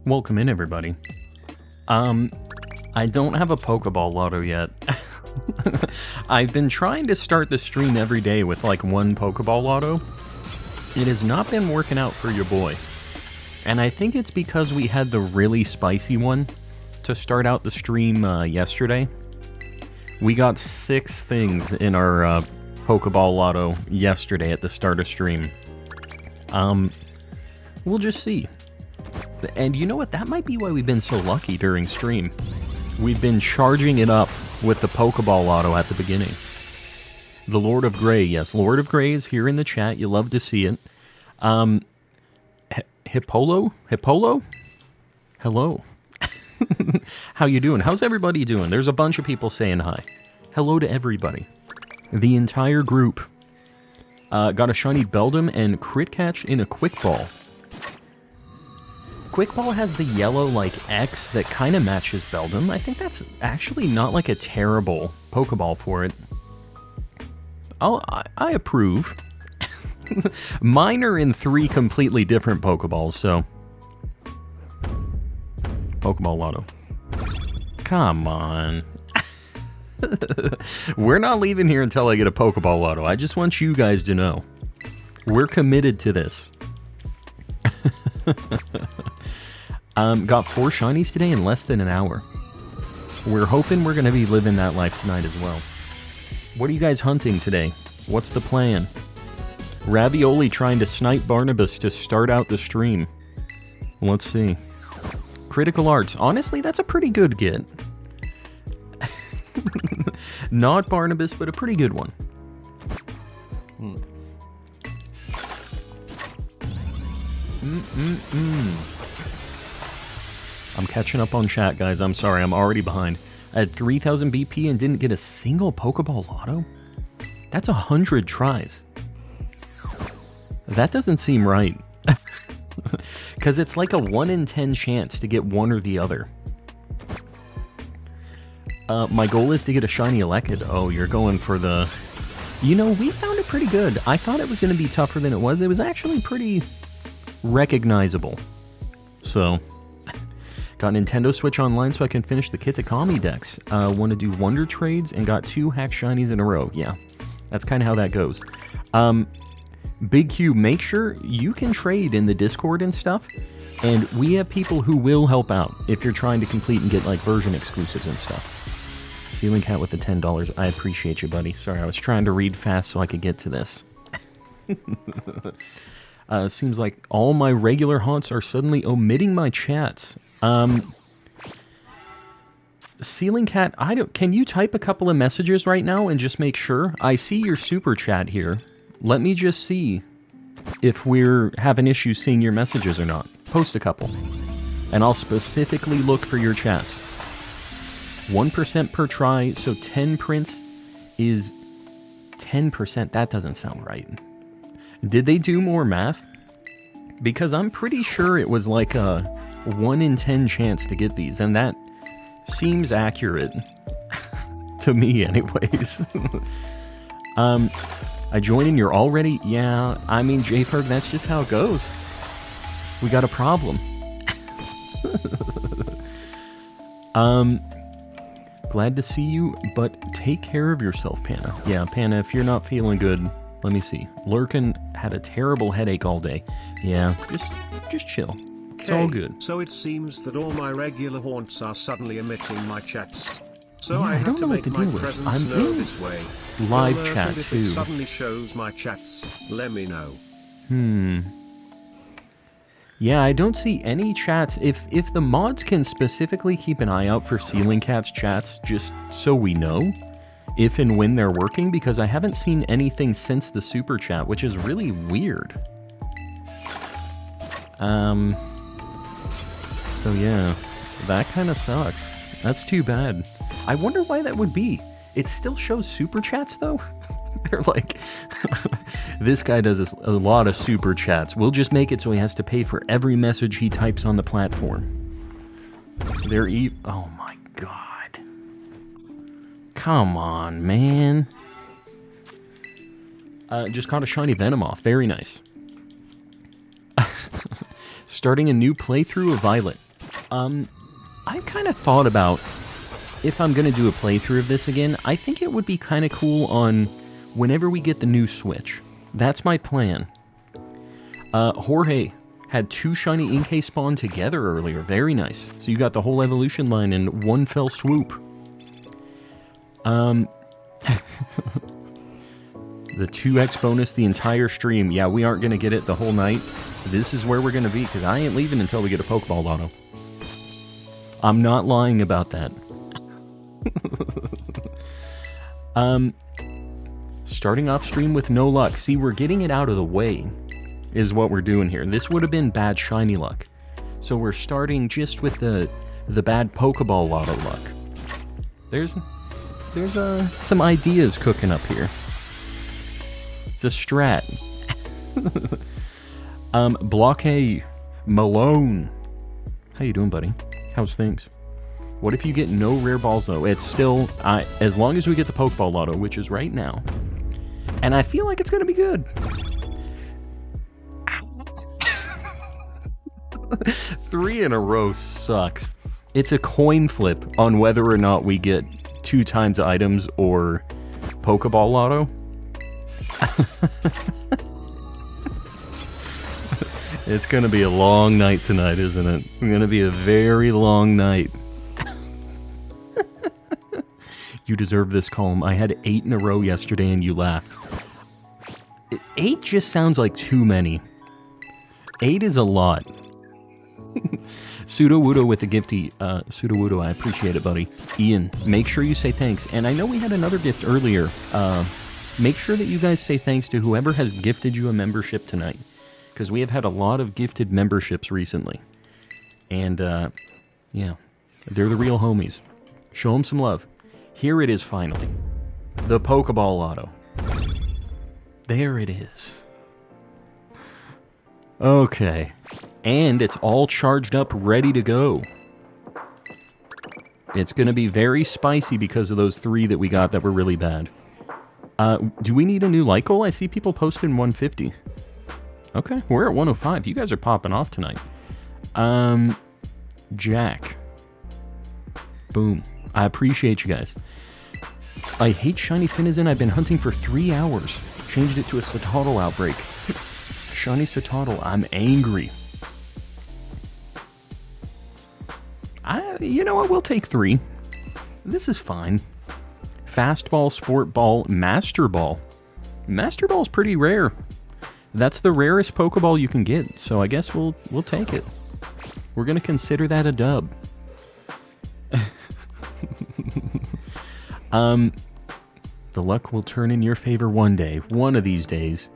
Welcome in, everybody. I don't have a Pokeball Lotto yet. I've been trying to start the stream every day with like one Pokeball Lotto. It has not been working out for your boy. And I think it's because we had the really spicy one to start out the stream yesterday. We got 6 things in our Pokeball Lotto yesterday at the start of stream. We'll just see. And you know what? That might be why we've been so lucky during stream. We've been charging it up with the Pokeball Lotto at the beginning. The Lord of Grey, yes. Lord of Grey is here in the chat. You love to see it. Hippolo? Hello. How you doing? How's everybody doing? There's a bunch of people saying hi. Hello to everybody. The entire group. Got a shiny Beldum and crit catch in a Quick Ball. Quick Ball has the yellow, like, X that kind of matches Beldum. I think that's actually not, like, a terrible Pokeball for it. I approve. Mine are in 3 completely different Pokeballs, so... Pokeball Lotto. Come on. We're not leaving here until I get a Pokeball Lotto. I just want you guys to know. We're committed to this. Got 4 shinies today in less than an hour. We're hoping we're going to be living that life tonight as well. What are you guys hunting today? What's the plan? Ravioli trying to snipe Barnabas to start out the stream. Let's see. Critical Arts. Honestly, that's a pretty good get. Not Barnabas, but a pretty good one. I'm catching up on chat, guys. I'm sorry, I'm already behind. I had 3,000 BP and didn't get a single Pokeball Lotto? That's 100 tries. That doesn't seem right. Because it's like a 1 in 10 chance to get one or the other. My goal is to get a shiny Elekid. Oh, you're going for the... You know, we found it pretty good. I thought it was going to be tougher than it was. It was actually pretty recognizable. So... Got Nintendo Switch Online so I can finish the Kitakami Dex. Want to do Wonder Trades and got 2 Hack Shinies in a row. Yeah, that's kind of how that goes. Big Q, make sure you can trade in the Discord and stuff. And we have people who will help out if you're trying to complete and get like version exclusives and stuff. Ceiling Cat with the $10. I appreciate you, buddy. Sorry, I was trying to read fast so I could get to this. Seems like all my regular haunts are suddenly omitting my chats. Ceiling Cat, can you type a couple of messages right now and just make sure? I see your super chat here. Let me just see if we're having issues seeing your messages or not. Post a couple. And I'll specifically look for your chats. 1% per try, so 10 prints is 10%. That doesn't sound right. Did they do more math? Because I'm pretty sure it was like a 1 in 10 chance to get these, and that seems accurate. To me, anyways. I join in, you're already... Yeah, I mean, J-Ferg, that's just how it goes. We got a problem. Glad to see you, but take care of yourself, Panna. Yeah, Panna, if you're not feeling good... Let me see. Lurkin had a terrible headache all day. Yeah, just chill. It's all good. So it seems that all my regular haunts are suddenly emitting my chats. So yeah, I have to make my presence I'm known in this way. live chat if too. it suddenly shows my chats, let me know. Yeah, I don't see any chats. If the mods can specifically keep an eye out for Ceiling Cat's chats, just so we know if and when they're working, because I haven't seen anything since the super chat, which is really weird. So yeah, that kind of sucks. That's too bad. I wonder why that would be. It still shows super chats though. They're like, this guy does a lot of super chats. We'll just make it so he has to pay for every message he types on the platform. Oh my god. Come on, man. Just caught a shiny Venomoth. Very nice. Starting a new playthrough of Violet. I kind of thought about if I'm going to do a playthrough of this again, I think it would be kind of cool on whenever we get the new Switch. That's my plan. Jorge had 2 shiny Inkay spawn together earlier. Very nice. So you got the whole evolution line in one fell swoop. The 2x bonus the entire stream. Yeah, we aren't going to get it the whole night. This is where we're going to be, because I ain't leaving until we get a Pokeball Lotto. I'm not lying about that. Starting off stream with no luck. See, we're getting it out of the way, is what we're doing here. This would have been bad shiny luck. So we're starting just with the bad Pokeball Lotto luck. There's some ideas cooking up here. It's a strat. Blockade Malone. How you doing, buddy? How's things? What if you get no rare balls, though? It's still, as long as we get the Pokeball Lotto, which is right now. And I feel like it's going to be good. 3 in a row sucks. It's a coin flip on whether or not we get 2 times items or Pokeball Lotto. It's going to be a long night tonight, isn't it? It's going to be a very long night. You deserve this calm. I had 8 in a row yesterday and you laughed. 8 just sounds like too many. 8 is a lot. Pseudo-Wudo with the gifty. Pseudo-Wudo, I appreciate it, buddy. Ian, make sure you say thanks. And I know we had another gift earlier. Make sure that you guys say thanks to whoever has gifted you a membership tonight. Because we have had a lot of gifted memberships recently. And, yeah. They're the real homies. Show them some love. Here it is finally. The Pokeball Lotto. There it is. Okay. And it's all charged up, ready to go. It's going to be very spicy because of those 3 that we got that were really bad. Do we need a new like goal? I see people posting 150. Okay, we're at 105. You guys are popping off tonight. Jack. Boom. I appreciate you guys. I hate shiny Finizen. I've been hunting for 3 hours. Changed it to a Satotl outbreak. Shiny Satotl. I'm angry. You know what? We'll take 3. This is fine. Fastball, Sport Ball, Master Ball. Master Ball's pretty rare. That's the rarest Pokeball you can get, so I guess we'll take it. We're gonna consider that a dub. The luck will turn in your favor one day. One of these days.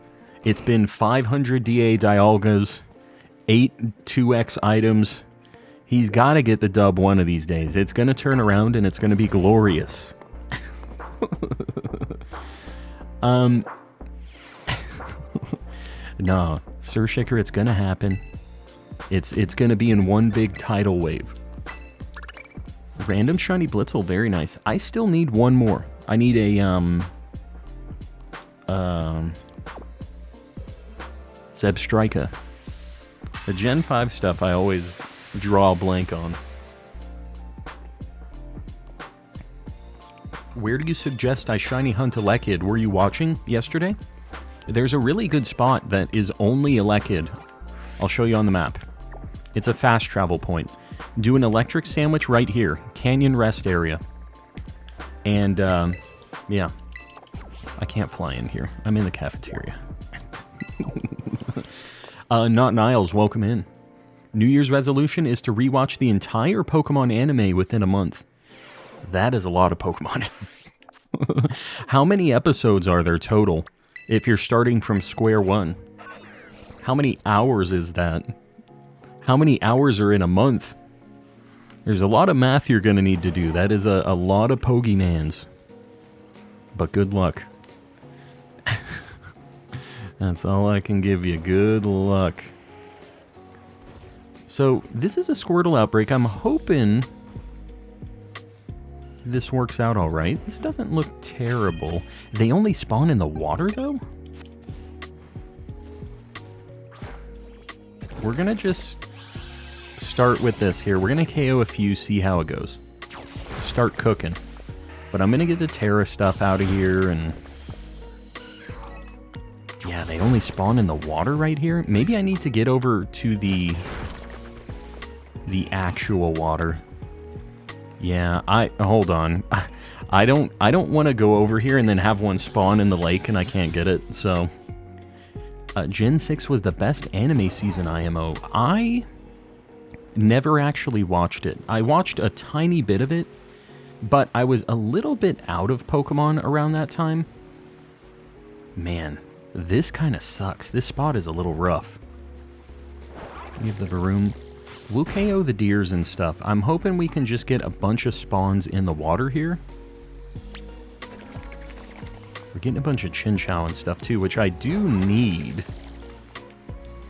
It's been 500 DA Dialgas, 8 2X items. He's got to get the dub one of these days. It's going to turn around and it's going to be glorious. No, Sir Shaker, it's going to happen. It's going to be in one big tidal wave. Random shiny Blitzel, very nice. I still need one more. I need a Zebstrika. The Gen 5 stuff I always draw a blank on. Where do you suggest I shiny hunt Elekid? Were you watching yesterday? There's a really good spot that is only Elekid. I'll show you on the map. It's a fast travel point. Do an electric sandwich right here. Canyon Rest area. And, yeah. I can't fly in here. I'm in the cafeteria. Not Niles, welcome in. New Year's resolution is to rewatch the entire Pokemon anime within a month. That is a lot of Pokemon. How many episodes are there total if you're starting from square one? How many hours is that? How many hours are in a month? There's a lot of math you're going to need to do. That is a lot of Pokemans. But good luck. That's all I can give you. Good luck. So, this is a Squirtle outbreak. I'm hoping this works out alright. This doesn't look terrible. They only spawn in the water, though? We're gonna just start with this here. We're going to KO a few, see how it goes. Start cooking. But I'm going to get the Tera stuff out of here, and... yeah, they only spawn in the water right here. Maybe I need to get over to the actual water. Yeah, hold on. I don't want to go over here and then have one spawn in the lake and I can't get it, so... Gen 6 was the best anime season IMO. I never actually watched it. I watched a tiny bit of it, but I was a little bit out of Pokemon around that time. Man, this kind of sucks. This spot is a little rough. We have the Varoom. We'll KO the deers and stuff. I'm hoping we can just get a bunch of spawns in the water here. We're getting a bunch of Chinchou and stuff too, which I do need.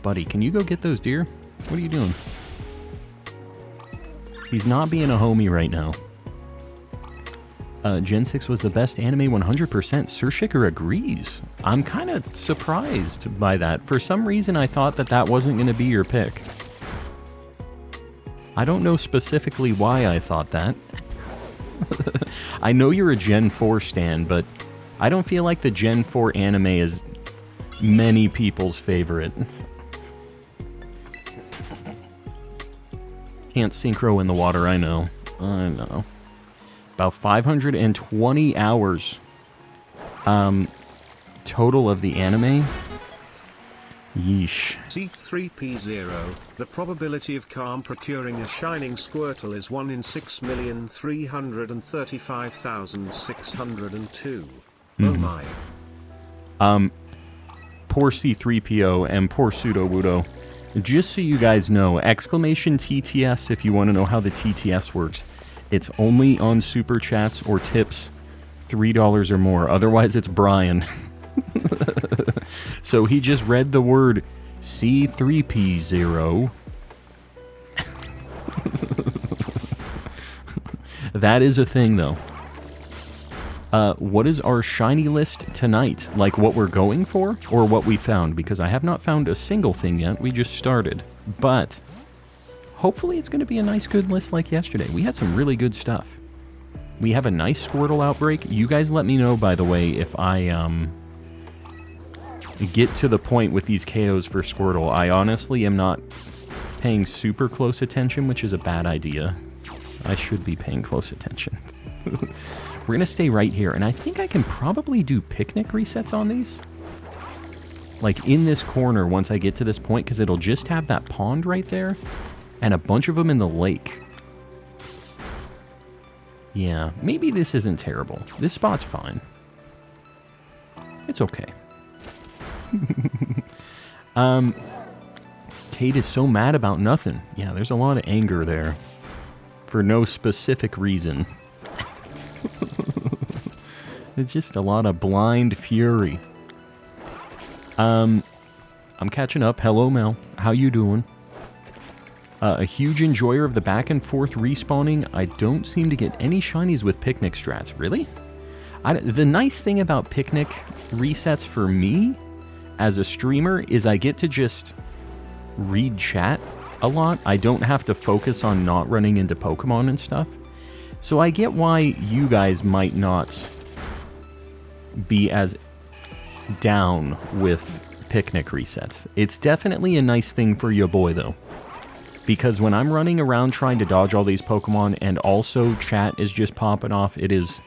Buddy, can you go get those deer? What are you doing? He's not being a homie right now. Gen 6 was the best anime 100%. Sir Shicker agrees. I'm kind of surprised by that. For some reason, I thought that that wasn't going to be your pick. I don't know specifically why I thought that. I know you're a Gen 4 stan, but I don't feel like the Gen 4 anime is many people's favorite. Can't synchro in the water, I know. I know. About 520 hours total of the anime. Yeesh. C3P0, the probability of Calm procuring a shining Squirtle is 1 in 6,335,602. Oh my. Poor C3PO and poor Pseudo-Wudo. Just so you guys know, exclamation TTS if you want to know how the TTS works. It's only on Super Chats or tips $3 or more. Otherwise, it's Brian. So he just read the word C3P0. That is a thing, though. What is our shiny list tonight? Like what we're going for or what we found? Because I have not found a single thing yet. We just started. But hopefully it's going to be a nice, good list like yesterday. We had some really good stuff. We have a nice Squirtle outbreak. You guys let me know, by the way, if I get to the point with these KOs for Squirtle. I honestly am not paying super close attention, which is a bad idea. I should be paying close attention. We're going to stay right here, and I think I can probably do picnic resets on these. Like in this corner once I get to this point, because it'll just have that pond right there, and a bunch of them in the lake. Yeah, maybe this isn't terrible. This spot's fine. It's okay. Kate is so mad about nothing. Yeah, there's a lot of anger there. For no specific reason. It's just a lot of blind fury. I'm catching up. Hello, Mel. How you doing? A huge enjoyer of the back and forth respawning. I don't seem to get any shinies with picnic strats. Really? The nice thing about picnic resets for me as a streamer is I get to just read chat a lot. I don't have to focus on not running into Pokemon and stuff. So I get why you guys might not be as down with picnic resets. It's definitely a nice thing for your boy, though. Because when I'm running around trying to dodge all these Pokemon and also chat is just popping off, it is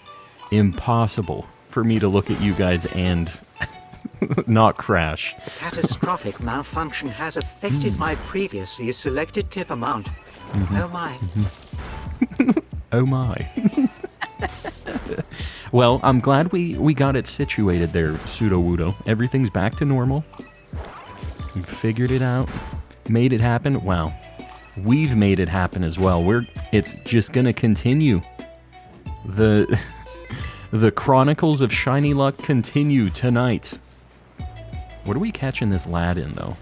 impossible for me to look at you guys and not crash. The catastrophic malfunction has affected my previously selected tip amount. Oh my. Oh my. Well, I'm glad we got it situated there, Pseudo-Wudo. Everything's back to normal. We figured it out. Made it happen. Wow. We've made it happen as well. It's just gonna continue. The Chronicles of Shiny Luck continue tonight. What are we catching this lad in, though?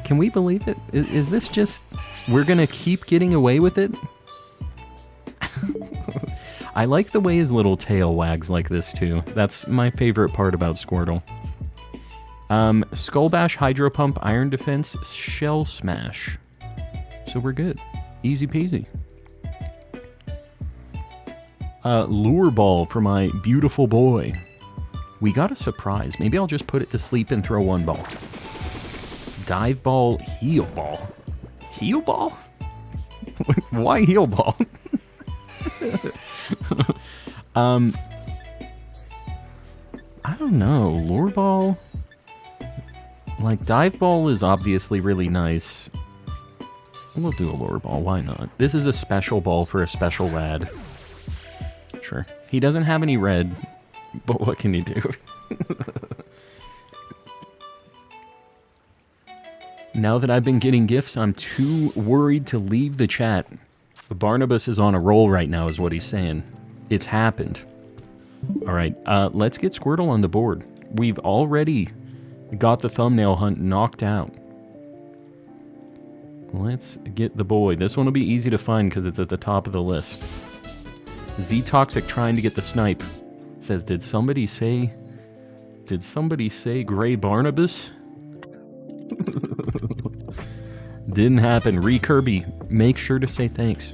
Can we believe it? Is this just... we're gonna keep getting away with it? I like the way his little tail wags like this, too. That's my favorite part about Squirtle. Skull Bash, Hydro Pump, Iron Defense, Shell Smash. So we're good. Easy peasy. Lure Ball for my beautiful boy. We got a surprise. Maybe I'll just put it to sleep and throw one ball. Dive Ball, Heal Ball. Heal Ball? Why Heal Ball? I don't know. Lure Ball? Like, Dive Ball is obviously really nice. We'll do a Lure Ball, why not? This is a special ball for a special lad. Sure. He doesn't have any red, but what can you do? Now that I've been getting gifts, I'm too worried to leave the chat. Barnabas is on a roll right now, is what he's saying. It's happened. Alright, let's get Squirtle on the board. We've already got the thumbnail hunt knocked out. Let's get the boy. This one will be easy to find because it's at the top of the list. Z-Toxic trying to get the snipe. Says, did somebody say Gray Barnabas? Didn't happen. Kirby, make sure to say thanks.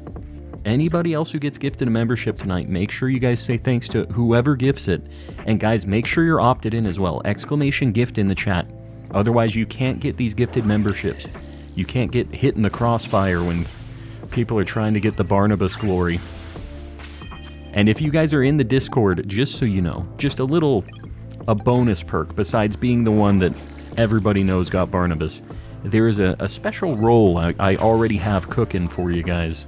Anybody else who gets gifted a membership tonight, make sure you guys say thanks to whoever gifts it. And guys, make sure you're opted in as well. Exclamation gift in the chat. Otherwise, you can't get these gifted memberships. You can't get hit in the crossfire when people are trying to get the Barnabas glory. And if you guys are in the Discord, just so you know, just a bonus perk, besides being the one that everybody knows got Barnabas, there is a special role I already have cooking for you guys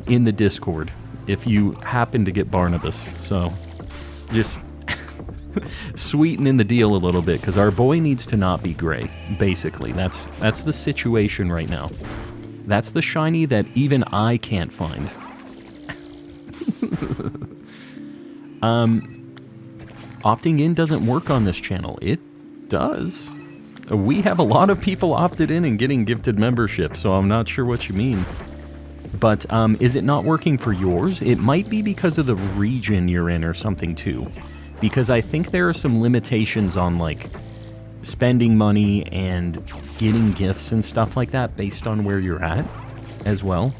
in the Discord, if you happen to get Barnabas. So, just sweeten the deal a little bit, because our boy needs to not be gray, basically. That's the situation right now. That's the shiny that even I can't find. Opting in doesn't work on this channel. It does. We have a lot of people opted in and getting gifted membership, so I'm not sure what you mean. But is it not working for yours? It might be because of the region you're in or something too. Because I think there are some limitations on, like, spending money and getting gifts and stuff like that based on where you're at as well.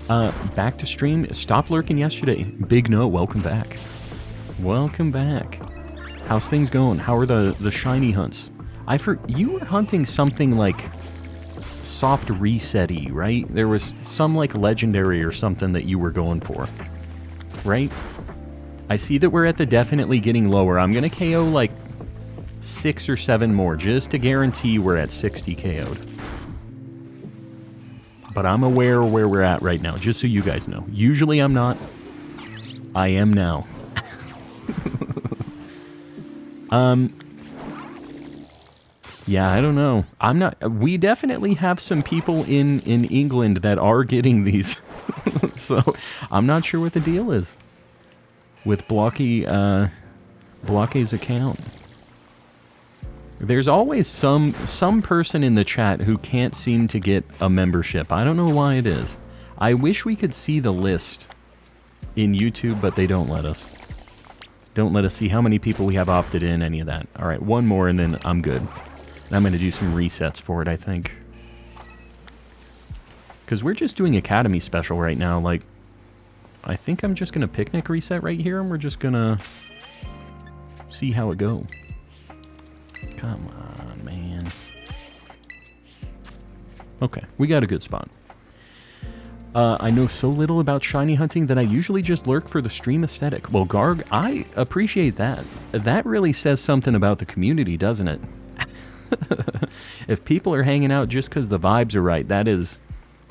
Back to stream. Stopped lurking yesterday. Big no, welcome back. Welcome back. How's things going? How are the shiny hunts? You were hunting something like soft reset-y, right? There was some like legendary or something that you were going for, right? I see that we're at the definitely getting lower. I'm gonna KO like 6 or 7 more just to guarantee we're at 60 KO'd. But I'm aware where we're at right now, just so you guys know. Usually I'm not. I am now. Yeah, I don't know. I'm not. We definitely have some people in England that are getting these. So I'm not sure what the deal is with Blocky's account. There's always some person in the chat who can't seem to get a membership. I don't know why it is. I wish we could see the list in YouTube, but they don't let us. Don't let us see how many people we have opted in, any of that. All right, one more and then I'm good. And I'm going to do some resets for it, I think. Because we're just doing Academy Special right now. Like, I think I'm just going to picnic reset right here, and we're just going to see how it goes. Come on, man. Okay, we got a good spot. I know so little about shiny hunting that I usually just lurk for the stream aesthetic. Well, Garg, I appreciate that. That really says something about the community, doesn't it? If people are hanging out just because the vibes are right, that is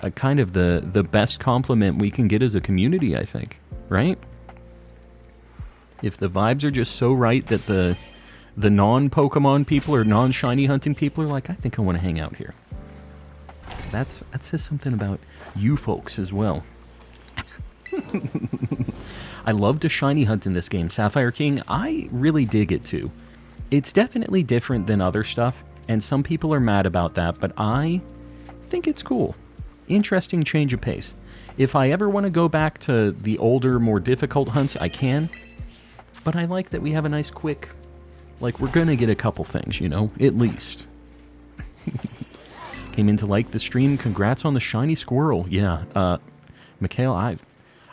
a kind of the best compliment we can get as a community, I think. Right? If the vibes are just so right that the non-Pokemon people or non-shiny hunting people are like, I think I want to hang out here. That says something about you folks as well. I love to shiny hunt in this game. Sapphire King, I really dig it too. It's definitely different than other stuff, and some people are mad about that, but I think it's cool. Interesting change of pace. If I ever want to go back to the older, more difficult hunts, I can. But I like that we have a nice, quick Like, we're gonna get a couple things, you know? At least. Came in to like the stream. Congrats on the shiny squirrel. Yeah, Mikhail, I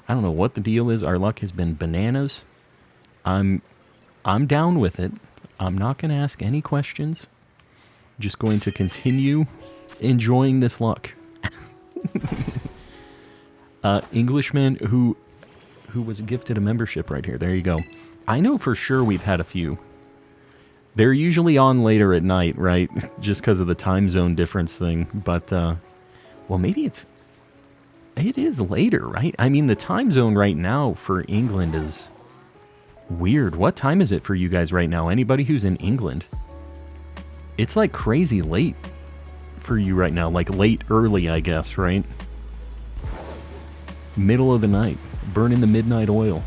don't know what the deal is. Our luck has been bananas. I'm down with it. I'm not going to ask any questions. Just going to continue enjoying this luck. Englishman who was gifted a membership right here. There you go. I know for sure we've had a few. They're usually on later at night, right? Just because of the time zone difference thing. But, well, maybe it is later, right? I mean, the time zone right now for England is weird. What time is it for you guys right now? Anybody who's in England? It's like crazy late for you right now. Like late early, I guess, right? Middle of the night. Burning the midnight oil.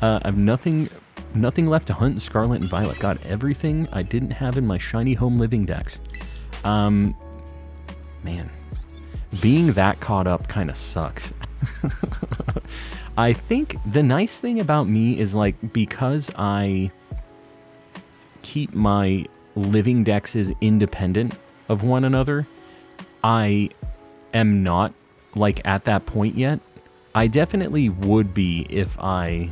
I've nothing left to hunt in Scarlet and Violet. Got everything I didn't have in my shiny home Living Dex. Man. Being that caught up kind of sucks. I think the nice thing about me is, like, because I keep my Living Dexes independent of one another, I am not, like, at that point yet. I definitely would be if I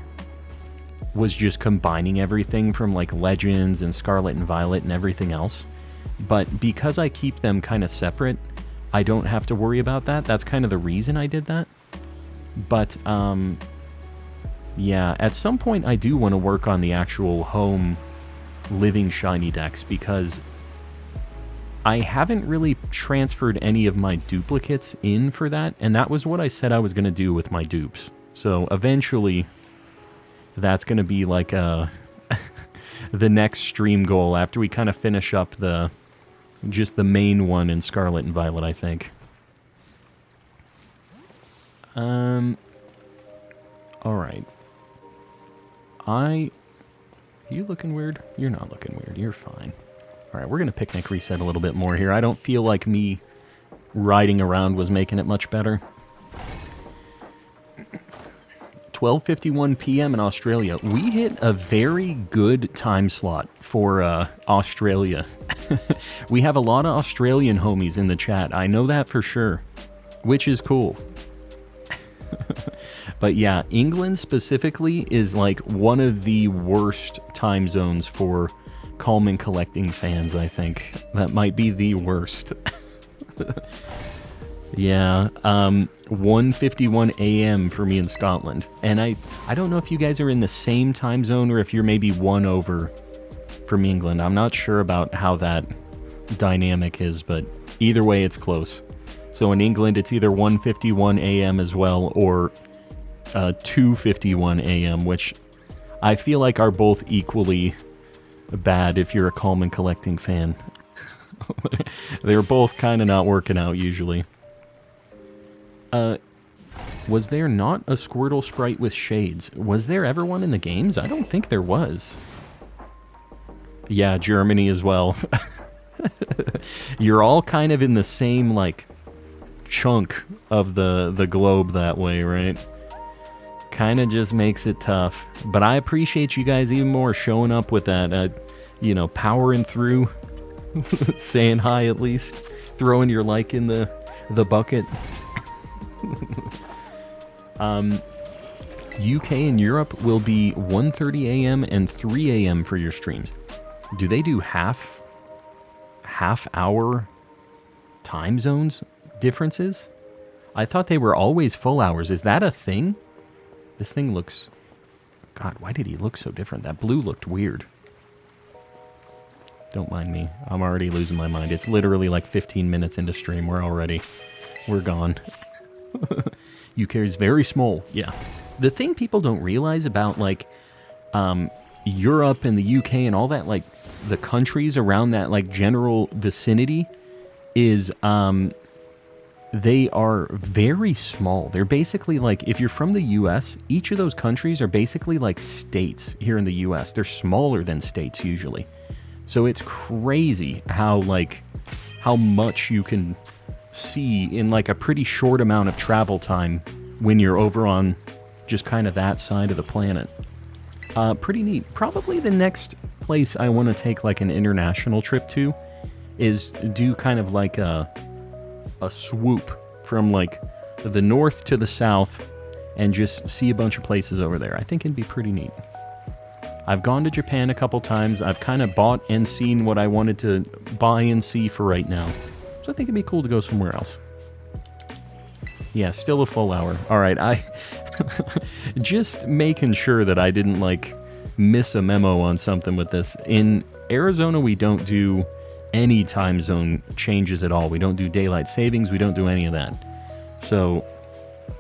was just combining everything from, like, Legends and Scarlet and Violet and everything else. But because I keep them kind of separate, I don't have to worry about that. That's kind of the reason I did that. But, yeah, at some point I do want to work on the actual home living shiny Dex, because I haven't really transferred any of my duplicates in for that, and that was what I said I was going to do with my dupes. So eventually, that's going to be like the next stream goal after we kind of finish up just the main one in Scarlet and Violet, I think. Alright. You looking weird? You're not looking weird. You're fine. Alright, we're going to picnic reset a little bit more here. I don't feel like me riding around was making it much better. 12:51 p.m. in Australia. We hit a very good time slot for Australia. We have a lot of Australian homies in the chat. I know that for sure, which is cool. But yeah, England specifically is like one of the worst time zones for Calm and Collecting fans, I think. That might be the worst. Yeah, 1:51 a.m. for me in Scotland. And I don't know if you guys are in the same time zone or if you're maybe one over from England. I'm not sure about how that dynamic is, but either way, it's close. So in England, it's either 1:51 a.m. as well, or 2:51 a.m., which I feel like are both equally bad if you're a Calm and Collecting fan. They're both kind of not working out usually. Was there not a Squirtle sprite with shades? Was there ever one in the games? I don't think there was. Yeah, Germany as well. You're all kind of in the same, like, chunk of the globe that way, right? Kind of just makes it tough. But I appreciate you guys even more showing up with that, you know, powering through, saying hi at least, throwing your like in the bucket. UK and Europe will be 1:30 a.m. and 3 a.m. for your streams. Do they do half hour time zones differences? I thought they were always full hours. Is that a thing? This thing looks... God, why did he look so different? That blue looked weird. Don't mind me. I'm already losing my mind. It's literally like 15 minutes into stream. We're gone. UK is very small. Yeah. The thing people don't realize about, like, Europe and the UK and all that, like, the countries around that, like, general vicinity is, they are very small. They're basically like, if you're from the US, each of those countries are basically like states here in the US. They're smaller than states usually. So it's crazy how much you can see in like a pretty short amount of travel time when you're over on just kind of that side of the planet. Pretty neat. Probably the next place I want to take like an international trip to is do kind of like a swoop from like the north to the south and just see a bunch of places over there. I think it'd be pretty neat. I've gone to Japan a couple times. I've kind of bought and seen what I wanted to buy and see for right now. So I think it'd be cool to go somewhere else. Yeah, still a full hour. All right, I just making sure that I didn't like miss a memo on something with this. In Arizona, we don't do any time zone changes at all. We don't do daylight savings. We don't do any of that. So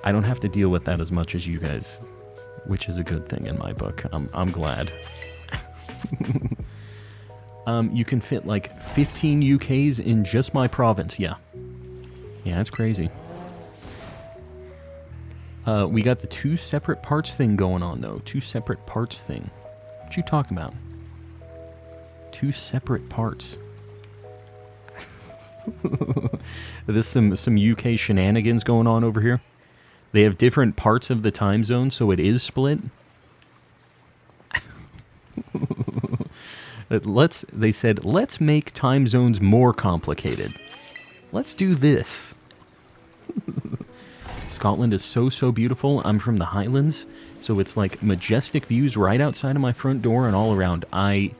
I don't have to deal with that as much as you guys, which is a good thing in my book. I'm glad. You can fit like 15 UKs in just my province. Yeah, that's crazy. We got the 2 separate parts thing going on, though. 2 separate parts thing. What you talking about? 2 separate parts. There's some UK shenanigans going on over here. They have different parts of the time zone, so it is split. They said, let's make time zones more complicated. Let's do this. Scotland is so beautiful. I'm from the Highlands, so it's like majestic views right outside of my front door and all around. I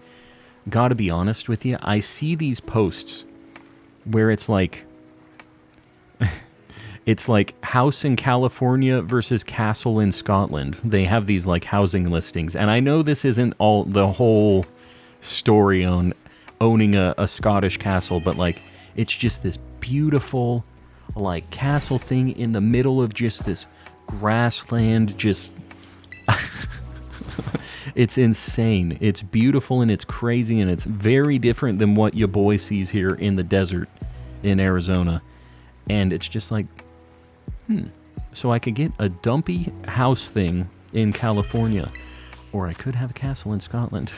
gotta be honest with you, I see these posts where it's like house in California versus castle in Scotland. They have these like housing listings, and I know this isn't all the whole story on owning a Scottish castle, but like it's just this beautiful like castle thing in the middle of just this grassland. Just it's insane. It's beautiful and it's crazy and it's very different than what your boy sees here in the desert in Arizona. And it's just like, so I could get a dumpy house thing in California, or I could have a castle in Scotland.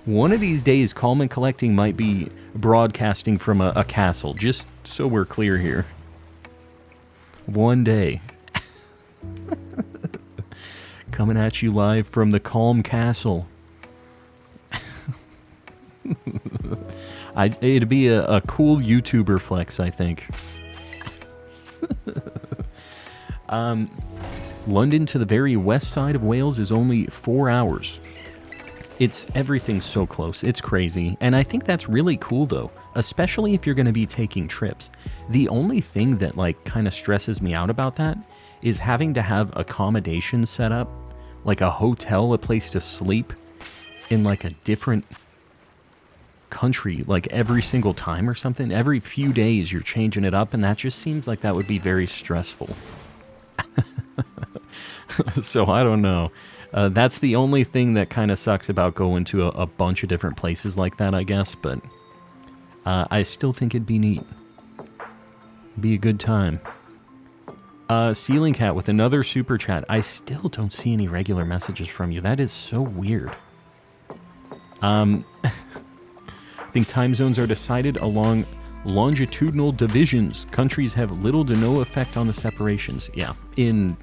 One of these days, Coleman Collecting might be broadcasting from a castle, just so we're clear here. One day. Coming at you live from the Calm Castle. It'd be a cool YouTuber flex, I think. London to the very west side of Wales is only 4 hours. Everything's so close. It's crazy. And I think that's really cool, though, especially if you're going to be taking trips. The only thing that, like, kind of stresses me out about that is having to have accommodations set up, like a hotel, a place to sleep, in, like, a different country, like, every single time or something. Every few days you're changing it up, and that just seems like that would be very stressful. So, I don't know. That's the only thing that kind of sucks about going to a bunch of different places like that, I guess, but I still think it'd be neat. Be a good time. Ceiling Cat with another super chat. I still don't see any regular messages from you. That is so weird. I think time zones are decided along longitudinal divisions. Countries have little to no effect on the separations. Yeah, in,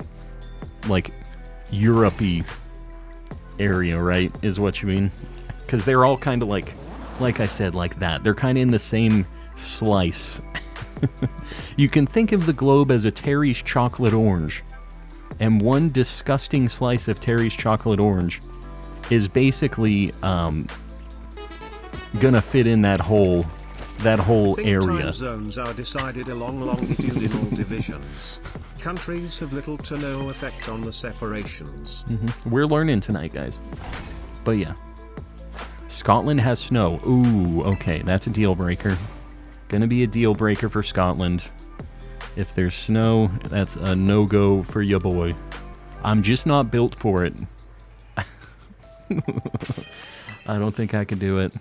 like, Europe-y area, right, is what you mean? Because they're all kind of like I said, like that. They're kind of in the same slice. You can think of the globe as a Terry's chocolate orange, and one disgusting slice of Terry's chocolate orange is basically gonna fit in that whole area. Time zones are decided along longitudinal divisions. Countries have little to no effect on the separations. We're learning tonight, guys. But yeah. Scotland has snow. Ooh, okay, that's a deal breaker. Gonna be a deal breaker for Scotland. If there's snow, that's a no-go for ya boy. I'm just not built for it. I don't think I could do it.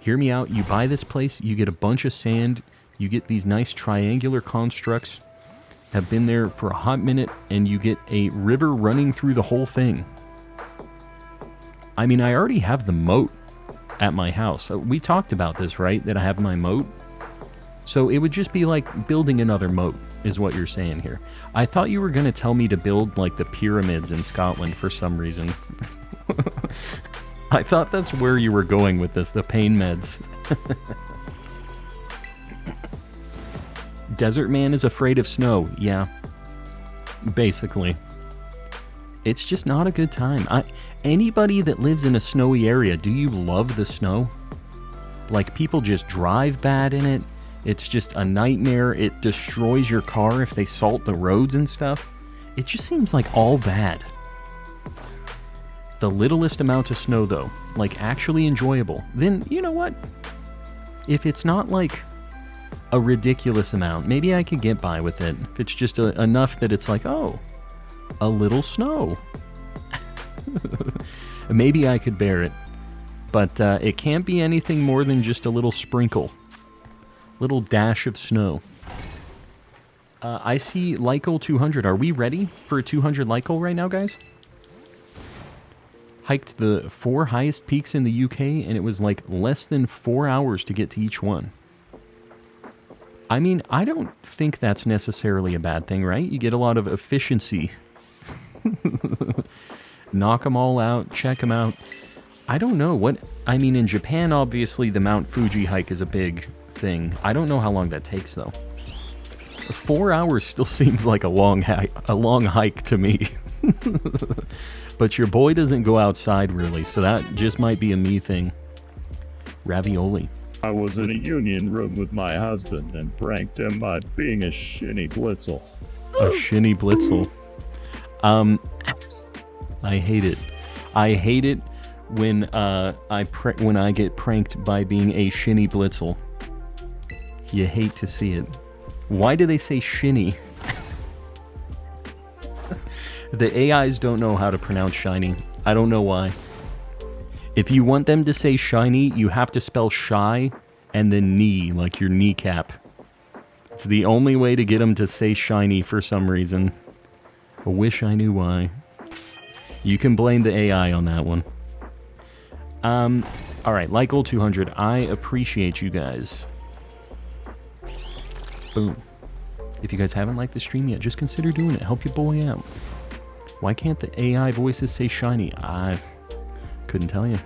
Hear me out. You buy this place, you get a bunch of sand, you get these nice triangular constructs, have been there for a hot minute, and you get a river running through the whole thing. I mean, I already have the moat at my house. We talked about this, right? That I have my moat. So it would just be like building another moat. is what you're saying here. I thought you were going to tell me to build, like, the pyramids in Scotland for some reason. I thought that's where you were going with this, the pain meds. Desert man is afraid of snow. Yeah. Basically. It's just not a good time. Anybody that lives in a snowy area, do you love the snow? Like, people just drive bad in it. It's just a nightmare. It destroys your car if they salt the roads and stuff. It just seems like all bad. The littlest amount of snow, though, like actually enjoyable, then you know what? If it's not like a ridiculous amount, maybe I could get by with it. If it's just enough that it's like, oh, a little snow. Maybe I could bear it. But it can't be anything more than just a little sprinkle. Little dash of snow. I see Lycal 200. Are we ready for a 200 Lycal right now, guys? Hiked the 4 highest peaks in the UK, and it was like less than 4 hours to get to each one. I mean, I don't think that's necessarily a bad thing, right? You get a lot of efficiency. Knock them all out, check them out. I don't know what... I mean, in Japan, obviously, the Mount Fuji hike is a big thing. I don't know how long that takes, though. 4 hours still seems like a long hike to me. But your boy doesn't go outside, really, so that just might be a me thing. Ravioli. I was in a union room with my husband and pranked him by being a shinny blitzel. A shinny blitzel. I hate it. I hate it when when I get pranked by being a shinny blitzel. You hate to see it. Why do they say shinny? The AIs don't know how to pronounce shiny. I don't know why. If you want them to say shiny, you have to spell shy and then knee, like your kneecap. It's the only way to get them to say shiny for some reason. I wish I knew why. You can blame the AI on that one. Alright, Lycal 200, I appreciate you guys. Boom. If you guys haven't liked the stream yet, just consider doing it. Help your boy out. Why can't the AI voices say shiny? I couldn't tell you.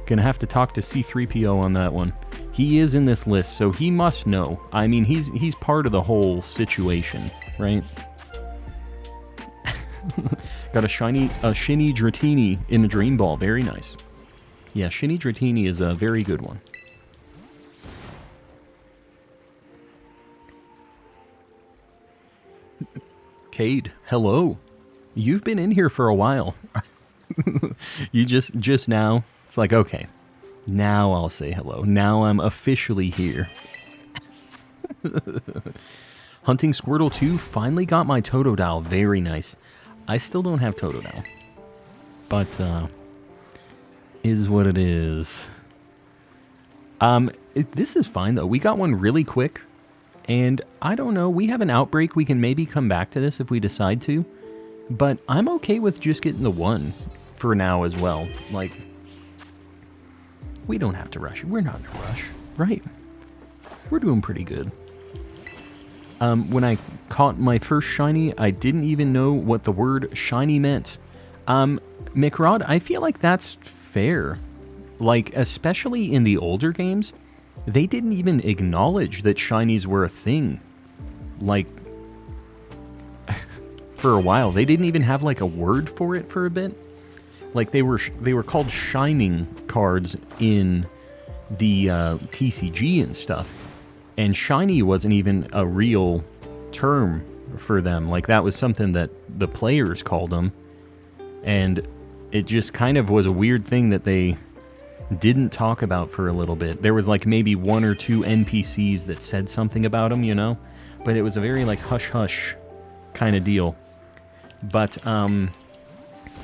Gonna have to talk to C-3PO on that one. He is in this list, so he must know. I mean, he's part of the whole situation, right? Got a Shinny Dratini in a Dream Ball. Very nice. Yeah, Shinny Dratini is a very good one. Cade, hello. You've been in here for a while. You just now, it's like, okay, now I'll say hello. Now I'm officially here. Hunting Squirtle 2, finally got my Totodile. Very nice. I still don't have Totodile. But, is what it is. This is fine, though. We got one really quick. And I don't know, we have an outbreak. We can maybe come back to this if we decide to. But I'm okay with just getting the one for now as well. Like, we don't have to rush. We're not in a rush, right? We're doing pretty good. When I caught my first shiny, I didn't even know what the word shiny meant. McRod, I feel like that's fair. Like, especially in the older games, they didn't even acknowledge that shinies were a thing. Like, for a while, they didn't even have like a word for it for a bit. Like, they were called shining cards in the TCG and stuff. And shiny wasn't even a real term for them. Like, that was something that the players called them. And it just kind of was a weird thing that they didn't talk about for a little bit. There was like maybe 1 or 2 NPCs that said something about them, you know? But it was a very like hush-hush kind of deal. But,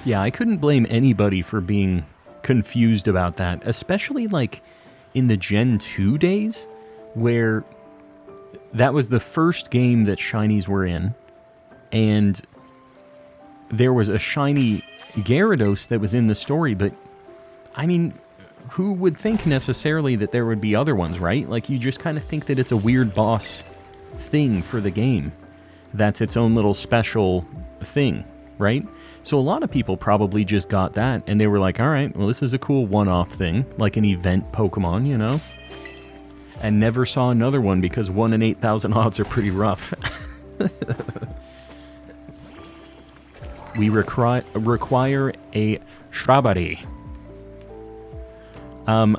yeah, I couldn't blame anybody for being confused about that. Especially like in the Gen 2 days, where that was the first game that shinies were in. And there was a shiny Gyarados that was in the story, but I mean, who would think necessarily that there would be other ones, right? Like, you just kind of think that it's a weird boss thing for the game. That's its own little special thing, right? So a lot of people probably just got that, and they were like, alright, well this is a cool one-off thing, like an event Pokemon, you know? And never saw another one because 1 in 8,000 odds are pretty rough. We require a strawberry. I'm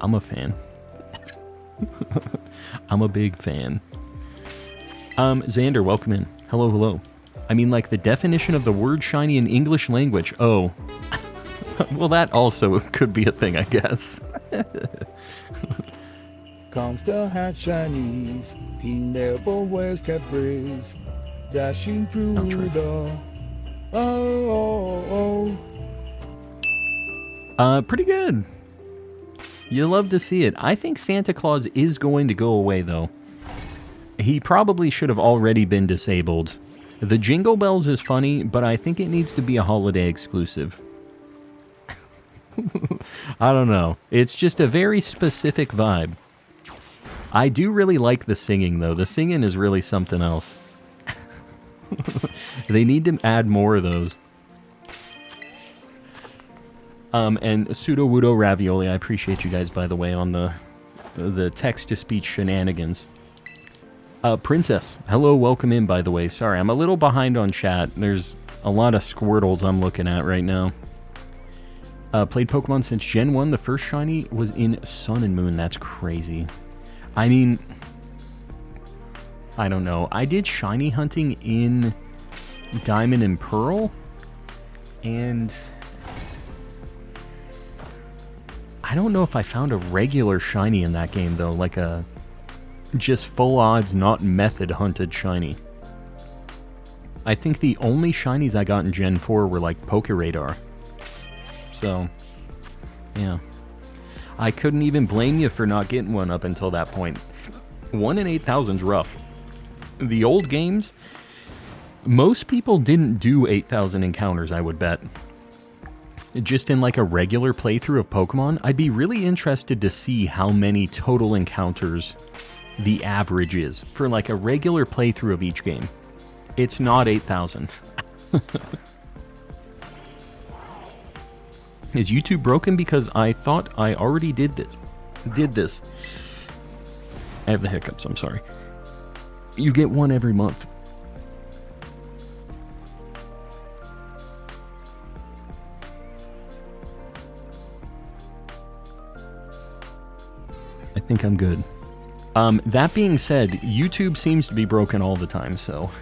a fan. I'm a big fan. Xander, welcome in. Hello, hello. I mean, like, the definition of the word shiny in English language. Oh. Well, that also could be a thing, I guess. Comstar had shinies, he never wears Caprice, dashing through the... Pretty good. You love to see it. I think Santa Claus is going to go away, though. He probably should have already been disabled. The Jingle Bells is funny, but I think it needs to be a holiday exclusive. I don't know. It's just a very specific vibe. I do really like the singing, though. The singing is really something else. They need to add more of those. And Pseudo Wudo Ravioli, I appreciate you guys, by the way, on the text-to-speech shenanigans. Princess, hello, welcome in, by the way. Sorry, I'm a little behind on chat. There's a lot of Squirtles I'm looking at right now. Played Pokemon since Gen 1. The first shiny was in Sun and Moon. That's crazy. I mean, I don't know. I did shiny hunting in Diamond and Pearl, and I don't know if I found a regular shiny in that game, though. Like a just full odds, not method hunted shiny. I think the only shinies I got in Gen 4 were like Pokeradar. So, yeah. I couldn't even blame you for not getting one up until that point. 1 in 8,000's rough. The old games, most people didn't do 8,000 encounters, I would bet. Just in like a regular playthrough of Pokemon, I'd be really interested to see how many total encounters the average is for like a regular playthrough of each game. It's not 8,000. Is YouTube broken because I thought I already did this? I have the hiccups, I'm sorry. You get one every month. I think I'm good. That being said, YouTube seems to be broken all the time, so...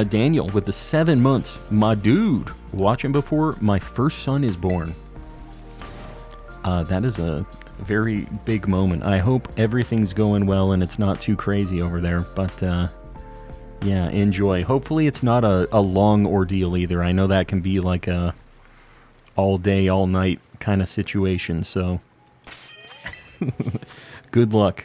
Daniel, with the 7 months, my dude, watching before my first son is born. That is a very big moment. I hope everything's going well and it's not too crazy over there, but yeah, enjoy. Hopefully it's not a long ordeal either. I know that can be like a all day, all night kind of situation, so good luck.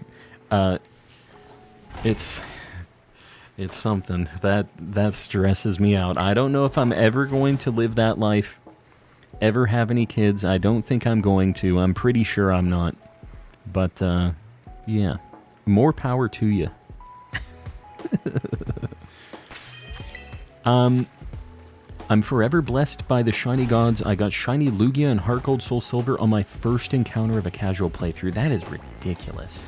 It's something that stresses me out. I don't know if I'm ever going to live that life, ever have any kids. I don't think I'm going to. I'm pretty sure I'm not. But, yeah. More power to you. I'm forever blessed by the shiny gods. I got shiny Lugia and Heart Gold Soul Silver on my first encounter of a casual playthrough. That is ridiculous.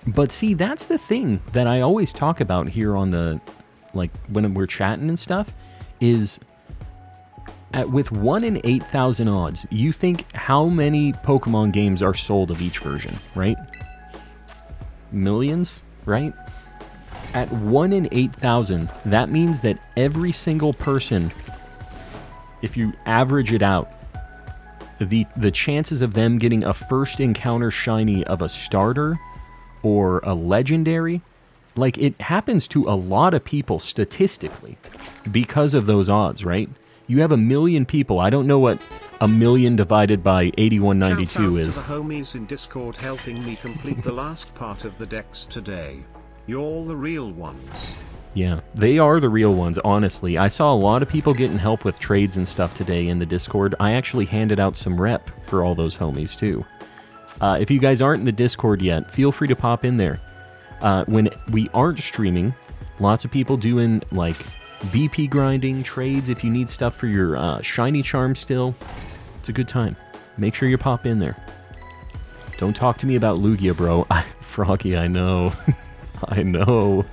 But see, that's the thing that I always talk about here on the, like, when we're chatting and stuff, is with 1 in 8,000 odds, you think how many Pokemon games are sold of each version, right? Millions, right? At 1 in 8,000, that means that every single person, if you average it out, the chances of them getting a first encounter shiny of a starter or a legendary, like, it happens to a lot of people statistically because of those odds, right? You have 1 million people. I don't know what 1 million divided by 8192 is. Shout out to the homies in Discord helping me complete the last part of the Dex today. You're the real ones. Yeah, they are the real ones, honestly. I saw a lot of people getting help with trades and stuff today in the Discord. I actually handed out some rep for all those homies, too. If you guys aren't in the Discord yet, feel free to pop in there. When we aren't streaming, lots of people doing like BP grinding, trades if you need stuff for your shiny charm still. It's a good time. Make sure you pop in there. Don't talk to me about Lugia, bro. Froggy, I know. I know.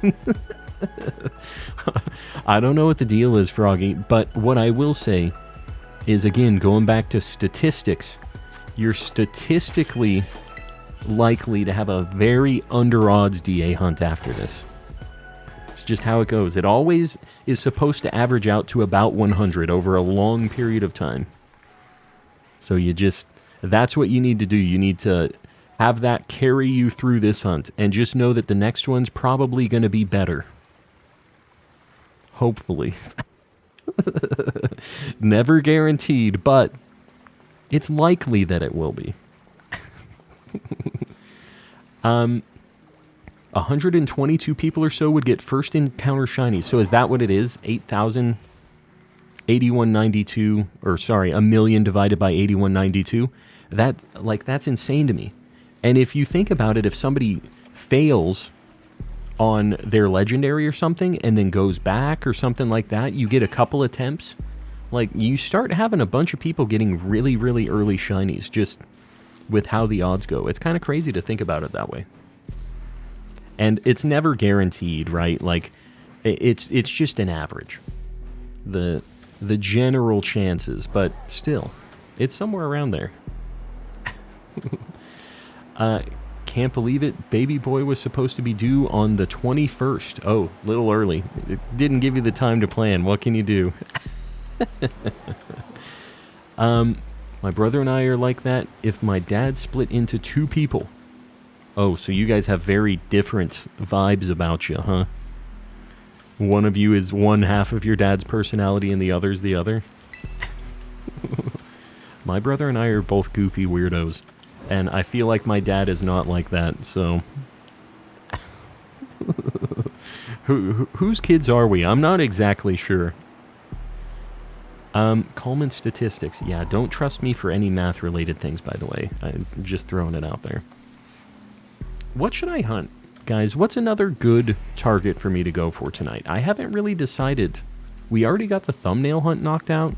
I don't know what the deal is, Froggy, but what I will say is, again, going back to statistics, you're statistically likely to have a very under-odds DA hunt after this. It's just how it goes. It always is supposed to average out to about 100 over a long period of time. So that's what you need to do. You need to have that carry you through this hunt, and just know that the next one's probably going to be better. Hopefully. Never guaranteed, but it's likely that it will be. 122 people or so would get first encounter shinies. So is that what it is? 8,000, 8192, or sorry, 1,000,000 divided by 8192? That's insane to me. And if you think about it, if somebody fails on their legendary or something and then goes back or something like that, you get a couple attempts, like you start having a bunch of people getting really, really early shinies just with how the odds go. It's kind of crazy to think about it that way. And it's never guaranteed, right? Like it's just an average. The general chances, but still, it's somewhere around there. Can't believe it. Baby boy was supposed to be due on the 21st. Oh, little early. It didn't give you the time to plan. What can you do? My brother and I are like that if my dad split into two people. Oh, so you guys have very different vibes about you, huh? One of you is one half of your dad's personality and the other's the other? My brother and I are both goofy weirdos. And I feel like my dad is not like that, so... Whose kids are we? I'm not exactly sure. Coleman statistics. Yeah, don't trust me for any math-related things, by the way. I'm just throwing it out there. What should I hunt? Guys, what's another good target for me to go for tonight? I haven't really decided. We already got the thumbnail hunt knocked out.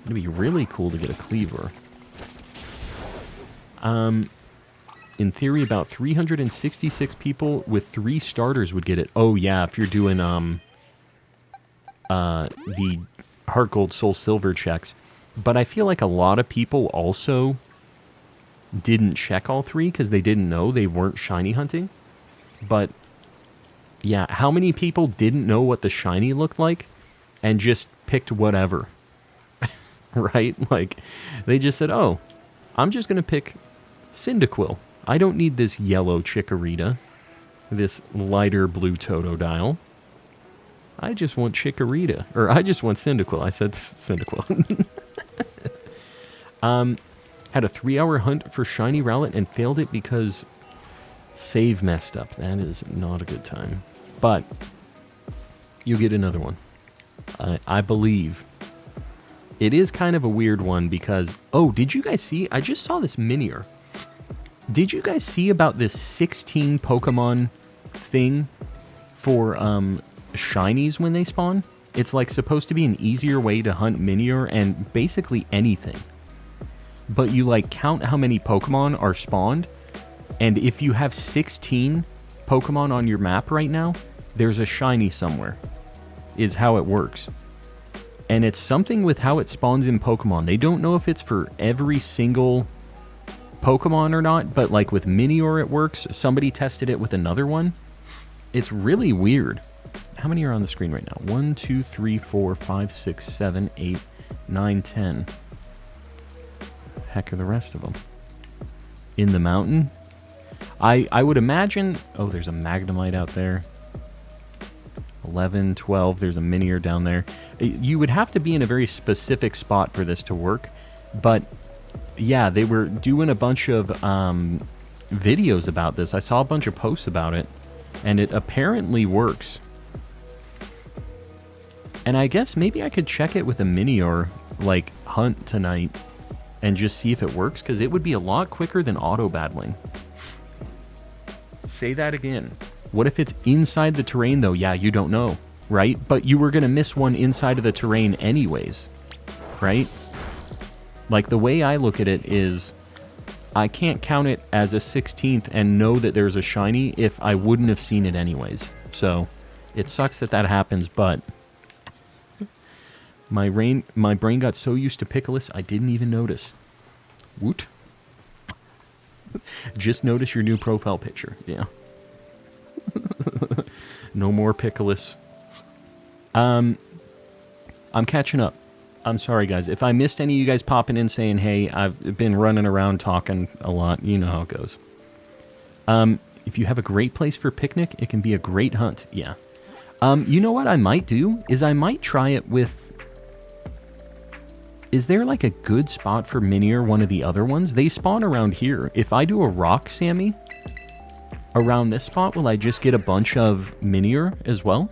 It'd be really cool to get a cleaver. In theory, about 366 people with 3 starters would get it. Oh, yeah, if you're doing, the Heart Gold, Soul Silver checks. But I feel like a lot of people also didn't check all 3 because they didn't know they weren't shiny hunting. But, yeah, how many people didn't know what the shiny looked like and just picked whatever? Right? Like, they just said, oh, I'm just going to pick Cyndaquil. I don't need this yellow Chikorita, this lighter blue Totodile. I just want Chikorita, or I just want Cyndaquil. I said Cyndaquil. Had a 3-hour hunt for shiny Rowlet and failed it because save messed up. That is not a good time. But you'll get another one. I believe. It is kind of a weird one because... Oh, did you guys see? I just saw this Minior. Did you guys see about this 16 Pokemon thing for shinies when they spawn? It's like supposed to be an easier way to hunt Minior and basically anything. But you like count how many Pokemon are spawned, and if you have 16 Pokemon on your map right now, there's a shiny somewhere, is how it works. And it's something with how it spawns in Pokemon. They don't know if it's for every single Pokemon or not, but like with Minior it works. Somebody tested it with another one. It's really weird. How many are on the screen right now? 1, 2, 3, 4, 5, 6, 7, 8, 9, 10. Heck are the rest of them? In the mountain? I would imagine... Oh, there's a Magnemite out there. 11, 12, there's a Minior down there. You would have to be in a very specific spot for this to work. But, yeah, they were doing a bunch of videos about this. I saw a bunch of posts about it. And it apparently works. And I guess maybe I could check it with a Minior, like, hunt tonight. and just see if it works, because it would be a lot quicker than auto-battling. Say that again. What if it's inside the terrain, though? Yeah, you don't know, right? But you were going to miss one inside of the terrain anyways, right? Like, the way I look at it is, I can't count it as a 16th and know that there's a shiny if I wouldn't have seen it anyways. So, it sucks that that happens, but my brain got so used to Pickles, I didn't even notice. Woot. Just notice your new profile picture. Yeah. No more Pickles. I'm catching up. I'm sorry, guys. If I missed any of you guys popping in saying, hey, I've been running around talking a lot. You know how it goes. If you have a great place for picnic, it can be a great hunt. Yeah. You know what I might do? Is I might try it with... Is there like a good spot for Mini or one of the other ones? They spawn around here. If I do a rock Sammy around this spot, will I just get a bunch of Minior as well?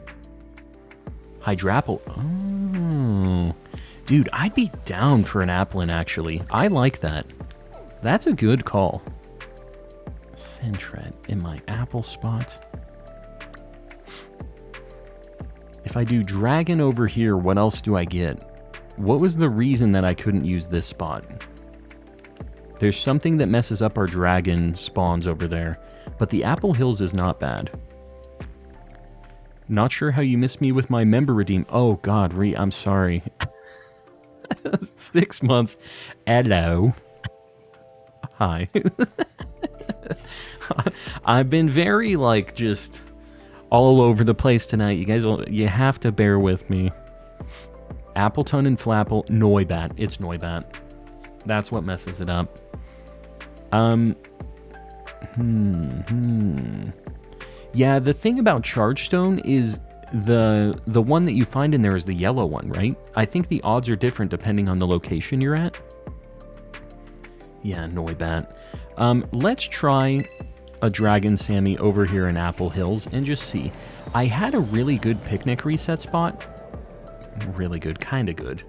Hydrapple. Oh. Dude, I'd be down for an Applin, actually. I like that. That's a good call. Sentret in my apple spot. If I do Dragon over here, what else do I get? What was the reason that I couldn't use this spot? There's something that messes up our dragon spawns over there, but the Apple Hills is not bad. Not sure how you missed me with my member redeem. Oh god, I'm sorry. 6 months. Hello. Hi. I've been very, like, just all over the place tonight. You guys, you have to bear with me. Appleton and Flapple, Noibat. It's Noibat. That's what messes it up. Yeah, the thing about Chargestone is the one that you find in there is the yellow one, right? I think the odds are different depending on the location you're at. Yeah, Noibat. Let's try a Dragon Sammy over here in Apple Hills and just see. I had a really good picnic reset spot. Really good, kind of good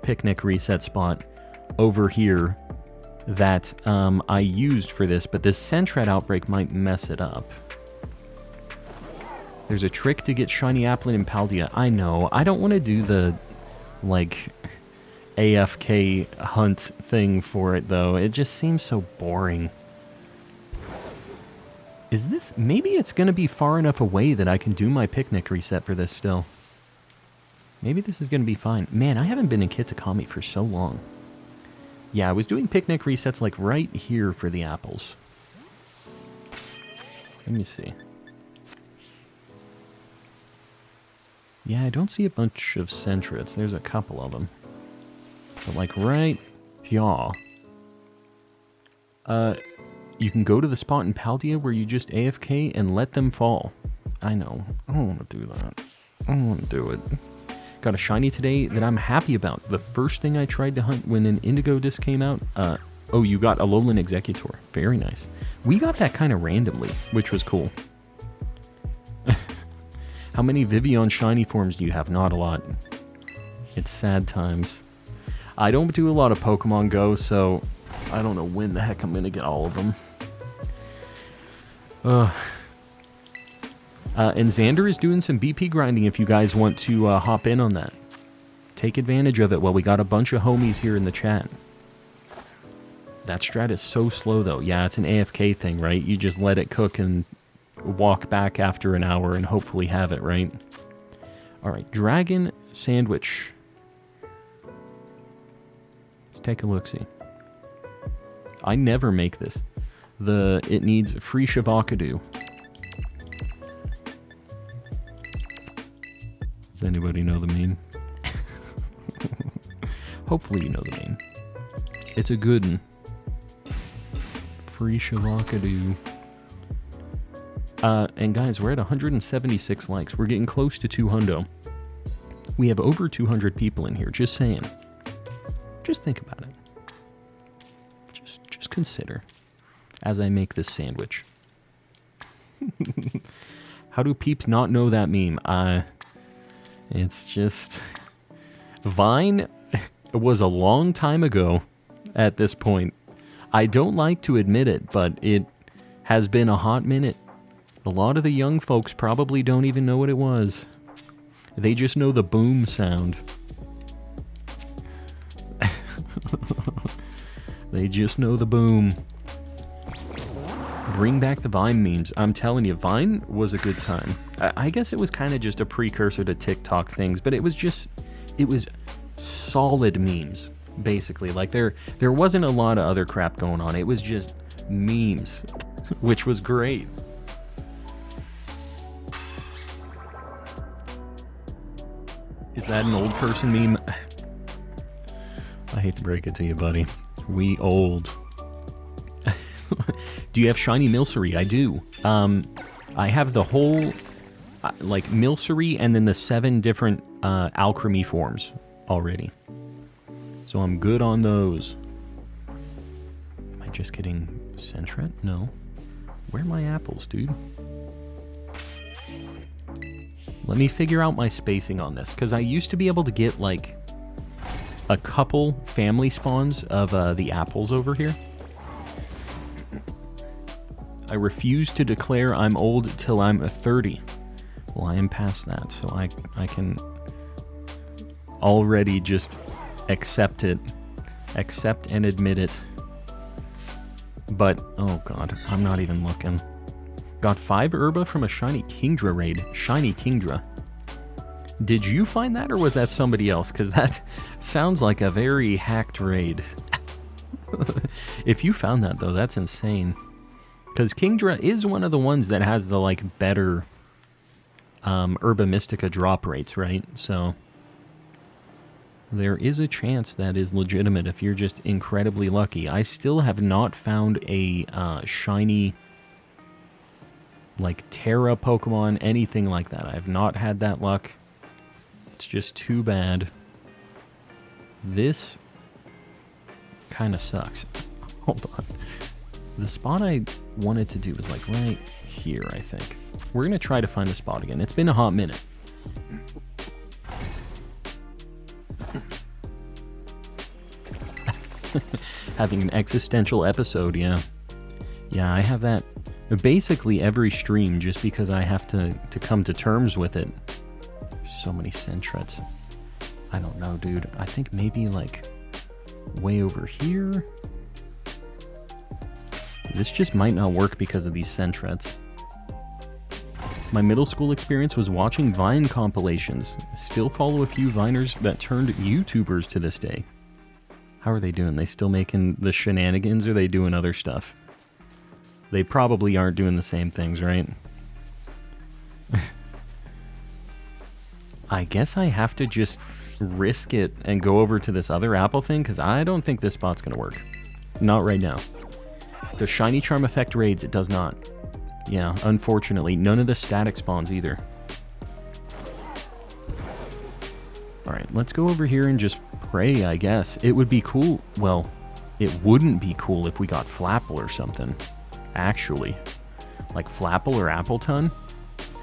picnic reset spot over here that I used for this, but this Sentret outbreak might mess it up. There's a trick to get shiny Applin and Paldea. I know. I don't want to do the, like, AFK hunt thing for it, though. It just seems so boring. Is this... Maybe it's going to be far enough away that I can do my picnic reset for this still. Maybe this is going to be fine. Man, I haven't been in Kitakami for so long. Yeah, I was doing picnic resets like right here for the apples. Let me see. Yeah, I don't see a bunch of Sentrets. There's a couple of them. But like right here. You can go to the spot in Paldea where you just AFK and let them fall. I know. I don't want to do that. I don't want to do it. Got a shiny today that I'm happy about. The first thing I tried to hunt when an Indigo Disk came out. Oh, you got a Alolan Executor. Very nice. We got that kind of randomly, which was cool. How many Vivian shiny forms do you have? Not a lot. It's sad times. I don't do a lot of Pokemon Go, so I don't know when the heck I'm going to get all of them. And Xander is doing some BP grinding if you guys want to hop in on that. Take advantage of it while we got a bunch of homies here in the chat. That strat is so slow, though. Yeah, it's an AFK thing, right? You just let it cook and walk back after an hour and hopefully have it, right? Alright, Dragon Sandwich. Let's take a look-see. I never make this. It needs free Shavakadu. Does anybody know the meme? Hopefully you know the meme. It's a good one. Free Shavakadu. And guys, we're at 176 likes. We're getting close to 200. We have over 200 people in here, just saying. Just think about it. Just consider as I make this sandwich. How do peeps not know that meme? It's just... Vine was a long time ago. at this point. I don't like to admit it, but it has been a hot minute. A lot of the young folks probably don't even know what it was. They just know the boom sound. They just know the boom. Bring back the Vine memes. I'm telling you, Vine was a good time. I guess it was kind of just a precursor to TikTok things, but it was solid memes, basically. Like, there wasn't a lot of other crap going on. It was just memes, which was great. Is that an old person meme? I hate to break it to you, buddy. We old. Do you have shiny Milcery? I do. I have the whole, like, Milcery and then the 7 different Alchemy forms already. So I'm good on those. Am I just getting Sentret? No. Where are my apples, dude? Let me figure out my spacing on this, because I used to be able to get, like, a couple family spawns of the apples over here. I refuse to declare I'm old till I'm 30. Well, I am past that, so I can already just accept it. Accept and admit it. But, oh god, I'm not even looking. Got 5 Herba from a Shiny Kingdra raid. Shiny Kingdra. Did you find that, or was that somebody else? Because that sounds like a very hacked raid. If you found that, though, that's insane. Because Kingdra is one of the ones that has the, like, better Herba Mystica drop rates, right? So there is a chance that is legitimate if you're just incredibly lucky. I still have not found a shiny, like, Tera Pokemon, anything like that. I have not had that luck. It's just too bad. This kind of sucks. Hold on. The spot I wanted to do was, like, right here, I think. We're going to try to find a spot again. It's been a hot minute. Having an existential episode, yeah. Yeah, I have that basically every stream just because I have to come to terms with it. So many Sentrets. I don't know, dude. I think maybe, like, way over here. This just might not work because of these Sentrets. My middle school experience was watching Vine compilations. Still follow a few Viners that turned YouTubers to this day. How are they doing? They still making the shenanigans, or are they doing other stuff? They probably aren't doing the same things, right? I guess I have to just risk it and go over to this other apple thing, because I don't think this spot's going to work. Not right now. The Shiny Charm Effect raids, it does not. Yeah, unfortunately. None of the static spawns either. Alright, let's go over here and just pray, I guess. It would be cool. Well, it wouldn't be cool if we got Flapple or something. Actually. Like Flapple or Appleton.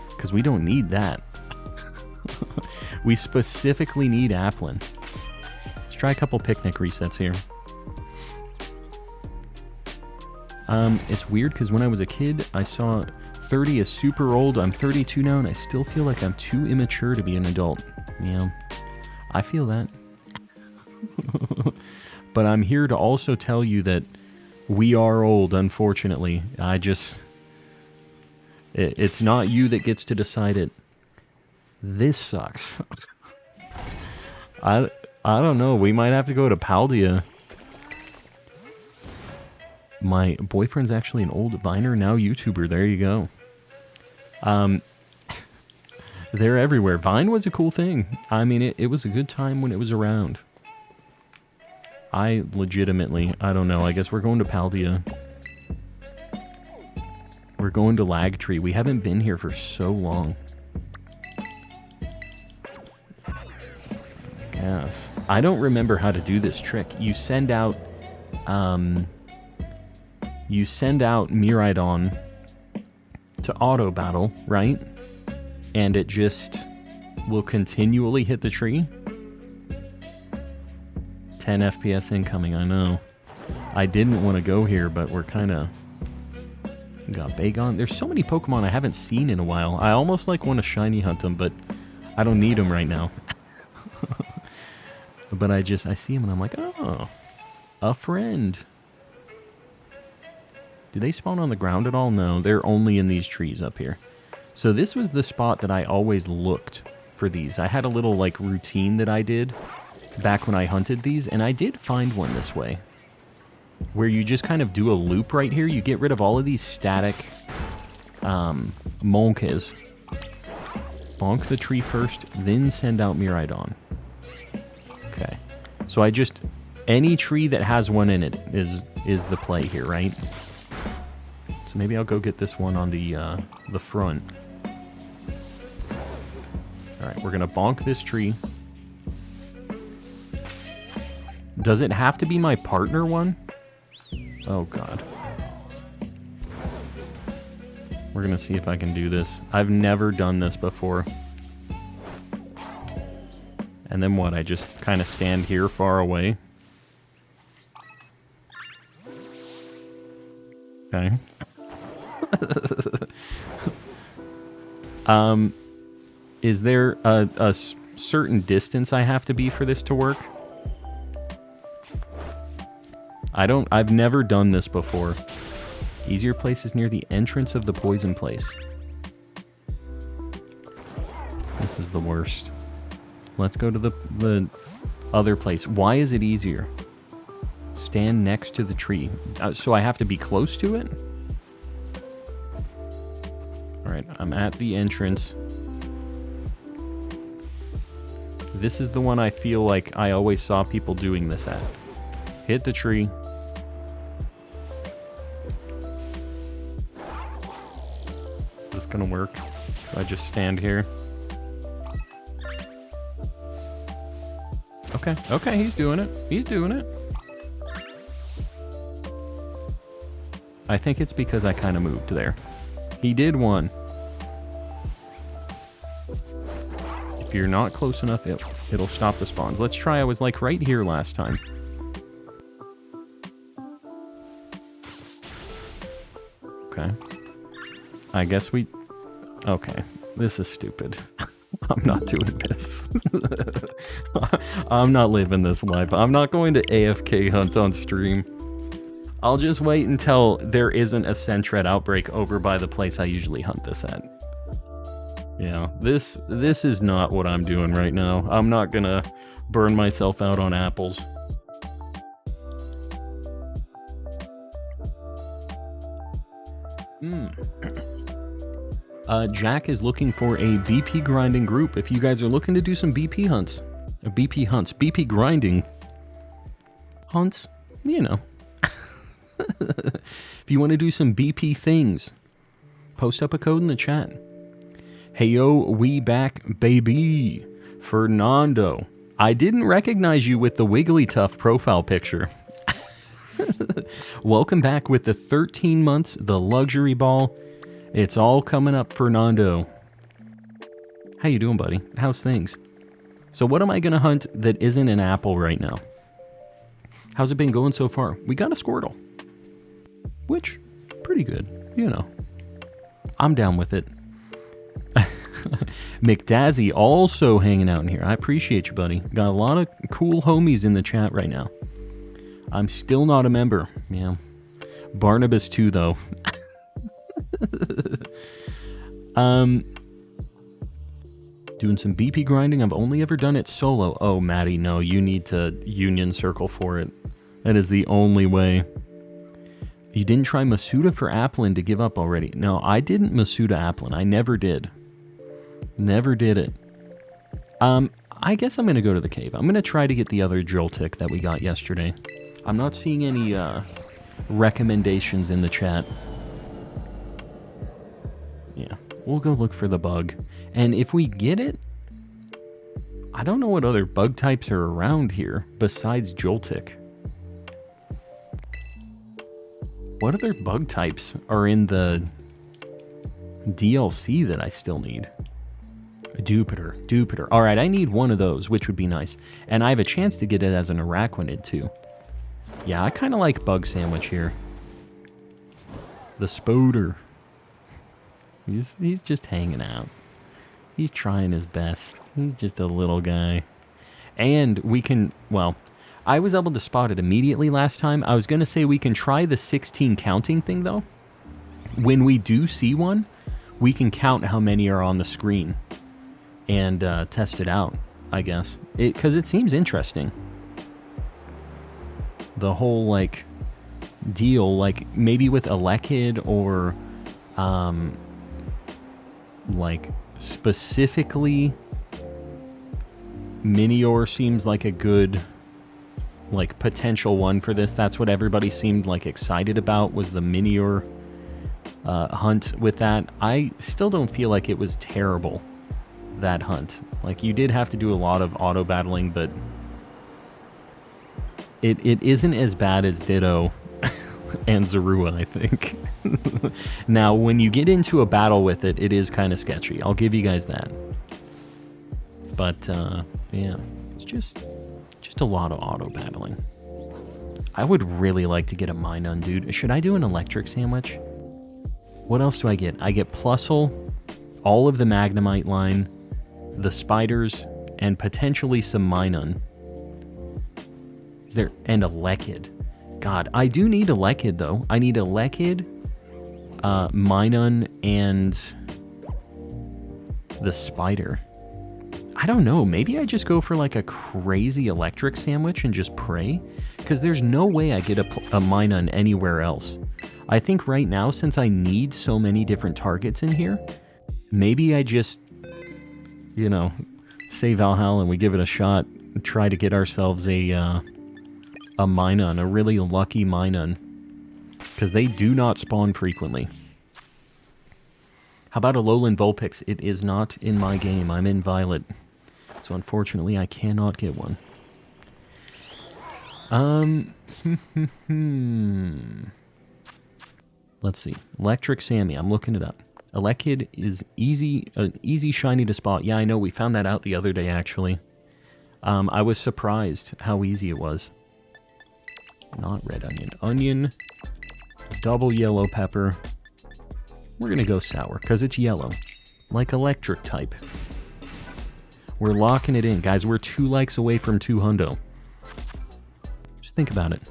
Because we don't need that. We specifically need Applin. Let's try a couple picnic resets here. It's weird because when I was a kid, I saw 30 as super old. I'm 32 now, and I still feel like I'm too immature to be an adult. Yeah, I feel that. But I'm here to also tell you that we are old, unfortunately. It's not you that gets to decide it. This sucks. I don't know. We might have to go to Paldea. My boyfriend's actually an old Viner, now YouTuber. There you go. They're everywhere. Vine was a cool thing. I mean, it was a good time when it was around. I legitimately, I don't know. I guess we're going to Paldea. We're going to Lagtree. We haven't been here for so long. Yes. I don't remember how to do this trick. You send out Miraidon to auto battle, right? And it just will continually hit the tree. 10 FPS incoming, I know. I didn't want to go here, but we're kind of... Got Bagon. There's so many Pokemon I haven't seen in a while. I almost like want to shiny hunt them, but I don't need them right now. But I see them and I'm like, oh, a friend. Do they spawn on the ground at all? No, they're only in these trees up here. So this was the spot that I always looked for these. I had a little like routine that I did back when I hunted these, and I did find one this way. Where you just kind of do a loop right here. You get rid of all of these static Molnkes. Bonk the tree first, then send out Miraidon. Okay. So I just... Any tree that has one in it is the play here, right? So maybe I'll go get this one on the front. Alright, we're gonna bonk this tree. Does it have to be my partner one? Oh, God. We're going to see if I can do this. I've never done this before. And then what? I just kind of stand here far away? Okay. Is there a certain distance I have to be for this to work? I've never done this before. Easier place is near the entrance of the poison place. This is the worst. Let's go to the other place. Why is it easier? Stand next to the tree. So I have to be close to it? Alright, I'm at the entrance. This is the one I feel like I always saw people doing this at. Hit the tree. Is this gonna work? Do I just stand here? Okay, he's doing it. He's doing it. I think it's because I kind of moved there. He did one. If you're not close enough, it'll stop the spawns. Let's try. I was like right here last time. Okay. I guess we... Okay. This is stupid. I'm not doing this. I'm not living this life. I'm not going to AFK hunt on stream. I'll just wait until there isn't a Sentret outbreak over by the place I usually hunt this at. Yeah, this is not what I'm doing right now. I'm not gonna burn myself out on apples. Jack is looking for a BP grinding group. If you guys are looking to do some BP hunts, BP grinding hunts, you know. If you want to do some BP things, post up a code in the chat. Hey yo, we back, baby. Fernando, I didn't recognize you with the Wigglytuff profile picture. Welcome back with the 13 months, the luxury ball. It's all coming up, Fernando. How you doing, buddy? How's things? So what am I going to hunt that isn't an apple right now? How's it been going so far? We got a Squirtle. Which, pretty good, you know. I'm down with it. McDazzy also hanging out in here. I appreciate you, buddy. Got a lot of cool homies in the chat right now. I'm still not a member. Yeah. Barnabas too, though. Doing some BP grinding. I've only ever done it solo. Oh, Maddie, no. You need to Union Circle for it. That is the only way. You didn't try Masuda for Applin to give up already. No, I didn't Masuda Applin. I never did. Never did it. I guess I'm going to go to the cave. I'm going to try to get the other Joltik that we got yesterday. I'm not seeing any recommendations in the chat. Yeah, we'll go look for the bug. And if we get it, I don't know what other bug types are around here besides Joltik. What other bug types are in the DLC that I still need? Dupitor. Alright, I need one of those, which would be nice. And I have a chance to get it as an Araquanid, too. Yeah, I kind of like Bug Sandwich here. The Spoder. He's just hanging out. He's trying his best. He's just a little guy. And we can, well, I was able to spot it immediately last time. I was going to say we can try the 16 counting thing, though. When we do see one, we can count how many are on the screen and test it out, I guess. Because it seems interesting. The whole, like, deal, like, maybe with Elekid or, like, specifically, Minior seems like a good, like, potential one for this. That's what everybody seemed, like, excited about, was the Minior hunt with that. I still don't feel like it was terrible, that hunt. Like, you did have to do a lot of auto battling, but it isn't as bad as Ditto and Zorua, I think. Now, when you get into a battle with it, it is kind of sketchy. I'll give you guys that. But, yeah, it's just a lot of auto battling. I would really like to get a Minun, dude. Should I do an electric sandwich? What else do I get? I get Plusle, all of the Magnemite line, the spiders, and potentially some Minun. Is there, and a Lekid. God, I do need a Lekid, though. I need a Lekid, Minun, and the spider. I don't know. Maybe I just go for like a crazy electric sandwich and just pray? Because there's no way I get a Minun anywhere else. I think right now, since I need so many different targets in here, maybe I just, you know, say Valhalla and we give it a shot and try to get ourselves a Minun, a really lucky Minun. Because they do not spawn frequently. How about a Alolan Vulpix? It is not in my game. I'm in Violet. So unfortunately, I cannot get one. Let's see. Electric Sammy. I'm looking it up. Elekid is easy, easy shiny to spot. Yeah, I know. We found that out the other day, actually. I was surprised how easy it was. Not red onion. Onion. Double yellow pepper. We're going to go sour, because it's yellow. Like electric type. We're locking it in. Guys, we're 2 likes away from 200. Just think about it.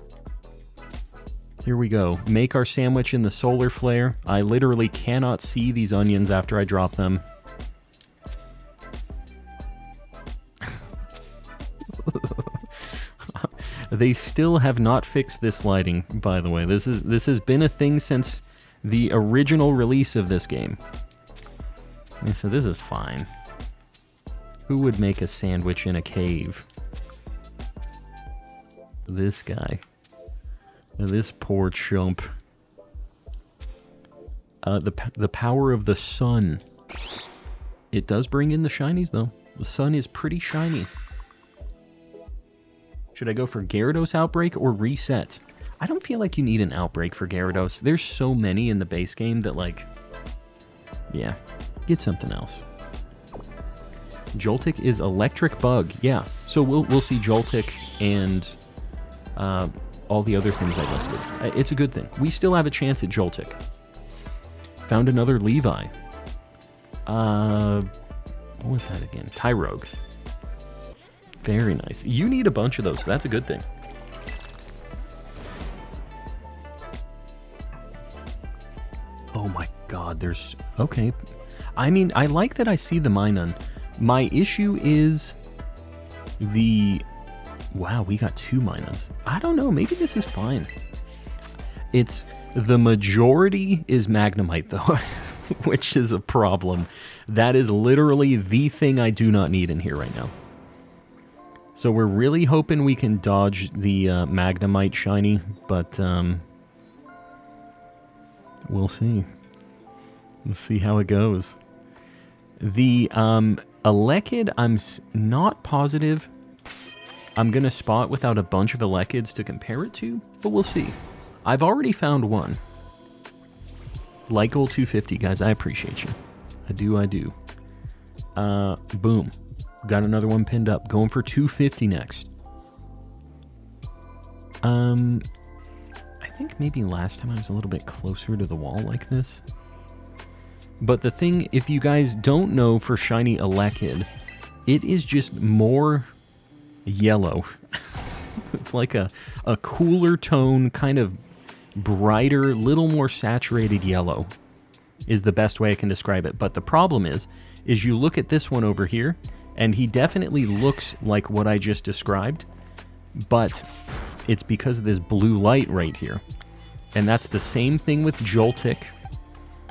Here we go. Make our sandwich in the solar flare. I literally cannot see these onions after I drop them. They still have not fixed this lighting, by the way. This has been a thing since the original release of this game. And so this is fine. Who would make a sandwich in a cave? This guy. This poor chump. The power of the sun. It does bring in the shinies, though. The sun is pretty shiny. Should I go for Gyarados Outbreak or Reset? I don't feel like you need an Outbreak for Gyarados. There's so many in the base game that, like... Yeah. Get something else. Joltik is Electric Bug. Yeah. So we'll see Joltik and... all the other things I listed. It's a good thing. We still have a chance at Joltik. Found another Levi. What was that again? Tyrogue. Very nice. You need a bunch of those, so that's a good thing. Oh my god, there's... Okay. I mean, I like that I see the Minun. My issue is the... Wow, we got 2 Minuns. I don't know, maybe this is fine. It's... The majority is Magnemite, though, which is a problem. That is literally the thing I do not need in here right now. So we're really hoping we can dodge the Magnemite shiny, but we'll see. Let's see how it goes. The Elekid, I'm not positive I'm going to spot without a bunch of Elekids to compare it to, but we'll see. I've already found one. Like goal 250, guys. I appreciate you. I do. Boom. Got another one pinned up. Going for 250 next. I think maybe last time I was a little bit closer to the wall like this. But the thing, if you guys don't know for shiny Elekid, it is just more yellow. It's like a cooler tone, kind of brighter, little more saturated yellow is the best way I can describe it. But the problem is you look at this one over here, and he definitely looks like what I just described, but it's because of this blue light right here. And that's the same thing with Joltik.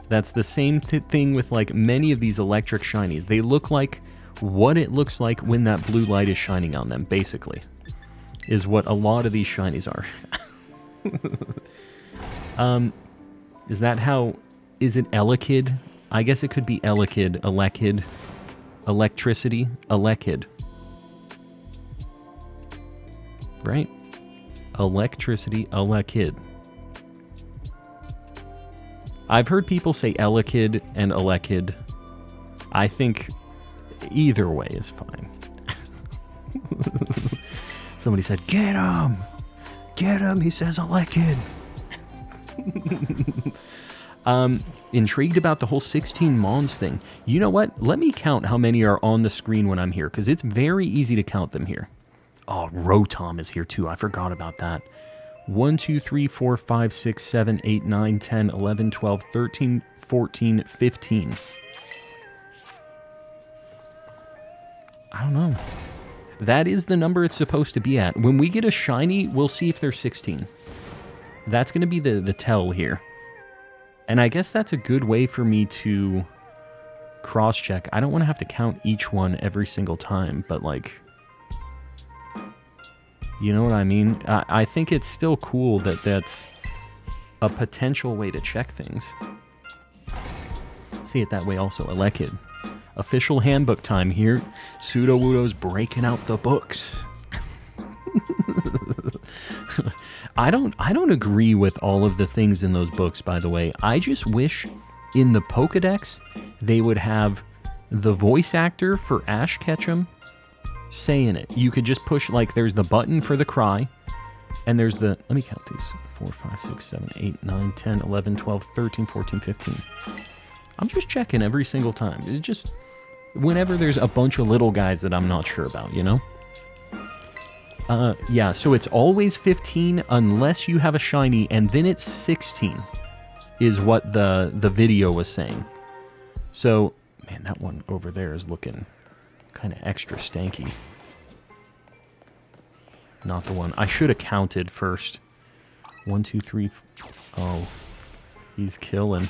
That's the same thing with like many of these electric shinies. They look like what it looks like when that blue light is shining on them, basically, is what a lot of these shinies are. Is that how... Is it Elekid? I guess it could be Elekid, Elekid, Electricity, Elekid. Right? Electricity, Elekid. I've heard people say Elekid and Elekid. I think either way is fine. Somebody said, "Get him! Get him! He says Elekid!" Intrigued about the whole 16 Mons thing. You know what? Let me count how many are on the screen when I'm here, because it's very easy to count them here. Oh, Rotom is here too. I forgot about that. 1, 2, 3, 4, 5, 6, 7, 8, 9, 10, 11, 12, 13, 14, 15. I don't know. That is the number it's supposed to be at. When we get a shiny, we'll see if there's 16. That's going to be the tell here. And I guess that's a good way for me to cross-check. I don't want to have to count each one every single time, but like... You know what I mean? I think it's still cool that that's a potential way to check things. See it that way also. Elekid. Official handbook time here. Pseudo-Wudo's breaking out the books. I don't agree with all of the things in those books, by the way. I just wish in the Pokedex they would have the voice actor for Ash Ketchum saying it. You could just push, like, there's the button for the cry, and there's the, let me count these, 4, 5, 6, 7, 8, 9, 10, 11, 12, 13, 14, 15. I'm just checking every single time. It's just, whenever there's a bunch of little guys that I'm not sure about, you know? Yeah, so it's always 15 unless you have a shiny, and then it's 16 is what the video was saying. So, man, that one over there is looking kind of extra stanky. Not the one. I should have counted first. 1, 2, 3... Oh, he's killing.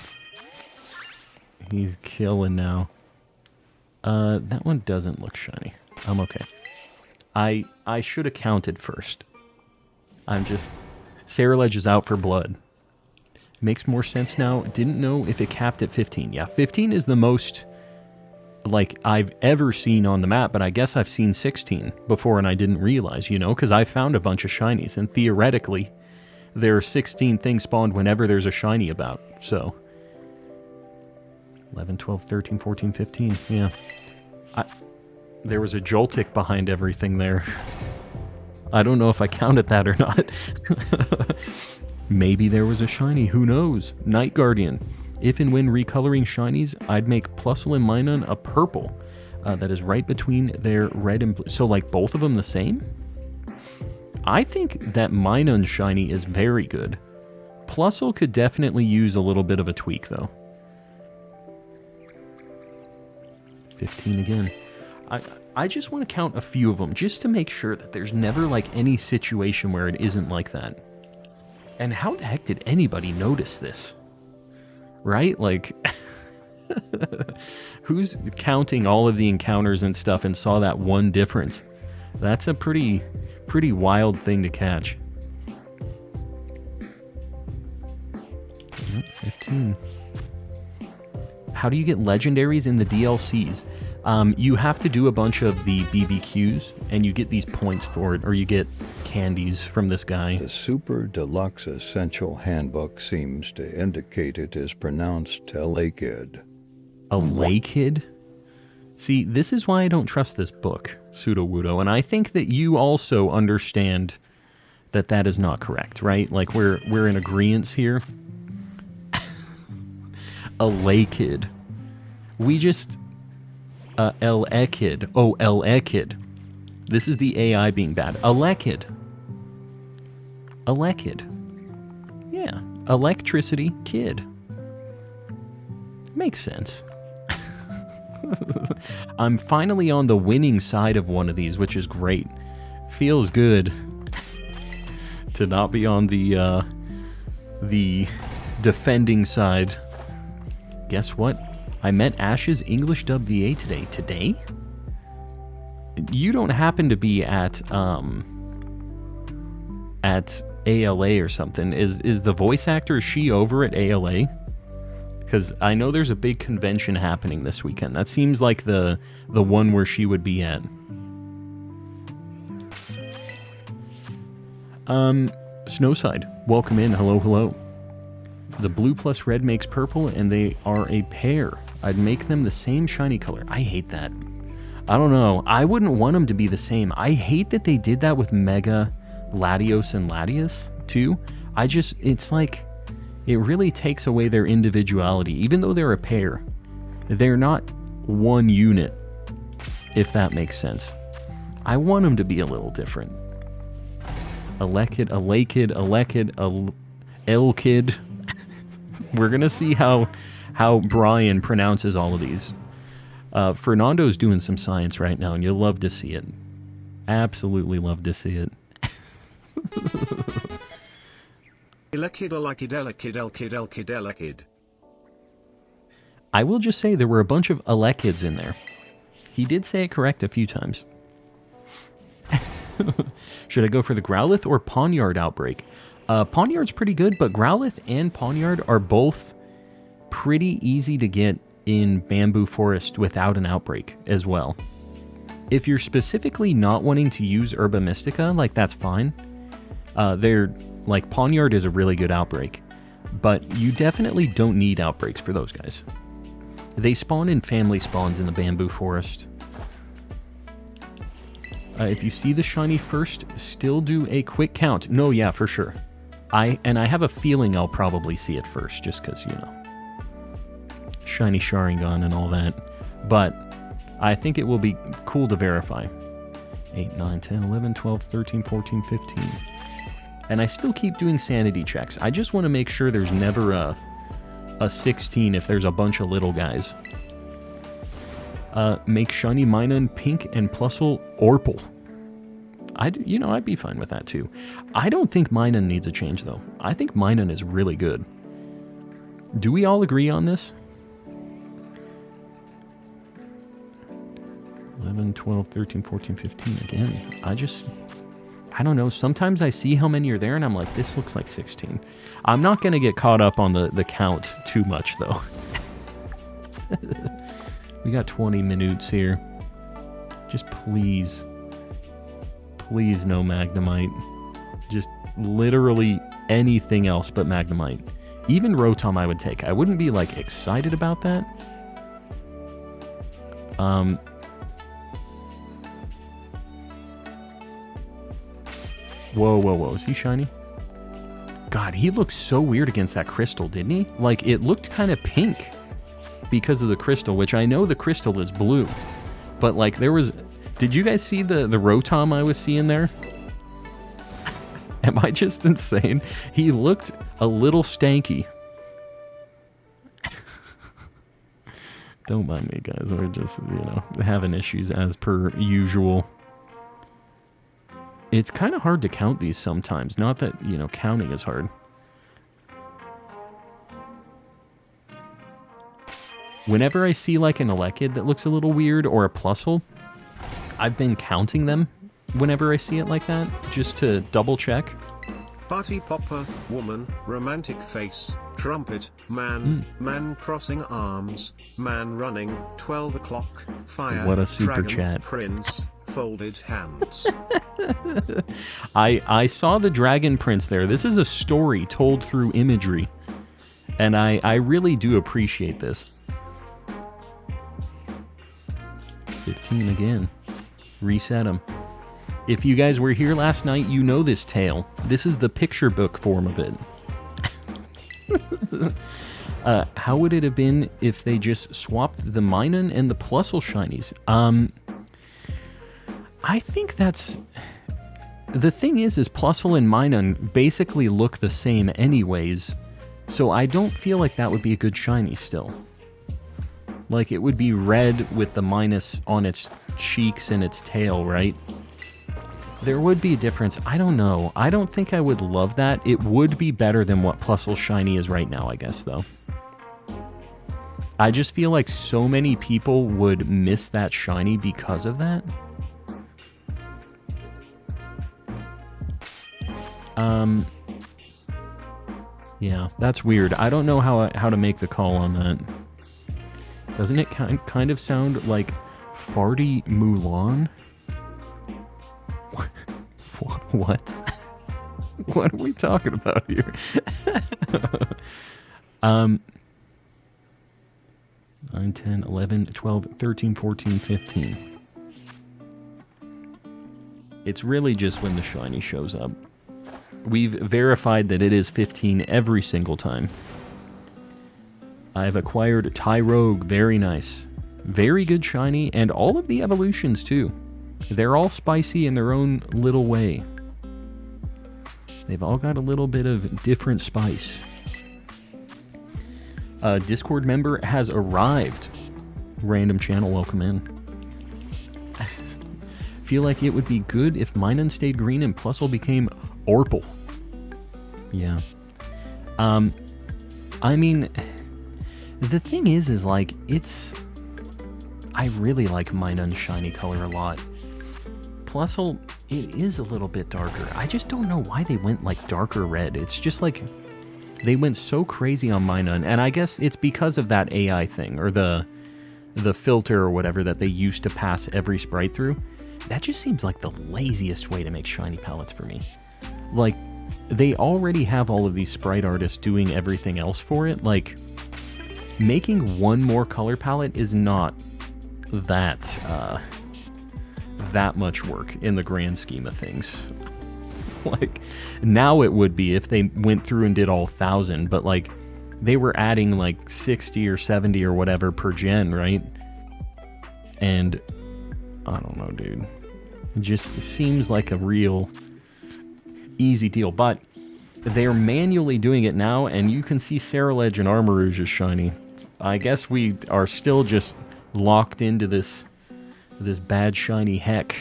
He's killing now. That one doesn't look shiny. I'm okay. I should have counted first. I'm just... Saralege is out for blood. Makes more sense now. Didn't know if it capped at 15. Yeah, 15 is the most, like, I've ever seen on the map, but I guess I've seen 16 before and I didn't realize, you know, because I found a bunch of shinies, and theoretically, there are 16 things spawned whenever there's a shiny about, so... 11, 12, 13, 14, 15, yeah. There was a Joltik behind everything there. I don't know if I counted that or not. Maybe there was a shiny, who knows? Night Guardian. If and when recoloring shinies, I'd make Plusle and Minun a purple. That is right between their red and blue. So, like, both of them the same? I think that Minun shiny is very good. Plusle could definitely use a little bit of a tweak, though. 15 again. I just want to count a few of them, just to make sure that there's never, like, any situation where it isn't like that. And how the heck did anybody notice this? Right? Like, who's counting all of the encounters and stuff and saw that one difference? That's a pretty wild thing to catch. 15. How do you get legendaries in the DLCs? You have to do a bunch of the BBQs, and you get these points for it, or you get candies from this guy. The Super Deluxe Essential Handbook seems to indicate it is pronounced Elekid. Elekid? See, this is why I don't trust this book, Pseudo-Wudo, and I think that you also understand that is not correct, right? Like, we're in agreement here. Alakid. We just... Elekid. Oh, Elekid. This is the AI being bad. Elekid. Elekid. Yeah. Electricity kid. Makes sense. I'm finally on the winning side of one of these, which is great. Feels good to not be on the defending side. Guess what? I met Ash's English dub VA today. Today? You don't happen to be at ALA or something. Is the voice actor, is she over at ALA? Because I know there's a big convention happening this weekend. That seems like the one where she would be at. Snowside, welcome in. Hello, hello. The blue plus red makes purple, and they are a pair. I'd make them the same shiny color. I hate that. I don't know. I wouldn't want them to be the same. I hate that they did that with Mega, Latios, and Latias, too. It's like, it really takes away their individuality. Even though they're a pair, they're not one unit, if that makes sense. I want them to be a little different. Alekid, Elkid. We're gonna see how Brian pronounces all of these. Fernando's doing some science right now, and you'll love to see it. Absolutely love to see it. Elekid. I will just say there were a bunch of Alekids in there. He did say it correct a few times. Should I go for the Growlithe or Pawniard outbreak? Pawniard's pretty good, but Growlithe and Pawniard are both pretty easy to get in Bamboo Forest without an outbreak as well. If you're specifically not wanting to use Herba Mystica, like, that's fine. Pawniard is a really good outbreak, but you definitely don't need outbreaks for those guys. They spawn in family spawns in the Bamboo Forest. If you see the shiny first, still do a quick count. No, yeah, for sure. I have a feeling I'll probably see it first, just because, shiny Sharingan and all that. But I think it will be cool to verify. 8, 9, 10, 11, 12, 13, 14, 15. And I still keep doing sanity checks. I just want to make sure there's never a 16 if there's a bunch of little guys. Make shiny Minun pink and Plusle Orpal. I'd be fine with that too. I don't think Minun needs a change though. I think Minun is really good. Do we all agree on this? 11, 12, 13, 14, 15 again. I don't know. Sometimes I see how many are there and I'm like, this looks like 16. I'm not going to get caught up on the count too much though. We got 20 minutes here. Just please no Magnemite. Just literally anything else but Magnemite. Even Rotom I would take. I wouldn't be like excited about that. Whoa. Is he shiny? God, he looked so weird against that crystal, didn't he? Like, it looked kind of pink because of the crystal, which I know the crystal is blue. But, like, there was... Did you guys see the Rotom I was seeing there? Am I just insane? He looked a little stanky. Don't mind me, guys. We're just, having issues as per usual. It's kind of hard to count these sometimes. Not that, counting is hard. Whenever I see like an Elekid that looks a little weird or a Plusle, I've been counting them whenever I see it like that, just to double check. Party popper, woman, romantic face, trumpet, man, man crossing arms, man running, 12 o'clock, fire, what a super dragon, chat. prince, folded hands. I saw the Dragon Prince there. This is a story told through imagery, and I really do appreciate this. 15 again. Reset him. If you guys were here last night, you know this tale. This is the picture book form of it. How would it have been if they just swapped the Minun and the Plusle shinies? I think that's... The thing is Plusle and Minun basically look the same anyways, so I don't feel like that would be a good shiny still. Like, it would be red with the minus on its cheeks and its tail, right? There would be a difference. I don't know. I don't think I would love that. It would be better than what Plusle shiny is right now, I guess, though. I just feel like so many people would miss that shiny because of that. Yeah, that's weird. I don't know how to make the call on that. Doesn't it kind of sound like Farty Mulan? What? What are we talking about here? 9, 10, 11, 12, 13, 14, 15. It's really just when the shiny shows up. We've verified that it is 15 every single time. I've acquired Tyrogue, very nice. Very good shiny, and all of the evolutions too. They're all spicy in their own little way. They've all got a little bit of different spice. A Discord member has arrived. Random channel, welcome in. Feel like it would be good if Minun stayed green and Plusle became Orpal. Yeah. I mean, the thing is like, I really like Minun's shiny color a lot. Plusle, it is a little bit darker. I just don't know why they went like darker red. It's just like, they went so crazy on Minun, and I guess it's because of that AI thing, or the filter or whatever that they used to pass every sprite through. That just seems like the laziest way to make shiny palettes for me. Like, they already have all of these sprite artists doing everything else for it. Like, making one more color palette is not that much work in the grand scheme of things. Like, now it would be if they went through and did all 1,000, but like, they were adding like 60 or 70 or whatever per gen, right? And I don't know, dude. It just seems like a real easy deal, but they're manually doing it now, and you can see Ceruledge and Armarouge is shiny. I guess we are still just locked into this bad shiny heck.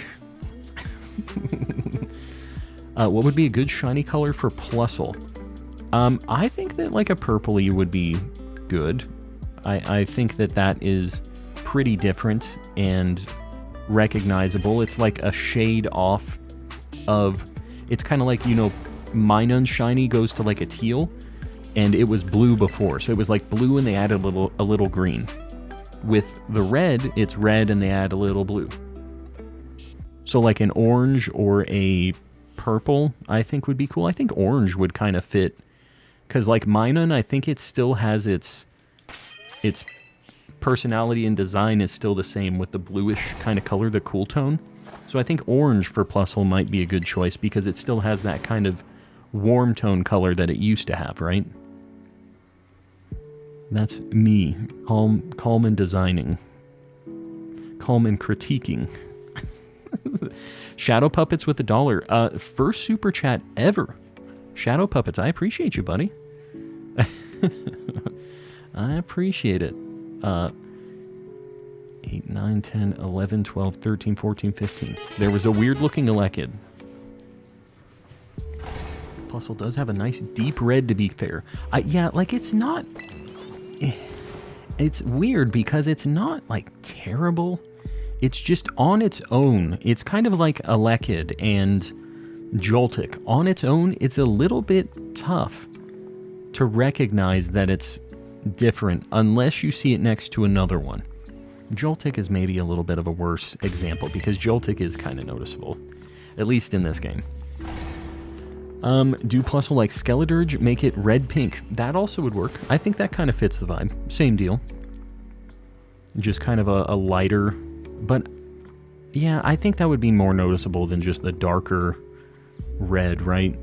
What would be a good shiny color for Plusle? I think that like a purpley would be good. I think that is pretty different and recognizable. It's like a shade off of... It's kind of like, you know, Minun shiny goes to like a teal, and it was blue before. So it was like blue and they added a little green. With the red, it's red and they add a little blue. So like an orange or a purple, I think would be cool. I think orange would kind of fit, because like Minun, I think it still has its personality and design is still the same with the bluish kind of color, the cool tone. So I think orange for Plusle might be a good choice because it still has that kind of warm tone color that it used to have, right? That's me, calm and designing. Calm and critiquing. Shadow Puppets with $1. First super chat ever. Shadow Puppets, I appreciate you, buddy. I appreciate it. 8, 9, 10, 11, 12, 13, 14, 15. There was a weird-looking Elekid. Plusle does have a nice deep red, to be fair. Yeah, like, it's not... It's weird because it's not, like, terrible. It's just on its own. It's kind of like Elekid and Joltik. On its own, it's a little bit tough to recognize that it's different unless you see it next to another one. Joltik is maybe a little bit of a worse example because Joltik is kind of noticeable, at least in this game. Do Plusle like Skeledirge make it red-pink? That also would work. I think that kind of fits the vibe. Same deal. Just kind of a lighter, but Yeah, I think that would be more noticeable than just the darker red, right?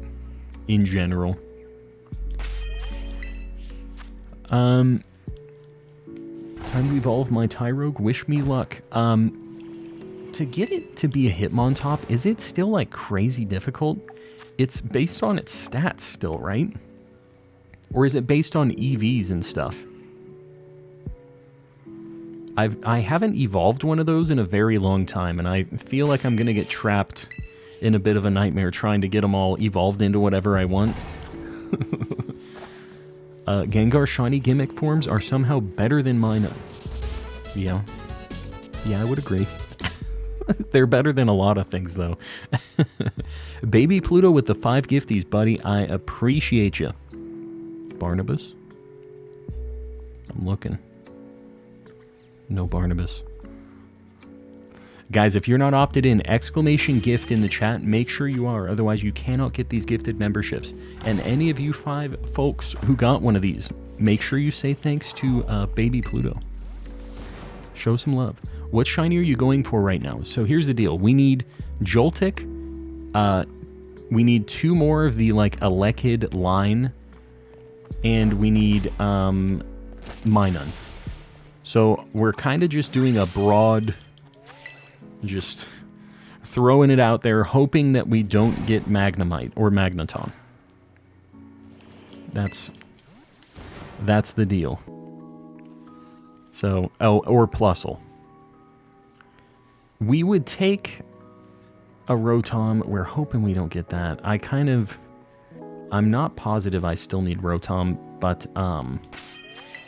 In general. Time to evolve my Tyrogue. Wish me luck. To get it to be a Hitmontop, is it still like crazy difficult? It's based on its stats still, right? Or is it based on EVs and stuff? I haven't evolved one of those in a very long time, and I feel like I'm gonna get trapped in a bit of a nightmare trying to get them all evolved into whatever I want. Gengar shiny gimmick forms are somehow better than mine. Yeah. Yeah, I would agree. They're better than a lot of things, though. Baby Pluto with the 5 gifties, buddy. I appreciate you. Barnabas? I'm looking. No Barnabas. Guys, if you're not opted in, exclamation gift in the chat, make sure you are. Otherwise, you cannot get these gifted memberships. And any of you 5 folks who got one of these, make sure you say thanks to Baby Pluto. Show some love. What shiny are you going for right now? So here's the deal. We need Joltik. We need 2 more of the, like, Elekid line. And we need Minun. So we're kind of just doing a broad... Just throwing it out there, hoping that we don't get Magnemite or Magneton. That's the deal. So, or Plusle. We would take a Rotom. We're hoping we don't get that. I'm not positive I still need Rotom, but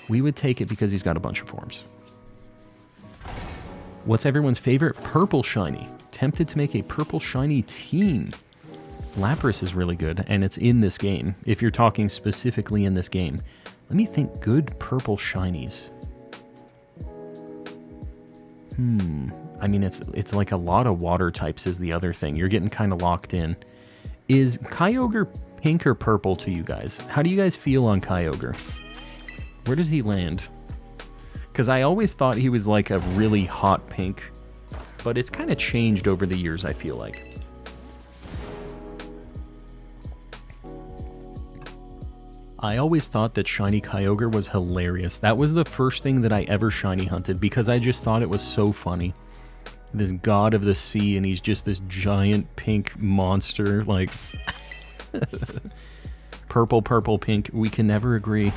we would take it because he's got a bunch of forms. What's everyone's favorite purple shiny? Tempted to make a purple shiny team. Lapras is really good, and it's in this game. If you're talking specifically in this game. Let me think. Good purple shinies. I mean, it's like a lot of water types is the other thing. You're getting kind of locked in. Is Kyogre pink or purple to you guys? How do you guys feel on Kyogre? Where does he land? Because I always thought he was like a really hot pink, but it's kind of changed over the years, I feel like. I always thought that shiny Kyogre was hilarious. That was the first thing that I ever shiny hunted because I just thought it was so funny. This god of the sea, and he's just this giant pink monster, like... Purple, purple, pink. We can never agree.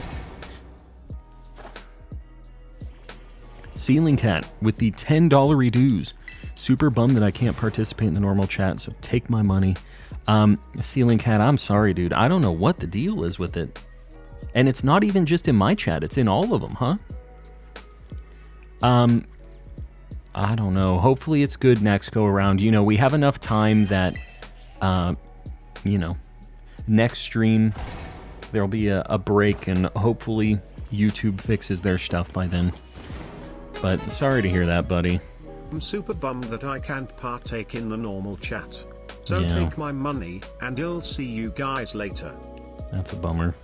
Ceiling Cat with the $10 reduce. Super bummed that I can't participate in the normal chat, so take my money. Ceiling Cat, I'm sorry, dude. I don't know what the deal is with it. And it's not even just in my chat. It's in all of them, huh? I don't know. Hopefully it's good next go around. You know, we have enough time that, you know, next stream there'll be a break and hopefully YouTube fixes their stuff by then. But sorry to hear that, buddy. I'm super bummed that I can't partake in the normal chat. So Yeah. take my money, and I'll see you guys later. That's a bummer.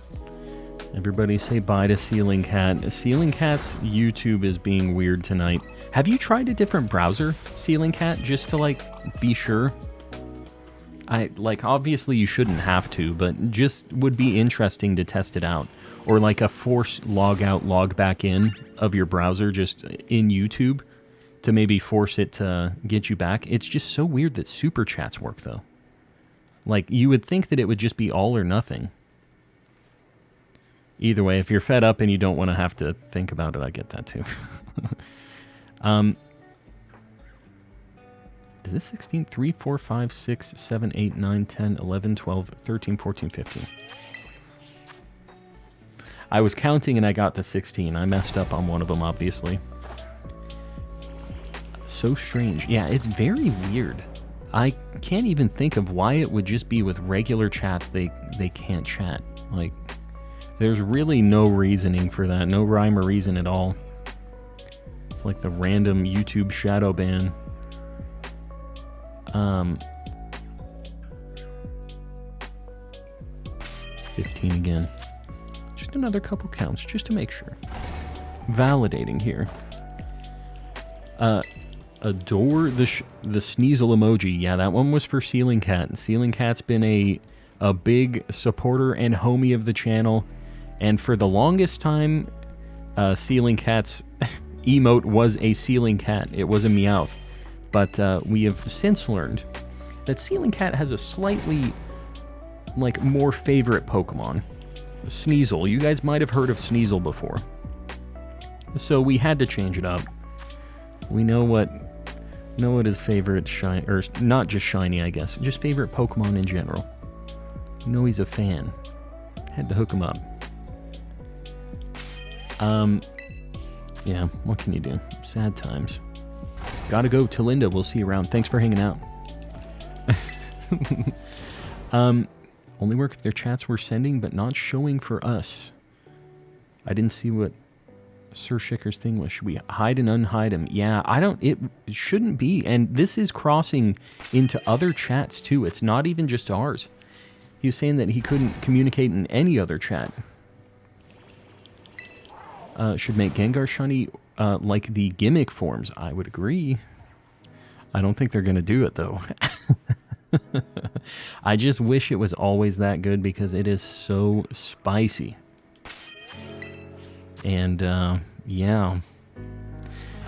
Everybody say bye to Ceiling Cat. Ceiling Cat's YouTube is being weird tonight. Have you tried a different browser, Ceiling Cat, just to, like, be sure? Obviously you shouldn't have to, but just would be interesting to test it out. Or like a force log out, log back in of your browser just in YouTube to maybe force it to get you back. It's just so weird that super chats work, though. Like, you would think that it would just be all or nothing. Either way, if you're fed up and you don't want to have to think about it, I get that too. Is this 16? 3, 4, 5, 6, 7, 8, 9, 10, 11, 12, 13, 14, 15. I was counting and I got to 16. I messed up on one of them, obviously. So strange. Yeah, it's very weird. I can't even think of why it would just be with regular chats they can't chat. Like, there's really no reasoning for that. No rhyme or reason at all. It's like the random YouTube shadow ban. 15 again. Just another couple counts, just to make sure. Validating here. Adore the Sneasel emoji. Yeah, that one was for Ceiling Cat. Ceiling Cat's been a big supporter and homie of the channel, and for the longest time, Ceiling Cat's emote was a Ceiling Cat. It was a Meowth. But we have since learned that Ceiling Cat has a slightly, like, more favorite Pokemon. Sneasel. You guys might have heard of Sneasel before. So we had to change it up. We know what his favorite shiny, or not just shiny, I guess, just favorite Pokemon in general. We know he's a fan. Had to hook him up. Yeah, what can you do? Sad times. Gotta go, Talinda. We'll see you around. Thanks for hanging out. Only work if their chats were sending, but not showing for us. I didn't see what Sir Shicker's thing was. Should we hide and unhide him? Yeah, it shouldn't be. And this is crossing into other chats, too. It's not even just ours. He was saying that he couldn't communicate in any other chat. Should make Gengar shiny like the gimmick forms. I would agree. I don't think they're going to do it, though. I just wish it was always that good because it is so spicy. And, yeah.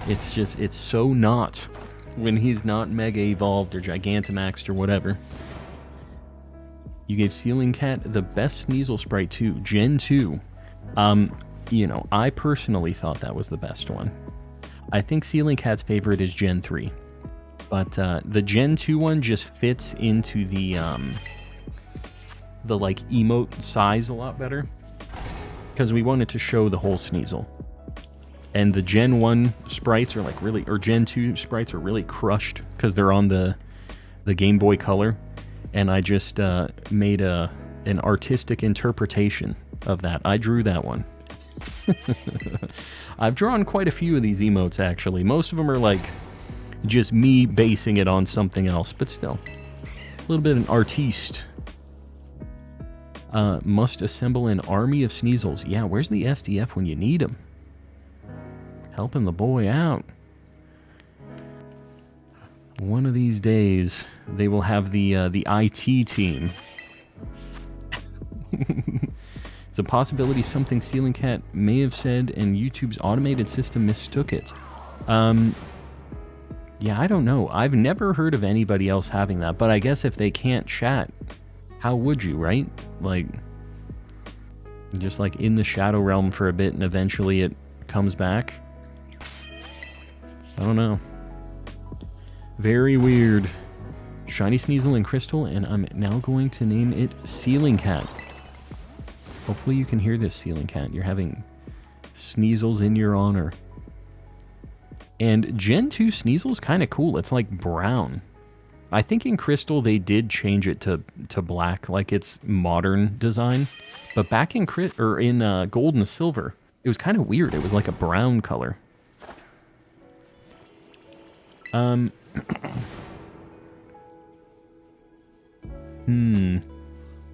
It's so not when he's not Mega Evolved or Gigantamaxed or whatever. You gave Ceiling Cat the best Sneasel sprite too, Gen 2. You know, I personally thought that was the best one. I think Ceiling Cat's favorite is Gen 3. But the Gen 2 one just fits into the like emote size a lot better. Because we wanted to show the whole Sneasel. And the Gen 1 sprites are like really, or Gen 2 sprites are really crushed because they're on the Game Boy Color. And I just made an artistic interpretation of that. I drew that one. I've drawn quite a few of these emotes, actually. Most of them are like just me basing it on something else, but still. A little bit of an artiste. Must assemble an army of Sneasels. Yeah, where's the SDF when you need them? Helping the boy out. One of these days, they will have the IT team. It's a possibility something Ceiling Cat may have said and YouTube's automated system mistook it. Yeah, I don't know. I've never heard of anybody else having that, but I guess if they can't chat, how would you, right? Like, just like in the Shadow Realm for a bit and eventually it comes back? I don't know. Very weird. Shiny Sneasel and Crystal, and I'm now going to name it Ceiling Cat. Hopefully you can hear this, Ceiling Cat. You're having Sneasels in your honor. And Gen 2 Sneasel's kind of cool. It's like brown. I think in Crystal they did change it to black, like its modern design. But back in Gold and Silver, it was kind of weird. It was like a brown color.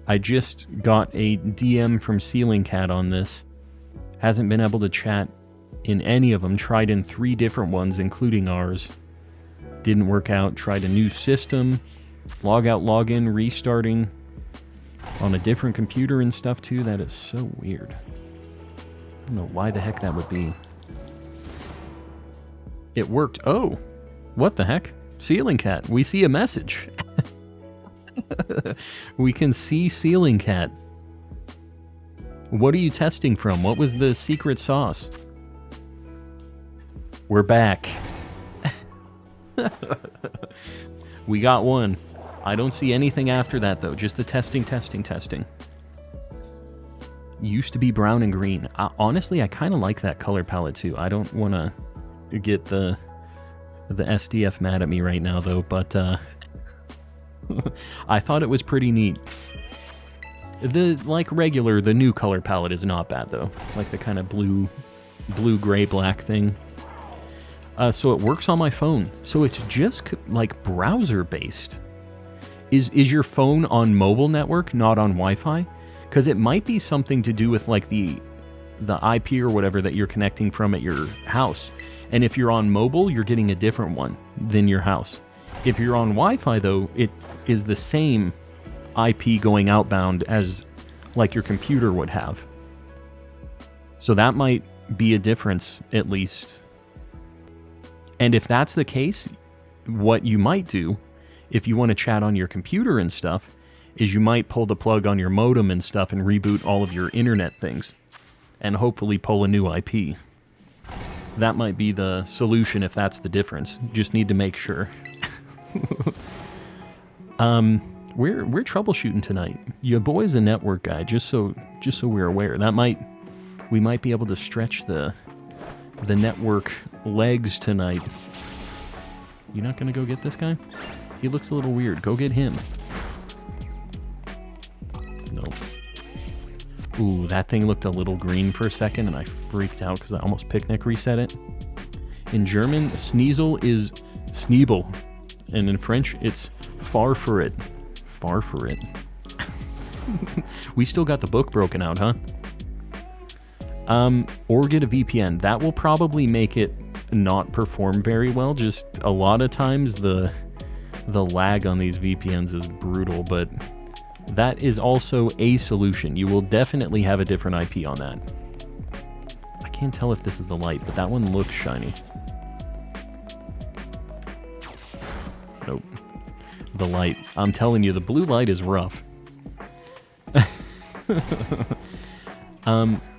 I just got a DM from Ceiling Cat on this. Hasn't been able to chat in any of them. Tried in 3 different ones, including ours. Didn't work out. Tried a new system. Log out, log in, restarting on a different computer and stuff too. That is so weird. I don't know why the heck that would be. It worked. Oh, what the heck? Ceiling Cat, we see a message. We can see Ceiling Cat. What are you testing from? What was the secret sauce? We're back. We got one. I don't see anything after that, though. Just the testing. Used to be brown and green. Honestly, I kind of like that color palette, too. I don't want to get the SDF mad at me right now, though, but I thought it was pretty neat. The new color palette is not bad, though. Like the kind of blue, gray, black thing. So it works on my phone. So it's just like browser based. Is your phone on mobile network, not on Wi-Fi? Because it might be something to do with like the IP or whatever that you're connecting from at your house. And if you're on mobile, you're getting a different one than your house. If you're on Wi-Fi, though, it is the same IP going outbound as like your computer would have. So that might be a difference, at least. And if that's the case, what you might do, if you want to chat on your computer and stuff, is you might pull the plug on your modem and stuff and reboot all of your internet things. And hopefully pull a new IP. That might be the solution if that's the difference. Just need to make sure. We're troubleshooting tonight. Your boy's a network guy, just so we're aware. We might be able to stretch the network legs tonight. You not gonna go get this guy? He looks a little weird. Go get him. Nope. Ooh, that thing looked a little green for a second, and I freaked out because I almost picnic reset it. In German, Sneasel is Sneebel, and in French, it's far for it. Far for it. We still got the book broken out, huh? Or get a VPN. That will probably make it not perform very well. Just a lot of times the lag on these VPNs is brutal, but that is also a solution. You will definitely have a different IP on that. I can't tell if this is the light, but that one looks shiny. Nope. The light. I'm telling you, the blue light is rough.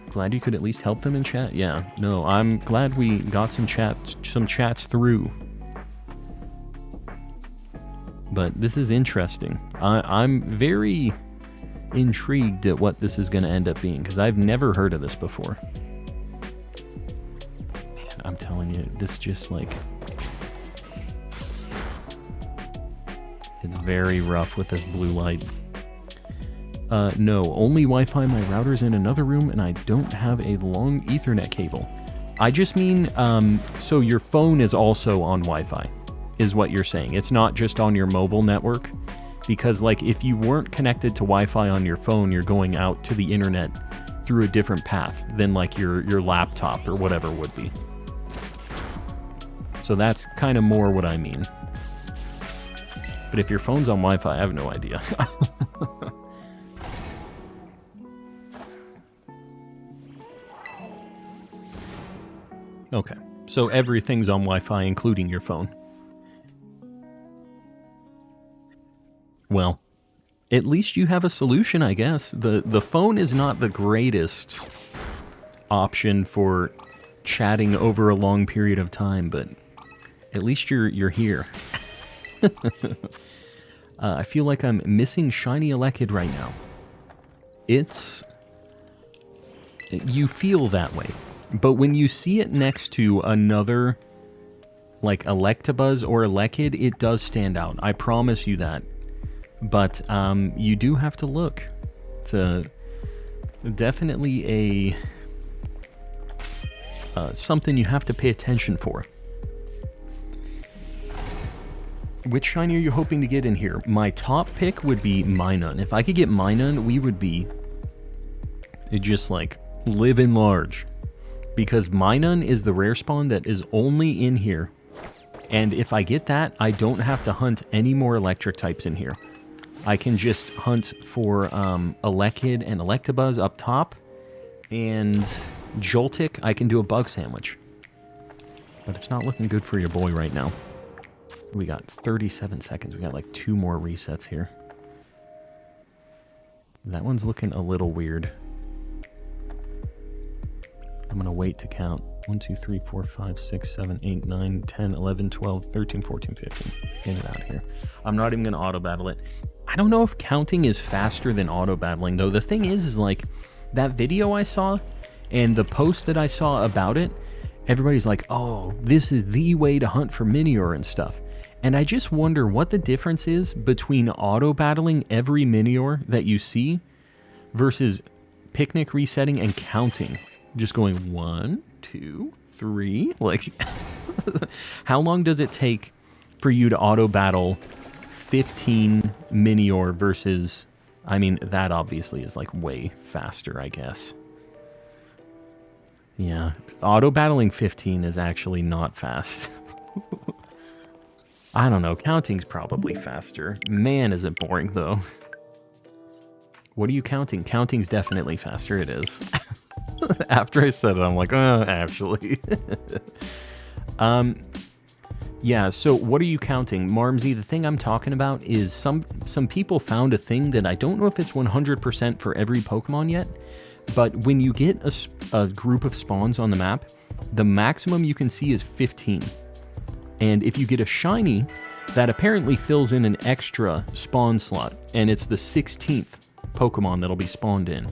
Glad you could at least help them in chat. Yeah, no, I'm glad we got some chats through. But this is interesting. I'm very intrigued at what this is going to end up being, because I've never heard of this before. Man, I'm telling you, this just like... It's very rough with this blue light. No, only Wi-Fi. My router's in another room, and I don't have a long Ethernet cable. I just mean, so your phone is also on Wi-Fi, is what you're saying. It's not just on your mobile network, because like if you weren't connected to Wi-Fi on your phone, you're going out to the internet through a different path than like your laptop or whatever would be. So that's kind of more what I mean. But if your phone's on Wi-Fi, I have no idea. Okay, so everything's on Wi-Fi, including your phone. Well, at least you have a solution, I guess. The phone is not the greatest option for chatting over a long period of time, but at least you're here. I feel like I'm missing Shiny Elekid right now. You feel that way. But when you see it next to another, like Electabuzz or Elekid, it does stand out. I promise you that. But you do have to look. It's definitely something you have to pay attention for. Which shiny are you hoping to get in here? My top pick would be Minun. If I could get Minun, we would be just like living large. Because Minun is the rare spawn that is only in here. And if I get that, I don't have to hunt any more electric types in here. I can just hunt for Elekid and Electabuzz up top. And Joltik, I can do a bug sandwich. But it's not looking good for your boy right now. We got 37 seconds. We got like 2 more resets here. That one's looking a little weird. I'm going to wait to count. 1, 2, 3, 4, 5, 6, 7, 8, 9, 10, 11, 12, 13, 14, 15. Get it out of here. I'm not even going to auto-battle it. I don't know if counting is faster than auto-battling, though. The thing is like, that video I saw and the post that I saw about it, everybody's like, oh, this is the way to hunt for Minior and stuff. And I just wonder what the difference is between auto-battling every Minior that you see versus picnic resetting and counting. Just going 1, 2, 3. Like, how long does it take for you to auto-battle 15 Minior versus... I mean, that obviously is like way faster, I guess. Yeah. Auto battling 15 is actually not fast. I don't know. Counting's probably faster. Man, is it boring, though. What are you counting? Counting's definitely faster. It is. After I said it, I'm like, actually. Yeah, so what are you counting? Marmsy, the thing I'm talking about is some people found a thing that I don't know if it's 100% for every Pokemon yet, but when you get a group of spawns on the map, the maximum you can see is 15. And if you get a shiny, that apparently fills in an extra spawn slot, and it's the 16th Pokemon that'll be spawned in.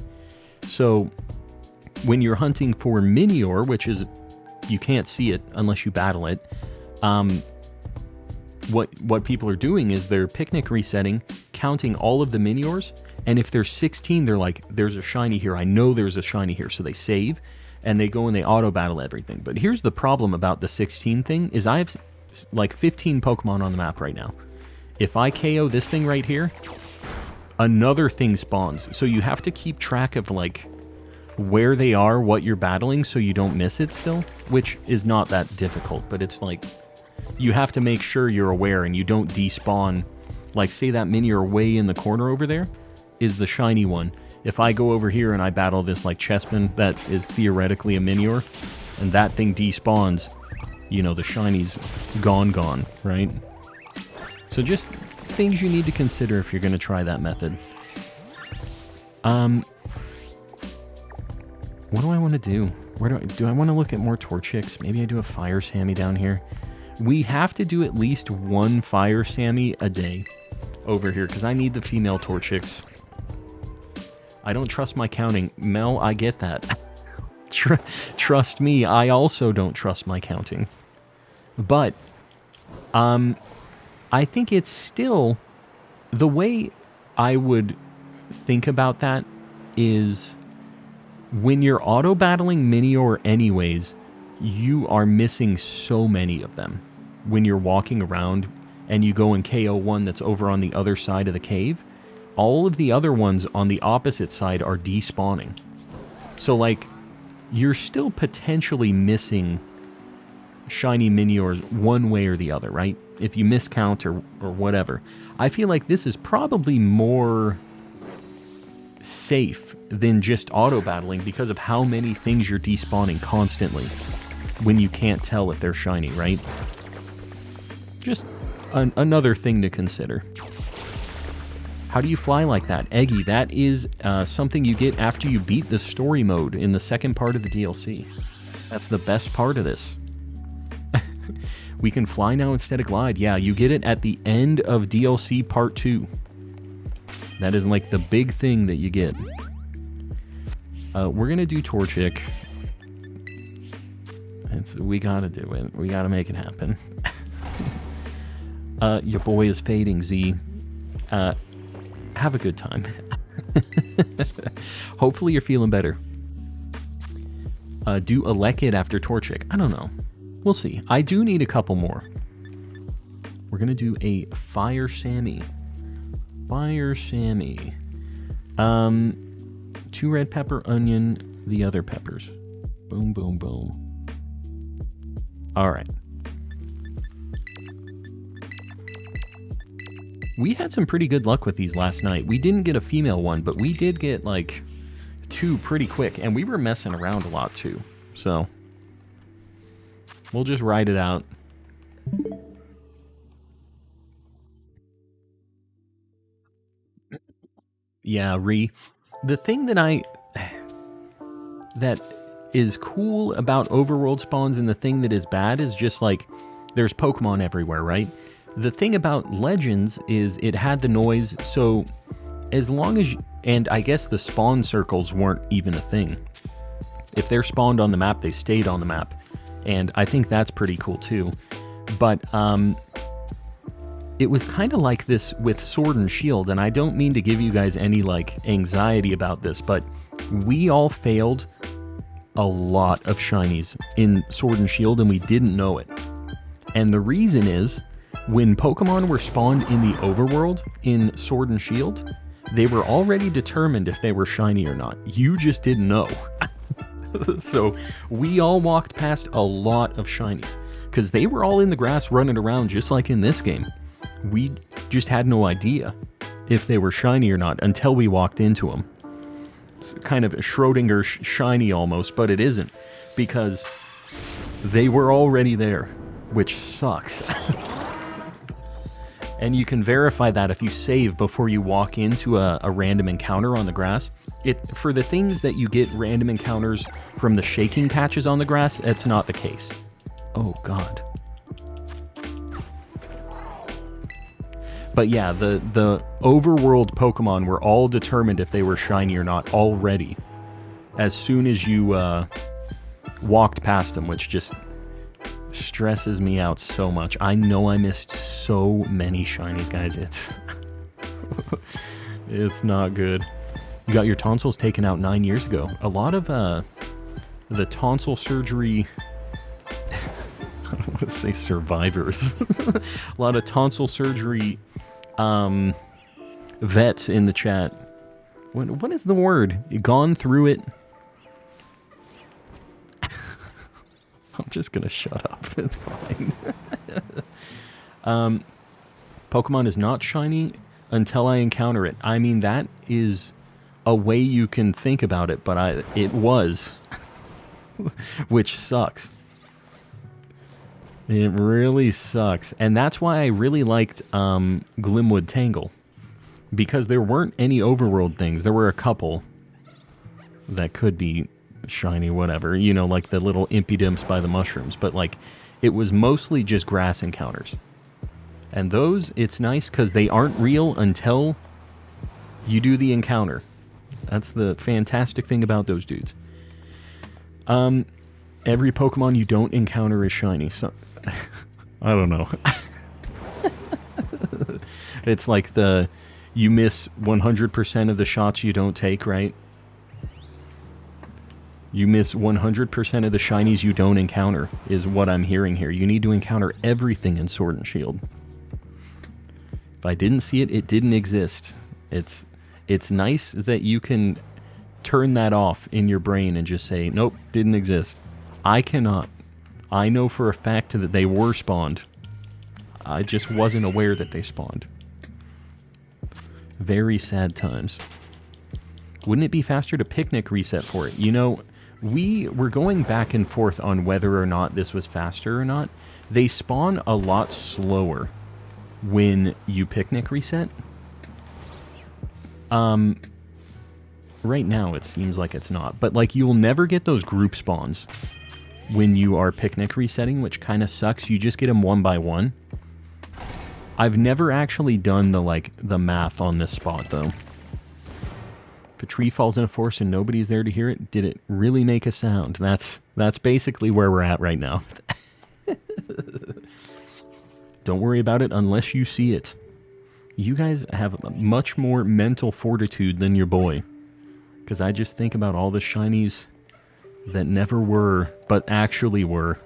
So when you're hunting for Minior, which is, you can't see it unless you battle it, what people are doing is they're picnic resetting, counting all of the Miniors, and if there's 16, they're like, there's a shiny here, I know there's a shiny here, so they save, and they go and they auto-battle everything. But here's the problem about the 16 thing, is I have like 15 Pokemon on the map right now. If I KO this thing right here, another thing spawns, so you have to keep track of like where they are, what you're battling, so you don't miss it still, which is not that difficult, but it's like, you have to make sure you're aware and you don't despawn. Like, say that Minior way in the corner over there is the shiny one. If I go over here and I battle this, like, Chessman that is theoretically a Minior, and that thing despawns, you know, the shiny's gone, right? So just things you need to consider if you're going to try that method. What do I want to do? Where do I want to look at more Torchics? Maybe I do a Fire Sammy down here. We have to do at least one Fire Sammy a day over here, because I need the female Torchics. I don't trust my counting. Mel, I get that. Trust me, I also don't trust my counting. But, I think it's still... The way I would think about that is... When you're auto-battling Minior anyways, you are missing so many of them. When you're walking around and you go and KO one that's over on the other side of the cave, all of the other ones on the opposite side are despawning. So, like, you're still potentially missing shiny Miniors one way or the other, right? If you miscount or whatever. I feel like this is probably more safe than just auto-battling because of how many things you're despawning constantly when you can't tell if they're shiny, right? Just another thing to consider. How do you fly like that? Eggy, that is something you get after you beat the story mode in the second part of the DLC. That's the best part of this. We can fly now instead of glide. Yeah, you get it at the end of DLC Part 2. That is like the big thing that you get. We're going to do Torchic. We got to do it. We got to make it happen. Your boy is fading, Z. Have a good time. Hopefully you're feeling better. Do a Lekid after Torchic. I don't know. We'll see. I do need a couple more. We're going to do a Fire Sammy. Fire Sammy. 2 red pepper, onion, the other peppers. Boom, boom, boom. Alright. We had some pretty good luck with these last night. We didn't get a female one, but we did get, like, 2 pretty quick. And we were messing around a lot, too. So, we'll just ride it out. Yeah, the thing that is cool about overworld spawns and the thing that is bad is just like, there's Pokemon everywhere, right? The thing about Legends is it had the noise, so as long as and I guess the spawn circles weren't even a thing. If they're spawned on the map, they stayed on the map. And I think that's pretty cool too. But, it was kind of like this with Sword and Shield, and I don't mean to give you guys any, like, anxiety about this, but we all failed a lot of shinies in Sword and Shield, and we didn't know it. And the reason is, when Pokemon were spawned in the overworld in Sword and Shield, they were already determined if they were shiny or not. You just didn't know. So we all walked past a lot of shinies because they were all in the grass running around just like in this game. We just had no idea if they were shiny or not until we walked into them. It's kind of a Schrodinger shiny almost, but it isn't because they were already there, which sucks. And you can verify that if you save before you walk into a random encounter on the grass. For the things that you get random encounters from the shaking patches on the grass, it's not the case. Oh, God. But yeah, the overworld Pokemon were all determined if they were shiny or not already. As soon as you walked past them, which just stresses me out so much. I know I missed so many shinies, guys. It's not good. You got your tonsils taken out 9 years ago. A lot of the tonsil surgery... I don't want to say survivors. A lot of tonsil surgery vets in the chat. What is the word? You gone through it? I'm just gonna shut up. It's fine. Pokemon is not shiny until I encounter it. I mean, that is a way you can think about it, but it was. Which sucks. It really sucks. And that's why I really liked Glimwood Tangle. Because there weren't any overworld things. There were a couple that could be shiny, whatever. You know, like the little impidimps by the mushrooms. But, like, it was mostly just grass encounters. And those, it's nice because they aren't real until you do the encounter. That's the fantastic thing about those dudes. Every Pokemon you don't encounter is shiny. So, I don't know. It's like you miss 100% of the shots you don't take, right? You miss 100% of the shinies you don't encounter, is what I'm hearing here. You need to encounter everything in Sword and Shield. If I didn't see it, it didn't exist. It's nice that you can turn that off in your brain and just say, nope, didn't exist. I cannot. I know for a fact that they were spawned. I just wasn't aware that they spawned. Very sad times. Wouldn't it be faster to picnic reset for it? You know, we were going back and forth on whether or not this was faster or not. They spawn a lot slower when you picnic reset. Right now it seems like it's not, but like you will never get those group spawns when you are picnic resetting, which kind of sucks. You just get them one by one. I've never actually done the math on this spot though. If a tree falls in a forest and nobody's there to hear it, did it really make a sound? That's basically where we're at right now. Don't worry about it unless you see it. You guys have much more mental fortitude than your boy. Because I just think about all the shinies that never were, but actually were.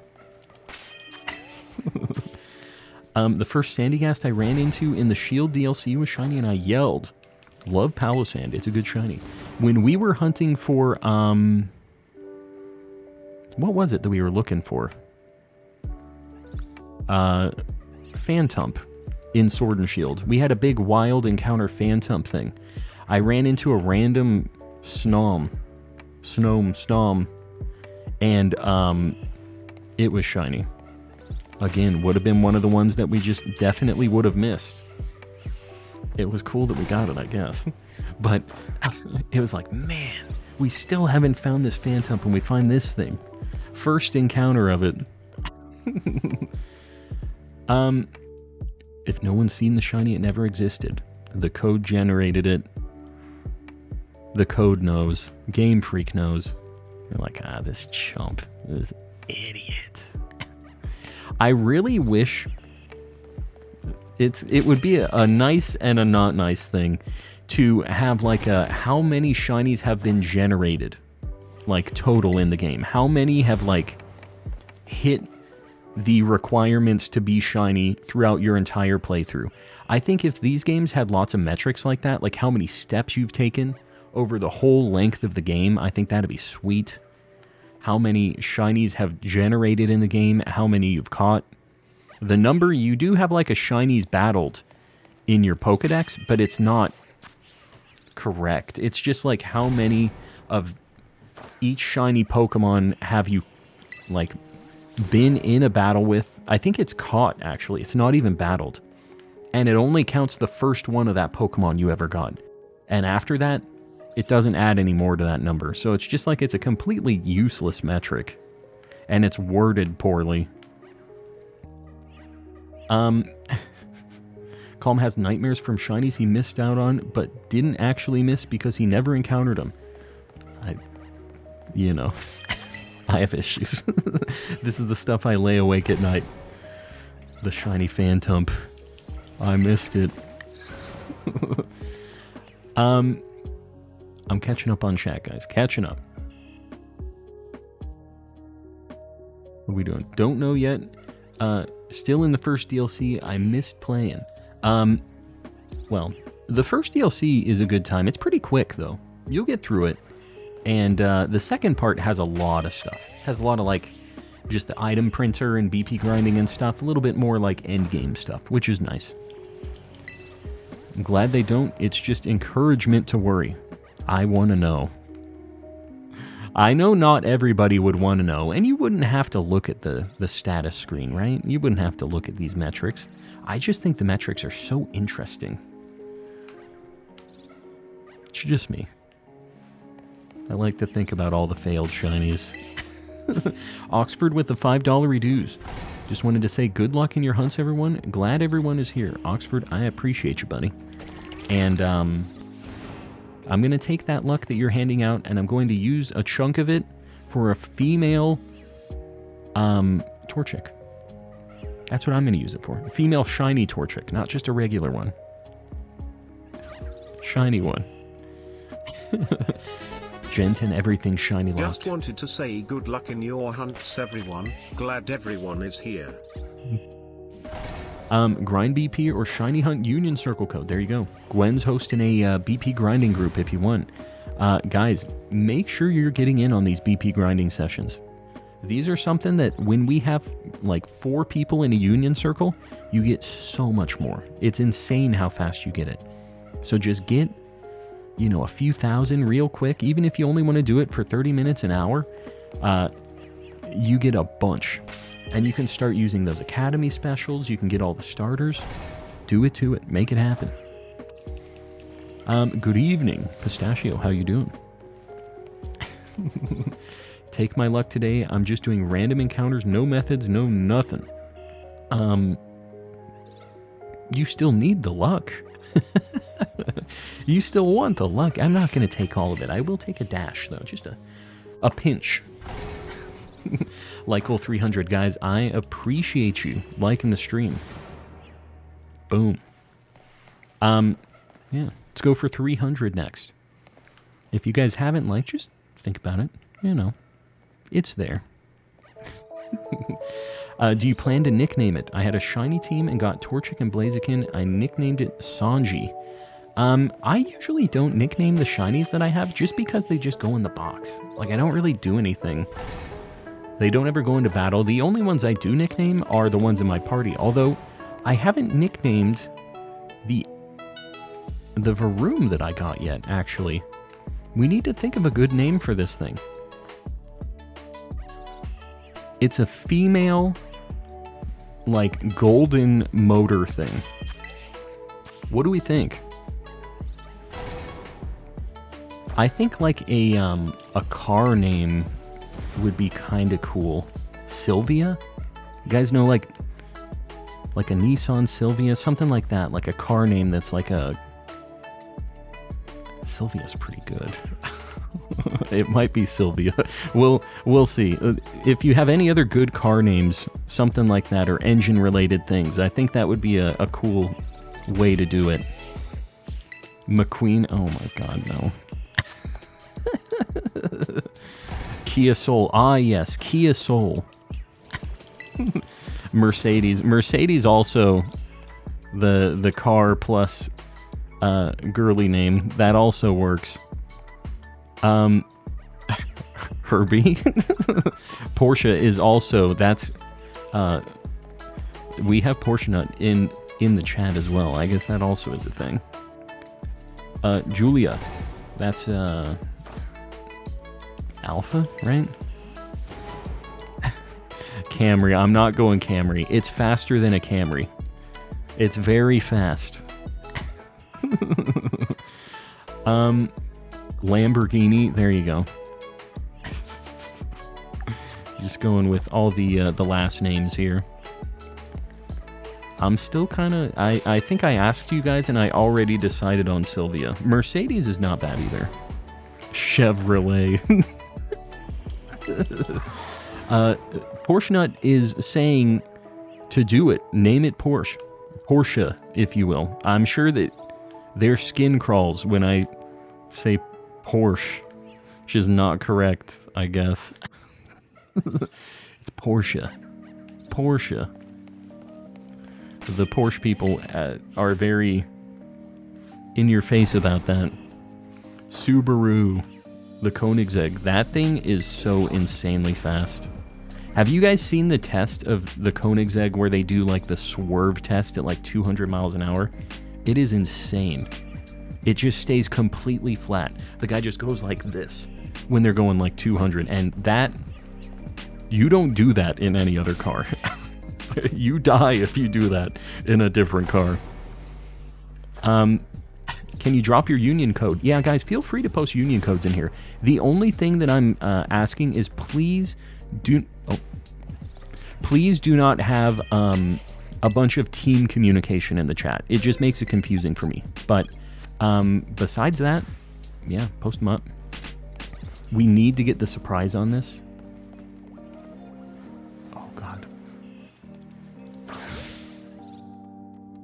The first Sandygast I ran into in the Shield DLC was shiny and I yelled. Love Palossand, it's a good shiny. When we were hunting for, what was it that we were looking for? Phantump in Sword and Shield. We had a big wild encounter Phantump thing. I ran into a random Snom, and it was shiny. Again, would have been one of the ones that we just definitely would have missed. It was cool that we got it, I guess. But it was like, man, we still haven't found this Phantump and we find this thing. First encounter of it. If no one's seen the shiny, it never existed. The code generated it. The code knows. Game Freak knows. You're like, this chump. This idiot. I really wish it would be a nice and a not nice thing to have like how many shinies have been generated, like total in the game. How many have like hit the requirements to be shiny throughout your entire playthrough. I think if these games had lots of metrics like that, like how many steps you've taken over the whole length of the game, I think that'd be sweet. how many shinies have generated in the game, how many you've caught. The number, you do have like a shinies battled in your Pokedex, but it's not correct. It's just like how many of each shiny Pokemon have you like been in a battle with. I think it's caught, actually. It's not even battled. And it only counts the first one of that Pokemon you ever got. And after that, it doesn't add any more to that number. So it's just like it's a completely useless metric. And it's worded poorly. Calm has nightmares from shinies he missed out on, but didn't actually miss because he never encountered them. You know, I have issues. This is the stuff I lay awake at night. The shiny Phantump. I missed it. I'm catching up on chat, guys. Catching up. What are we doing? Don't know yet. Still in the first DLC. I missed playing. Well, the first DLC is a good time. It's pretty quick, though. You'll get through it. And the second part has a lot of stuff. Has a lot of, like, just the item printer and BP grinding and stuff. A little bit more, like, endgame stuff, which is nice. I'm glad they don't. It's just encouragement to worry. I want to know. I know not everybody would want to know, and you wouldn't have to look at the status screen, right? You wouldn't have to look at these metrics. I just think the metrics are so interesting. It's just me. I like to think about all the failed shinies. Oxford with the $5 reduce. Just wanted to say good luck in your hunts, everyone. Glad everyone is here. Oxford, I appreciate you, buddy. And I'm going to take that luck that you're handing out, and I'm going to use a chunk of it for a female Torchic. That's what I'm going to use it for. A female shiny Torchic, not just a regular one. Shiny one. Gentin, everything shiny locked. Just wanted to say good luck in your hunts, everyone. Glad everyone is here. Grind BP or Shiny Hunt Union Circle code. There you go. Gwen's hosting a BP grinding group if you want. Guys, make sure you're getting in on these BP grinding sessions. These are something that when we have like 4 people in a Union Circle, you get so much more. It's insane how fast you get it. So just get, you know, a few thousand real quick. Even if you only want to do it for 30 minutes, an hour, you get a bunch. And you can start using those Academy specials. You can get all the starters. Do it to it. Make it happen. Good evening, Pistachio. How you doing? Take my luck today. I'm just doing random encounters. No methods, no nothing. You still need the luck. You still want the luck. I'm not going to take all of it. I will take a dash, though. Just a pinch. Lycol 300, guys, I appreciate you liking the stream. Boom. Yeah, let's go for 300 next. If you guys haven't liked, just think about it. You know, it's there. Do you plan to nickname it? I had a shiny team and got Torchic and Blaziken. I nicknamed it Sanji. I usually don't nickname the shinies that I have just because they just go in the box. Like, I don't really do anything. They don't ever go into battle. The only ones I do nickname are the ones in my party. Although, I haven't nicknamed the Varoom that I got yet, actually. We need to think of a good name for this thing. It's a female, like, golden motor thing. What do we think? I think, like, a car name would be kind of cool. Sylvia? You guys know, like a Nissan Sylvia? Something like that. Like a car name that's like a... Sylvia's pretty good. It might be Sylvia. We'll see. If you have any other good car names, something like that, or engine-related things, I think that would be a cool way to do it. McQueen? Oh my god, no. Kia Soul. Ah, yes, Kia Soul. Mercedes. Mercedes also the car plus girly name. That also works. Herbie. Portia is also, that's, we have Portia Nut in the chat as well. I guess that also is a thing. Julia, that's, Alpha, right? Camry, I'm not going Camry. It's faster than a Camry. It's very fast. Lamborghini, there you go. Just going with all the last names here. I'm still kind of... I think I asked you guys and I already decided on Sylvia. Mercedes is not bad either. Chevrolet. Porsche Nut is saying to do it. Name it Porsche. Porsche, if you will. I'm sure that their skin crawls when I say Porsche, which is not correct, I guess. It's Porsche. Porsche. The Porsche people are very in your face about that. Subaru, the Koenigsegg. That thing is so insanely fast. Have you guys seen the test of the Koenigsegg where they do like the swerve test at like 200 miles an hour? It is insane. It just stays completely flat. The guy just goes like this when they're going like 200, and that, you don't do that in any other car. You die if you do that in a different car. Can you drop your union code? Yeah, guys, feel free to post union codes in here. The only thing that I'm asking is please do not have a bunch of team communication in the chat. It just makes it confusing for me. But besides that, yeah, post them up. We need to get the surprise on this. Oh, God.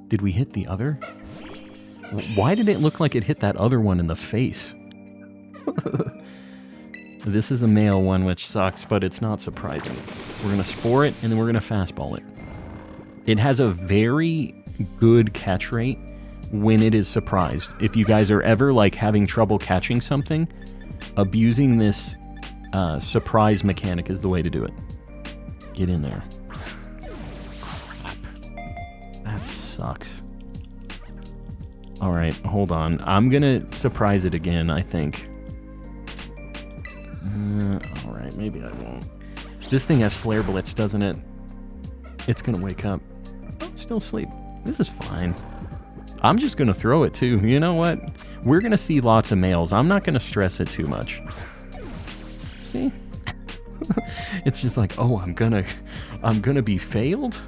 Did we hit the other? Why did it look like it hit that other one in the face? This is a male one, which sucks, but it's not surprising. We're going to spore it, and then we're going to fastball it. It has a very good catch rate when it is surprised. If you guys are ever like having trouble catching something, abusing this surprise mechanic is the way to do it. Get in there. Crap. That sucks. Alright, hold on. I'm gonna surprise it again, I think. Alright, maybe I won't. This thing has flare blitz, doesn't it? It's gonna wake up. Oh, it's still asleep. This is fine. I'm just gonna throw it too. You know what? We're gonna see lots of males. I'm not gonna stress it too much. See? It's just like, oh, I'm gonna be failed?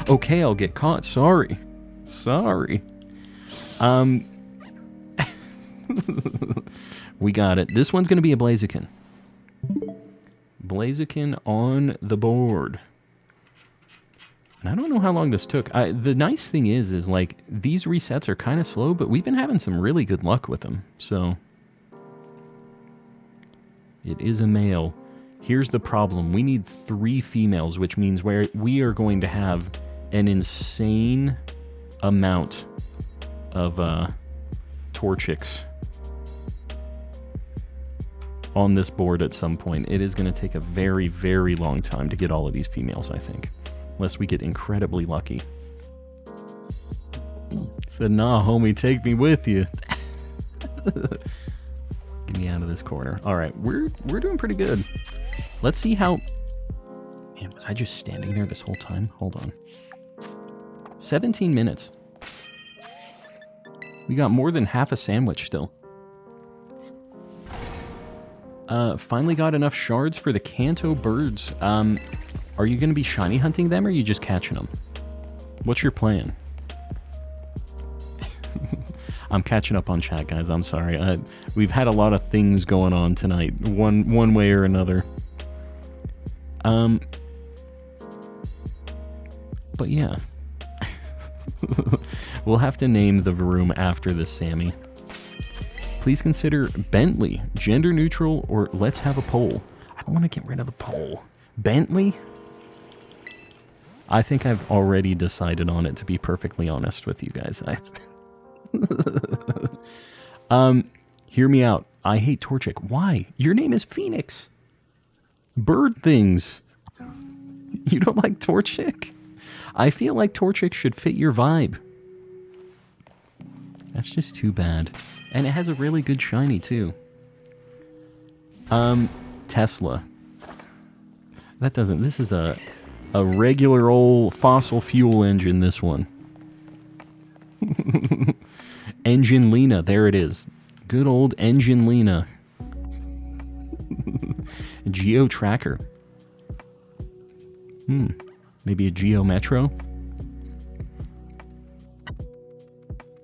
Okay, I'll get caught. Sorry. We got it. This one's gonna be a Blaziken. Blaziken on the board. And I don't know how long this took. The nice thing is like, these resets are kind of slow, but we've been having some really good luck with them. So, it is a male. Here's the problem. We need 3 females, which means we are going to have an insane amount of Torchics on this board at some point. It is going to take a very, very long time to get all of these females, I think. Unless we get incredibly lucky. Said, nah, homie, take me with you. Get me out of this corner. Alright, we're doing pretty good. Let's see how... Man, was I just standing there this whole time? Hold on. 17 minutes. We got more than half a sandwich still. Finally got enough shards for the Kanto birds. Are you going to be shiny hunting them, or are you just catching them? What's your plan? I'm catching up on chat, guys. I'm sorry. We've had a lot of things going on tonight, one way or another. But yeah. We'll have to name the room after this, Sammy. Please consider Bentley, gender neutral, or let's have a poll. I don't want to get rid of the poll. Bentley? I think I've already decided on it, to be perfectly honest with you guys. Hear me out. I hate Torchic. Why? Your name is Phoenix. Bird things. You don't like Torchic? I feel like Torchic should fit your vibe. That's just too bad. And it has a really good shiny, too. Tesla. That doesn't... This is a regular old fossil fuel engine, this one. Engine Lena, there it is. Good old Engine Lena. Geo Tracker. Maybe a Geo Metro?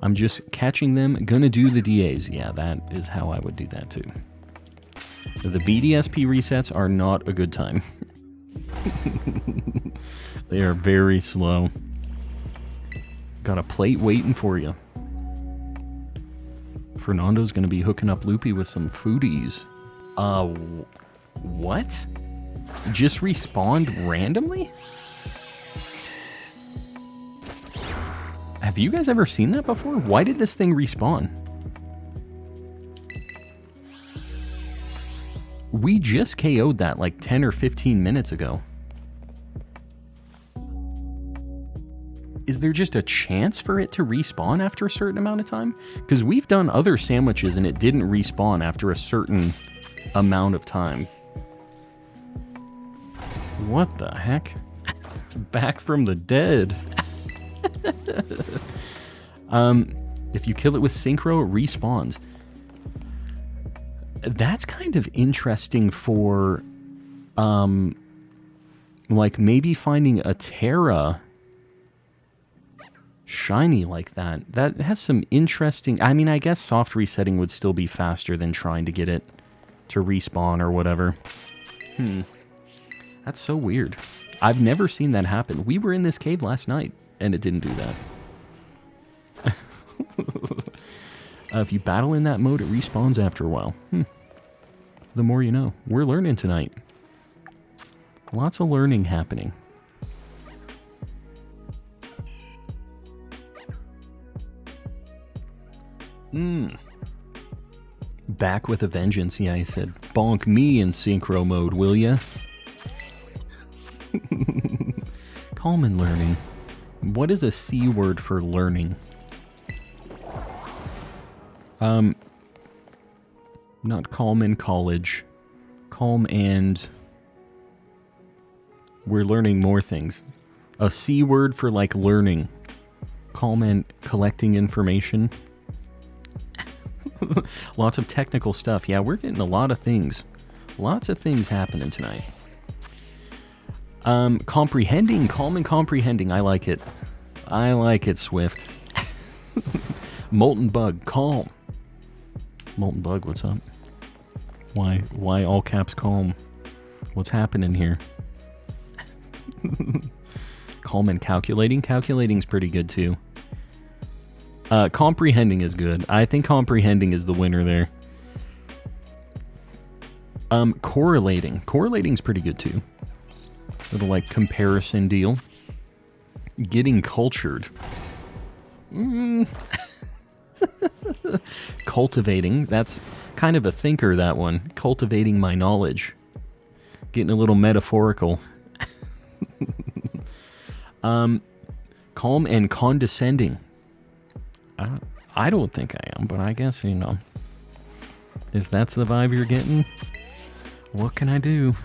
I'm just catching them. Gonna do the DAs. Yeah, that is how I would do that too. The BDSP resets are not a good time. They are very slow. Got a plate waiting for you. Fernando's gonna be hooking up Loopy with some foodies. What? Just respawned randomly? Have you guys ever seen that before? Why did this thing respawn? We just KO'd that like 10 or 15 minutes ago. Is there just a chance for it to respawn after a certain amount of time? Because we've done other sandwiches and it didn't respawn after a certain amount of time. What the heck? It's back from the dead. If you kill it with Synchro, it respawns. That's kind of interesting for, like maybe finding a Tera shiny like that. That has some interesting... I mean, I guess soft resetting would still be faster than trying to get it to respawn or whatever. That's so weird. I've never seen that happen. We were in this cave last night, and it didn't do that. If you battle in that mode, it respawns after a while. The more you know. We're learning tonight. Lots of learning happening. Back with a vengeance. Yeah, I said, bonk me in synchro mode, will ya? Calm and learning. What is a C word for learning? Not calm in college. Calm and... We're learning more things. A C word for, like, learning. Calm and collecting information. Lots of technical stuff. Yeah, we're getting a lot of things. Lots of things happening tonight. Comprehending. Calm and comprehending. I like it. I like it, Swift. Molten Bug. Calm. Molten Bug, what's up? Why all caps calm? What's happening here? Calm and calculating. Calculating's pretty good too. Comprehending is good. I think comprehending is the winner there. Correlating. Correlating's pretty good too. Little like comparison deal. Getting cultured. Cultivating. That's kind of a thinker, that one. Cultivating my knowledge. Getting a little metaphorical. Calm and condescending. I don't think I am, but I guess, you know. If that's the vibe you're getting, what can I do?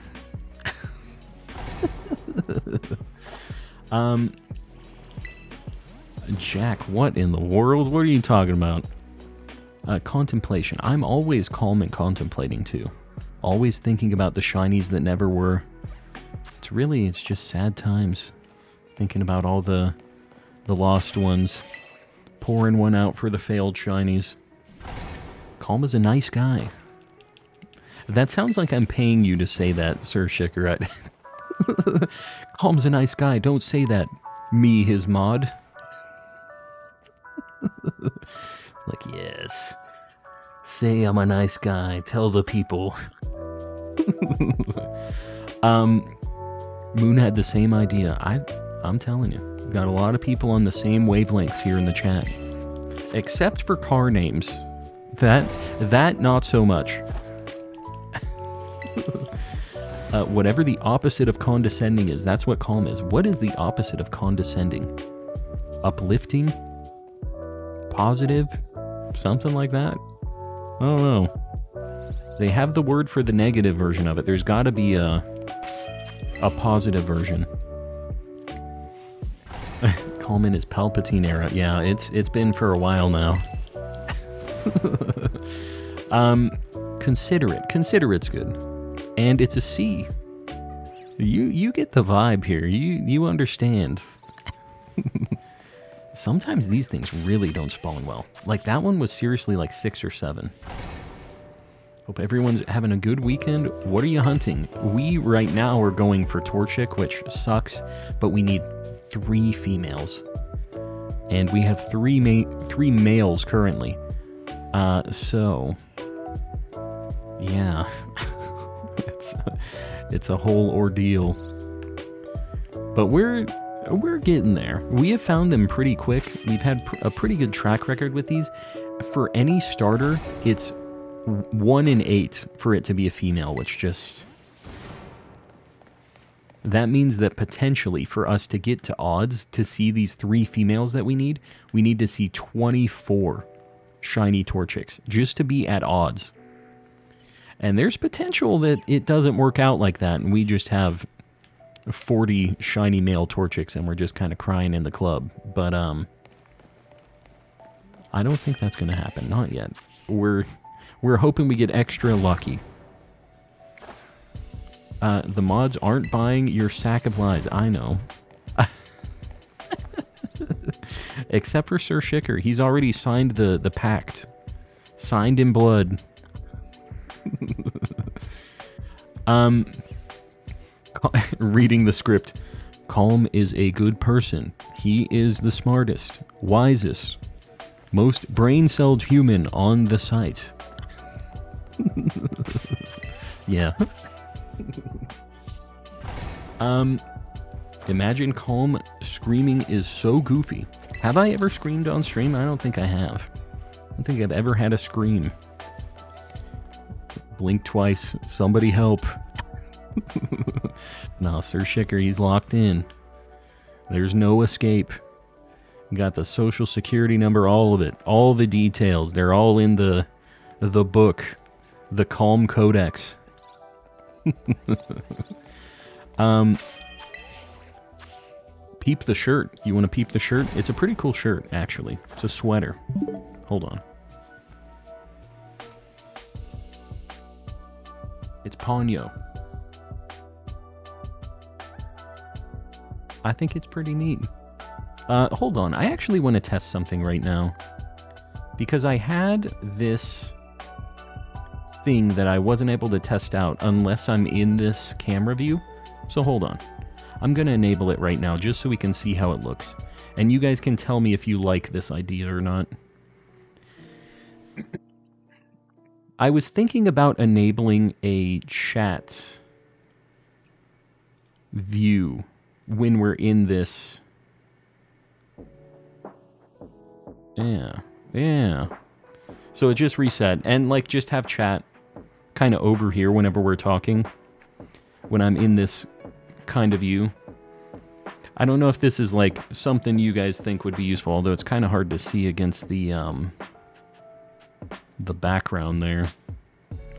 Jack, what in the world? What are you talking about? Contemplation. I'm always calm and contemplating too. Always thinking about the shinies that never were. It's just sad times. Thinking about all the lost ones. Pouring one out for the failed shinies. Calm is a nice guy. That sounds like I'm paying you to say that, Sir Shikaret. Calm's a nice guy. Don't say that. Me, his mod. Like, yes. Say I'm a nice guy. Tell the people. Moon had the same idea. I'm telling you. Got a lot of people on the same wavelengths here in the chat. Except for car names. That not so much. Whatever the opposite of condescending is, that's what calm is. What is the opposite of condescending? Uplifting? Positive? Something like that? I don't know. They have the word for the negative version of it. There's got to be a positive version. Calm in his Palpatine era. Yeah, it's been for a while now. Considerate's good. And it's a C. You get the vibe here. You understand. Sometimes these things really don't spawn well. Like that one was seriously like 6 or 7. Hope everyone's having a good weekend. What are you hunting? We right now are going for Torchic, which sucks, but we need 3 females. And we have 3 males currently. So yeah. It's a whole ordeal. But we're getting there. We have found them pretty quick. We've had a pretty good track record with these. For any starter, it's 1 in 8 for it to be a female, which just... That means that potentially for us to get to odds to see these 3 females that we need to see 24 shiny Torchics just to be at odds. And there's potential that it doesn't work out like that, and we just have 40 shiny male Torchics, and we're just kind of crying in the club. But, I don't think that's going to happen. Not yet. We're hoping we get extra lucky. The mods aren't buying your sack of lies. I know. Except for Sir Shicker. He's already signed the pact. Signed in blood. Reading the script. Calm is a good person. He is the smartest, wisest, most brain-celled human on the site. Yeah. Imagine Calm screaming is so goofy. Have I ever screamed on stream? I don't think I have. I don't think I've ever had a scream. Blink twice. Somebody help. No, Sir Shicker, he's locked in. There's no escape. Got the social security number, all of it. All the details. They're all in the book. The Calm Codex. Peep the shirt. You want to peep the shirt? It's a pretty cool shirt, actually. It's a sweater. Hold on. It's Ponyo. I think it's pretty neat. Hold on. I actually want to test something right now. Because I had this thing that I wasn't able to test out unless I'm in this camera view. So hold on. I'm going to enable it right now just so we can see how it looks. And you guys can tell me if you like this idea or not. I was thinking about enabling a chat view when we're in this. Yeah. So it just reset. And like just have chat kind of over here whenever we're talking. When I'm in this kind of view. I don't know if this is like something you guys think would be useful, although it's kind of hard to see against the background there.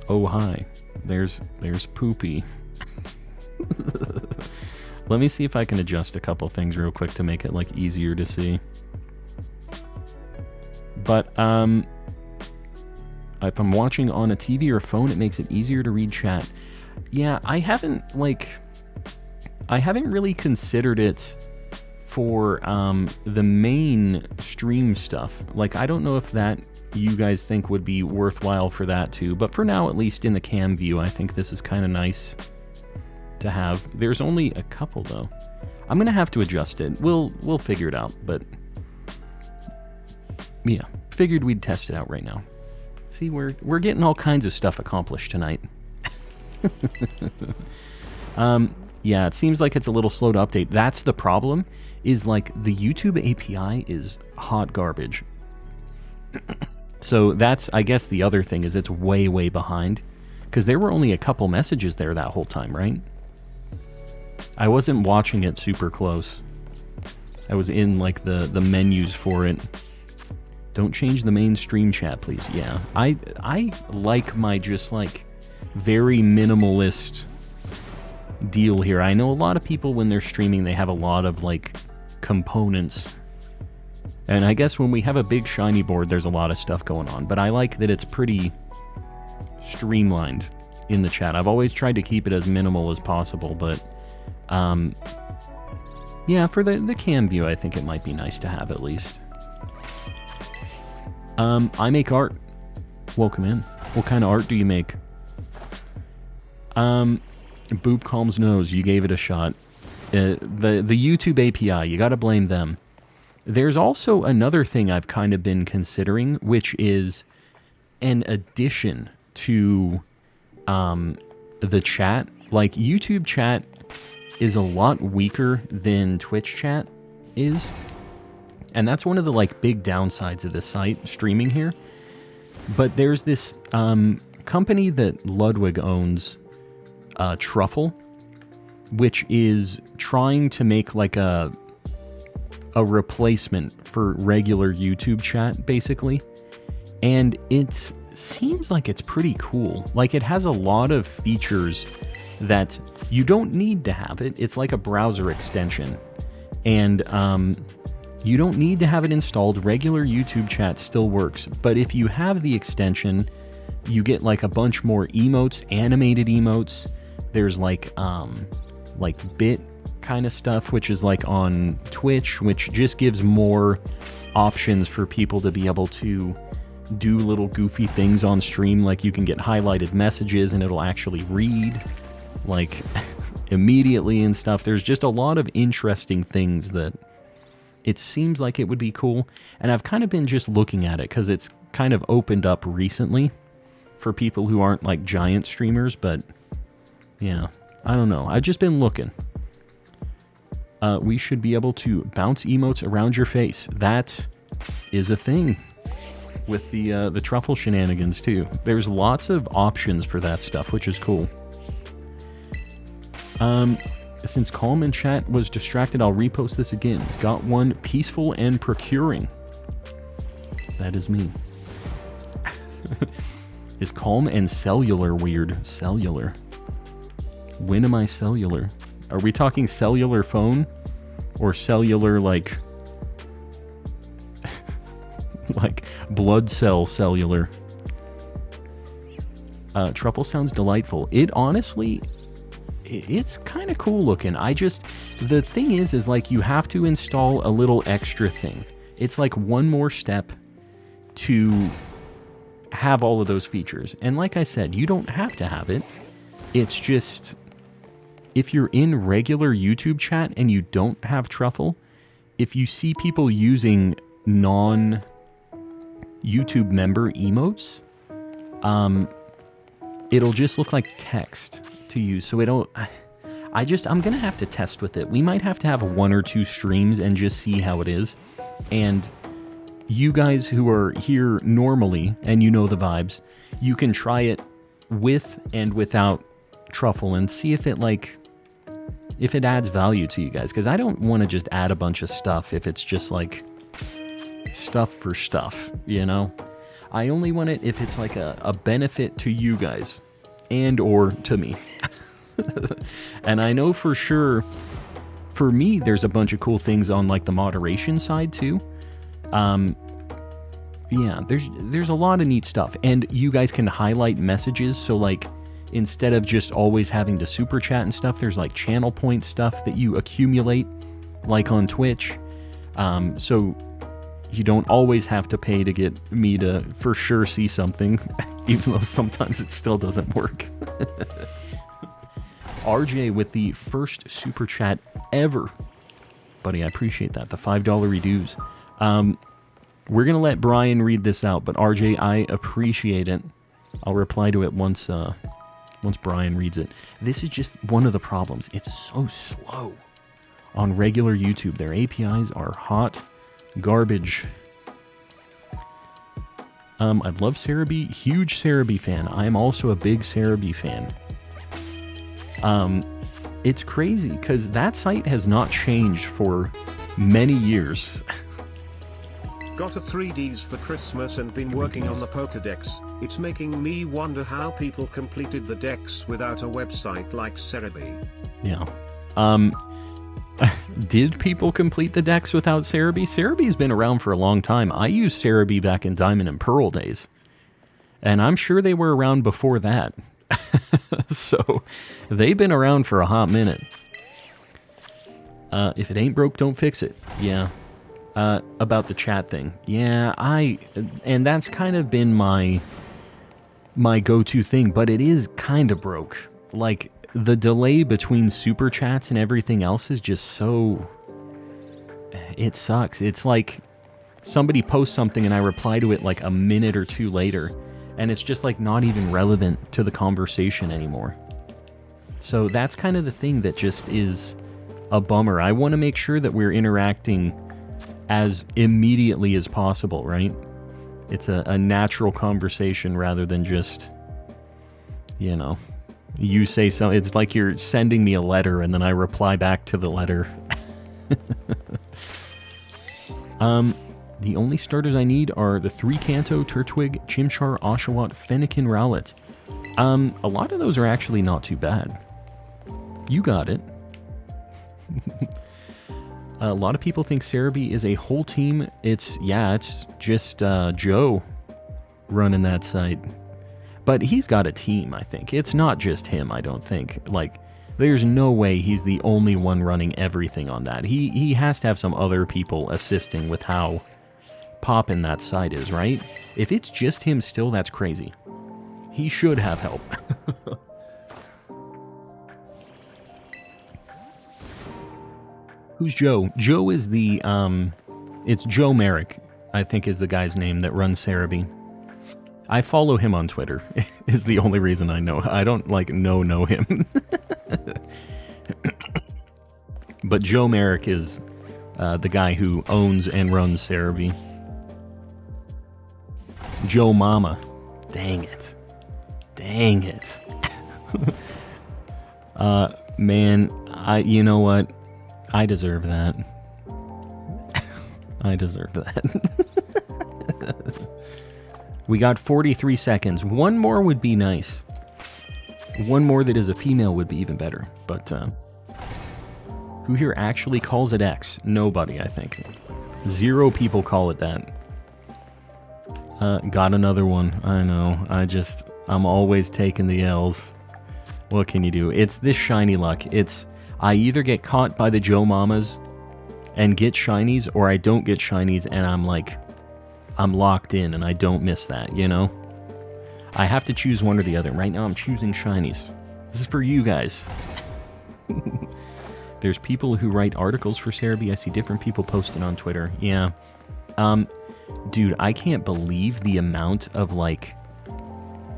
Oh hi. There's Poopy. Let me see if I can adjust a couple things real quick to make it like easier to see. But if I'm watching on a TV or a phone, it makes it easier to read chat. Yeah, I haven't really considered it for the main stream stuff. Like, I don't know if that you guys think would be worthwhile for that too, but for now, at least in the cam view, I think this is kind of nice to have. There's only a couple though. I'm gonna have to adjust it. We'll figure it out, but yeah, figured we'd test it out right now. See, we're getting all kinds of stuff accomplished tonight. Yeah, it seems like it's a little slow to update. That's the problem, is like the YouTube API is hot garbage. So that's, I guess, the other thing is it's way, way behind. Because there were only a couple messages there that whole time, right? I wasn't watching it super close. I was in, like, the menus for it. Don't change the main stream chat, please. Yeah, I like my just, like, very minimalist deal here. I know a lot of people, when they're streaming, they have a lot of, like, components. And I guess when we have a big shiny board, there's a lot of stuff going on. But I like that it's pretty streamlined in the chat. I've always tried to keep it as minimal as possible, but yeah, for the cam view, I think it might be nice to have at least. I make art. Welcome in. What kind of art do you make? Boop Calms Nose, you gave it a shot. The YouTube API, you gotta blame them. There's also another thing I've kind of been considering, which is an addition to the chat. Like, YouTube chat is a lot weaker than Twitch chat is. And that's one of the, like, big downsides of this site, streaming here. But there's this company that Ludwig owns, Truffle, which is trying to make, like, a replacement for regular YouTube chat, basically. And it seems like it's pretty cool. Like, it has a lot of features that you don't need to have it. It's like a browser extension. And you don't need to have it installed. Regular YouTube chat still works. But if you have the extension, you get, like, a bunch more emotes, animated emotes. There's, like bit kind of stuff, which is like on Twitch, which just gives more options for people to be able to do little goofy things on stream. Like, you can get highlighted messages and it'll actually read, like, immediately and stuff. There's just a lot of interesting things that it seems like it would be cool. And I've kind of been just looking at it because it's kind of opened up recently for people who aren't, like, giant streamers. But yeah, I don't know. I've just been looking. We should be able to bounce emotes around your face. That is a thing with the truffle shenanigans too. There's lots of options for that stuff, which is cool. Since Calm in chat was distracted, I'll repost this again. Got one peaceful and procuring. That is me. Is Calm and cellular weird? Cellular. When am I cellular? Are we talking cellular phone? Or cellular, like... like blood cell cellular? Truffle sounds delightful. It honestly... it's kind of cool looking. The thing is like, you have to install a little extra thing. It's like one more step to have all of those features. And like I said, you don't have to have it. It's just, if you're in regular YouTube chat and you don't have Truffle, if you see people using non-YouTube member emotes, it'll just look like text to use. So I'm gonna have to test with it. We might have to have 1 or 2 streams and just see how it is. And you guys who are here normally and you know the vibes, you can try it with and without Truffle and see if it adds value to you guys. Because I don't want to just add a bunch of stuff if it's just like stuff for stuff, you know? I only want it if it's like a benefit to you guys and or to me. And I know for sure, for me, there's a bunch of cool things on like the moderation side too. Yeah, there's a lot of neat stuff. And you guys can highlight messages, so like instead of just always having to super chat and stuff, there's like channel point stuff that you accumulate like on Twitch. So you don't always have to pay to get me to for sure see something, even though sometimes it still doesn't work. RJ with the first super chat ever. Buddy, I appreciate that. The $5 reduce. We're going to let Brian read this out, but RJ, I appreciate it. I'll reply to it once Brian reads it. This is just one of the problems. It's so slow. On regular YouTube, their APIs are hot garbage. I love Cerebi. Huge Cerebi fan. I am also a big Cerebi fan. It's crazy because that site has not changed for many years. Got a 3Ds for Christmas and been working on the Pokedex. It's making me wonder how people completed the Dex without a website like Cerebi. Yeah. Did people complete the Dex without Cerebi? Cerebi's been around for a long time. I used Cerebi back in Diamond and Pearl days. And I'm sure they were around before that. So, they've been around for a hot minute. If it ain't broke, don't fix it. Yeah. About the chat thing. Yeah, and that's kind of been my go-to thing, but it is kind of broke. Like, the delay between super chats and everything else is just so... It sucks. It's like somebody posts something and I reply to it like a minute or two later, and it's just like not even relevant to the conversation anymore. So that's kind of the thing that just is a bummer. I want to make sure that we're interacting as immediately as possible, right? It's a natural conversation rather than just, you know, you say something. It's like you're sending me a letter and then I reply back to the letter. The only starters I need are the 3-Kanto, Turtwig, Chimchar, Oshawott, Fennekin, Rowlet. A lot of those are actually not too bad. You got it. A lot of people think Cerebi is a whole team. It's just Joe running that site. But he's got a team, I think. It's not just him, I don't think. Like, there's no way he's the only one running everything on that. He has to have some other people assisting with how poppin' that site is, right? If it's just him still, that's crazy. He should have help. Who's Joe? Joe is the, it's Joe Merrick, I think is the guy's name that runs Cerebi. I follow him on Twitter, is the only reason I know. I don't, like, know him. But Joe Merrick is the guy who owns and runs Cerebi. Joe Mama. Dang it. Dang it. Man, you know what? I deserve that. I deserve that. We got 43 seconds. One more would be nice. One more that is a female would be even better. But, who here actually calls it X? Nobody, I think. 0 people call it that. Got another one. I know. I'm always taking the L's. What can you do? It's this shiny luck. I either get caught by the Joe Mamas and get shinies, or I don't get shinies and I'm locked in and I don't miss that, you know? I have to choose one or the other. Right now I'm choosing shinies. This is for you guys. There's people who write articles for Cerebi. I see different people posting on Twitter. Yeah. Dude, I can't believe the amount of, like,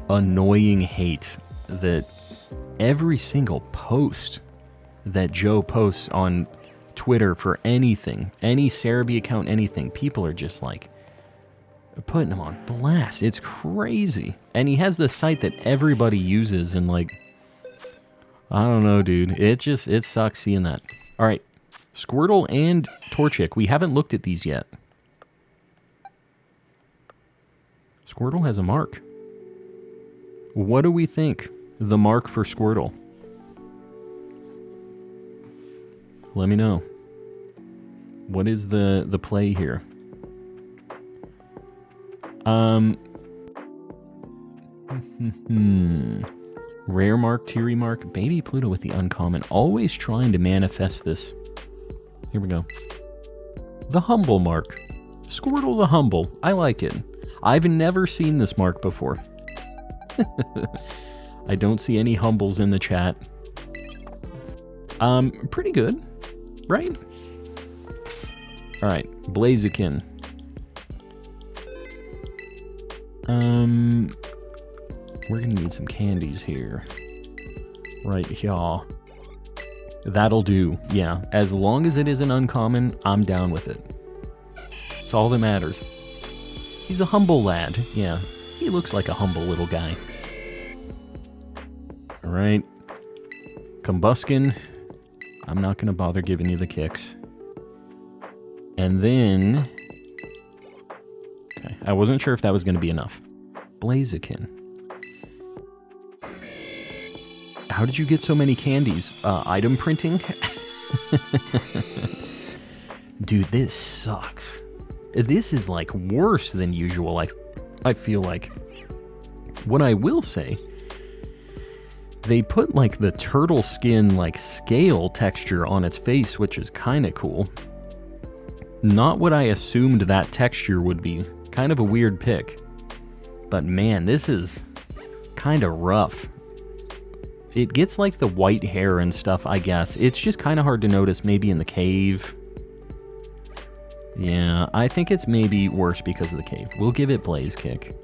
annoying hate that every single post that Joe posts on Twitter for anything, any Cerebi account, anything, people are just, like, putting him on blast. It's crazy. And he has this site that everybody uses, and, like, I don't know, dude. It sucks seeing that. All right. Squirtle and Torchic. We haven't looked at these yet. Squirtle has a mark. What do we think? The mark for Squirtle. Let me know. What is the play here? Rare mark, Teary mark, Baby Pluto with the uncommon. Always trying to manifest this. Here we go. The humble mark. Squirtle the humble. I like it. I've never seen this mark before. I don't see any humbles in the chat. Pretty good, right? Alright, Blaziken. We're gonna need some candies here. Right here. That'll do, yeah. As long as it is an uncommon, I'm down with it. It's all that matters. He's a humble lad. Yeah, he looks like a humble little guy. All right. Combuskin. I'm not going to bother giving you the kicks. And then... Okay, I wasn't sure if that was going to be enough. Blaziken. How did you get so many candies? Item printing? Dude, this sucks. This is, like, worse than usual, I feel like. What I will say, they put, like, the turtle skin, like, scale texture on its face, which is kind of cool. Not what I assumed that texture would be. Kind of a weird pick. But, man, this is kind of rough. It gets, like, the white hair and stuff, I guess. It's just kind of hard to notice, maybe in the cave. Yeah, I think it's maybe worse because of the cave. We'll give it Blaze Kick.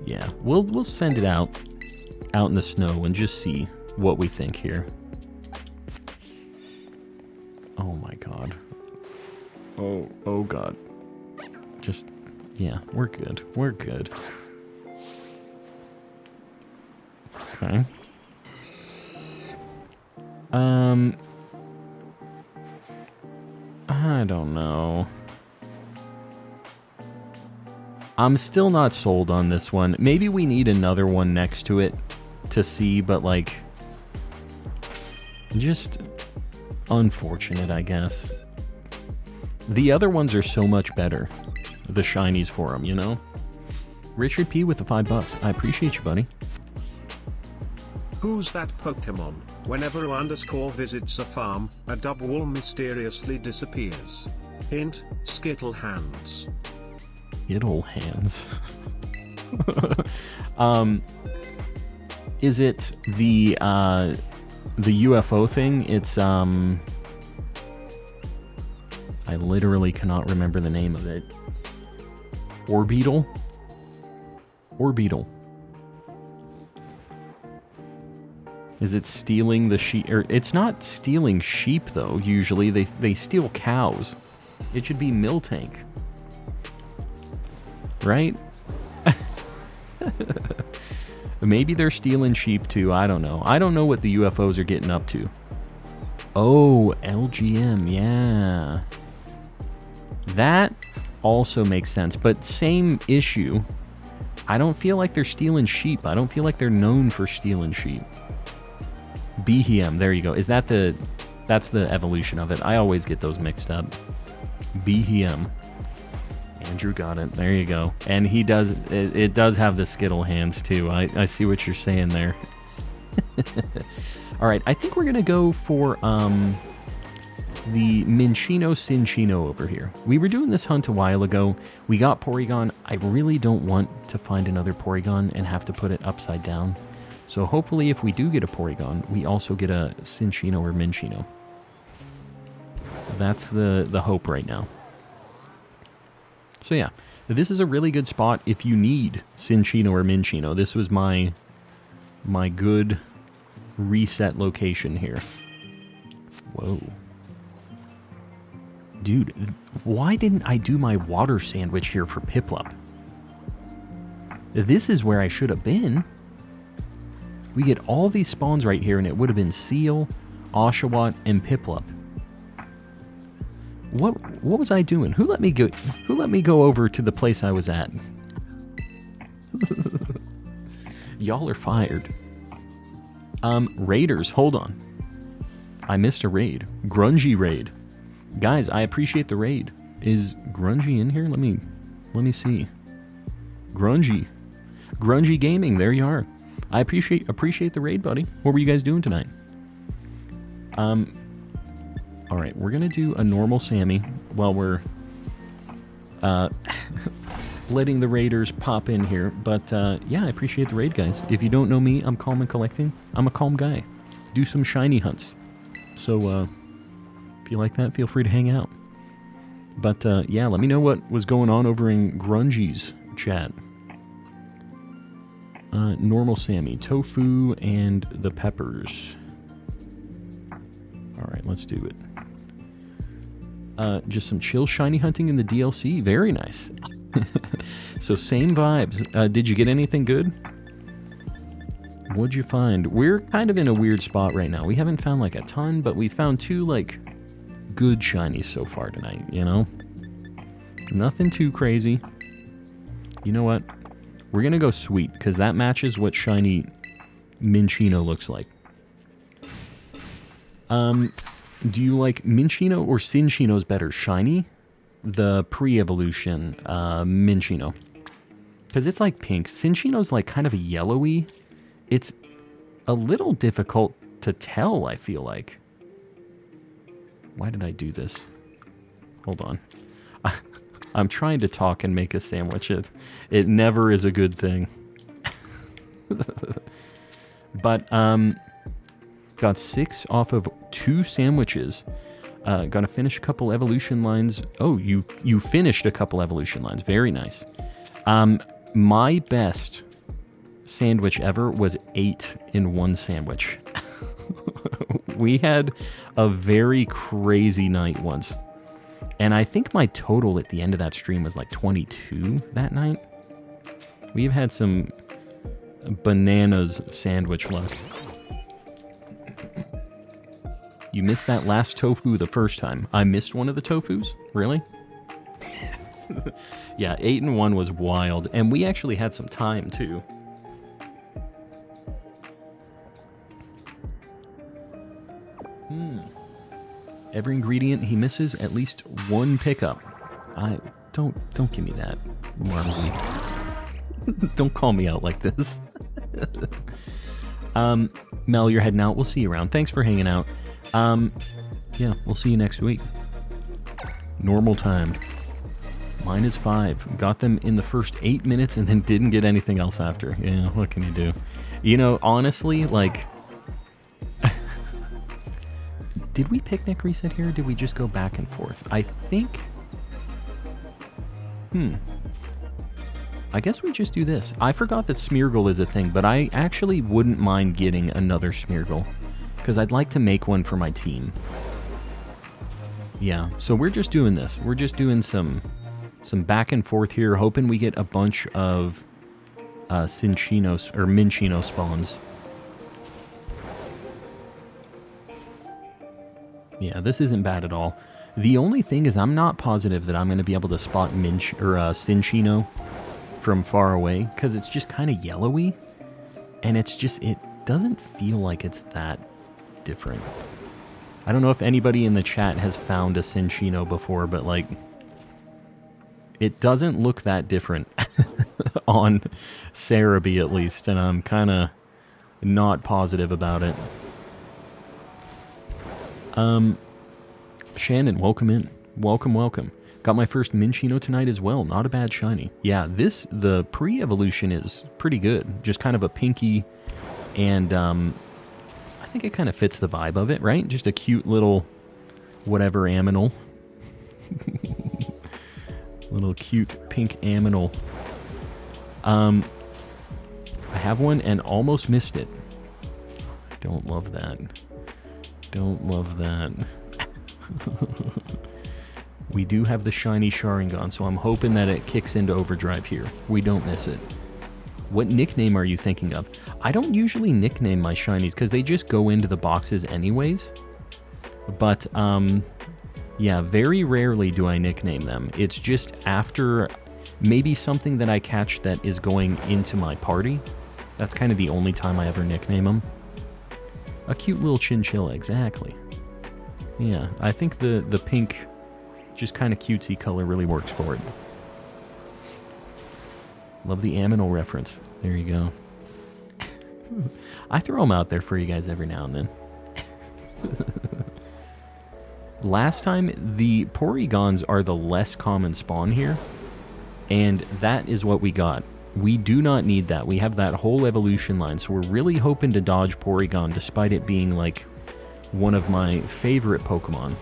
Yeah, we'll send it out in the snow and just see what we think here. Oh my god. Oh god. Just, yeah, we're good. We're good. Okay. I don't know. I'm still not sold on this one. Maybe we need another one next to it to see, but like, just unfortunate, I guess. The other ones are so much better. The shinies for them, you know? Richard P. with the $5. I appreciate you, buddy. Who's that Pokemon? Whenever a_ visits a farm, a double mysteriously disappears. Hint, Skittle Hands. Skittle Hands. Is it the UFO thing? It's, I literally cannot remember the name of it. Orbeetle? Orbeetle. Is it stealing the sheep? Or it's not stealing sheep, though, usually. They steal cows. It should be Miltank. Right? Maybe they're stealing sheep, too. I don't know. I don't know what the UFOs are getting up to. Oh, LGM, yeah. That also makes sense, but same issue. I don't feel like they're stealing sheep. I don't feel like they're known for stealing sheep. Behem, there you go. Is that that's the evolution of it? I always get those mixed up. Behem. Andrew got it. There you go. And he does, it does have the Skittle Hands too. I see what you're saying there. All right, I think we're going to go for the Minccino Cinccino over here. We were doing this hunt a while ago. We got Porygon. I really don't want to find another Porygon and have to put it upside down. So hopefully if we do get a Porygon, we also get a Cinccino or Minccino. That's the hope right now. So yeah, this is a really good spot if you need Cinccino or Minccino. This was my good reset location here. Whoa. Dude, why didn't I do my water sandwich here for Piplup? This is where I should have been. We get all these spawns right here, and it would have been Seal, Oshawott, and Piplup. What was I doing? Who let me go over to the place I was at? Y'all are fired. Raiders, hold on. I missed a raid. Grungy raid. Guys, I appreciate the raid. Is Grungy in here? Let me see. Grungy Gaming, there you are. I appreciate the raid, buddy. What were you guys doing tonight? All right, we're gonna do a normal Sammy while we're letting the raiders pop in here. But yeah, I appreciate the raid, guys. If you don't know me, I'm calm and collecting. I'm a calm guy. Do some shiny hunts. So if you like that, feel free to hang out. But yeah, let me know what was going on over in Grungy's chat. Normal Sammy, Tofu, and the peppers. All right, let's do it. Just some chill shiny hunting in the DLC. Very nice. So same vibes. Did you get anything good? What'd you find? We're kind of in a weird spot right now. We haven't found like a ton, but we found 2 like good shinies so far tonight, you know? Nothing too crazy. You know what? We're gonna go sweet, because that matches what shiny Minccino looks like. Do you like Minccino or Cinccino's better? Shiny? The pre-evolution Minccino. Because it's like pink. Cinccino's like kind of a yellowy. It's a little difficult to tell, I feel like. Why did I do this? Hold on. I'm trying to talk and make a sandwich. It never is a good thing. But, got 6 off of 2 sandwiches. Gotta finish a couple evolution lines. Oh, you finished a couple evolution lines. Very nice. My best sandwich ever was 8 in one sandwich. We had a very crazy night once. And I think my total at the end of that stream was like 22 that night. We've had some bananas sandwich lunch. You missed that last tofu the first time. I missed one of the tofus? Really? Yeah, 8 in 1 was wild. And we actually had some time, too. Every ingredient he misses, at least 1 pickup. Don't give me that, Marley. Don't call me out like this. Mel, you're heading out. We'll see you around. Thanks for hanging out. Yeah, we'll see you next week. Normal time. Mine is 5. Got them in the first 8 minutes and then didn't get anything else after. Yeah, what can you do? You know, honestly, like... Did we picnic reset here, or did we just go back and forth? I think... I guess we just do this. I forgot that Smeargle is a thing, but I actually wouldn't mind getting another Smeargle, because I'd like to make one for my team. Yeah, so we're just doing this. We're just doing some back and forth here, hoping we get a bunch of Minccino spawns. Yeah, this isn't bad at all. The only thing is I'm not positive that I'm going to be able to spot Cinccino from far away, because it's just kind of yellowy, and it doesn't feel like it's that different. I don't know if anybody in the chat has found a Cinccino before, but like, it doesn't look that different on Cerebi at least, and I'm kind of not positive about it. Shannon, welcome in. Welcome. Got my first Minccino tonight as well. Not a bad shiny. Yeah, the pre-evolution is pretty good. Just kind of a pinky, and I think it kind of fits the vibe of it, right? Just a cute little whatever aminal. Little cute pink aminal. I have one and almost missed it. Don't love that. Don't love that. We do have the shiny Sharingan, so I'm hoping that it kicks into overdrive here. We don't miss it. What nickname are you thinking of? I don't usually nickname my shinies because they just go into the boxes anyways. But, yeah, very rarely do I nickname them. It's just after maybe something that I catch that is going into my party. That's kind of the only time I ever nickname them. A cute little chinchilla, exactly. Yeah, I think the pink, just kind of cutesy color really works for it. Love the aminal reference. There you go. I throw them out there for you guys every now and then. Last time, the Porygons are the less common spawn here, and that is what we got. We do not need that. We have that whole evolution line, so we're really hoping to dodge Porygon, despite it being, like, one of my favorite Pokemon.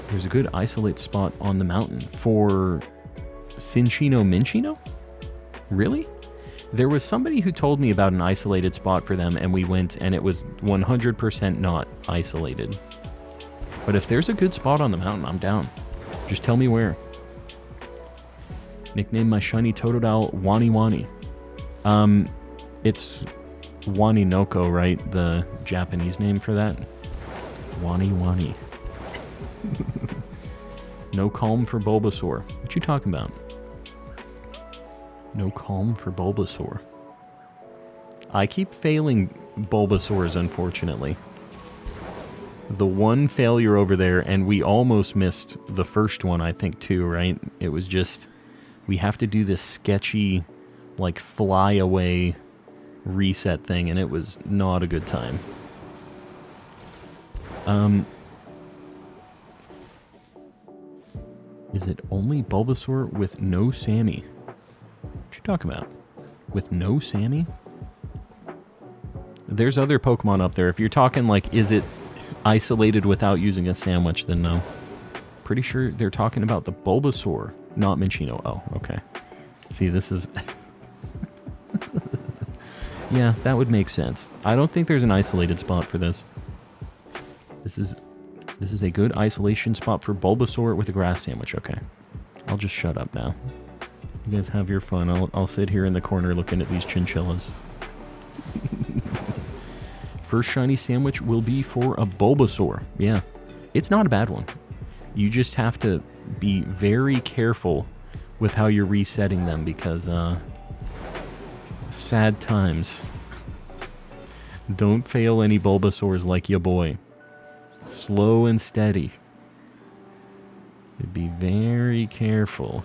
There's a good isolate spot on the mountain for Cinccino Minccino? Really? There was somebody who told me about an isolated spot for them, and we went, and it was 100% not isolated. But if there's a good spot on the mountain, I'm down. Just tell me where. Nickname my shiny Totodile Wani Wani. It's Wani Noko, right? The Japanese name for that? Wani Wani. No calm for Bulbasaur. What you talking about? No calm for Bulbasaur. I keep failing Bulbasaurs, unfortunately. The one failure over there, and we almost missed the first one, I think, too, right? It was just, we have to do this sketchy, like, fly away reset thing, and it was not a good time. Is it only Bulbasaur with no Sammy? What you talking about? With no Sammy? There's other Pokemon up there. If you're talking like, is it isolated without using a sandwich, then no. Pretty sure they're talking about the Bulbasaur, not Minccino. Oh, okay. See, this is... Yeah, that would make sense. I don't think there's an isolated spot for this. This is a good isolation spot for Bulbasaur with a grass sandwich. Okay. I'll just shut up now. You guys have your fun. I'll sit here in the corner looking at these chinchillas. First shiny sandwich will be for a Bulbasaur. Yeah. It's not a bad one. You just have to be very careful with how you're resetting them because, sad times. Don't fail any Bulbasaurs like ya boy. Slow and steady. Be very careful.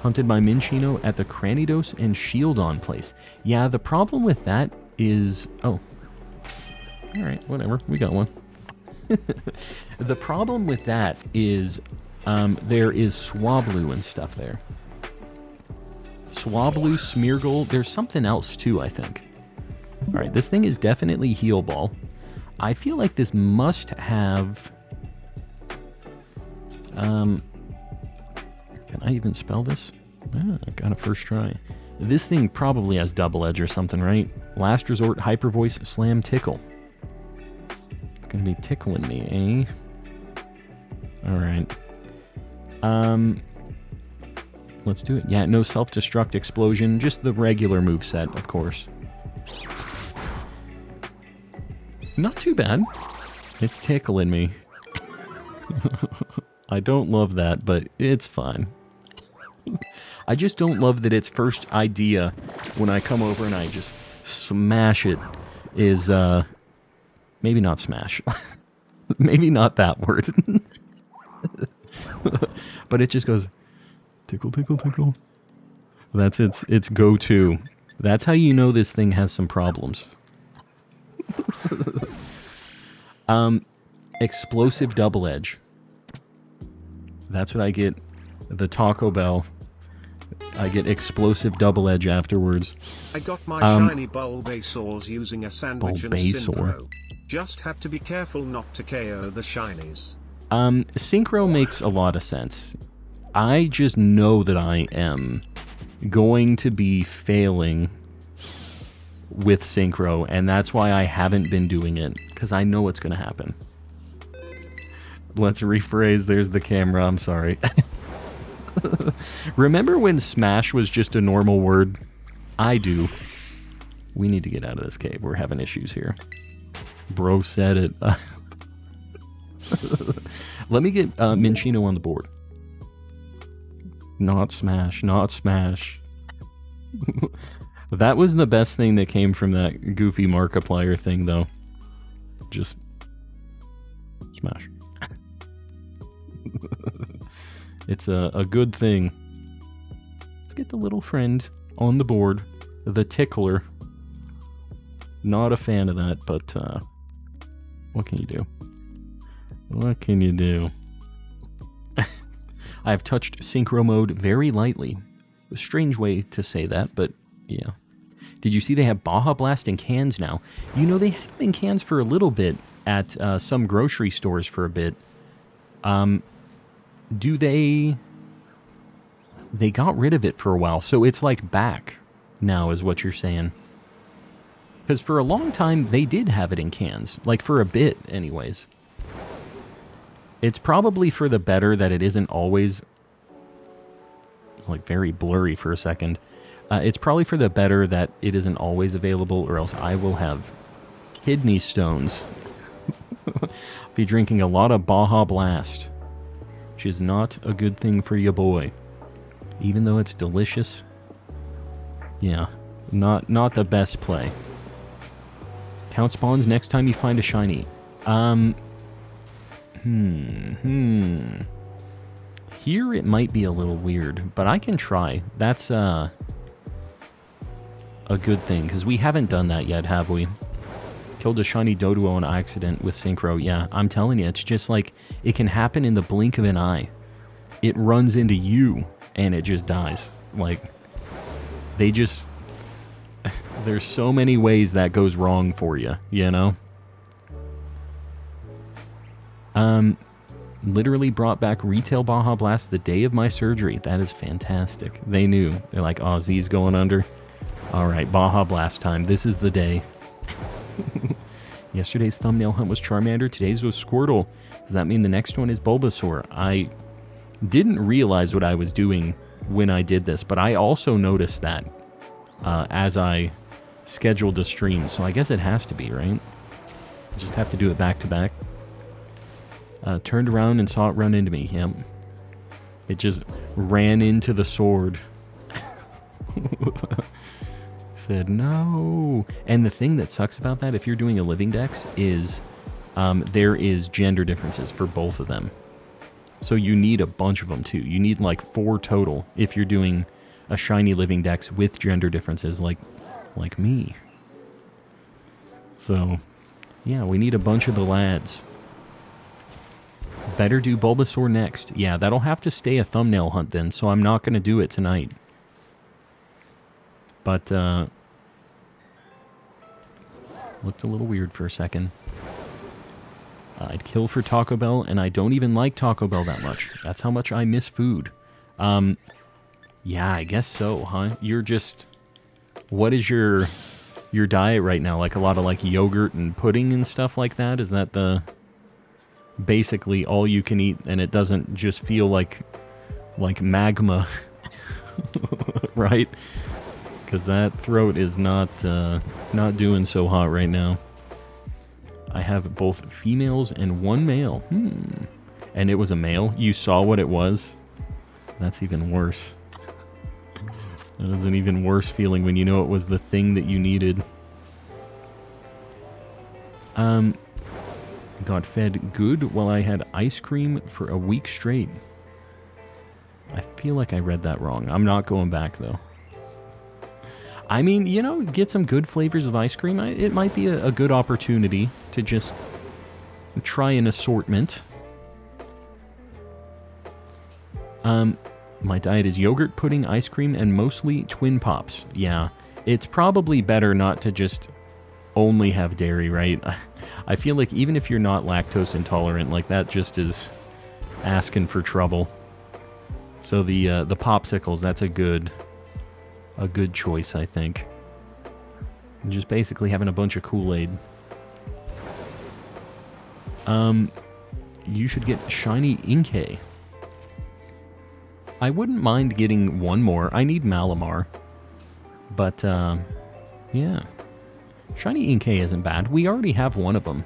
Hunted by Minccino at the Cranidos and Shieldon place. Yeah, the problem with that is... Oh. Alright, whatever. We got one. The problem with that is there is Swablu and stuff there. Swablu, Smeargle. There's something else too, I think. Alright, this thing is definitely Heal Ball. I feel like this must have... Can I even spell this? Ah, I got a first try. This thing probably has Double Edge or something, right? Last Resort, Hyper Voice, Slam, Tickle. It's gonna be tickling me, eh? Alright. Let's do it. Yeah, no Self-Destruct, Explosion, just the regular moveset, of course. Not too bad. It's tickling me. I don't love that, but it's fine. I just don't love that its first idea when I come over and I just smash it is, maybe not smash. Maybe not that word. But it just goes, tickle, tickle, tickle. That's its go-to. That's how you know this thing has some problems. Explosive Double Edge. That's what I get. The Taco Bell. I get Explosive Double Edge afterwards. I got my shiny Bulbasaurs using a sandwich and Synchro. Just had to be careful not to KO the shinies. Synchro makes a lot of sense. I just know that I am going to be failing with Synchro, and that's why I haven't been doing it, because I know what's going to happen. Let's rephrase, there's the camera, I'm sorry. Remember when Smash was just a normal word? I do. We need to get out of this cave, we're having issues here. Bro said it. Let me get Minccino on the board. Not Smash, not Smash. That was the best thing that came from that goofy Markiplier thing, though. Just... Smash. It's a good thing. Let's get the little friend on the board. The Tickler. Not a fan of that, but what can you do? What can you do? I have touched Synchro mode very lightly. A strange way to say that, but yeah. Did you see they have Baja Blast in cans now? You know, they had them in cans for a little bit at some grocery stores for a bit. Do they got rid of it for a while, so it's like back now is what you're saying. Because for a long time, they did have it in cans. Like, for a bit, anyways. It's probably for the better that it isn't always... It's, like, very blurry for a second. It's probably for the better that it isn't always available, or else I will have kidney stones. Be drinking a lot of Baja Blast. Which is not a good thing for your boy. Even though it's delicious. Yeah, not the best play. Count spawns next time you find a shiny. Here it might be a little weird, but I can try. That's a good thing, because we haven't done that yet, have we? Killed a shiny Doduo on accident with Synchro. Yeah, I'm telling you, it's just like, it can happen in the blink of an eye. It runs into you, and it just dies. Like, they just... There's so many ways that goes wrong for you, you know? Literally brought back retail Baja Blast the day of my surgery. That is fantastic. They knew. They're like, oh, Z's going under. Alright, Baja Blast time. This is the day. Yesterday's thumbnail hunt was Charmander. Today's was Squirtle. Does that mean the next one is Bulbasaur? I didn't realize what I was doing when I did this, but I also noticed that as I scheduled a stream, so I guess it has to be, right? Just have to do it back to back. Turned around and saw it run into me. Yep. It just ran into the sword. Said no. And the thing that sucks about that, if you're doing a Living Dex, is there is gender differences for both of them. So you need a bunch of them too. You need like 4 total if you're doing a shiny Living Dex with gender differences like me. So, yeah, we need a bunch of the lads. Better do Bulbasaur next. Yeah, that'll have to stay a thumbnail hunt then, so I'm not going to do it tonight. But, looked a little weird for a second. I'd kill for Taco Bell, and I don't even like Taco Bell that much. That's how much I miss food. Yeah, I guess so, huh? You're just... What is your diet right now? Like a lot of like yogurt and pudding and stuff like that? Is that the... Basically all you can eat, and it doesn't just feel like magma, right? Because that throat is not doing so hot right now. I have both females and 1 male. And it was a male. You saw what it was? That's even worse. That is an even worse feeling when you know it was the thing that you needed. Got fed good while I had ice cream for a week straight. I feel like I read that wrong. I'm not going back, though. I mean, you know, get some good flavors of ice cream. It might be a good opportunity to just try an assortment. My diet is yogurt, pudding, ice cream, and mostly Twin Pops. Yeah, it's probably better not to just only have dairy, right? I feel like even if you're not lactose intolerant, like that just is asking for trouble. So the popsicles, that's a good choice, I think. And just basically having a bunch of Kool-Aid. You should get shiny Inkay. I wouldn't mind getting 1 more. I need Malamar. But, yeah. Shiny Inkay isn't bad. We already have 1 of them.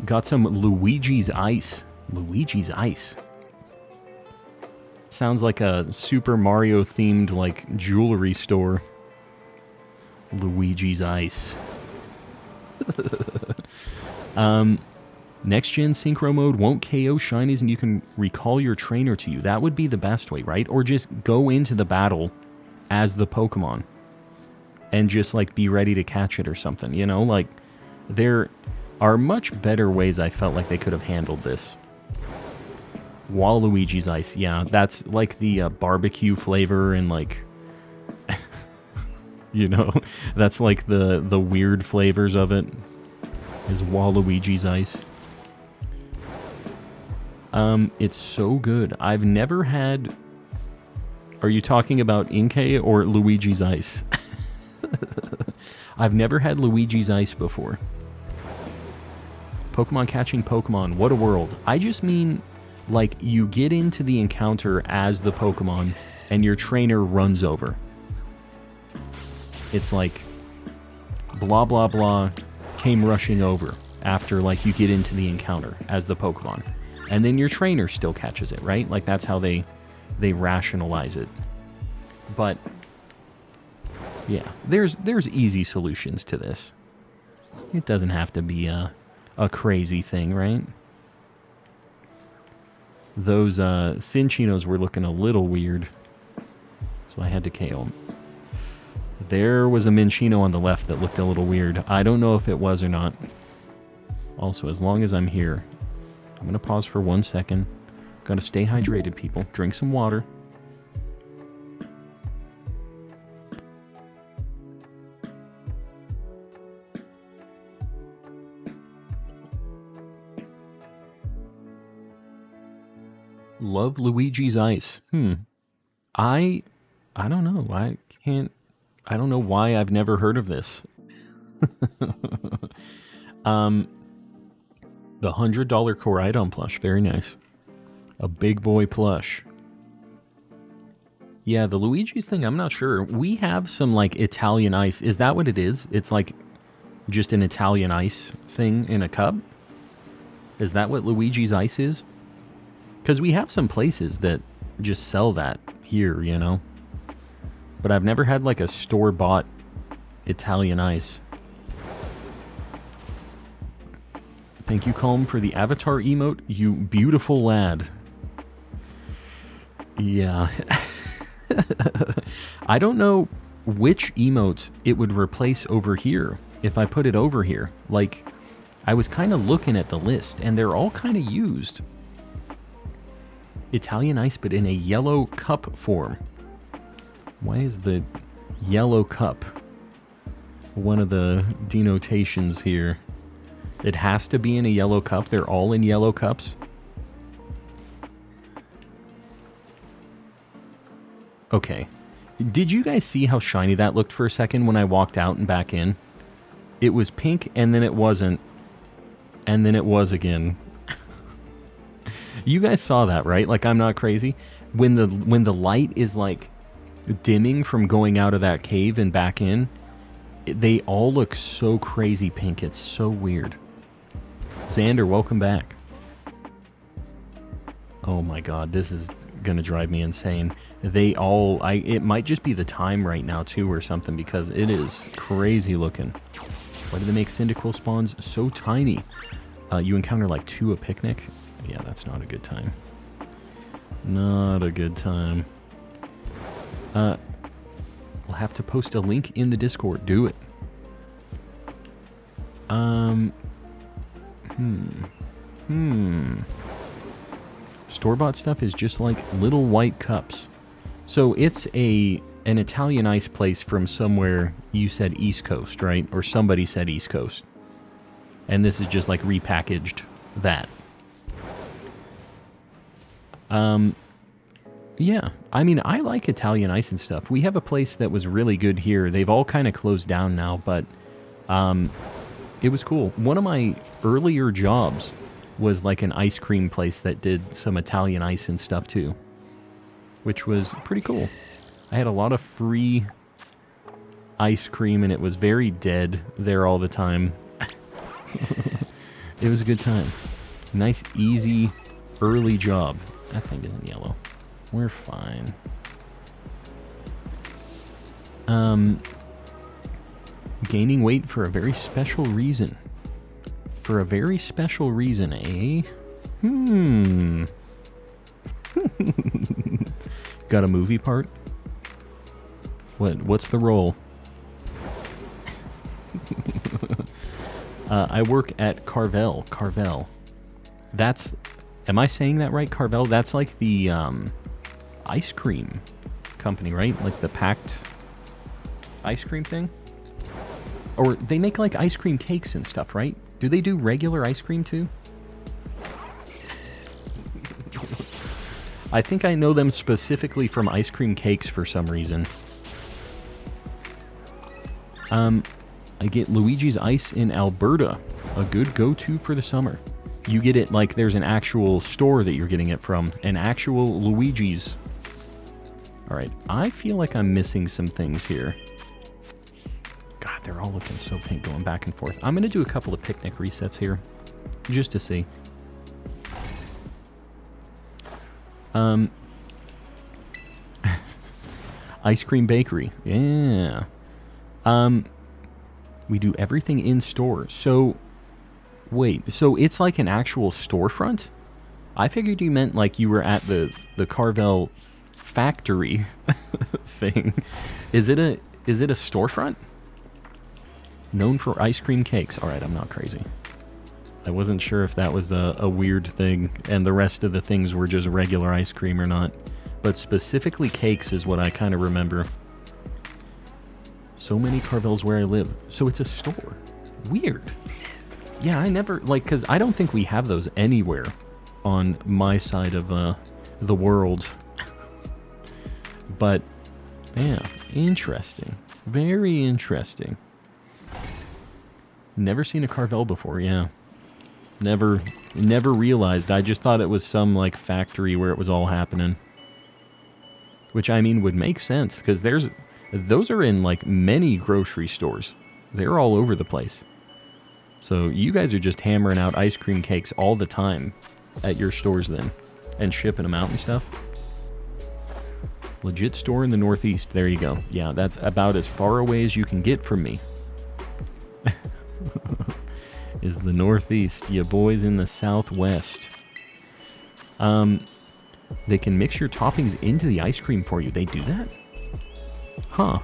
Got some Luigi's Ice. Luigi's Ice. Sounds like a Super Mario themed like jewelry store. Luigi's Ice. Next gen synchro mode won't KO shinies and you can recall your trainer to you. That would be the best way, right? Or just go into the battle as the Pokemon and just like be ready to catch it or something, you know? Like, there are much better ways I felt like they could have handled this. Waluigi's Ice, yeah, that's like the barbecue flavor and like, you know, that's like the weird flavors of it, is Waluigi's Ice. It's so good. I've never had Are you talking about Inkay or Luigi's Ice? I've never had Luigi's Ice before. Pokemon catching Pokemon, what a world. I just mean, like, you get into the encounter as the Pokemon, and your trainer runs over. It's like, blah blah blah came rushing over after, like, you get into the encounter as the Pokemon. And then your trainer still catches it, right? Like, that's how they rationalize it. But yeah, there's easy solutions to this. It doesn't have to be a crazy thing, right? Those Cinchinos were looking a little weird, so I had to KO them. There was a Minchino on the left that looked a little weird. I don't know if it was or not. Also, as long as I'm here, I'm going to pause for 1 second. Gotta stay hydrated, people. Drink some water. Love Luigi's Ice. I don't know. I don't know why I've never heard of this. The $100 Koraidon plush. Very nice. A big boy plush. Yeah, the Luigi's thing, I'm not sure. We have some, like, Italian ice. Is that what it is? It's, like, just an Italian ice thing in a cup? Is that what Luigi's Ice is? Because we have some places that just sell that here, you know? But I've never had, like, a store-bought Italian ice. Thank you, Calm, for the avatar emote. You beautiful lad. Yeah. I don't know which emotes it would replace over here if I put it over here. Like, I was kind of looking at the list, and they're all kind of used. Italian ice, but in a yellow cup form. Why is the yellow cup one of the denotations here? It has to be in a yellow cup. They're all in yellow cups. Okay. Did you guys see how shiny that looked for a second when I walked out and back in? It was pink, and then it wasn't. And then it was again. You guys saw that, right? Like, I'm not crazy. When the light is, like, dimming from going out of that cave and back in, they all look so crazy pink. It's so weird. Xander, welcome back. Oh my god, this is gonna drive me insane. They all... it might just be the time right now, too, or something, because it is crazy looking. Why do they make Cyndaquil spawns so tiny? You encounter, like, 2 a picnic? Yeah, that's not a good time. Not a good time. We'll have to post a link in the Discord. Do it. Store-bought stuff is just like little white cups. So it's an Italian ice place from somewhere. You said East Coast, right? Or somebody said East Coast. And this is just like repackaged that. Yeah, I mean, I like Italian ice and stuff. We have a place that was really good here. They've all kind of closed down now, but it was cool. One of my earlier jobs was like an ice cream place that did some Italian ice and stuff too, which was pretty cool. I had a lot of free ice cream, and it was very dead there all the time. It was a good time. Nice, easy, early job. That thing isn't yellow. We're fine. Gaining weight for a very special reason. For a very special reason, eh? Got a movie part? What's the role? I work at Carvel. Carvel. That's... Am I saying that right? Carvel? That's like the ice cream company, right? Like the packed ice cream thing? Or they make like ice cream cakes and stuff, right? Do they do regular ice cream too? I think I know them specifically from ice cream cakes for some reason. I get Luigi's Ice in Alberta, a good go-to for the summer. You get it like there's an actual store that you're getting it from, an actual Luigi's. Alright, I feel like I'm missing some things here. God, they're all looking so pink going back and forth. I'm going to do a couple of picnic resets here, just to see. Ice cream bakery, yeah. We do everything in store. So, wait, so it's like an actual storefront? I figured you meant like you were at the Carvel factory thing. Is it a storefront? Known for ice cream cakes. Alright, I'm not crazy. I wasn't sure if that was a weird thing and the rest of the things were just regular ice cream or not. But specifically cakes is what I kind of remember. So many Carvels where I live. So it's a store. Weird. Yeah, I never, like, because I don't think we have those anywhere on my side of the world. But, yeah, interesting. Very interesting. Never seen a Carvel before, yeah. Never realized. I just thought it was some, like, factory where it was all happening. Which, I mean, would make sense, because those are in, like, many grocery stores. They're all over the place. So, you guys are just hammering out ice cream cakes all the time at your stores then. And shipping them out and stuff. Legit store in the Northeast. There you go. Yeah, that's about as far away as you can get from me. Is the Northeast. You boys in the Southwest. They can mix your toppings into the ice cream for you. They do that? Huh.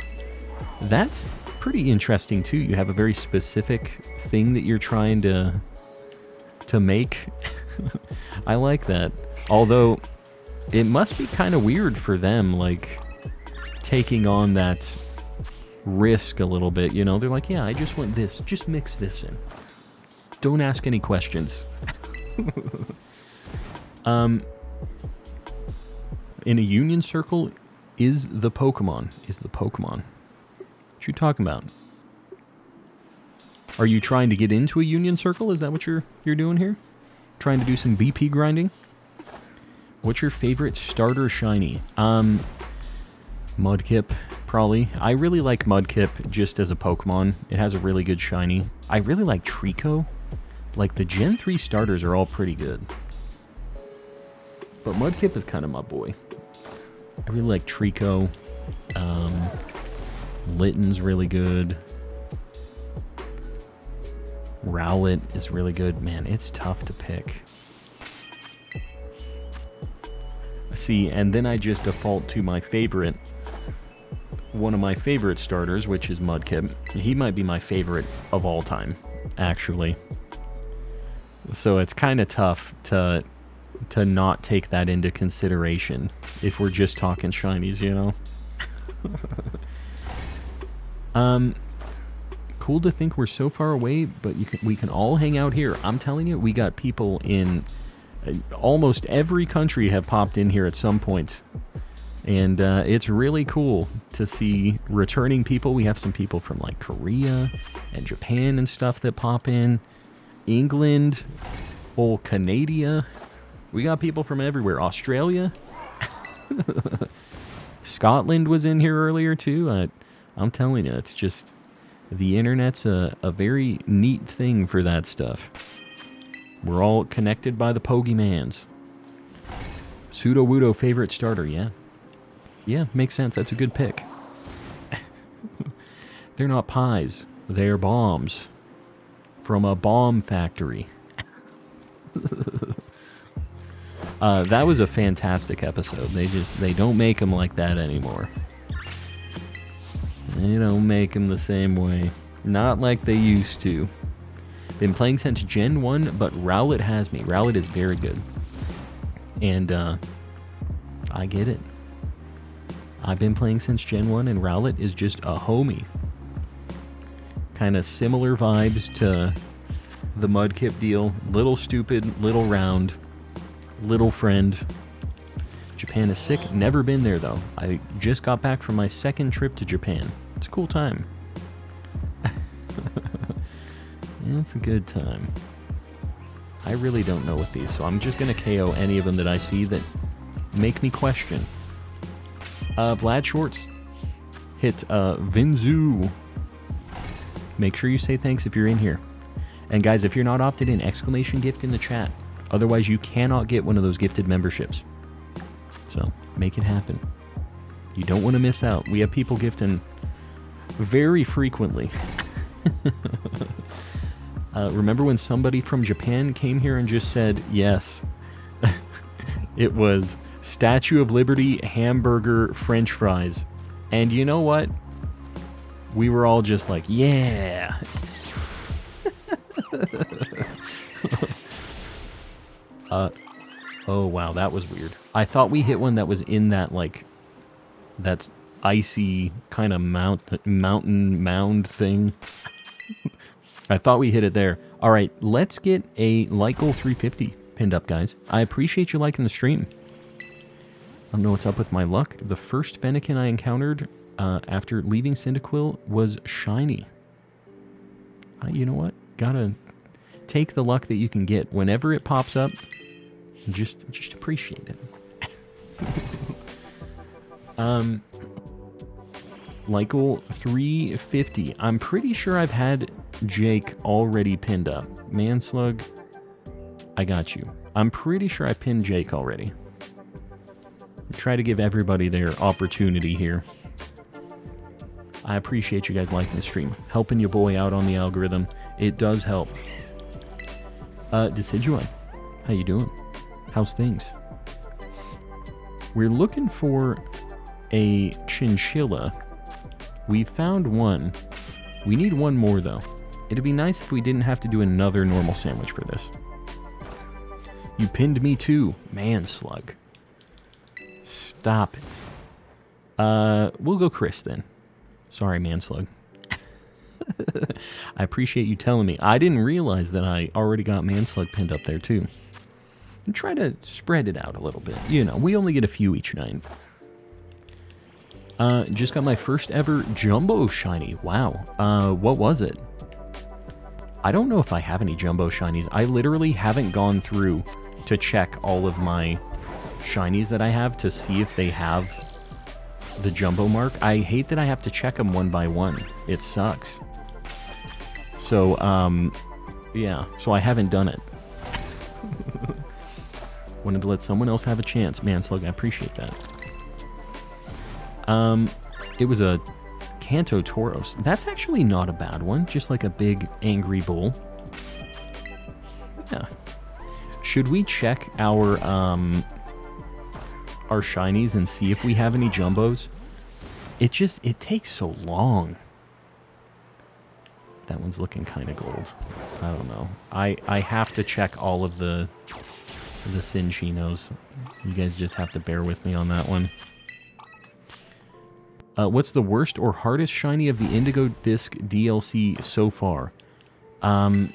That's pretty interesting, too. You have a very specific thing that you're trying to make. I like that. Although, it must be kind of weird for them, like, taking on that risk a little bit, you know? They're like, yeah, I just want this. Just mix this in. Don't ask any questions. In a union circle is the Pokemon. What you talking about? Are you trying to get into a union circle? Is that what you're doing here? Trying to do some BP grinding? What's your favorite starter shiny? Mudkip, probably. I really like Mudkip just as a Pokemon. It has a really good shiny. I really like Trico. Like, the Gen 3 starters are all pretty good. But Mudkip is kind of my boy. I really like Trico. Litten's really good. Rowlet is really good. Man, it's tough to pick. See, and then I just default to my favorite. One of my favorite starters, which is Mudkip. He might be my favorite of all time, actually. So it's kind of tough to not take that into consideration if we're just talking shinies, you know? Cool to think we're so far away, but we can all hang out here. I'm telling you, we got people in almost every country have popped in here at some point. And it's really cool to see returning people. We have some people from like Korea and Japan and stuff that pop in. England, old Canada. We got people from everywhere. Australia. Scotland was in here earlier too. I'm telling you, it's just, the internet's a very neat thing for that stuff. We're all connected by the Pokemans. Pseudo-Wudo favorite starter, yeah. Yeah, makes sense. That's a good pick. They're not pies. They're bombs. From a bomb factory. That was a fantastic episode. They don't make them like that anymore. They don't make them the same way. Not like they used to. Been playing since Gen 1, but Rowlet has me. Rowlet is very good. And, I get it. I've been playing since Gen 1, and Rowlet is just a homie. Kind of similar vibes to the Mudkip deal. Little stupid, little round, little friend. Japan is sick. Never been there, though. I just got back from my second trip to Japan. It's a cool time. It's a good time. I really don't know with these, so I'm just going to KO any of them that I see that make me question. Vlad Shorts. Hit Vinzu. Make sure you say thanks if you're in here. And guys, if you're not opted in, exclamation gift in the chat. Otherwise, you cannot get one of those gifted memberships. So, make it happen. You don't want to miss out. We have people gifting very frequently. Remember when somebody from Japan came here and just said, yes. It was Statue of Liberty, hamburger, French fries. And you know what? We were all just like, yeah. Oh wow, that was weird. I thought we hit one that was in that, like, that's icy kind of mountain mound thing. I thought we hit it there. All right, let's get a like goal 350 pinned up, guys. I appreciate you liking the stream. I don't know what's up with my luck. The first Fennekin I encountered after leaving Cyndaquil was shiny. You know what? Gotta take the luck that you can get. Whenever it pops up, just appreciate it. Lykel 350. I'm pretty sure I've had Jake already pinned up. Manslug, I got you. I'm pretty sure I pinned Jake already. Try to give everybody their opportunity here. I appreciate you guys liking the stream. Helping your boy out on the algorithm. It does help. Decidueye, how you doing? How's things? We're looking for a chinchilla. We found one. We need one more, though. It'd be nice if we didn't have to do another normal sandwich for this. You pinned me too, Manslug. Stop it. We'll go Chris then. Sorry, Manslug. I appreciate you telling me. I didn't realize that I already got Manslug pinned up there too. And try to spread it out a little bit. You know, we only get a few each night. Just got my first ever Jumbo Shiny. Wow. What was it? I don't know if I have any Jumbo Shinies. I literally haven't gone through to check all of my Shinies that I have to see if they have the Jumbo mark. I hate that I have to check them one by one. It sucks. So, yeah. So I haven't done it. Wanted to let someone else have a chance. Manslug, I appreciate that. It was a Kanto Tauros. That's actually not a bad one. Just like a big angry bull. Yeah. Should we check our shinies and see if we have any jumbos? It takes so long. That one's looking kind of gold. I don't know. I have to check all of the Cinchinos. You guys just have to bear with me on that one. What's the worst or hardest shiny of the Indigo Disk DLC so far? I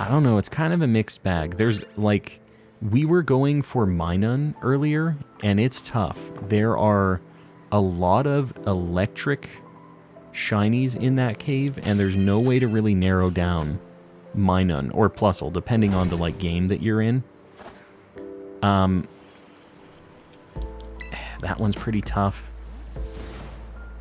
don't know. It's kind of a mixed bag. There's, like, we were going for Minun earlier, and it's tough. There are a lot of electric shinies in that cave, and there's no way to really narrow down Minun or Plusle, depending on the, like, game that you're in. That one's pretty tough.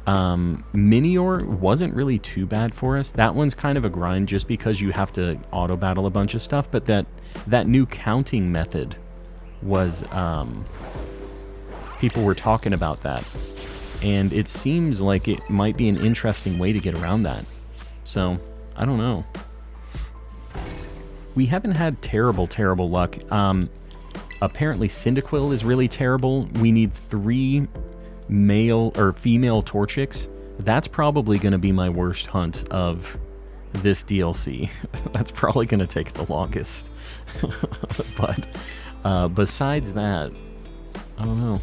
Minior wasn't really too bad for us. That one's kind of a grind just because you have to auto battle a bunch of stuff, but that new counting method was, people were talking about that, and it seems like it might be an interesting way to get around that. So, I don't know. We haven't had terrible luck. Apparently Cyndaquil is really terrible. We need 3 male or female Torchics. That's probably going to be my worst hunt of this DLC. That's probably going to take the longest. But besides that, I don't know.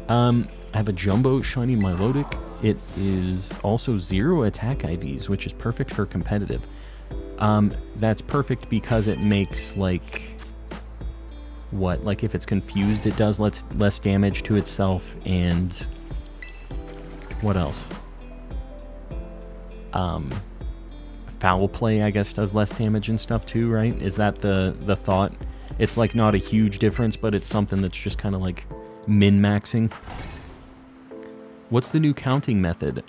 I have a Jumbo Shiny Milotic. It is also 0 attack IVs, which is perfect for competitive. That's perfect because it makes, like, what, like if it's confused, it does less damage to itself, and what else? Foul play, I guess, does less damage and stuff too, right? Is that the thought? It's like not a huge difference, but it's something that's just kind of like min-maxing. What's the new counting method?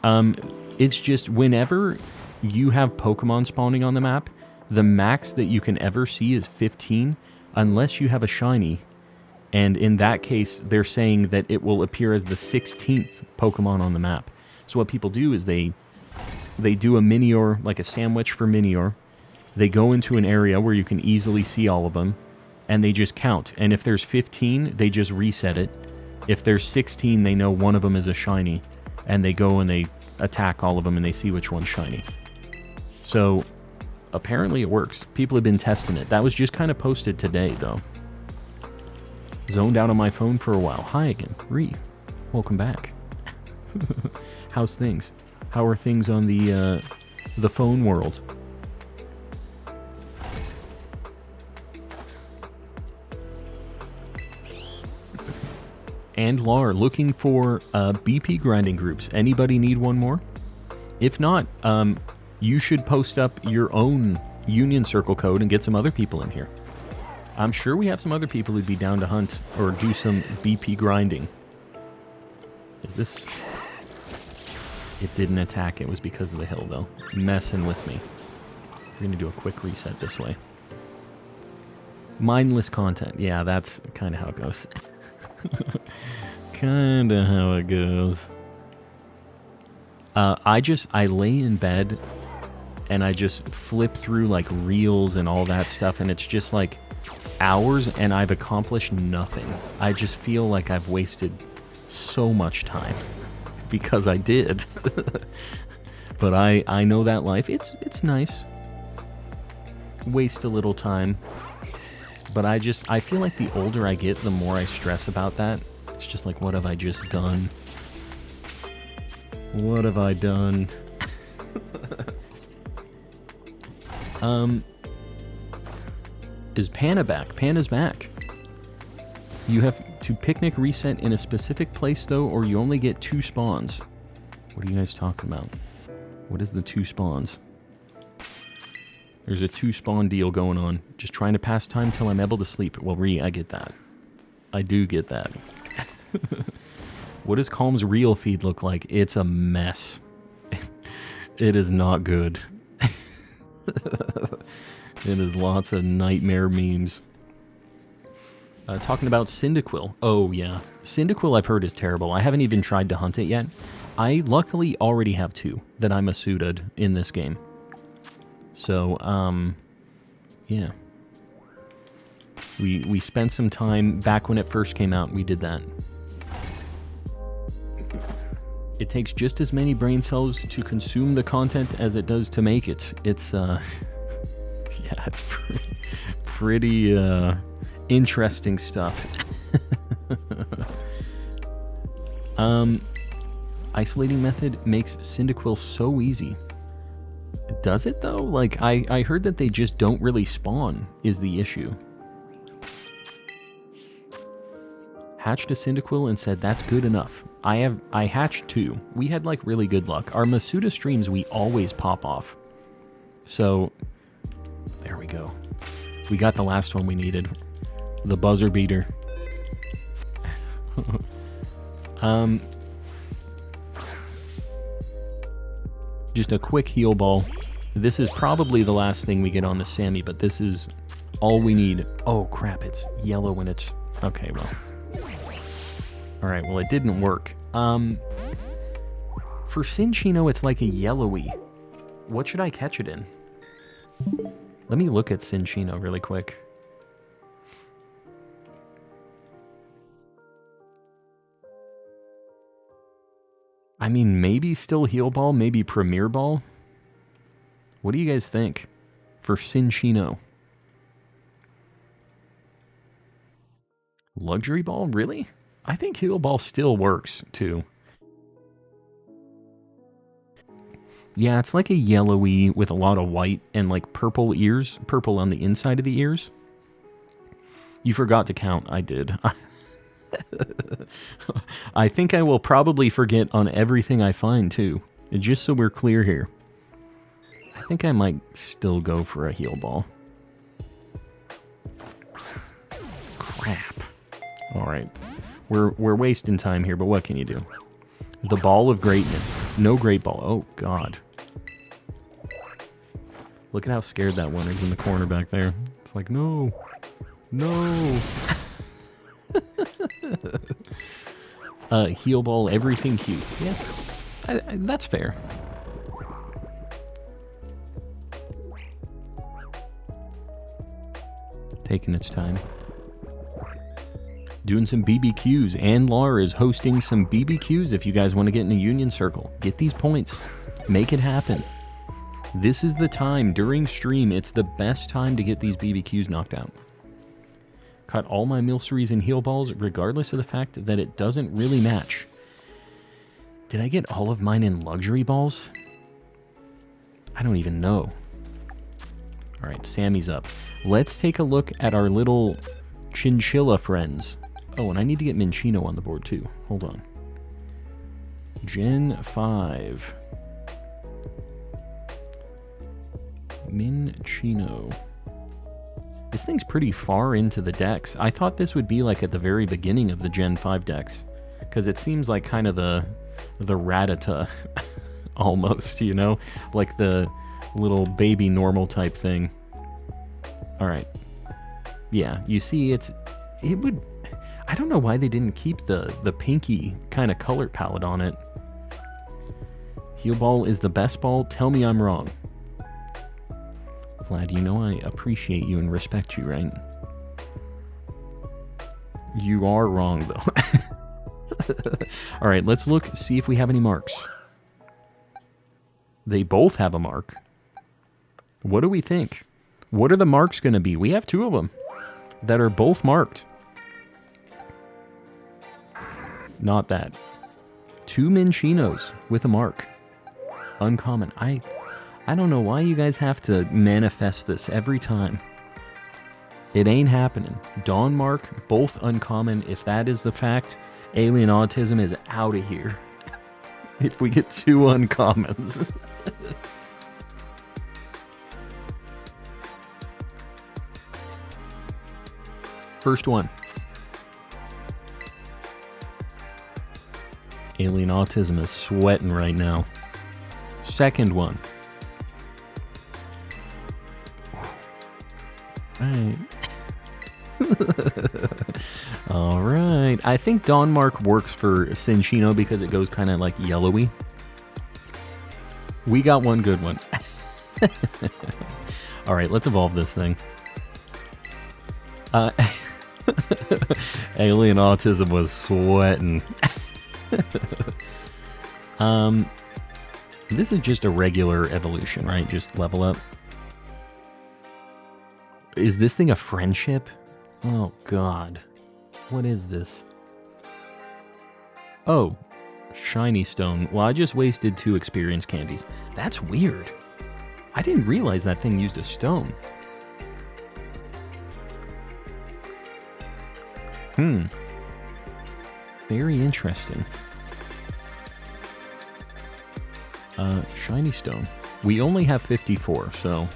It's just whenever you have Pokemon spawning on the map, the max that you can ever see is 15, unless you have a shiny. And in that case, they're saying that it will appear as the 16th Pokemon on the map. So what people do is they do a Minior, like a sandwich for Minior. They go into an area where you can easily see all of them, and they just count. And if there's 15, they just reset it. If there's 16, they know one of them is a shiny, and they go and they attack all of them, and they see which one's shiny. So apparently it works. People have been testing it. That was just kind of posted today, though. Zoned out on my phone for a while. Hi again, Ree. Welcome back. How's things? How are things on the phone world? And Lar, looking for BP grinding groups. Anybody need one more? If not, you should post up your own Union Circle code and get some other people in here. I'm sure we have some other people who'd be down to hunt or do some BP grinding. Is this... It didn't attack. It was because of the hill, though. Messing with me. I'm going to do a quick reset this way. Mindless content. Yeah, that's kind of how it goes. Kind of how it goes. I lay in bed and I just flip through like reels and all that stuff, and it's just like hours and I've accomplished nothing. I just feel like I've wasted so much time because I did. But I know that life. It's nice. Waste a little time. But I feel like the older I get, the more I stress about that. It's just like, what have I just done? What have I done? Is Panna back? Panna's back. You have to picnic reset in a specific place, though, or you only get 2 spawns. What are you guys talking about? What is the 2 spawns? There's a 2 spawn deal going on. Just trying to pass time till I'm able to sleep. Well, I get that. I do get that. What does Calm's real feed look like? It's a mess. It is not good. It is lots of nightmare memes. Talking about Cyndaquil. Oh, yeah. Cyndaquil I've heard is terrible. I haven't even tried to hunt it yet. I luckily already have 2 that I'm suited in this game. So, yeah. We spent some time back when it first came out. We did that. It takes just as many brain cells to consume the content as it does to make it. It's, yeah, it's pretty interesting stuff. Isolating method makes Cyndaquil so easy. Does it, though? Like, I heard that they just don't really spawn, is the issue. Hatched a Cyndaquil and said that's good enough. I hatched 2. We had, like, really good luck. Our Masuda streams, we always pop off. So, there we go. We got the last one we needed. The buzzer beater. Just a quick heal ball. This is probably the last thing we get on the Sammy, but this is all we need. Oh crap, it's yellow when it's... Okay, well. Alright, well it didn't work. For Cinccino, it's like a yellowy. What should I catch it in? Let me look at Cinccino really quick. I mean, maybe still Heal Ball, maybe Premier Ball. What do you guys think for Cinccino? Luxury Ball? Really? I think Heal Ball still works, too. Yeah, it's like a yellowy with a lot of white and like purple ears. Purple on the inside of the ears. You forgot to count. I did. I think I will probably forget on everything I find, too. Just so we're clear here. I think I might still go for a heal ball. Crap. Alright. We're wasting time here, but what can you do? The ball of greatness. No great ball. Oh, God. Look at how scared that one is in the corner back there. It's like, no. No. Heal ball, everything cute. Yeah, that's fair. Taking its time. Doing some BBQs. And Laura is hosting some BBQs if you guys want to get in a union circle. Get these points. Make it happen. This is the time during stream. It's the best time to get these BBQs knocked out. Caught all my Milceries and heal balls, regardless of the fact that it doesn't really match. Did I get all of mine in luxury balls? I don't even know. Alright, Sammy's up. Let's take a look at our little chinchilla friends. Oh, and I need to get Minchino on the board too. Hold on. Gen 5. Minchino. This thing's pretty far into the decks. I thought this would be like at the very beginning of the Gen 5 decks. Because it seems like kind of the Rattata almost, you know? Like the little baby normal type thing. Alright. Yeah, you see it would... I don't know why they didn't keep the pinky kind of color palette on it. Heal ball is the best ball. Tell me I'm wrong. Vlad, you know I appreciate you and respect you, right? You are wrong, though. Alright, let's look, see if we have any marks. They both have a mark. What do we think? What are the marks going to be? We have two of them that are both marked. Not that. Two Minchinos with a mark. Uncommon. I don't know why you guys have to manifest this every time. It ain't happening. Dawn mark, both uncommon. If that is the fact, alien autism is out of here. If we get two uncommons. First one. Alien autism is sweating right now. Second one. Right. Alright. I think Dawn Mark works for Cinchino because it goes kind of like yellowy. We got one good one. Alright, let's evolve this thing. Alien autism was sweating. This is just a regular evolution, right? Just level up. Is this thing a friendship? Oh, God. What is this? Oh, shiny stone. Well, I just wasted 2 experience candies. That's weird. I didn't realize that thing used a stone. Very interesting. Shiny stone. We only have 54, so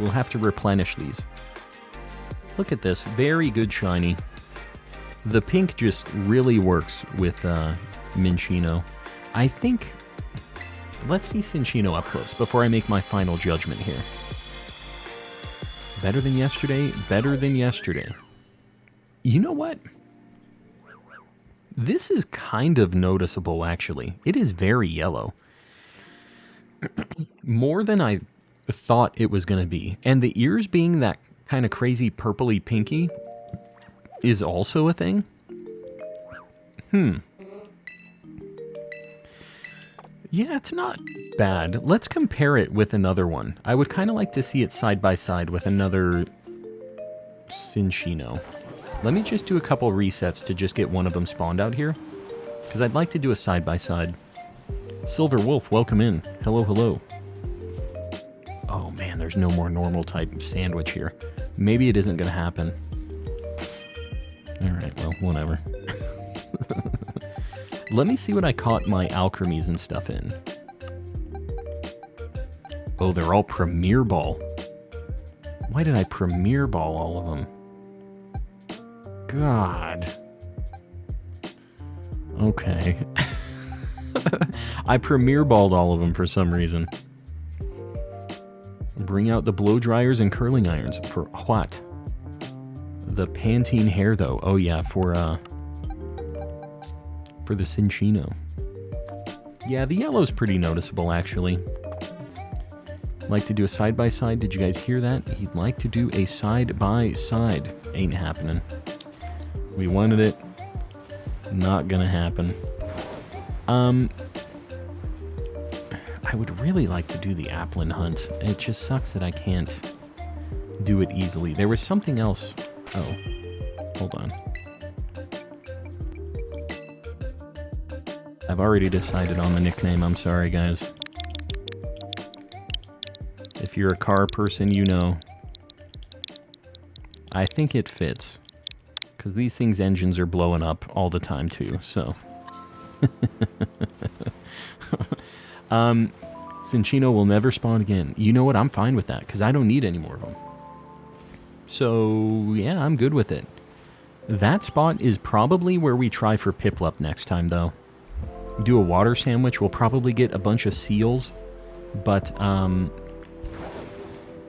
we'll have to replenish these. Look at this. Very good shiny. The pink just really works with Minchino. I think... Let's see Cinchino up close before I make my final judgment here. Better than yesterday? Better than yesterday. You know what? This is kind of noticeable, actually. It is very yellow. More than I thought it was going to be. And the ears being that kind of crazy purpley pinky is also a thing. Yeah, it's not bad. Let's compare it with another one. I would kind of like to see it side by side with another Cinchino. Let me just do a couple resets to just get one of them spawned out here. Because I'd like to do a side by side. Silver Wolf, welcome in. Hello, hello. Oh man, there's no more normal type sandwich here. Maybe it isn't going to happen. Alright, well, whatever. Let me see what I caught my alchemies and stuff in. Oh, they're all Premier Ball. Why did I Premier Ball all of them? God. Okay. I Premier Balled all of them for some reason. Bring out the blow dryers and curling irons. For what? The Pantene hair, though. Oh, yeah, for the Cinchino. Yeah, the yellow's pretty noticeable, actually. Like to do a side-by-side. Did you guys hear that? He'd like to do a side-by-side. Ain't happening. We wanted it. Not gonna happen. I would really like to do the Applin hunt. It just sucks that I can't do it easily. There was something else. Oh, hold on. I've already decided on the nickname. I'm sorry, guys. If you're a car person, you know. I think it fits. Because these things' engines are blowing up all the time, too, so. Cinchino will never spawn again. You know what? I'm fine with that, because I don't need any more of them. So, yeah, I'm good with it. That spot is probably where we try for Piplup next time, though. Do a water sandwich. We'll probably get a bunch of seals. But,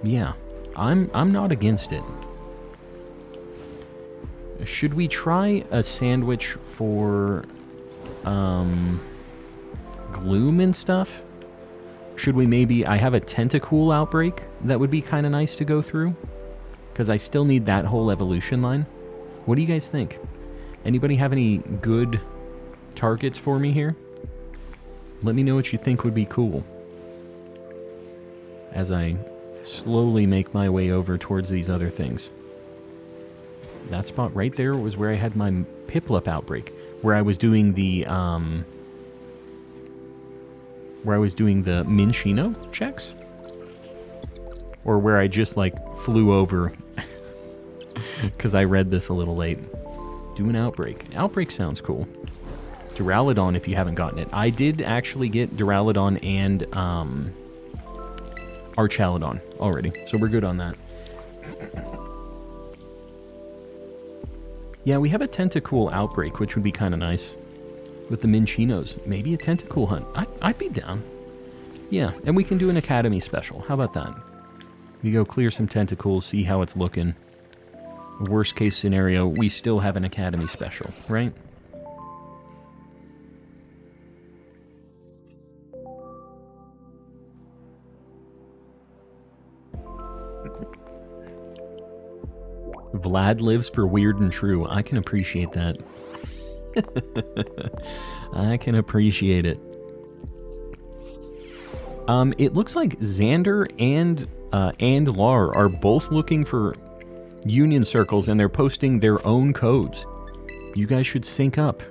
yeah. I'm not against it. Should we try a sandwich for, Gloom and stuff? Should we maybe... I have a Tentacool outbreak that would be kind of nice to go through. Because I still need that whole evolution line. What do you guys think? Anybody have any good targets for me here? Let me know what you think would be cool. As I slowly make my way over towards these other things. That spot right there was where I had my Piplup outbreak. Where I was doing the, Minchino checks? Or where I just, like, flew over... Because I read this a little late. Do an outbreak. Outbreak sounds cool. Duraludon, if you haven't gotten it. I did actually get Duraludon and Archaludon already, so we're good on that. Yeah, we have a Tentacool outbreak, which would be kind of nice. With the Minchinos. Maybe a Tentacool hunt. I'd be down. Yeah, and we can do an Academy special. How about that? We go clear some Tentacools, see how it's looking. Worst case scenario, we still have an Academy special, right? Vlad lives for weird and true. I can appreciate that. I can appreciate it. It looks like Xander and Lar are both looking for union circles, and they're posting their own codes. You guys should sync up.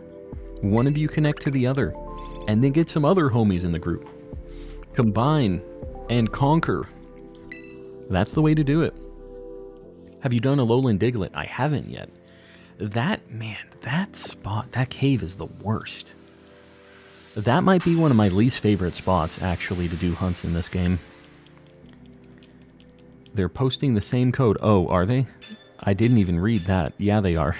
One of you connect to the other, and then get some other homies in the group. Combine and conquer. That's the way to do it. Have you done a Alolan Diglett? I haven't yet. That spot, that cave is the worst. That might be one of my least favorite spots, actually, to do hunts in this game. They're posting the same code. Oh, are they? I didn't even read that. Yeah, they are.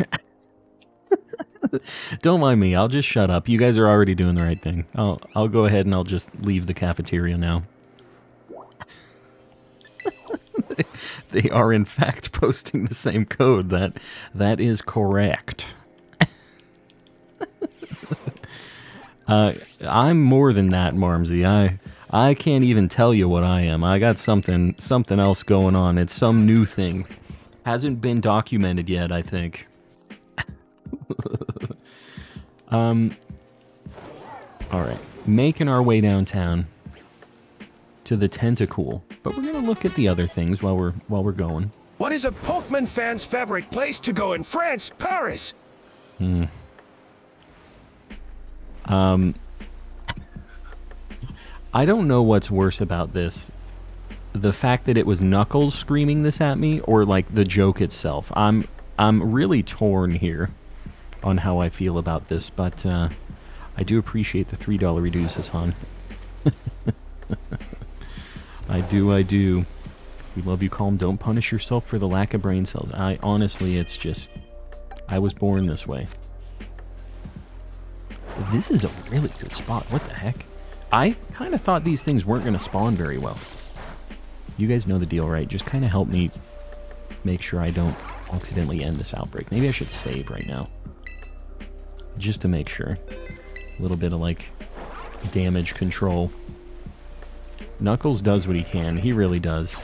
Don't mind me. I'll just shut up. You guys are already doing the right thing. I'll go ahead and I'll just leave the cafeteria now. They are, in fact, posting the same code. That is correct. I'm more than that, Marmsy. I can't even tell you what I am. I got something else going on. It's some new thing. Hasn't been documented yet, I think. Alright. Making our way downtown to the Tentacool. But we're gonna look at the other things while we're going. What is a Pokemon fan's favorite place to go in France? Paris! I don't know what's worse about this. The fact that it was Knuckles screaming this at me, or like the joke itself. I'm I'm really torn here on how I feel about this, but I do appreciate the $3 reduce, Hassan. I do. We love you, Calm. Don't punish yourself for the lack of brain cells. Honestly, it's just... I was born this way. This is a really good spot. What the heck? I kind of thought these things weren't going to spawn very well. You guys know the deal, right? Just kind of help me make sure I don't accidentally end this outbreak. Maybe I should save right now. Just to make sure. A little bit of, like, damage control. Knuckles does what he can. He really does.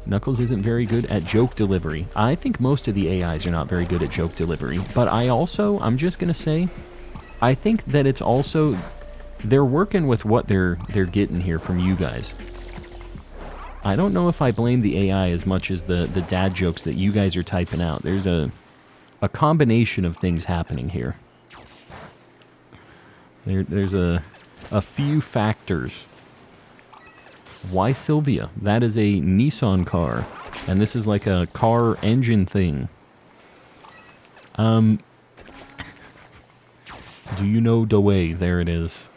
Knuckles isn't very good at joke delivery. I think most of the AIs are not very good at joke delivery. But I'm just going to say, I think that it's also... They're working with what they're getting here from you guys. I don't know if I blame the AI as much as the dad jokes that you guys are typing out. There's a combination of things happening here. There's a few factors. Why Sylvia? That is a Nissan car. And this is like a car engine thing. Do you know the way? There it is.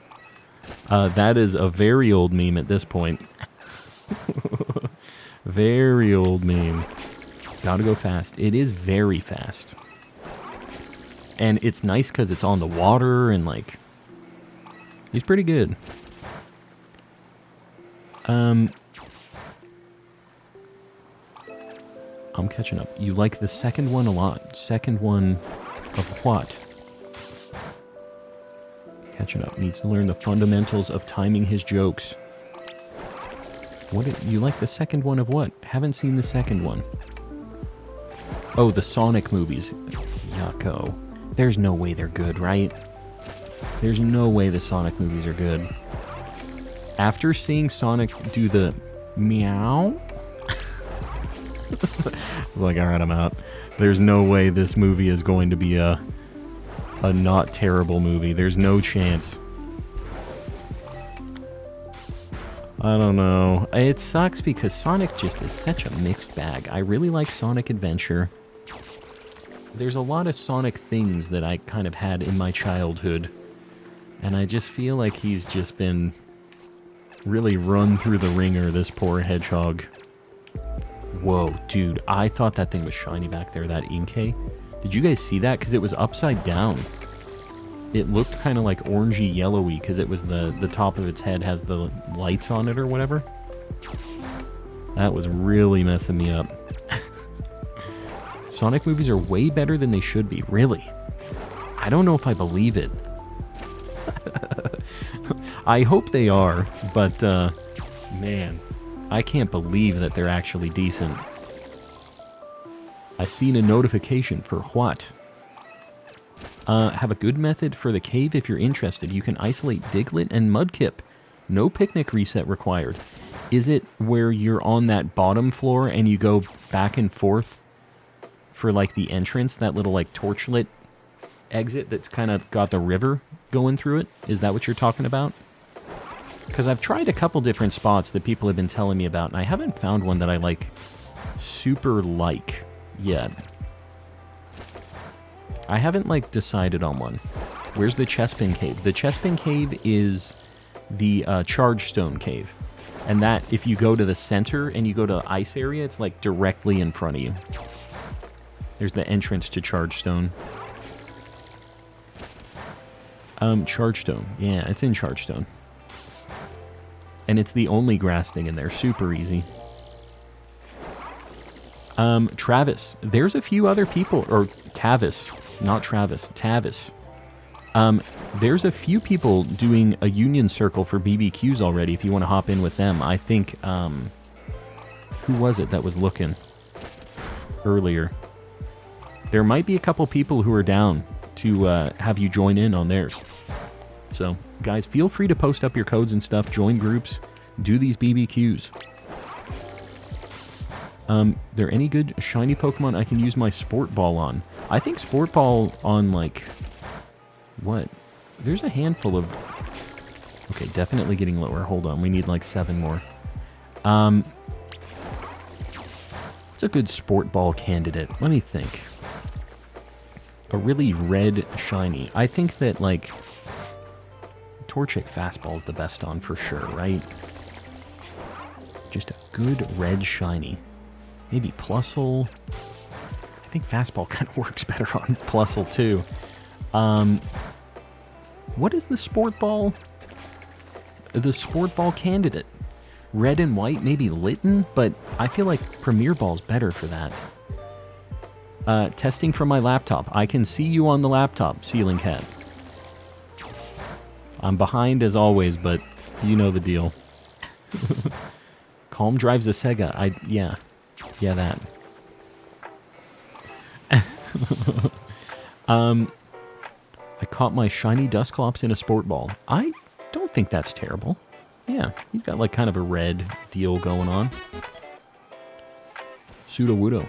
That is a very old meme at this point. Very old meme. Gotta go fast. It is very fast. And it's nice because it's on the water and, like... He's pretty good. I'm catching up. You like the second one a lot. Second one of what? Catching up. Needs to learn the fundamentals of timing his jokes. You like the second one of what? Haven't seen the second one. Oh, the Sonic movies. Yucko. There's no way they're good, right? There's no way the Sonic movies are good. After seeing Sonic do the meow... I was like, alright, I'm out. There's no way this movie is going to be a not terrible movie. There's no chance. I don't know. It sucks because Sonic just is such a mixed bag. I really like Sonic Adventure. There's a lot of Sonic things that I kind of had in my childhood. And I just feel like he's just been really run through the ringer, this poor hedgehog. Whoa, dude. I thought that thing was shiny back there, that Inkay. Did you guys see that? Because it was upside down. It looked kind of like orangey yellowy because it was the top of its head has the lights on it or whatever. That was really messing me up. Sonic movies are way better than they should be. Really? I don't know if I believe it. I hope they are, but man, I can't believe that they're actually decent. I seen a notification for what? Have a good method for the cave if you're interested. You can isolate Diglett and Mudkip. No picnic reset required. Is it where you're on that bottom floor and you go back and forth for like the entrance, that little like torchlit exit that's kind of got the river going through it? Is that what you're talking about? Because I've tried a couple different spots that people have been telling me about, and I haven't found one that I like super like yet. I haven't like decided on one. Where's the Chespin Cave? The Chespin Cave is the Charge Stone Cave. And that, if you go to the center and you go to the ice area, it's like directly in front of you. There's the entrance to Charge Stone. Charge Stone. Yeah, it's in Charge Stone. And it's the only grass thing in there. Super easy. Travis. There's a few other people, or Tavis, not Travis, Tavis. There's a few people doing a union circle for BBQs already if you want to hop in with them. I think, who was it that was looking earlier? There might be a couple people who are down to have you join in on theirs. So, guys, feel free to post up your codes and stuff, join groups, do these BBQs. There any good shiny Pokemon I can use my Sport Ball on? I think Sport Ball on, like... What? There's a handful of... Okay, definitely getting lower. Hold on, we need like 7 more. What's a good sport ball candidate? Let me think. A really red shiny. I think that, like, Torchic Fastball is the best on for sure, right? Just a good red shiny. Maybe Plusle. I think Fastball kind of works better on Plusle too. What is the sport ball? The sport ball candidate. Red and white, maybe Litten, but I feel like Premier Ball's better for that. Testing from my laptop. I can see you on the laptop, Ceiling Cat. I'm behind as always, but you know the deal. Calm drives a Sega. Yeah, that. I caught my shiny Dusclops in a sport ball. I don't think that's terrible. Yeah, he's got like kind of a red deal going on. Sudowoodo,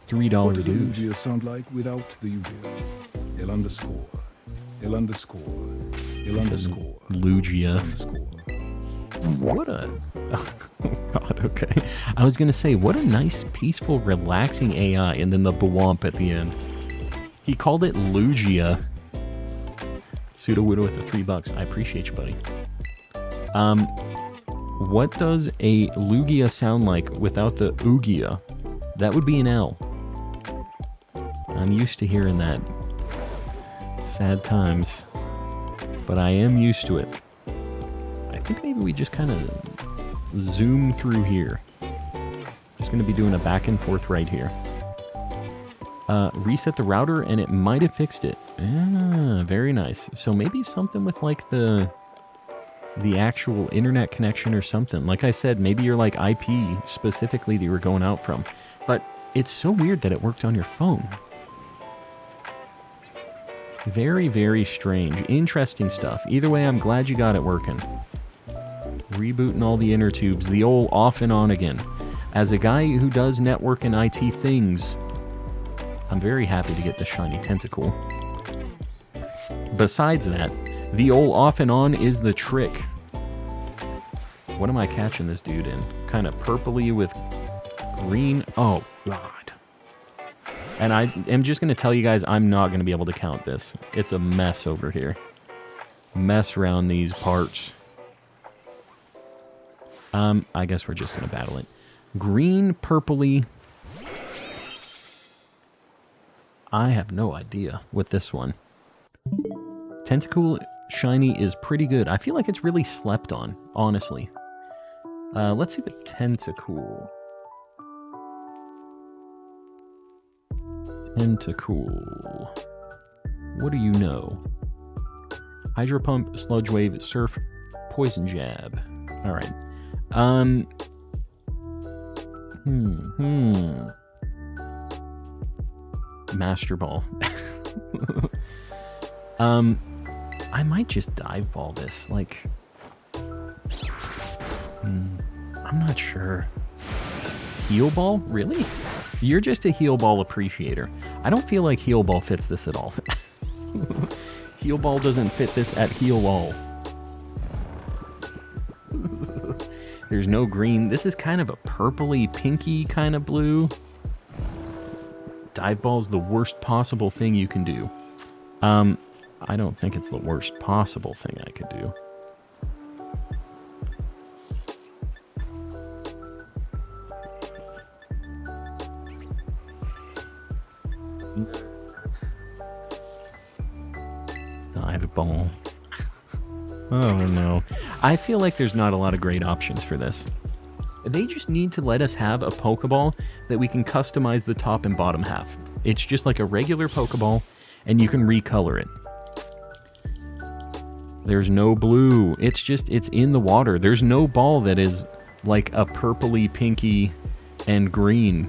$3 What does dues. Lugia sound like without the Lugia? L underscore. L underscore. L underscore. Lugia. Underscore. What a... Oh, God, okay. I was going to say, what a nice, peaceful, relaxing AI, and then the Bwomp at the end. He called it Lugia. Sudowoodo with the $3. I appreciate you, buddy. What does a Lugia sound like without the Oogia? That would be an L. I'm used to hearing that. Sad times. But I am used to it. I think maybe we just kind of zoom through here. Just going to be doing a back and forth right here. Reset the router and it might have fixed it. Ah, very nice. So maybe something with like the actual internet connection or something. Like I said, maybe you're like IP specifically that you were going out from. But it's so weird that it worked on your phone. Very, very strange. Interesting stuff. Either way, I'm glad you got it working. Rebooting all the inner tubes. The old off and on again. As a guy who does network and IT things, I'm very happy to get the shiny Tentacool. Besides that, the old off and on is the trick. What am I catching this dude in? Kind of purpley with green. Oh, God. And I am just going to tell you guys, I'm not going to be able to count this. It's a mess over here. Mess around these parts. I guess we're just going to battle it. Green, purpley. I have no idea with this one. Tentacool shiny is pretty good. I feel like it's really slept on, honestly. Let's see the Tentacool. Tentacool. What do you know? Hydro Pump, Sludge Wave, Surf, Poison Jab. Alright. Master Ball. I might just Dive Ball this. Like, I'm not sure. Heal Ball? Really? You're just a Heal Ball appreciator. I don't feel like Heal Ball fits this at all. Heal Ball doesn't fit this at Heal All. There's no green. This is kind of a purpley, pinky kind of blue. Dive Ball's the worst possible thing you can do. I don't think it's the worst possible thing I could do. Dive Ball. Oh no. I feel like there's not a lot of great options for this. They just need to let us have a Pokeball that we can customize the top and bottom half. It's just like a regular Pokeball, and you can recolor it. There's no blue. It's in the water. There's no ball that is like a purpley, pinky, and green.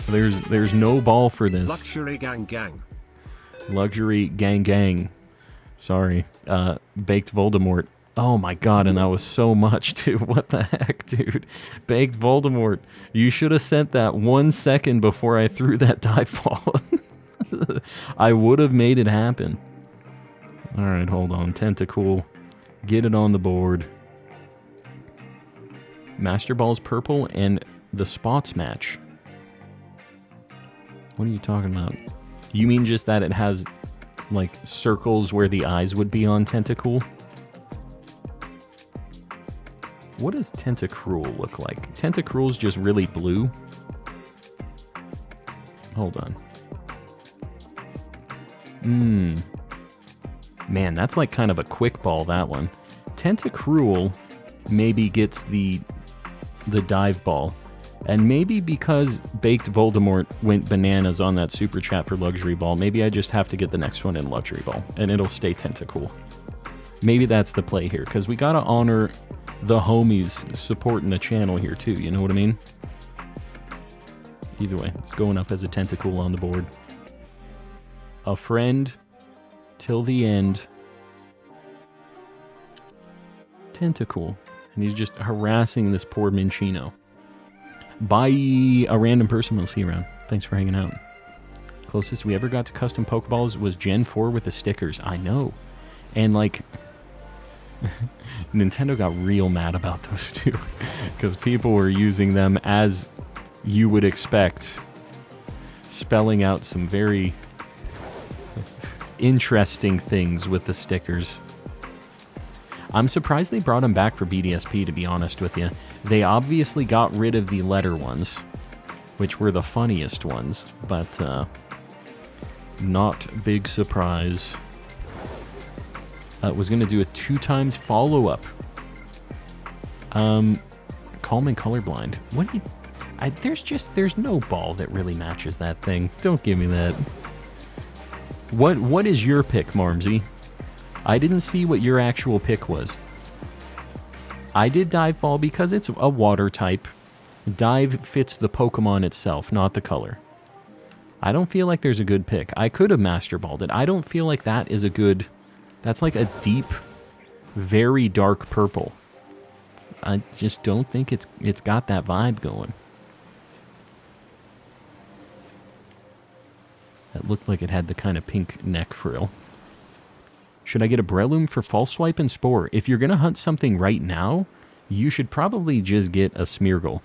There's no ball for this. Luxury gang gang. Luxury gang gang. Sorry. Baked Voldemort. Oh my god, and that was so much, too. What the heck, dude? Baked Voldemort. You should have sent that 1 second before I threw that dive ball. I would have made it happen. Alright, hold on. Tentacool. Get it on the board. Master Ball's purple, and the spots match. What are you talking about? You mean just that it has, like, circles where the eyes would be on Tentacruel? What does Tentacruel look like? Tentacruel's just really blue. Hold on. Man, that's like kind of a quick ball, that one. Tentacruel maybe gets the dive ball. And maybe because Baked Voldemort went bananas on that super chat for Luxury Ball, maybe I just have to get the next one in Luxury Ball, and it'll stay Tentacruel. Maybe that's the play here, because we gotta honor the homies supporting the channel here too, you know what I mean? Either way, it's going up as a Tentacruel on the board. A friend till the end. Tentacruel. And he's just harassing this poor Minchino. Bye, a random person. We'll see you around. Thanks for hanging out. Closest we ever got to custom Pokeballs was Gen 4 with the stickers. I know. And like, Nintendo got real mad about those two. Because people were using them as you would expect. Spelling out some very interesting things with the stickers. I'm surprised they brought them back for BDSP, to be honest with you. They obviously got rid of the letter ones, which were the funniest ones, but not big surprise. Was going to do a 2x follow-up. Calm and Colorblind. What do you... There's no ball that really matches that thing. Don't give me that. What is your pick, Marmsy? I didn't see what your actual pick was. I did Dive Ball because it's a water type. Dive fits the Pokemon itself, not the color. I don't feel like there's a good pick. I could have Master Balled it. I don't feel like that is a good... That's like a deep, very dark purple. I just don't think it's got that vibe going. That looked like it had the kind of pink neck frill. Should I get a Breloom for False Swipe and Spore? If you're going to hunt something right now, you should probably just get a Smeargle.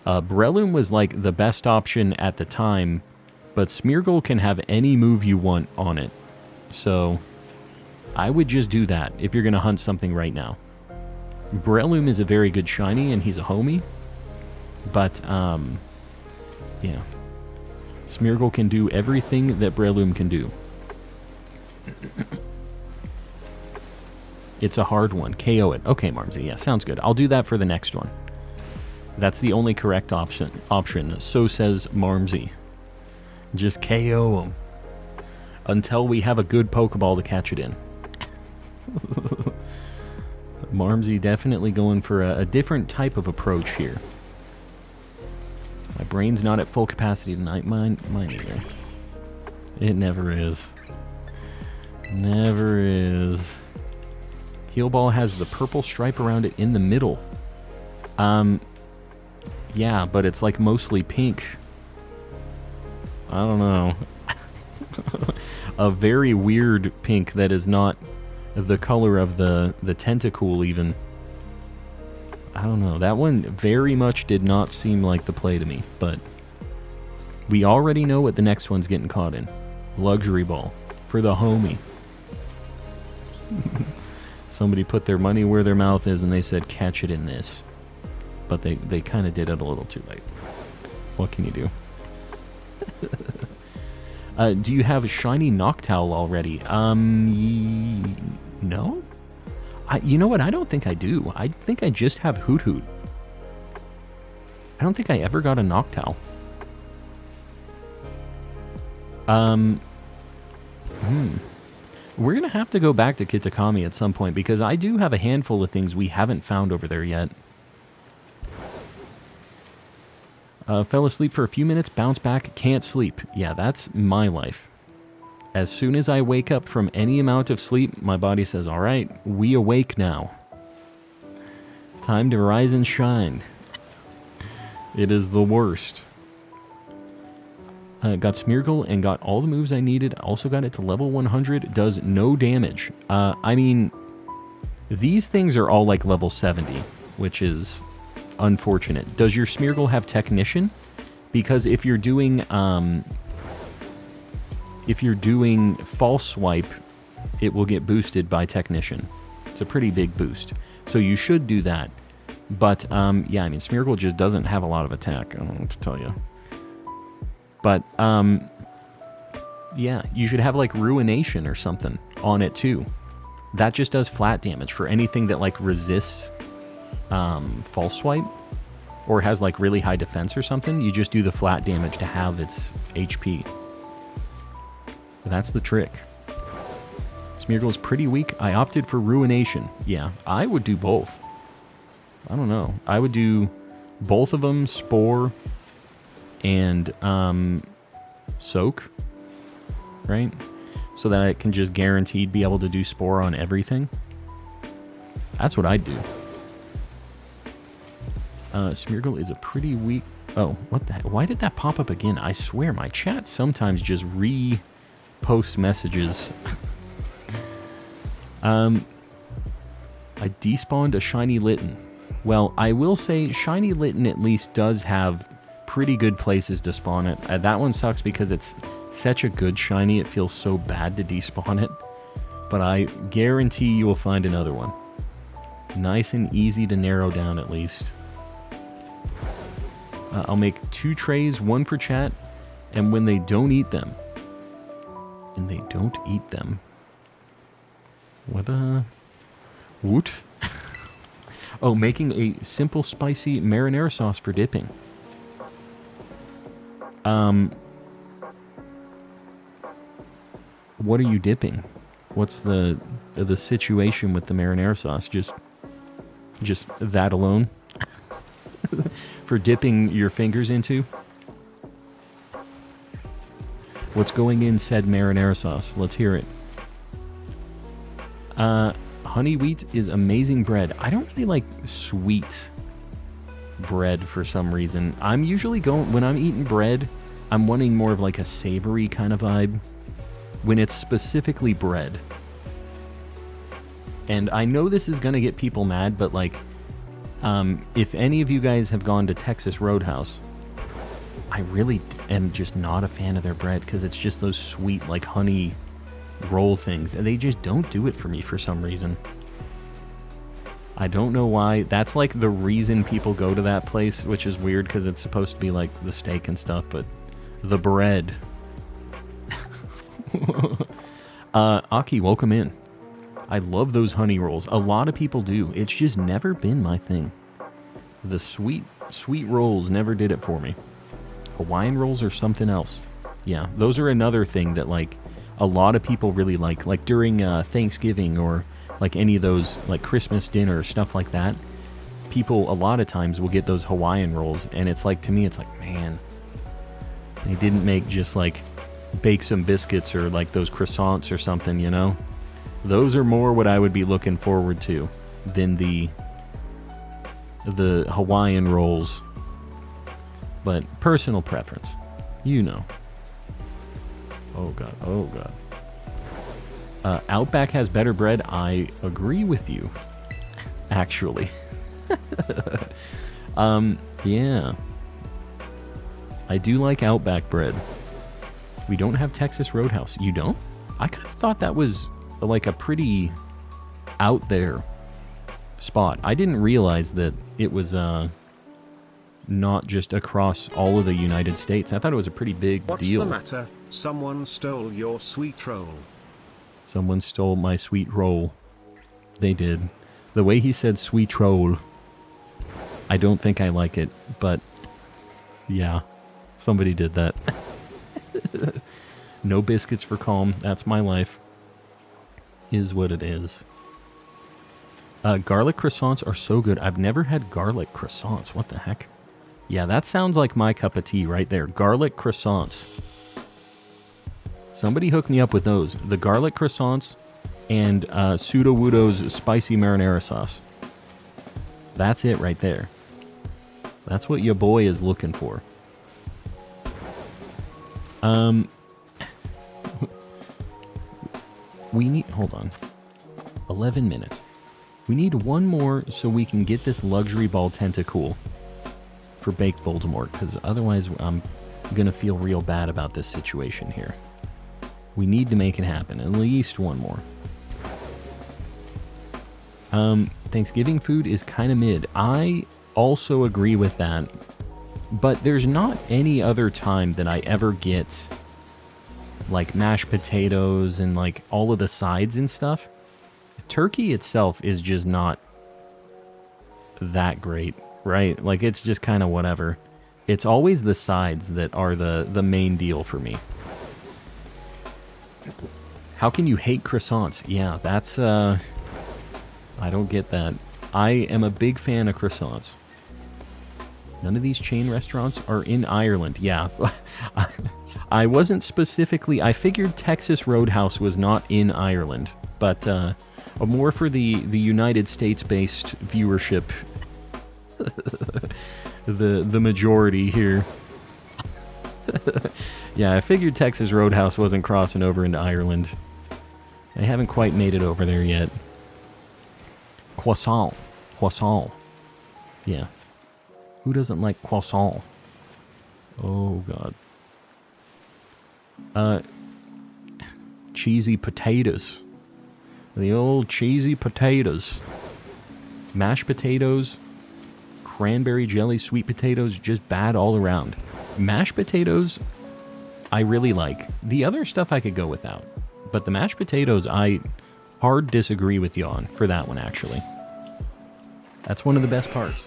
Breloom was like the best option at the time, but Smeargle can have any move you want on it. So I would just do that if you're going to hunt something right now. Breloom is a very good shiny, and he's a homie. But, yeah. Smeargle can do everything that Breloom can do. It's a hard one. KO it. Okay, Marmsy. Yeah, sounds good. I'll do that for the next one. That's the only correct option. So says Marmsy. Just KO him. Until we have a good Pokeball to catch it in. Marmsy definitely going for a different type of approach here. My brain's not at full capacity tonight. Mine either. It never is. Never is. Heal Ball has the purple stripe around it in the middle. Yeah, but it's like mostly pink. I don't know. A very weird pink that is not the color of the Tentacruel even. I don't know. That one very much did not seem like the play to me, but we already know what the next one's getting caught in. Luxury Ball for the homie. Somebody put their money where their mouth is and they said catch it in this. But they kind of did it a little too late. What can you do? Do you have a shiny Noctowl already? No? You know what? I don't think I do. I think I just have Hoot Hoot. I don't think I ever got a Noctowl. We're going to have to go back to Kitakami at some point, because I do have a handful of things we haven't found over there yet. Fell asleep for a few minutes, bounce back, can't sleep. Yeah, that's my life. As soon as I wake up from any amount of sleep, my body says, all right, we awake now. Time to rise and shine. It is the worst. Got Smeargle and got all the moves I needed. Also got it to level 100. Does no damage. I mean, these things are all like level 70, which is unfortunate. Does your Smeargle have Technician? Because if you're doing if you're doing false swipe, it will get boosted by Technician. It's a pretty big boost. So you should do that. But, yeah, I mean, Smeargle just doesn't have a lot of attack. I don't know what to tell you. But, yeah, you should have, like, Ruination or something on it, too. That just does flat damage for anything that, like, resists false swipe or has, like, really high defense or something. You just do the flat damage to have its HP. That's the trick. Smeargle is pretty weak. I opted for Ruination. Yeah, I would do both. I don't know. I would do both of them, Spore and Soak, right? So that I can just guaranteed be able to do Spore on everything. That's what I'd do. Smeargle is a pretty weak... Oh, what the heck? Why did that pop up again? I swear, my chat sometimes just reposts messages. I despawned a Shiny Litten. Well, I will say Shiny Litten at least does have pretty good places to spawn it. That one sucks because it's such a good shiny, it feels so bad to despawn it. But I guarantee you will find another one. Nice and easy to narrow down at least. I'll make 2 trays, 1 for chat, and when they don't eat them. And they don't eat them. What, Woot? Oh, making a simple spicy marinara sauce for dipping. What are you dipping? What's the situation with the marinara sauce? Just that alone? For dipping your fingers into? What's going in said marinara sauce? Let's hear it. Honey wheat is amazing bread. I don't really like sweet bread for some reason. I'm usually going, when I'm eating bread, I'm wanting more of like a savory kind of vibe. When it's specifically bread. And I know this is going to get people mad, but like, if any of you guys have gone to Texas Roadhouse, I really am just not a fan of their bread because it's just those sweet, like honey roll things, and they just don't do it for me for some reason. I don't know why. That's like the reason people go to that place, which is weird because it's supposed to be like the steak and stuff, but the bread. Aki, welcome in. I love those honey rolls. A lot of people do. It's just never been my thing. The sweet rolls never did it for me. Hawaiian rolls are something else. Yeah, those are another thing that like a lot of people really like during Thanksgiving or like any of those like Christmas dinner stuff like that. People a lot of times will get those Hawaiian rolls, and it's like, to me it's like, man, they didn't make just like bake some biscuits or like those croissants or something, you know? Those are more what I would be looking forward to than the Hawaiian rolls. But personal preference, you know. Oh god, oh god. Outback has better bread. I agree with you, actually. Yeah. I do like Outback bread. We don't have Texas Roadhouse. You don't? I kind of thought that was like a pretty out there spot. I didn't realize that it was not just across all of the United States. I thought it was a pretty big deal. What's the matter? Someone stole your sweet roll. Someone stole my sweet roll. They did. The way he said sweet roll, I don't think I like it, but yeah, somebody did that. No biscuits for calm. That's my life. Is what it is. Garlic croissants are so good. I've never had garlic croissants. What the heck? Yeah, that sounds like my cup of tea right there. Garlic croissants. Somebody hook me up with those. The garlic croissants and Pseudo Wudo's spicy marinara sauce. That's it right there. That's what your boy is looking for. We need... Hold on. 11 minutes. We need one more so we can get this luxury ball tentacool for Baked Voldemort, because otherwise I'm going to feel real bad about this situation here. We need to make it happen. At least one more. Thanksgiving food is kind of mid. I also agree with that. But there's not any other time that I ever get like mashed potatoes and like all of the sides and stuff. Turkey itself is just not that great, right? Like it's just kind of whatever. It's always the sides that are the main deal for me. How can you hate croissants? Yeah, that's I don't get that. I am a big fan of croissants. None of these chain restaurants are in Ireland. Yeah. I wasn't specifically... I figured Texas Roadhouse was not in Ireland. But more for the United States-based viewership. the majority here. Yeah, I figured Texas Roadhouse wasn't crossing over into Ireland. I haven't quite made it over there yet. Croissant. Croissant. Yeah. Who doesn't like croissant? Oh, God. Cheesy potatoes. The old cheesy potatoes. Mashed potatoes, cranberry jelly, sweet potatoes, just bad all around. Mashed potatoes, I really like. The other stuff I could go without. But the mashed potatoes, I hard disagree with you on for that one, actually. That's one of the best parts.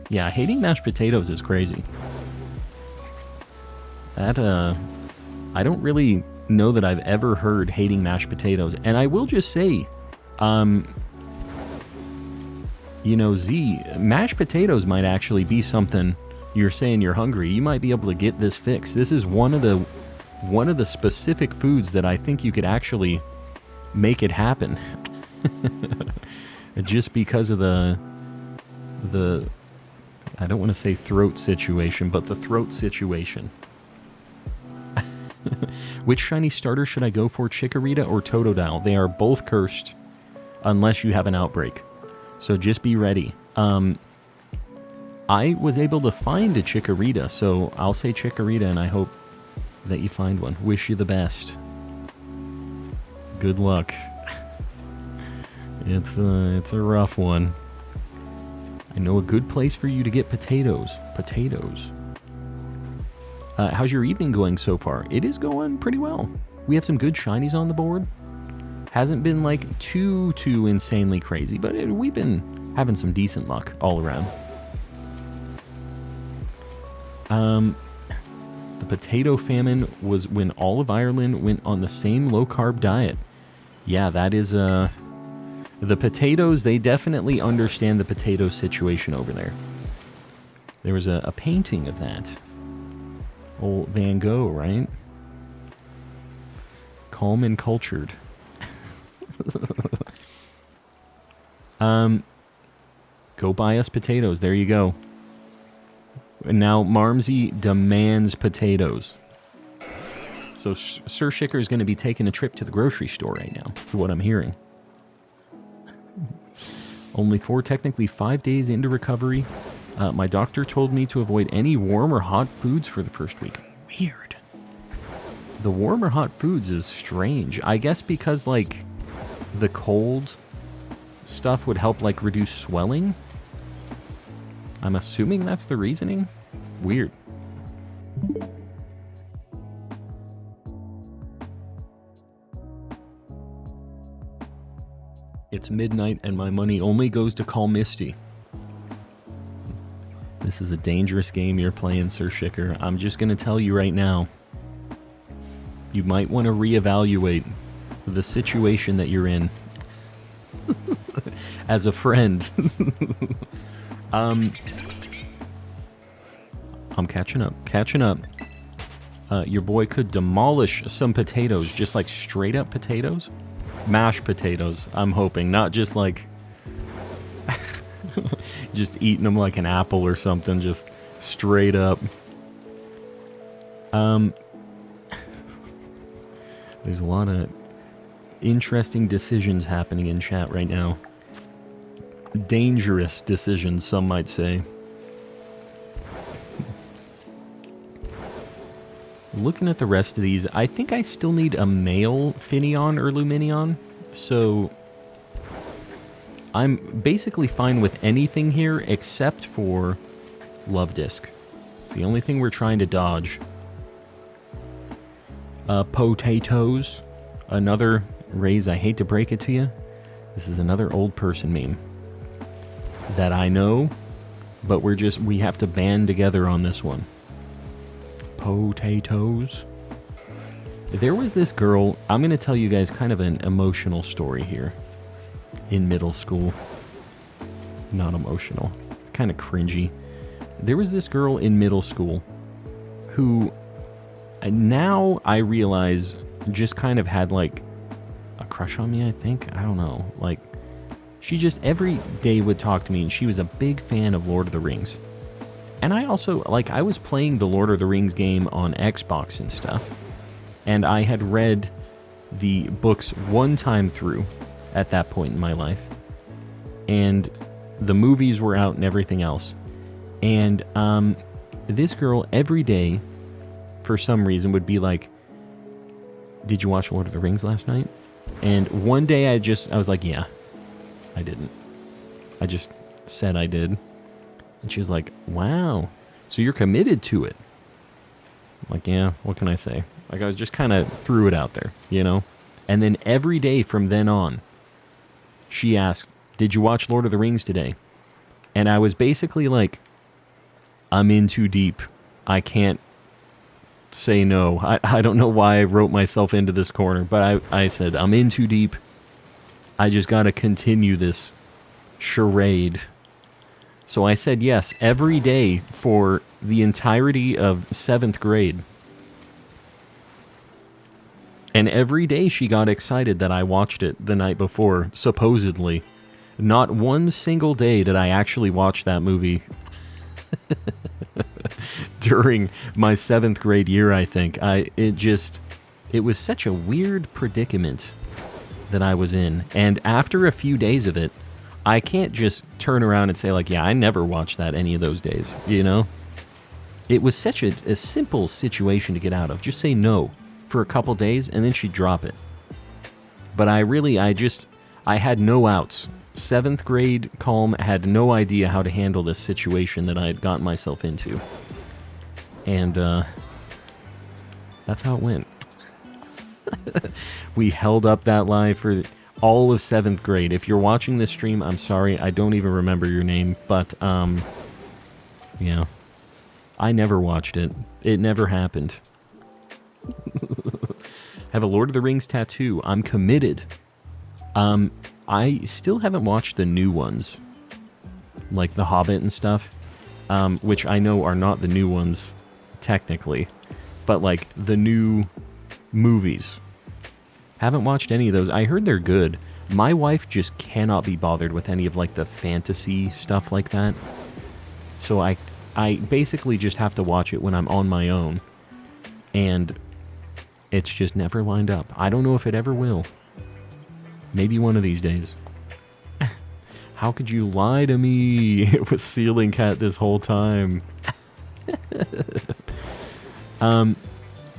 Yeah, hating mashed potatoes is crazy. That, I don't really know that I've ever heard hating mashed potatoes. And I will just say, you know, Z, mashed potatoes might actually be something. You're saying you're hungry. You might be able to get this fixed. This is one of the specific foods that I think you could actually make it happen. Just because of the I don't want to say throat situation, but the throat situation. Which shiny starter should I go for, Chikorita or Totodile? They are both cursed unless you have an outbreak. So just be ready. I was able to find a Chikorita, so I'll say Chikorita, and I hope that you find one. Wish you the best. Good luck. It's a rough one. I know a good place for you to get potatoes. Potatoes. How's your evening going so far? It is going pretty well. We have some good shinies on the board. Hasn't been like too insanely crazy, but we've been having some decent luck all around. The potato famine was when all of Ireland went on the same low-carb diet. Yeah, that is, the potatoes, they definitely understand the potato situation over there. There was a painting of that. Old Van Gogh, right? Calm and cultured. Go buy us potatoes. There you go. And now Marmsey demands potatoes. So Sir Shicker is going to be taking a trip to the grocery store right now, to what I'm hearing. Only 4, technically 5 days into recovery. My doctor told me to avoid any warm or hot foods for the first week. Weird. The warm or hot foods is strange. I guess because, like, the cold stuff would help, like, reduce swelling. I'm assuming that's the reasoning. Weird. It's midnight and my money only goes to call Misty. This is a dangerous game you're playing, Sir Shicker. I'm just going to tell you right now. You might want to reevaluate the situation that you're in. As a friend. I'm catching up. Your boy could demolish some potatoes, just like straight up potatoes. Mashed potatoes, I'm hoping. Not just like... just eating them like an apple or something, just straight up. There's a lot of interesting decisions happening in chat right now. Dangerous decisions, some might say. looking at the rest of these, I think I still need a male Finneon or Luminion. So I'm basically fine with anything here except for Love Disc. The only thing we're trying to dodge. Potatoes. Another raise, I hate to break it to you. This is another old person meme. That I know, but we have to band together on this one. Potatoes. There was this girl, I'm going to tell you guys kind of an emotional story here. In middle school. Not emotional. It's kind of cringy. There was this girl in middle school who now I realize just kind of had like a crush on me, I think. I don't know. Like, she just every day would talk to me, and she was a big fan of Lord of the Rings. And I also, like, I was playing the Lord of the Rings game on Xbox and stuff, and I had read the books one time through at that point in my life, and the movies were out and everything else. And this girl every day, for some reason, would be like, "Did you watch Lord of the Rings last night?" And one day I was like, "Yeah, I didn't." I just said I did. And she was like, "Wow, so you're committed to it." I'm like, "Yeah, what can I say?" Like, I was just kind of threw it out there, you know? And then every day from then on, she asked, "Did you watch Lord of the Rings today?" And I was basically like, I'm in too deep. I can't say no. I don't know why I wrote myself into this corner, but I said, I'm in too deep. I just got to continue this charade. So I said yes every day for the entirety of 7th grade. And every day she got excited that I watched it the night before, supposedly. Not one single day did I actually watch that movie. During my 7th grade year, I think. It was such a weird predicament that I was in. And after a few days of it, I can't just turn around and say, like, yeah, I never watched that any of those days, you know? It was such a simple situation to get out of. Just say no for a couple days, and then she'd drop it. But I had no outs. 7th grade calm, had no idea how to handle this situation that I had gotten myself into. And that's how it went. We held up that lie for all of 7th grade. If you're watching this stream, I'm sorry, I don't even remember your name, but yeah. I never watched it. It never happened. Have a Lord of the Rings tattoo. I'm committed. I still haven't watched the new ones, like The Hobbit and stuff, which I know are not the new ones, technically, but like the new movies. Haven't watched any of those. I heard they're good. My wife just cannot be bothered with any of like the fantasy stuff like that. So I basically just have to watch it when I'm on my own, and it's just never lined up. I don't know if it ever will. Maybe one of these days. How could you lie to me? It was Ceiling Cat this whole time. The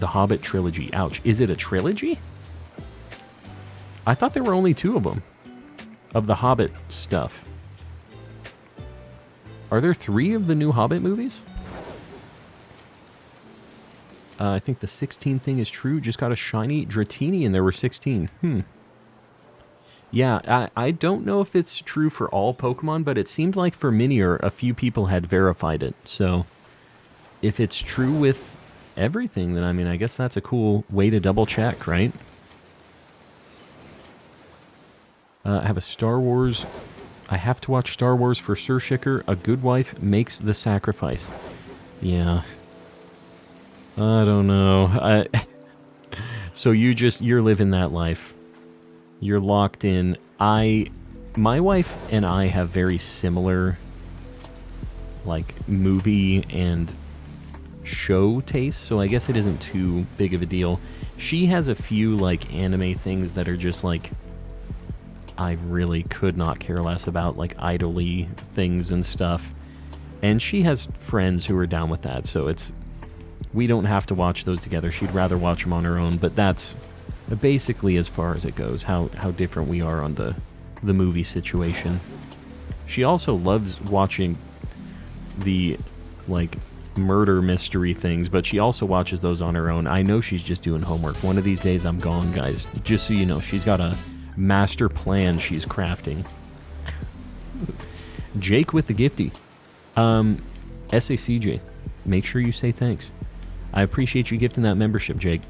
Hobbit trilogy. Ouch. Is it a trilogy? I thought there were only 2 of them. Of the Hobbit stuff. Are there 3 of the new Hobbit movies? I think the 16 thing is true. Just got a shiny Dratini and there were 16. Yeah, I don't know if it's true for all Pokemon, but it seemed like for Minior, a few people had verified it. So, if it's true with everything, then I mean, I guess that's a cool way to double check, right? I have a Star Wars. I have to watch Star Wars for Sir Shicker. A good wife makes the sacrifice. Yeah. I don't know. So you're living that life. You're locked in. My wife and I have very similar, like, movie and show tastes, so I guess it isn't too big of a deal. She has a few, like, anime things that are just, like, I really could not care less about, like, idol-y things and stuff. And she has friends who are down with that, so we don't have to watch those together. She'd rather watch them on her own, but that's basically as far as it goes, how different we are on the movie situation. She also loves watching the, like, murder mystery things, but she also watches those on her own. I know she's just doing homework. One of these days I'm gone, guys. Just so you know, she's got a master plan she's crafting. Jake with the gifty. SACJ, make sure you say thanks. I appreciate you gifting that membership, Jake.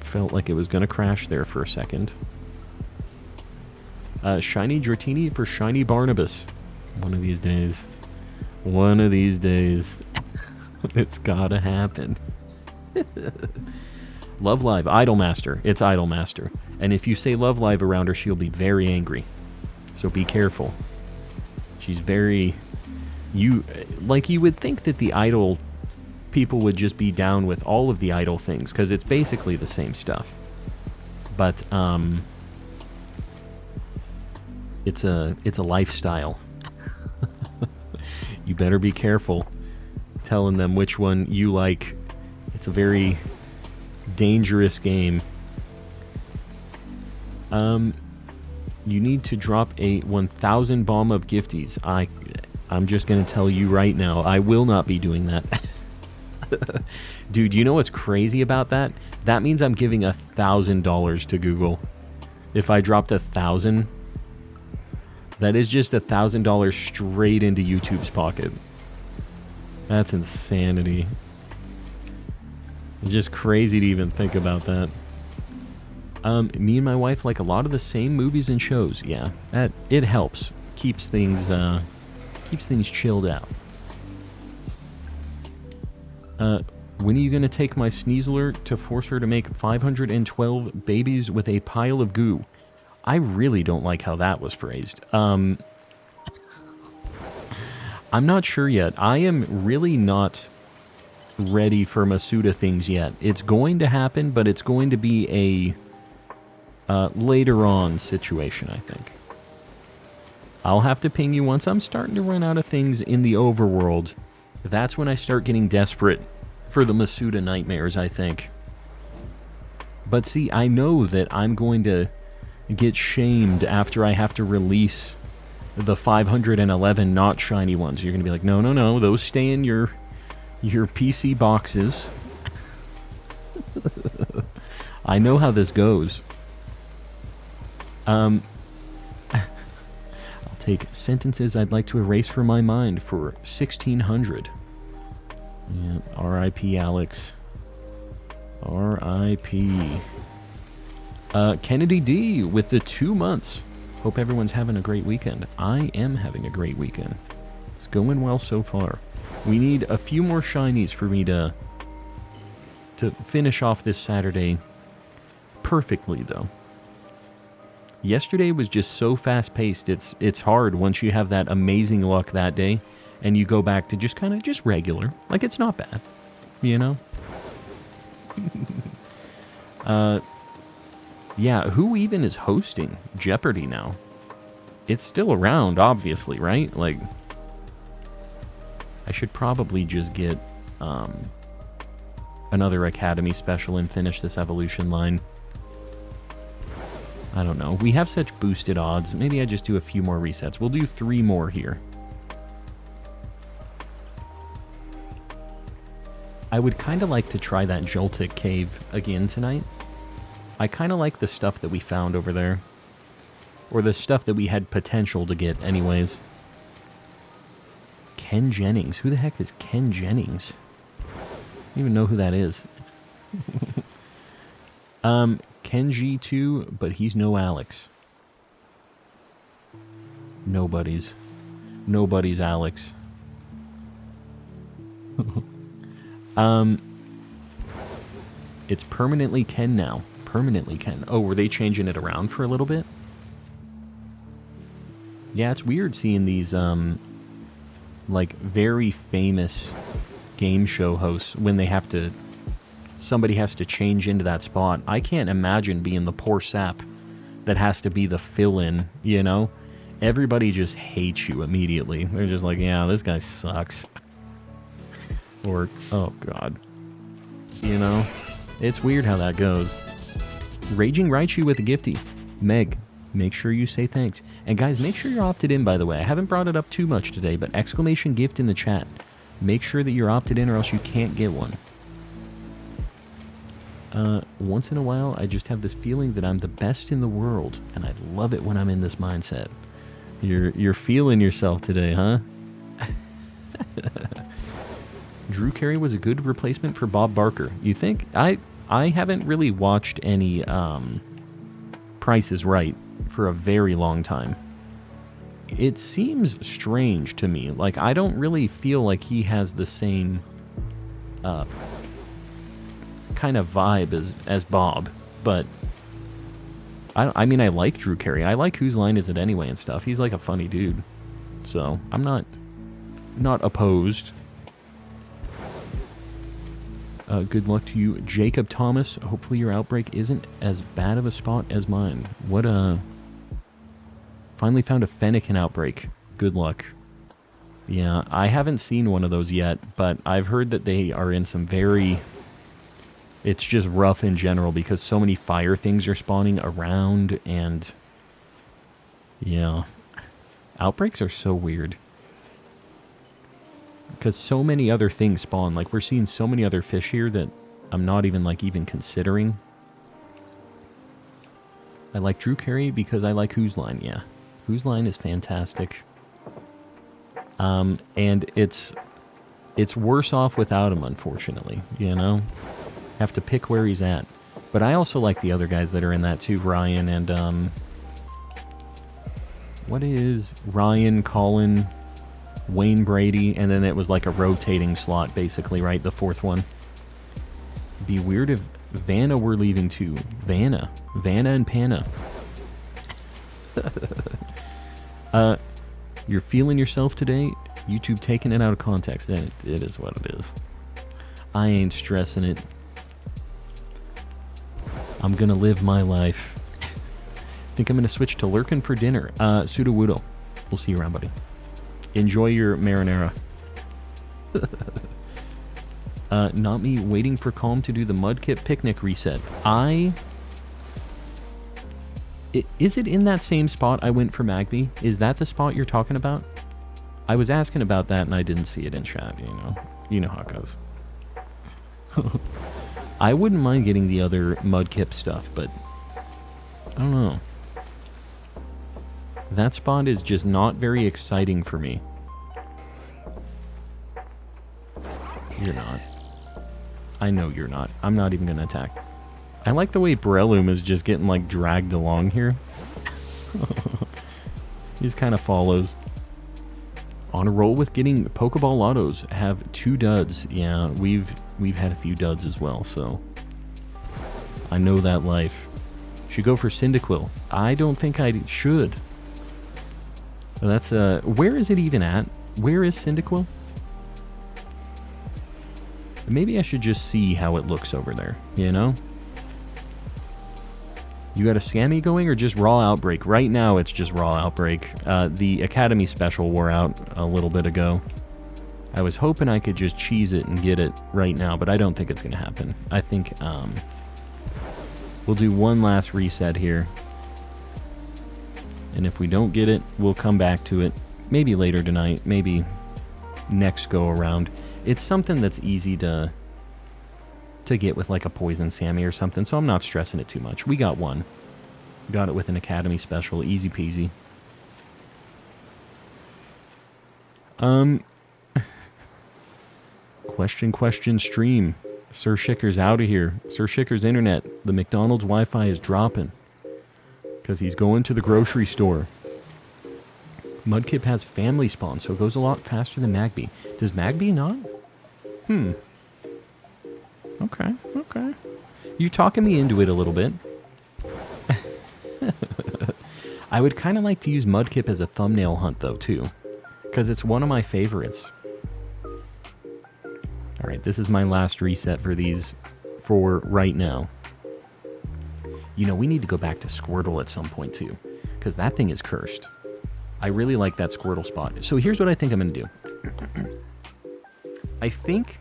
Felt like it was going to crash there for a second. Shiny Dratini for Shiny Barnabas. One of these days. One of these days. It's gotta happen. Love Live, Idolmaster. It's Idolmaster. And if you say Love Live around her, she'll be very angry. So be careful. She's very... You would think that the Idol people would just be down with all of the Idol things, because it's basically the same stuff. But, it's a lifestyle. You better be careful telling them which one you like. It's a very dangerous game. You need to drop a 1,000 bomb of gifties. I'm just going to tell you right now, I will not be doing that. Dude, you know what's crazy about that? That means I'm giving $1,000 to Google. If I dropped 1,000, that is just $1,000 straight into YouTube's pocket. That's insanity. It's just crazy to even think about that. Me and my wife like a lot of the same movies and shows. Yeah, it helps. Keeps things chilled out. When are you gonna take my Sneasler to force her to make 512 babies with a pile of goo? I really don't like how that was phrased. I'm not sure yet. I am really not ready for Masuda things yet. It's going to happen, but it's going to be a later on situation, I think. I'll have to ping you once I'm starting to run out of things in the overworld. That's when I start getting desperate for the Masuda nightmares, I think. But see, I know that I'm going to get shamed after I have to release the 511 not shiny ones. You're going to be like, no, those stay in your PC boxes. I know how this goes. I'll take sentences I'd like to erase from my mind for 1,600. Yeah, R.I.P. Alex. R.I.P. Kennedy D with the 2 months. Hope everyone's having a great weekend. I am having a great weekend. It's going well so far. We need a few more shinies for me to finish off this Saturday perfectly, though. Yesterday was just so fast-paced. It's hard once you have that amazing luck that day, and you go back to just kind of just regular. Like, it's not bad, you know? Yeah, who even is hosting Jeopardy now? It's still around, obviously, right? Like, I should probably just get another Academy special and finish this evolution line. I don't know. We have such boosted odds. Maybe I just do a few more resets. We'll do 3 more here. I would kind of like to try that Joltik cave again tonight. I kind of like the stuff that we found over there. Or the stuff that we had potential to get anyways. Ken Jennings. Who the heck is Ken Jennings? I don't even know who that is. Kenji too, but he's no Alex. Nobody's Alex. It's permanently Ken now. Permanently Ken. Oh, were they changing it around for a little bit? Yeah, it's weird seeing these, like, very famous game show hosts when they have to... Somebody has to change into that spot. I can't imagine being the poor sap that has to be the fill-in, you know? Everybody just hates you immediately. They're just like, yeah, this guy sucks. Or, oh god. You know? It's weird how that goes. Raging Raichu with a gifty. Meg, make sure you say thanks. And guys, make sure you're opted in, by the way. I haven't brought it up too much today, but exclamation gift in the chat. Make sure that you're opted in or else you can't get one. Once in a while, I just have this feeling that I'm the best in the world, and I love it when I'm in this mindset. You're feeling yourself today, huh? Drew Carey was a good replacement for Bob Barker. You think? I haven't really watched any Price is Right for a very long time. It seems strange to me. Like, I don't really feel like he has the same kind of vibe as Bob, but I mean, I like Drew Carey. I like Whose Line Is It Anyway and stuff. He's like a funny dude, so I'm not opposed. Good luck to you, Jacob Thomas. Hopefully your outbreak isn't as bad of a spot as mine. What finally found a Fennekin outbreak. Good luck. Yeah, I haven't seen one of those yet, but I've heard that they are in some very... It's just rough in general because so many fire things are spawning around, and... Yeah. Outbreaks are so weird. Because so many other things spawn. Like, we're seeing so many other fish here that I'm not even, like, even considering. I like Drew Carey because I like Whose Line, yeah. Whose Line is fantastic. And it's worse off without him, unfortunately, you know? Have to pick where he's at. But I also like the other guys that are in that too, Ryan and, what is Ryan, Colin, Wayne Brady, and then it was like a rotating slot, basically, right? The fourth one. Be weird if Vanna were leaving too. Vanna and Panna. You're feeling yourself today? YouTube taking it out of context. Then it is what it is. I ain't stressing it. I'm gonna live my life. Think I'm gonna switch to Lurkin for dinner. Sudowoodo. We'll see you around, buddy. Enjoy your marinara. Not me waiting for Calm to do the Mudkip picnic reset. Is it in that same spot I went for Magby? Is that the spot you're talking about? I was asking about that and I didn't see it in chat, you know. You know how it goes. I wouldn't mind getting the other Mudkip stuff, but I don't know. That spot is just not very exciting for me. You're not. I know you're not. I'm not even going to attack. I like the way Breloom is just getting, like, dragged along here. He just kind of follows. On a roll with getting Pokeball Autos. Have 2 duds. Yeah, we've had a few duds as well, so... I know that life. Should go for Cyndaquil. I don't think I should. That's, where is it even at? Where is Cyndaquil? Maybe I should just see how it looks over there, you know? You got a Scammy going or just Raw Outbreak? Right now it's just Raw Outbreak. The Academy Special wore out a little bit ago. I was hoping I could just cheese it and get it right now, but I don't think it's going to happen. I think, we'll do one last reset here. And if we don't get it, we'll come back to it. Maybe later tonight, maybe next go around. It's something that's easy to get with like a Poison Sammy or something, so I'm not stressing it too much. We got one. Got it with an Academy Special, easy peasy. Question stream. Sir Shicker's out of here. Sir Shicker's internet. The McDonald's Wi-Fi is dropping. Because he's going to the grocery store. Mudkip has family spawn, so it goes a lot faster than Magby. Does Magby not? Okay. You're talking me into it a little bit. I would kind of like to use Mudkip as a thumbnail hunt, though, too. Because it's one of my favorites. Alright, this is my last reset for these for right now. You know, we need to go back to Squirtle at some point, too. Because that thing is cursed. I really like that Squirtle spot. So here's what I think I'm going to do. I think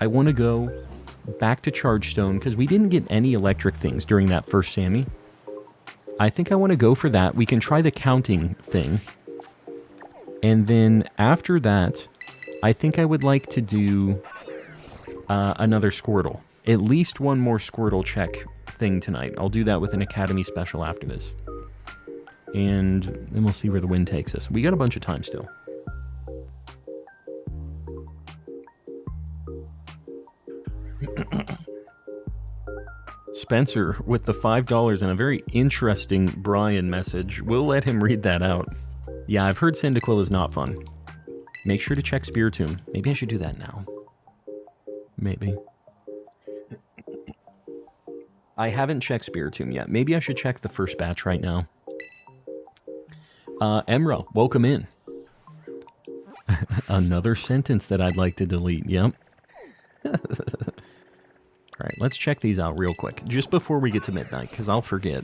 I want to go back to Chargestone, because we didn't get any electric things during that first Sammy. I think I want to go for that. We can try the counting thing. And then after that, I think I would like to do another Squirtle. At least one more Squirtle check thing tonight. I'll do that with an Academy special after this. And then we'll see where the wind takes us. We got a bunch of time still. Spencer with the $5 and a very interesting Brian message. We'll let him read that out. Yeah, I've heard Cyndaquil is not fun. Make sure to check Spiritomb. Maybe I should do that now. Maybe. I haven't checked Spiritomb yet. Maybe I should check the first batch right now. Emra, welcome in. Another sentence that I'd like to delete. Yep. Alright, let's check these out real quick. Just before we get to midnight, because I'll forget.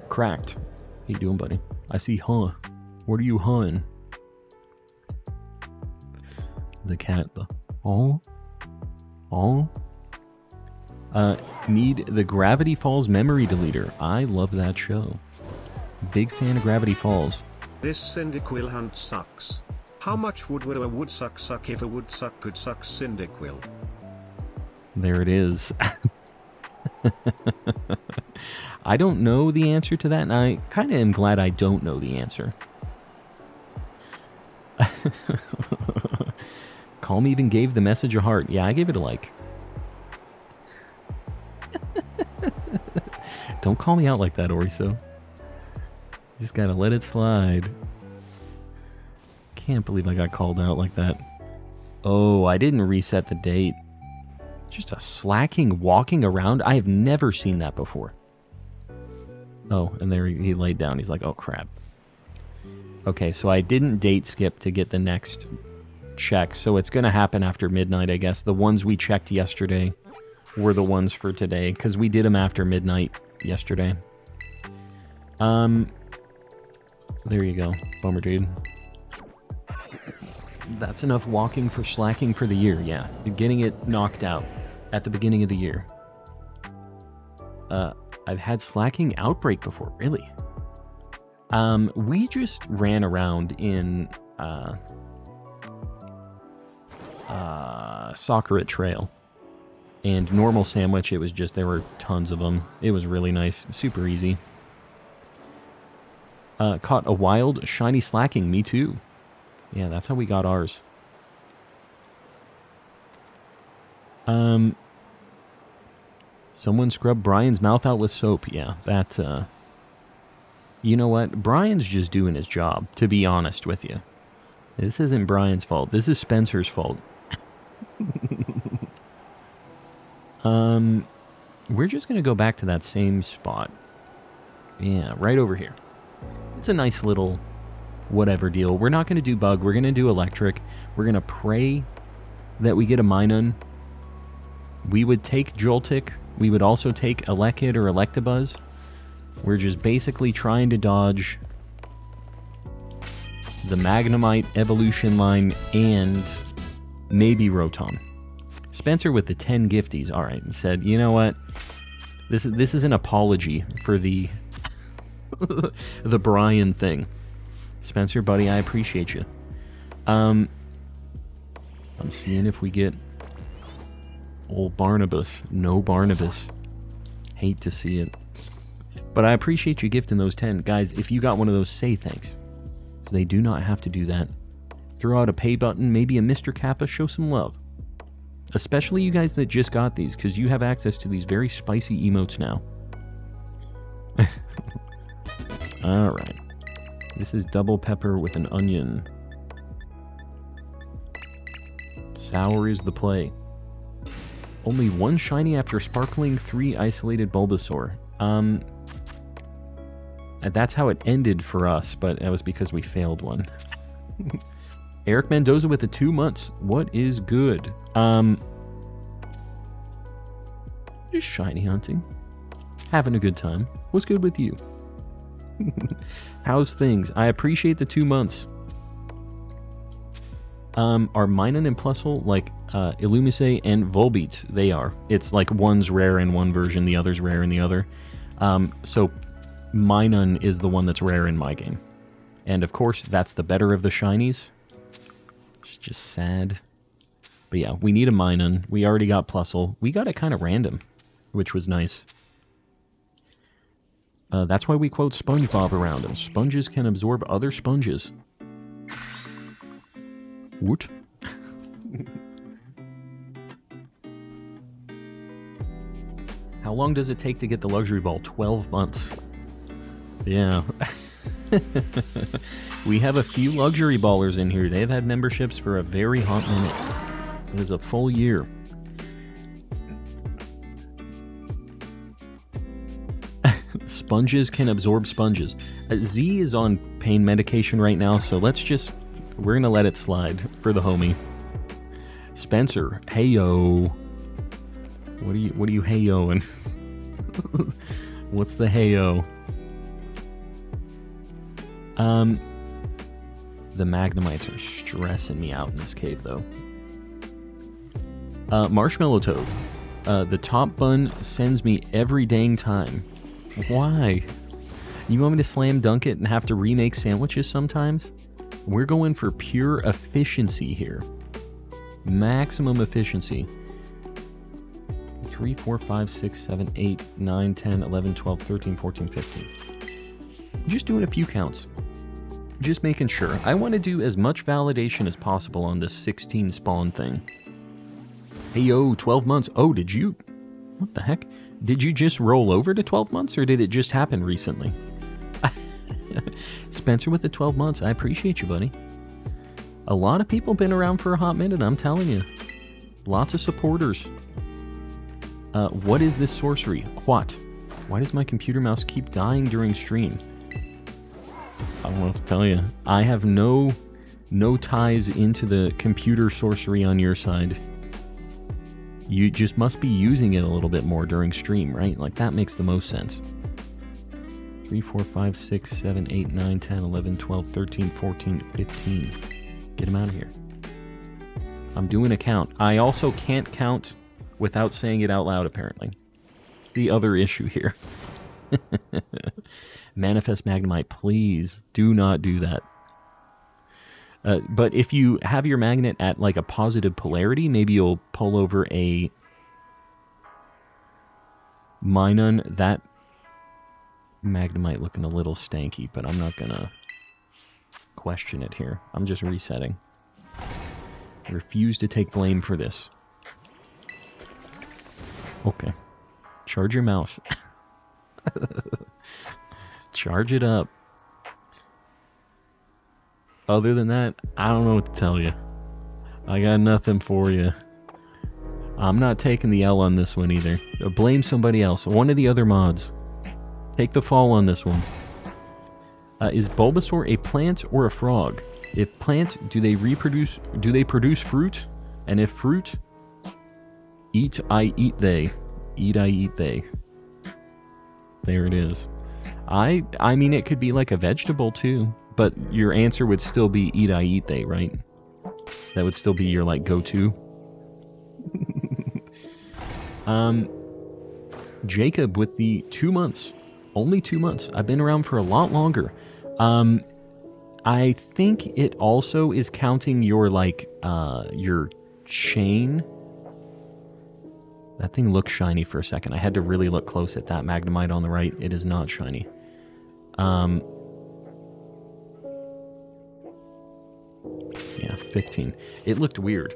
Cracked. How you doing, buddy? I see, huh? What are you hunting? The cat, the... Oh? Oh? Need the Gravity Falls memory deleter. I love that show. Big fan of Gravity Falls. This Cyndaquil hunt sucks. How much would a woodsuck suck if a woodsuck could suck Cyndaquil? There it is. I don't know the answer to that, and I kind of am glad I don't know the answer. Calm even gave the message a heart. Yeah, I gave it a like. Don't call me out like that, Oriso. Just gotta let it slide. Can't believe I got called out like that. Oh, I didn't reset the date. Just a slacking walking around. I have never seen that before. Oh, and there he laid down. He's like, oh crap. Okay, so I didn't date skip to get the next check, so it's gonna happen after midnight, I guess. The ones we checked yesterday were the ones for today, because we did them after midnight yesterday. There you go. Bummer, dude. That's enough walking for slacking for the year, yeah. Getting it knocked out at the beginning of the year. I've had slacking outbreak before, really. We just ran around in Soccer Trail. And normal sandwich, it was just, there were tons of them. It was really nice, super easy. Caught a wild, shiny slacking, me too. Yeah, that's how we got ours. Someone scrubbed Brian's mouth out with soap. Yeah, that, you know what? Brian's just doing his job, to be honest with you. This isn't Brian's fault. This is Spencer's fault. We're just going to go back to that same spot. Yeah, right over here. It's a nice little whatever deal. We're not going to do bug. We're going to do electric. We're going to pray that we get a Minun. We would take Joltik. We would also take Elekid or Electabuzz. We're just basically trying to dodge the Magnemite evolution line and maybe Rotom. Spencer with the 10 gifties, all right, and said, you know what? This is an apology for the the Brian thing. Spencer, buddy, I appreciate you. I'm seeing if we get old Barnabas. No Barnabas. Hate to see it. But I appreciate you gifting those 10. Guys, if you got one of those, say thanks. So they do not have to do that. Throw out a pay button, maybe a Mr. Kappa, show some love. Especially you guys that just got these, because you have access to these very spicy emotes now. Alright. This is double pepper with an onion. Sour is the play. Only one shiny after sparkling 3 isolated Bulbasaur. That's how it ended for us, but that was because we failed one. Eric Mendoza with the 2 months. What is good? Just shiny hunting. Having a good time. What's good with you? How's things? I appreciate the 2 months. Are Minun and Plusle like Illumise and Volbeat? They are. It's like one's rare in one version, the other's rare in the other. So Minun is the one that's rare in my game. And of course, that's the better of the shinies. It's just sad. But yeah, we need a Minun. We already got Plusle. We got it kind of random, which was nice. That's why we quote SpongeBob around him. Sponges can absorb other sponges. Woot. How long does it take to get the luxury ball? 12 months. Yeah. We have a few luxury ballers in here. They've had memberships for a very hot minute. It is a full year. Sponges can absorb sponges. Z is on pain medication right now, so we're gonna let it slide for the homie. Spencer, heyo. What are you heyoing? What's the heyo? The Magnemites are stressing me out in this cave, though. Marshmallow Toad. The top bun sends me every dang time. Why? You want me to slam dunk it and have to remake sandwiches sometimes? We're going for pure efficiency here. Maximum efficiency. 3, 4, 5, 6, 7, 8, 9, 10, 11, 12, 13, 14, 15. Just doing a few counts. Just making sure. I want to do as much validation as possible on this 16 spawn thing. Hey yo, 12 months. Oh, did you... What the heck? Did you just roll over to 12 months, or did it just happen recently? Spencer with the 12 months. I appreciate you, buddy. A lot of people been around for a hot minute, I'm telling you. Lots of supporters. What is this sorcery? What? Why does my computer mouse keep dying during stream? I don't know what to tell you. I have no ties into the computer sorcery on your side. You just must be using it a little bit more during stream, right? Like, that makes the most sense. 3, 4, 5, 6, 7, 8, 9, 10, 11, 12, 13, 14, 15. Get him out of here. I'm doing a count. I also can't count without saying it out loud, apparently. It's the other issue here. Manifest Magnemite, please do not do that. But if you have your magnet at like a positive polarity, maybe you'll pull over a Minun. That Magnemite looking a little stanky, but I'm not gonna question it here. I'm just resetting. I refuse to take blame for this. Okay. Charge your mouse. Charge it up. Other than that, I don't know what to tell you. I got nothing for you. I'm not taking the L on this one either. Blame somebody else. One of the other mods. Take the fall on this one. Is Bulbasaur a plant or a frog? If plant, do they produce fruit? And if fruit, eat I eat they. Eat I eat they. There it is. I mean, it could be like a vegetable too, but your answer would still be eat I eat they, right? That would still be your like go-to. Jacob with the 2 months. Only 2 months. I've been around for a lot longer. I think it also is counting your like your chain. That thing looked shiny for a second. I had to really look close at that Magnemite on the right. It is not shiny. Yeah, 15. It looked weird.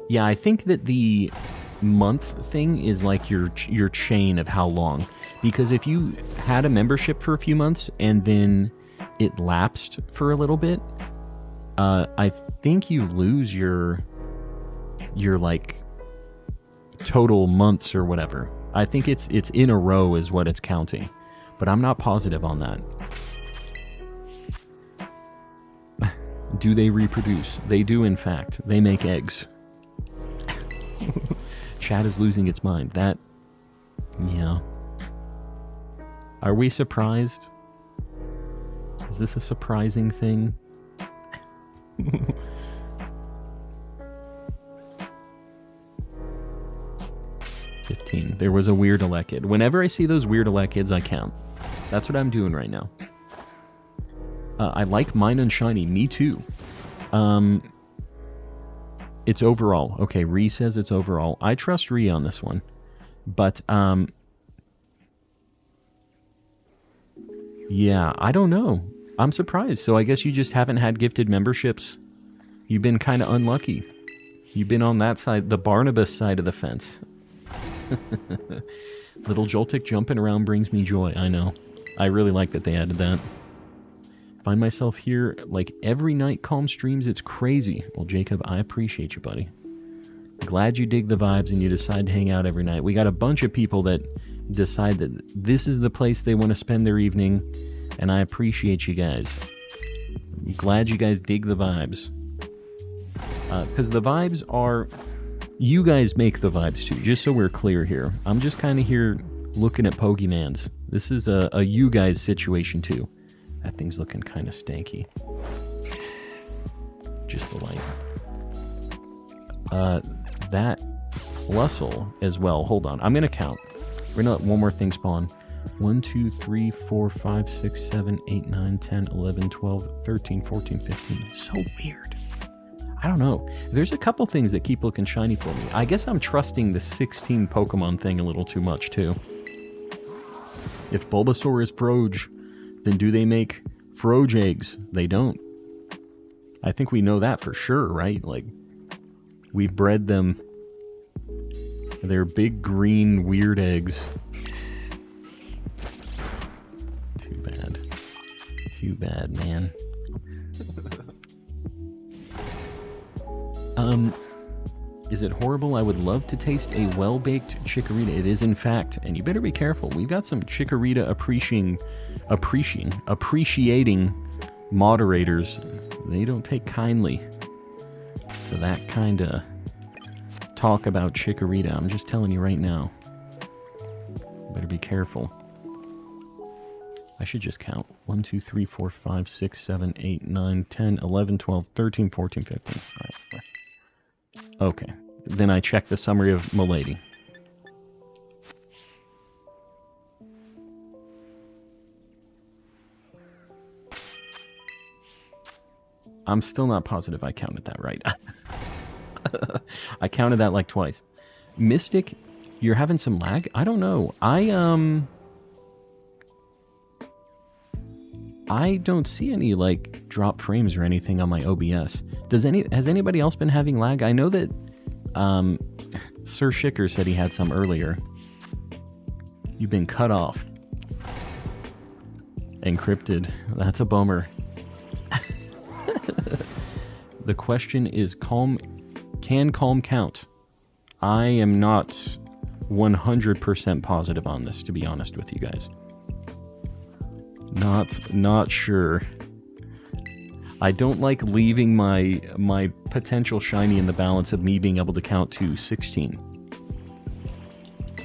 Yeah, I think that the month thing is like your chain of how long. Because if you had a membership for a few months and then it lapsed for a little bit, I think you lose your like total months or whatever. I think it's in a row is what it's counting, but I'm not positive on that. Do they reproduce? They do, in fact. They make eggs. Chat is losing its mind. That, yeah. Are we surprised? Is this a surprising thing? 15. There was a weird Elekid. Whenever I see those weird Elekids, I count. That's what I'm doing right now. I like mine unshiny. Me too. It's overall. Okay, Ree says it's overall. I trust Ree on this one. But, yeah, I don't know. I'm surprised. So I guess you just haven't had gifted memberships. You've been kind of unlucky. You've been on that side, the Barnabas side of the fence. Little Joltik jumping around brings me joy. I know. I really like that they added that. Find myself here like every night. Calm streams. It's crazy. Well, Jacob, I appreciate you, buddy. Glad you dig the vibes and you decide to hang out every night. We got a bunch of people that decide that this is the place they want to spend their evening, and I appreciate you guys. I'm glad you guys dig the vibes. Because the vibes are... You guys make the vibes too, just so we're clear here. I'm just kind of here looking at Pokemans. This is a you guys situation too. That thing's looking kind of stanky. Just the light. That Lustle as well. Hold on. I'm going to count. We're going to let one more thing spawn. 1, 2, 3, 4, 5, 6, 7, 8, 9, 10, 11, 12, 13, 14, 15. So weird. I don't know. There's a couple things that keep looking shiny for me. I guess I'm trusting the 16 Pokemon thing a little too much, too. If Bulbasaur is Froge, then do they make Froge eggs? They don't. I think we know that for sure, right? Like, we've bred them. They're big, green, weird eggs. Too bad. Too bad, man. Is it horrible? I would love to taste a well-baked Chikorita. It is, in fact, and you better be careful. We've got some Chikorita appreciating moderators. They don't take kindly to that kind of talk about Chikorita. I'm just telling you right now. Better be careful. I should just count. 1, 2, 3, 4, 5, 6, 7, 8, 9, 10, 11, 12, 13, 14, 15. All right. Okay. Then I check the summary of Milady. I'm still not positive I counted that right. I counted that like twice. Mystic, you're having some lag? I don't know. I don't see any like drop frames or anything on my OBS. Has anybody else been having lag? I know that Sir Shicker said he had some earlier. You've been cut off. Encrypted. That's a bummer. The question is, can calm count? I am not 100% positive on this, to be honest with you guys. Not sure. I don't like leaving my potential shiny in the balance of me being able to count to 16.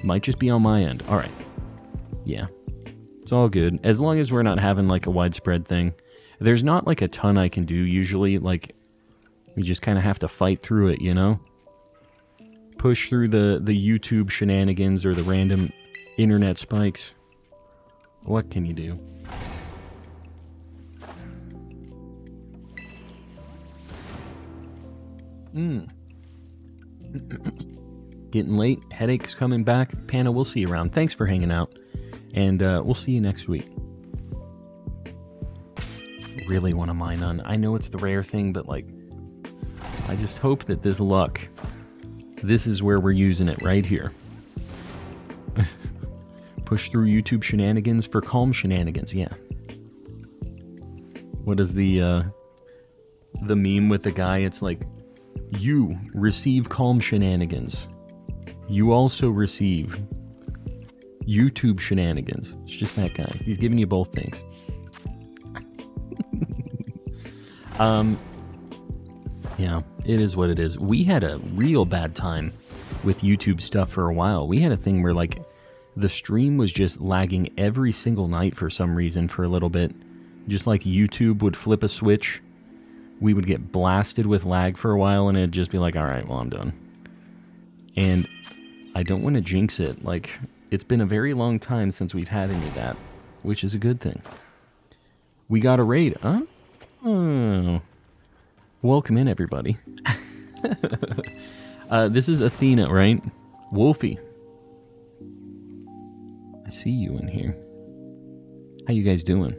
Might just be on my end. Alright. Yeah. It's all good. As long as we're not having like a widespread thing. There's not like a ton I can do usually. Like, we just kind of have to fight through it, you know? Push through the YouTube shenanigans or the random internet spikes. What can you do? Getting late. Headaches coming back. Panna, we'll see you around. Thanks for hanging out. And we'll see you next week. Really want to mine on. I know it's the rare thing, but like, I just hope that this luck, this is where we're using it right here. Push through YouTube shenanigans for calm shenanigans, yeah. What is the meme with the guy? It's like, you receive calm shenanigans. You also receive YouTube shenanigans. It's just that guy. He's giving you both things. Yeah, it is what it is. We had a real bad time with YouTube stuff for a while. We had a thing where like the stream was just lagging every single night for some reason for a little bit. Just like YouTube would flip a switch, we would get blasted with lag for a while and it'd just be like, all right, well, I'm done. And I don't want to jinx it. Like, it's been a very long time since we've had any of that, which is a good thing. We got a raid, huh? Oh. Welcome in, everybody. This is Athena, right? Wolfie. I see you in here. How you guys doing?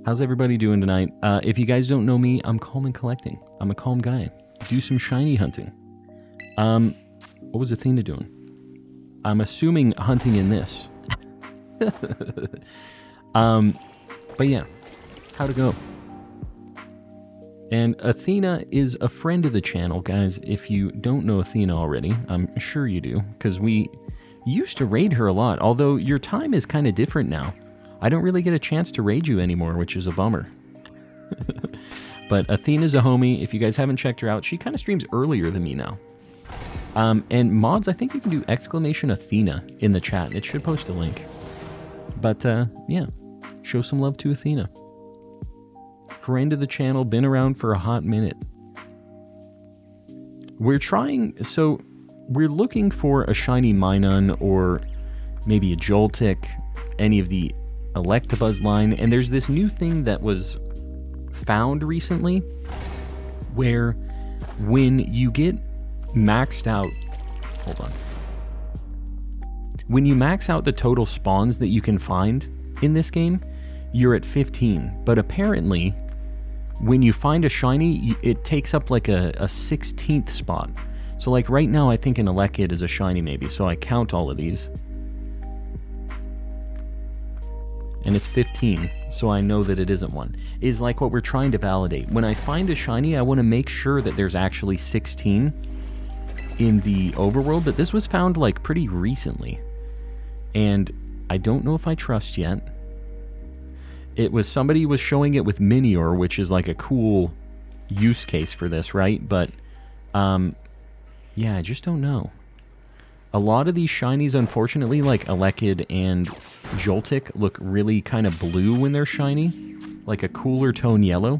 How's everybody doing tonight? If you guys don't know me, I'm calm and collecting. I'm a calm guy. Do some shiny hunting. What was Athena doing? I'm assuming hunting in this. But yeah, how'd it go? And Athena is a friend of the channel, guys. If you don't know Athena already, I'm sure you do, because we used to raid her a lot, although your time is kind of different now. I don't really get a chance to raid you anymore, which is a bummer. But Athena's a homie. If you guys haven't checked her out, she kind of streams earlier than me now. And mods, I think you can do !Athena in the chat. It should post a link. But yeah, show some love to Athena. Friend of the channel, been around for a hot minute. We're looking for a shiny Minun or maybe a Joltik, any of the Electabuzz line, and there's this new thing that was found recently where when you get maxed out, when you max out the total spawns that you can find in this game, you're at 15, but apparently when you find a shiny, it takes up like a 16th spot. So like right now, I think an Elekid is a shiny maybe, so I count all of these. And it's 15, so I know that it isn't one. Is like what we're trying to validate. When I find a shiny, I want to make sure that there's actually 16 in the overworld, but this was found like pretty recently. And I don't know if I trust yet. It was somebody was showing it with Minior, which is like a cool use case for this, right? But yeah, I just don't know. A lot of these shinies, unfortunately, like Elekid and Joltik, look really kind of blue when they're shiny, like a cooler tone yellow.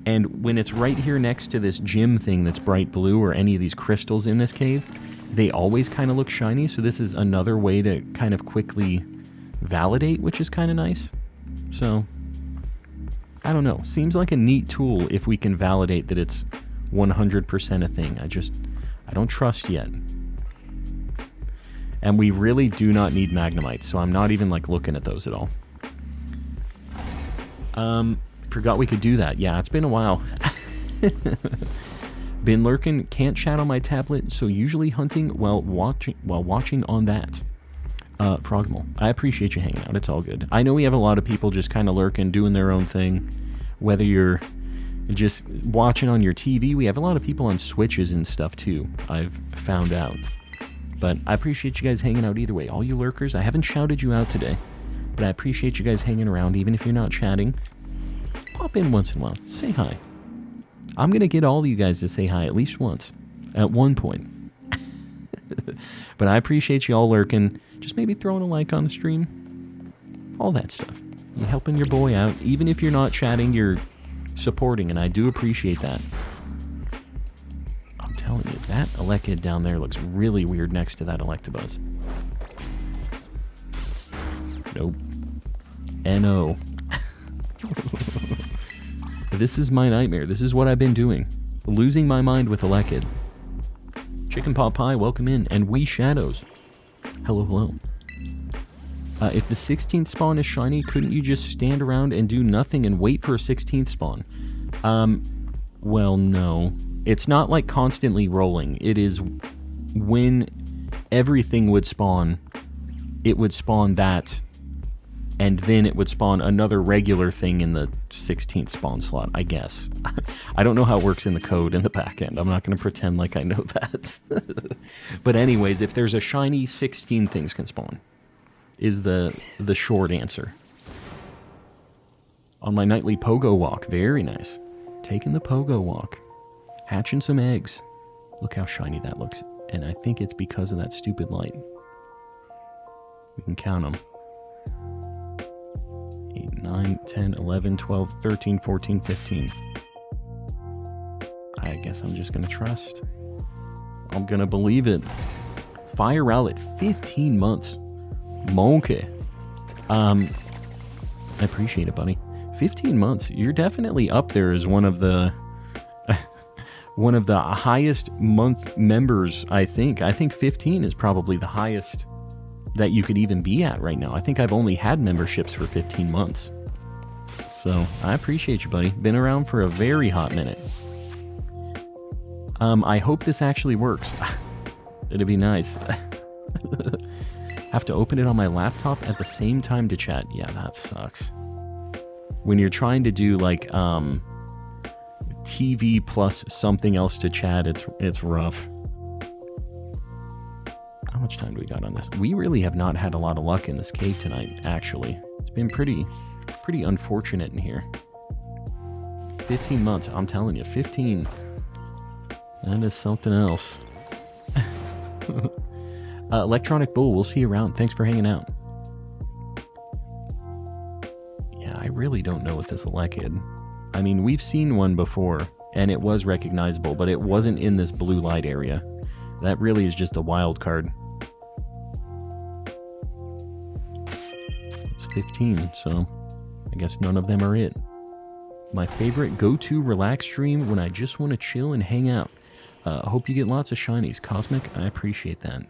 And when it's right here next to this gem thing that's bright blue, or any of these crystals in this cave, they always kind of look shiny. So this is another way to kind of quickly validate, which is kind of nice. So, I don't know. Seems like a neat tool if we can validate that it's 100% a thing. I don't trust yet. And we really do not need Magnemites, so I'm not even like looking at those at all. Forgot we could do that. Yeah, it's been a while. Been lurking, can't chat on my tablet, so usually hunting while watching on that. Frogmal, I appreciate you hanging out. It's all good. I know we have a lot of people just kind of lurking, doing their own thing. Whether you're just watching on your TV, we have a lot of people on Switches and stuff too, I've found out. But I appreciate you guys hanging out either way. All you lurkers, I haven't shouted you out today, but I appreciate you guys hanging around, even if you're not chatting. Pop in once in a while. Say hi. I'm going to get all of you guys to say hi at least once. At one point. But I appreciate you all lurking. Just maybe throwing a like on the stream. All that stuff. You're helping your boy out. Even if you're not chatting, you're supporting, and I do appreciate that. I'm telling you, that Elekid down there looks really weird next to that Electabuzz. Nope. N-O. This is my nightmare. This is what I've been doing. Losing my mind with Elekid. Chicken Pot Pie, welcome in. And Wee Shadows. Hello, hello. If the 16th spawn is shiny, couldn't you just stand around and do nothing and wait for a 16th spawn? Well, no. It's not like constantly rolling. It is when everything would spawn, it would spawn that, and then it would spawn another regular thing in the 16th spawn slot, I guess. I don't know how it works in the code in the back end. I'm not going to pretend like I know that. But anyways, if there's a shiny, 16 things can spawn, is the short answer. On my nightly pogo walk, very nice. Taking the pogo walk. Hatching some eggs. Look how shiny that looks. And I think it's because of that stupid light. We can count them. 8, 9, 10, 11, 12, 13, 14, 15. I guess I'm just going to trust. I'm going to believe it. Fire Rowlet, 15 months. Monkey. I appreciate it, buddy. 15 months. You're definitely up there as one of the one of the highest month members, I think. I think 15 is probably the highest that you could even be at right now. I think I've only had memberships for 15 months. So, I appreciate you, buddy. Been around for a very hot minute. I hope this actually works. It'd be nice. Have to open it on my laptop at the same time to chat. Yeah, that sucks. When you're trying to do like TV plus something else to chat, it's rough. How much time do we got on this? We really have not had a lot of luck in this cave tonight, actually. It's been pretty unfortunate in here. 15 months, I'm telling you, 15. That is something else. Electronic Bull, we'll see you around. Thanks for hanging out. Yeah, I really don't know what this Elekid. I mean, we've seen one before, and it was recognizable, but it wasn't in this blue light area. That really is just a wild card. It's 15, so I guess none of them are it. My favorite go-to relax stream when I just want to chill and hang out. Hope you get lots of shinies. Cosmic, I appreciate that.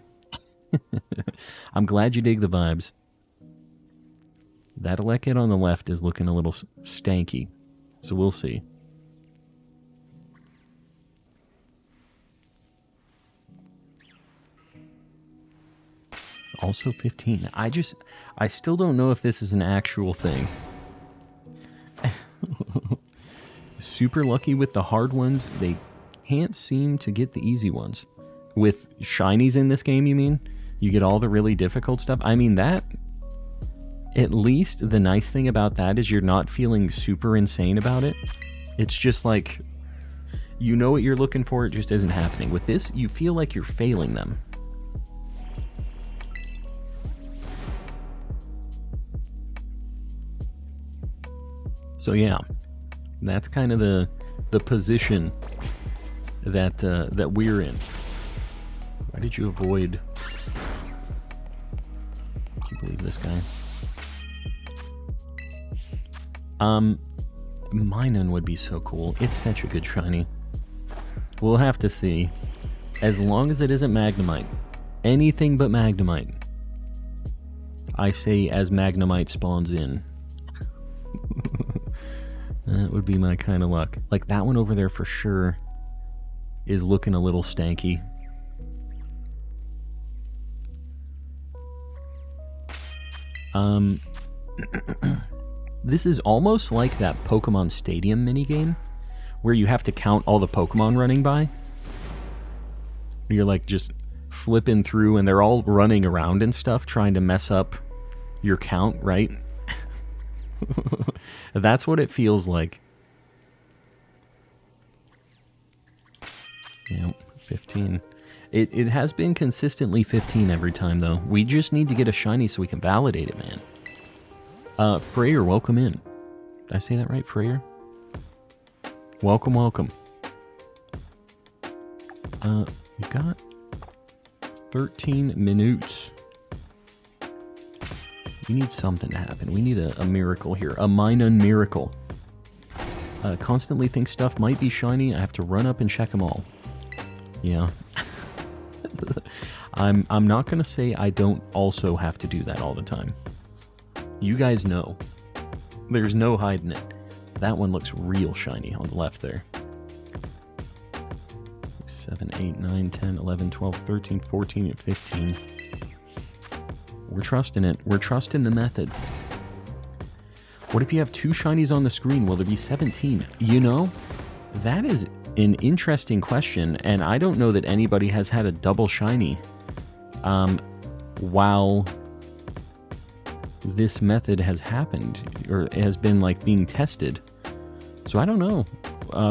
I'm glad you dig the vibes. That Elekid on the left is looking a little stanky, so we'll see. Also 15. I still don't know if this is an actual thing. Super lucky with the hard ones. They can't seem to get the easy ones. With shinies in this game, you mean? You get all the really difficult stuff? I mean, that... At least the nice thing about that is you're not feeling super insane about it. It's just like... You know what you're looking for, it just isn't happening. With this, you feel like you're failing them. So yeah, that's kind of the position that we're in. Why did you avoid? I can't believe this guy. Minun would be so cool. It's such a good shiny. We'll have to see. As long as it isn't Magnemite. Anything but Magnemite. I say as Magnemite spawns in. That would be my kind of luck. Like that one over there for sure is looking a little stanky. This is almost like that Pokemon Stadium minigame where you have to count all the Pokemon running by. You're like just flipping through and they're all running around and stuff trying to mess up your count, right? That's what it feels like. Yeah, 15. It has been consistently 15 every time, though. We just need to get a shiny so we can validate it, man. Freyer, welcome in. Did I say that right, Freyer? Welcome, welcome. We've got 13 minutes. We need something to happen. We need a miracle here. A Minun miracle. Constantly think stuff might be shiny. I have to run up and check them all. Yeah. I'm not going to say I don't also have to do that all the time. You guys know. There's no hiding it. That one looks real shiny on the left there. 7, 8, 9, 10, 11, 12, 13, 14, and 15. We're trusting it. We're trusting the method. What if you have 2 shinies on the screen? Will there be 17? You know, that is an interesting question, and I don't know that anybody has had a double shiny while this method has happened, or has been like being tested. So I don't know.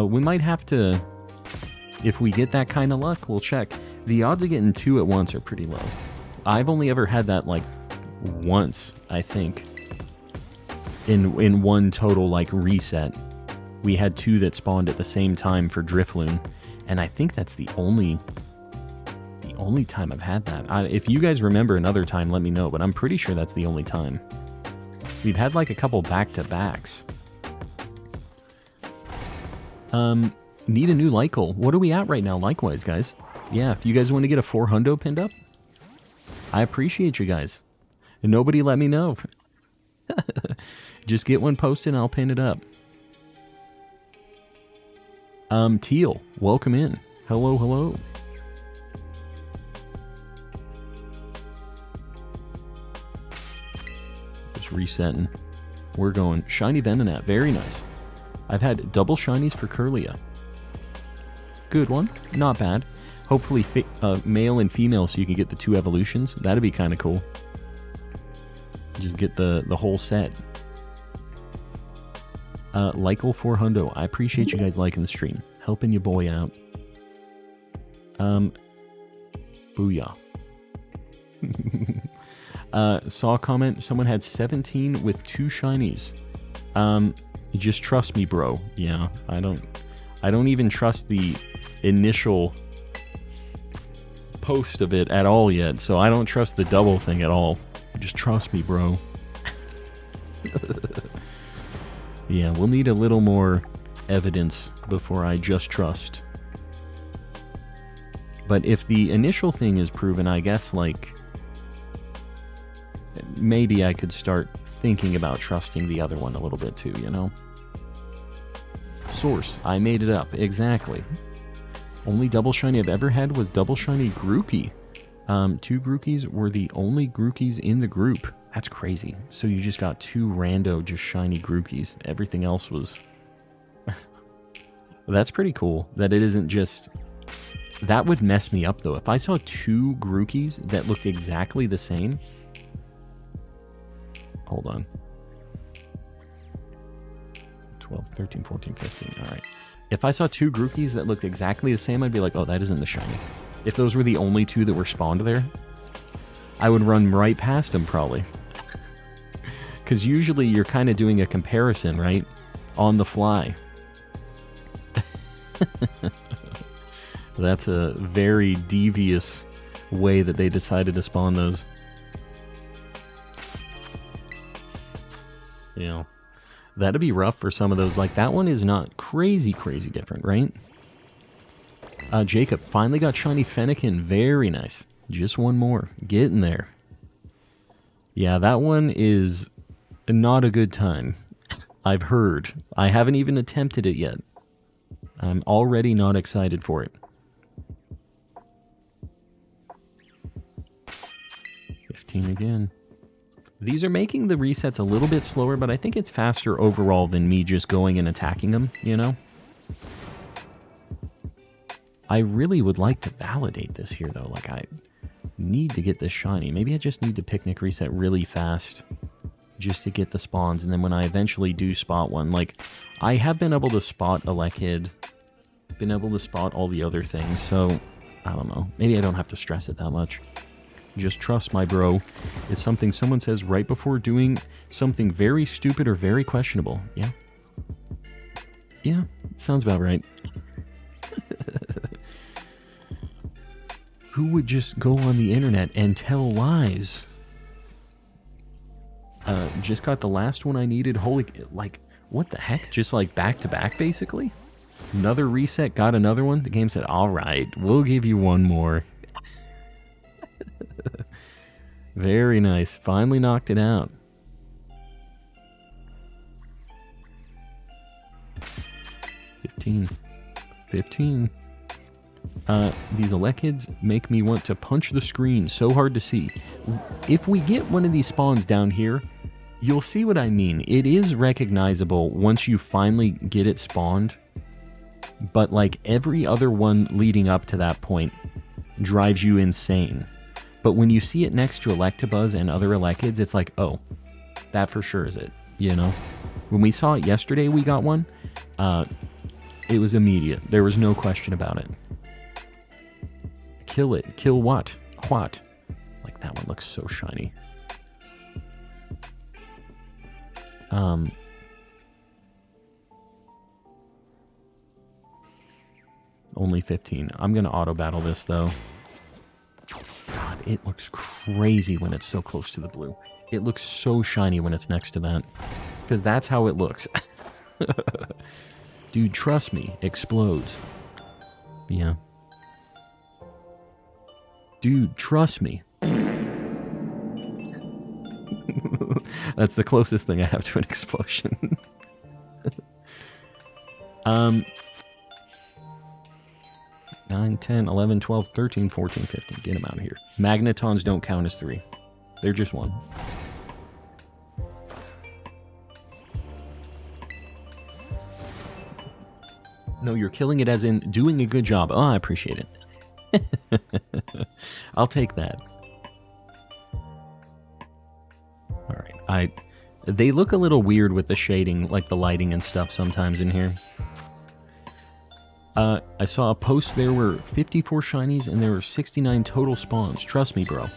We might have to, if we get that kind of luck, we'll check. The odds of getting 2 at once are pretty low. I've only ever had that like once, I think. In one total like reset. We had 2 that spawned at the same time for Drifloon, and I think that's the only Only time I've had that. If you guys remember another time, let me know, but I'm pretty sure that's the only time. We've had like a couple back-to-backs. Need a new like goal. What are we at right now, likewise, guys? Yeah, if you guys want to get a 400 pinned up, I appreciate you guys. And nobody let me know. Just get one posted and I'll pin it up. Teal, welcome in. Hello, hello. Just resetting. We're going shiny Venonat. Very nice. I've had double shinies for Curlia. Good one. Not bad. Hopefully male and female so you can get the 2 evolutions. That'd be kind of cool. Just get the whole set. Lykel 400. I appreciate you guys liking the stream. Helping your boy out. Booyah. Saw a comment. Someone had 17 with 2 shinies. Just trust me, bro. Yeah, I don't even trust the initial post of it at all yet, so I don't trust the double thing at all. Just trust me, bro. Yeah, we'll need a little more evidence before I just trust. But if the initial thing is proven, I guess, like, maybe I could start thinking about trusting the other one a little bit too, you know? Source, I made it up. Exactly. Only double shiny I've ever had was double shiny Grookey. 2 Grookeys were the only Grookeys in the group. That's crazy. So you just got 2 rando just shiny Grookeys. Everything else was... That's pretty cool that it isn't just... That would mess me up though. If I saw 2 Grookeys that looked exactly the same... Hold on. 12, 13, 14, 15. Alright. If I saw 2 Grookeys that looked exactly the same, I'd be like, oh, that isn't the shiny. If those were the only 2 that were spawned there, I would run right past them probably. Because usually you're kind of doing a comparison, right? On the fly. That's a very devious way that they decided to spawn those. You know, that'd be rough for some of those. Like, that one is not crazy different, right? Jacob finally got shiny Fennekin. Very nice. Just one more. Getting there. Yeah, that one is not a good time. I've heard. I haven't even attempted it yet. I'm already not excited for it. 15 again. These are making the resets a little bit slower, but I think it's faster overall than me just going and attacking them, you know? I really would like to validate this here, though. Like, I need to get this shiny. Maybe I just need to picnic reset really fast just to get the spawns, and then when I eventually do spot one, like, I have been able to spot Elekid, been able to spot all the other things, so, I don't know. Maybe I don't have to stress it that much. Just trust, my bro. It's something someone says right before doing something very stupid or very questionable. Yeah? Yeah, sounds about right. Who would just go on the internet and tell lies? Just got the last one I needed. Holy, like, what the heck? Just like back to back, basically? Another reset, got another one. The game said, alright, we'll give you one more. Very nice. Finally knocked it out. 15. 15. These Elekids make me want to punch the screen. So hard to see. If we get one of these spawns down here, you'll see what I mean. It is recognizable once you finally get it spawned. But like every other one leading up to that point drives you insane. But when you see it next to Electabuzz and other Elekids, it's like, oh, that for sure is it, you know? When we saw it yesterday, we got one. It was immediate. There was no question about it. Kill it. Kill what? What? Like, that one looks so shiny. Only 15. I'm going to auto-battle this, though. it looks crazy when it's so close to the blue. It looks so shiny when it's next to that. Because that's how it looks. Dude, trust me, explodes. Yeah. Dude, trust me. That's the closest thing I have to an explosion. 9, 10, 11, 12, 13, 14, 15. Get them out of here. Magnetons don't count as 3. They're just 1. No, you're killing it as in doing a good job. Oh, I appreciate it. I'll take that. Alright, they look a little weird with the shading, like the lighting and stuff sometimes in here. I saw a post there were 54 shinies and there were 69 total spawns. Trust me, bro.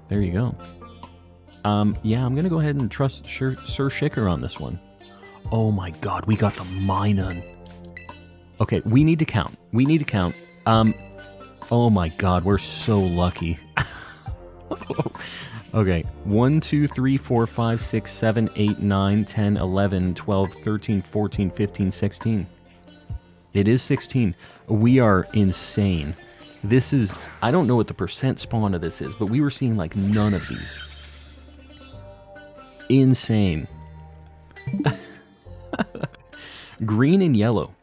There you go. Yeah, I'm gonna go ahead and trust Sir Shicker on this one. Oh my god, we got the Minun. Okay, we need to count. We need to count. Oh my god, we're so lucky. Okay, 1, 2, 3, 4, 5, 6, 7, 8, 9, 10, 11, 12, 13, 14, 15, 16. It is 16. We are insane. This is... I don't know what the percent spawn of this is, but we were seeing like none of these. Insane. Green and yellow.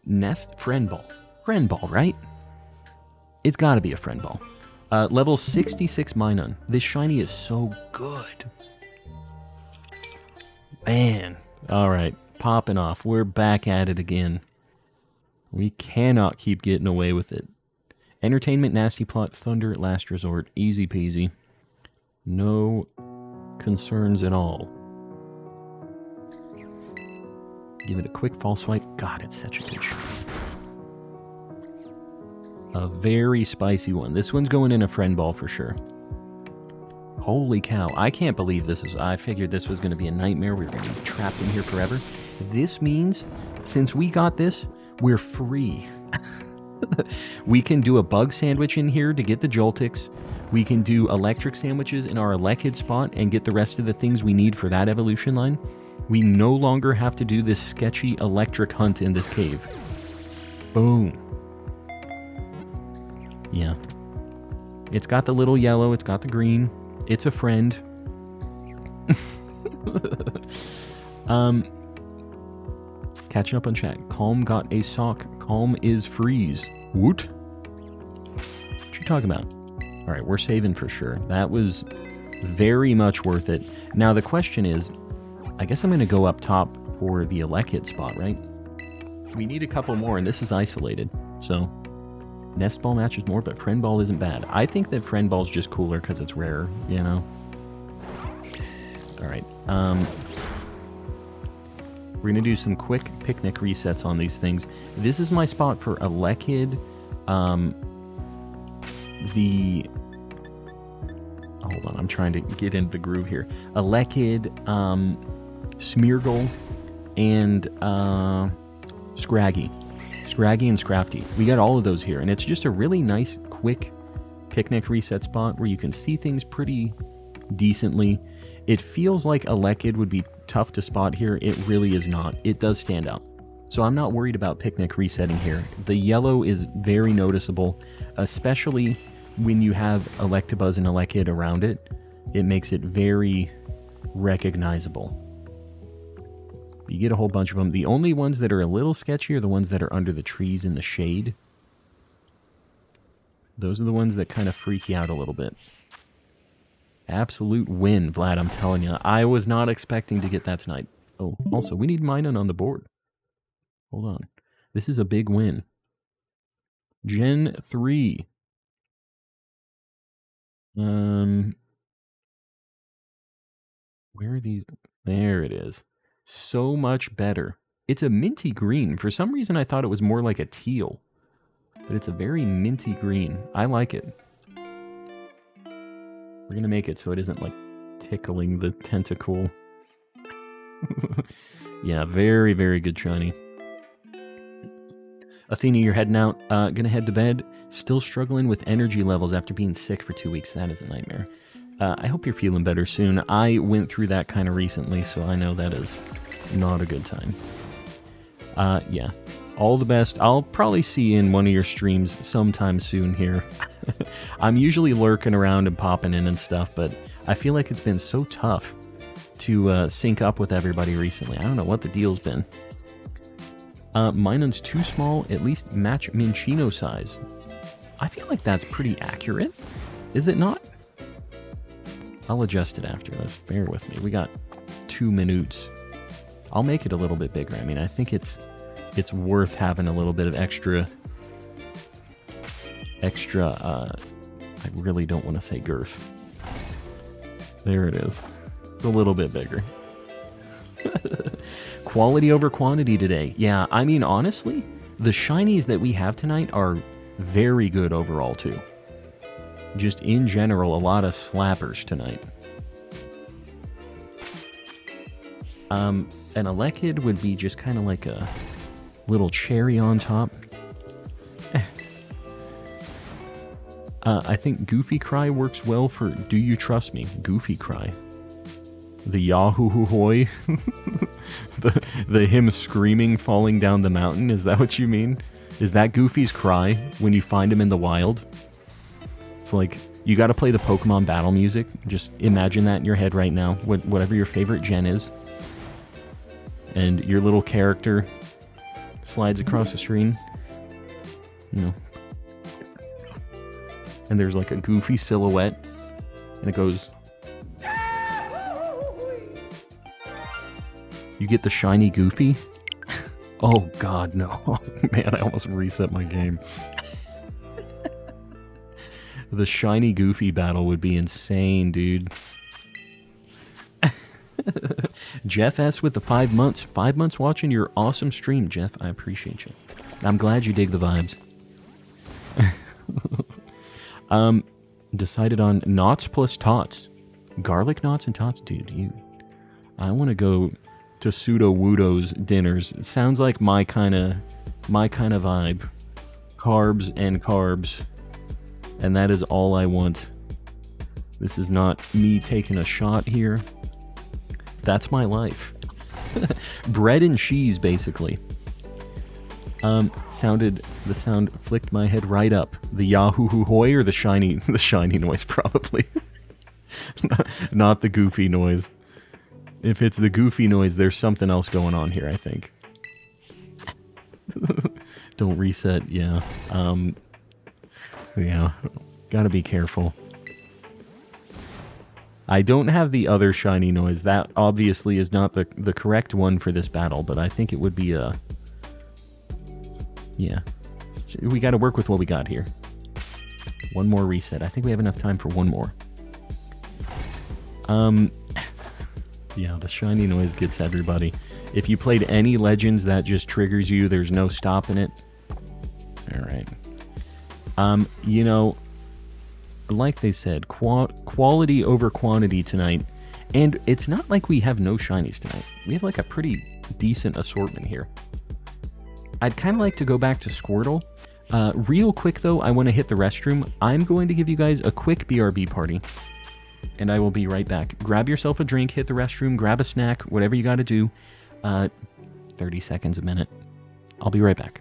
Nest friend ball. Friend ball, right? It's gotta be a friend ball. Level 66 Minun. This shiny is so good. Man. Alright. Popping off. We're back at it again. We cannot keep getting away with it. Entertainment, Nasty Plot, Thunder, Last Resort. Easy peasy. No concerns at all. Give it a quick false swipe. God, it's such a good shot. A very spicy one. This one's going in a friend ball for sure. Holy cow. I can't believe this is... I figured this was going to be a nightmare. We were going to be trapped in here forever. This means, since we got this, we're free. We can do a bug sandwich in here to get the Joltix. We can do electric sandwiches in our Elekid spot and get the rest of the things we need for that evolution line. We no longer have to do this sketchy electric hunt in this cave. Boom. Yeah. It's got the little yellow, it's got the green. It's a friend. Catching up on chat. Calm got a sock. Calm is freeze. Woot? What you talking about? Alright, we're saving for sure. That was very much worth it. Now the question is, I guess I'm going to go up top for the Elekid spot, right? We need a couple more, and this is isolated. So, Nest Ball matches more, but Friend Ball isn't bad. I think that Friend Ball's just cooler because it's rarer, you know? Alright, we're going to do some quick picnic resets on these things. This is my spot for Elekid, hold on, I'm trying to get into the groove here. Elekid, Smeargle, and Scraggy. Scraggy and Scrafty. We got all of those here, and it's just a really nice, quick picnic reset spot where you can see things pretty decently. It feels like Elekid would be tough to spot here. It really is not. It does stand out. So I'm not worried about picnic resetting here. The yellow is very noticeable, especially when you have Electabuzz and Elekid around it. It makes it very recognizable. You get a whole bunch of them. The only ones that are a little sketchy are the ones that are under the trees in the shade. Those are the ones that kind of freak you out a little bit. Absolute win, Vlad, I'm telling you. I was not expecting to get that tonight. Oh, also, we need Minun on the board. Hold on. This is a big win. Gen 3. Where are these? There it is. So much better. It's a minty green. For some reason, I thought it was more like a teal. But it's a very minty green. I like it. We're going to make it so it isn't like tickling the tentacle. Yeah, very, very good shiny. Athena, you're heading out. Gonna head to bed. Still struggling with energy levels after being sick for 2 weeks. That is a nightmare. I hope you're feeling better soon. I went through that kind of recently, so I know that is not a good time. Yeah. All the best. I'll probably see you in one of your streams sometime soon here. I'm usually lurking around and popping in and stuff, but I feel like it's been so tough to sync up with everybody recently. I don't know what the deal's been. Minun's too small, at least match Minchino size. I feel like that's pretty accurate. Is it not? I'll adjust it after this. Bear with me. We got 2 minutes. I'll make it a little bit bigger. I mean, I think it's worth having a little bit of extra, I really don't want to say girth. There it is. It's a little bit bigger. Quality over quantity today. Yeah, I mean, honestly, the shinies that we have tonight are very good overall, too. Just in general, a lot of slappers tonight. An Elekid would be just kind of like a little cherry on top. I think Goofy Cry works well for Do You Trust Me? Goofy Cry. The Yahoo Hoy. the him screaming falling down the mountain. Is that what you mean? Is that Goofy's cry when you find him in the wild? It's like, you gotta play the Pokemon battle music. Just imagine that in your head right now. Whatever your favorite gen is. And your little character slides across the screen. You know. And there's like a Goofy silhouette. And it goes... You get the shiny Goofy? Oh god, no. Man, I almost reset my game. The shiny Goofy battle would be insane, dude. Jeff S. with the 5 months. 5 months watching your awesome stream, Jeff. I appreciate you. I'm glad you dig the vibes. Decided on knots plus tots. Garlic knots and tots? Dude, I want to go to Pseudo Wudo's dinners. It sounds like my kind of vibe. Carbs and carbs. And that is all I want. This is not me taking a shot here. That's my life. Bread and cheese, basically. The sound flicked my head right up. The Yahoo Hoy or the shiny noise, probably. Not the Goofy noise. If it's the Goofy noise, there's something else going on here, I think. Don't reset, yeah. Yeah, gotta be careful. I don't have the other shiny noise. That obviously is not the correct one for this battle, but I think it would be a... Yeah. We gotta work with what we got here. One more reset. I think we have enough time for one more. Yeah, the shiny noise gets everybody. If you played any Legends, that just triggers you. There's no stopping it. Alright. You know, like they said, quality over quantity tonight. And it's not like we have no shinies tonight. We have like a pretty decent assortment here. I'd kind of like to go back to Squirtle. Real quick though, I want to hit the restroom. I'm going to give you guys a quick BRB party. And I will be right back. Grab yourself a drink, hit the restroom, grab a snack, whatever you got to do. 30 seconds, a minute. I'll be right back.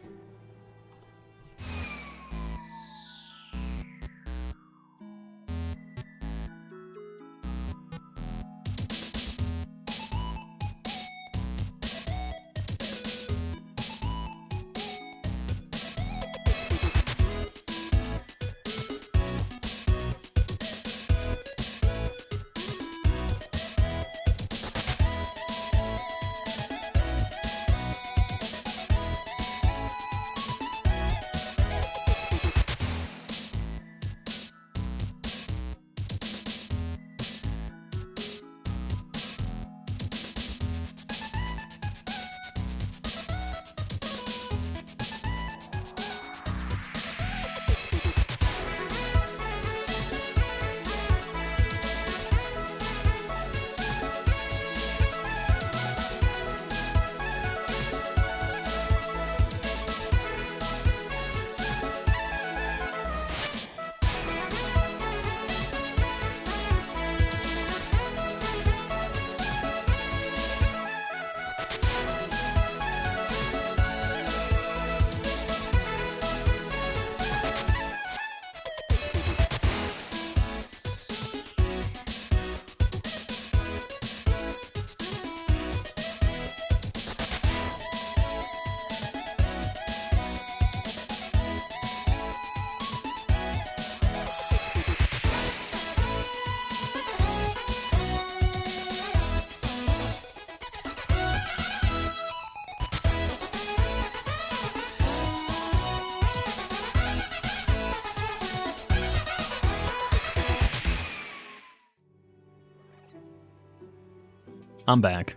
I'm back.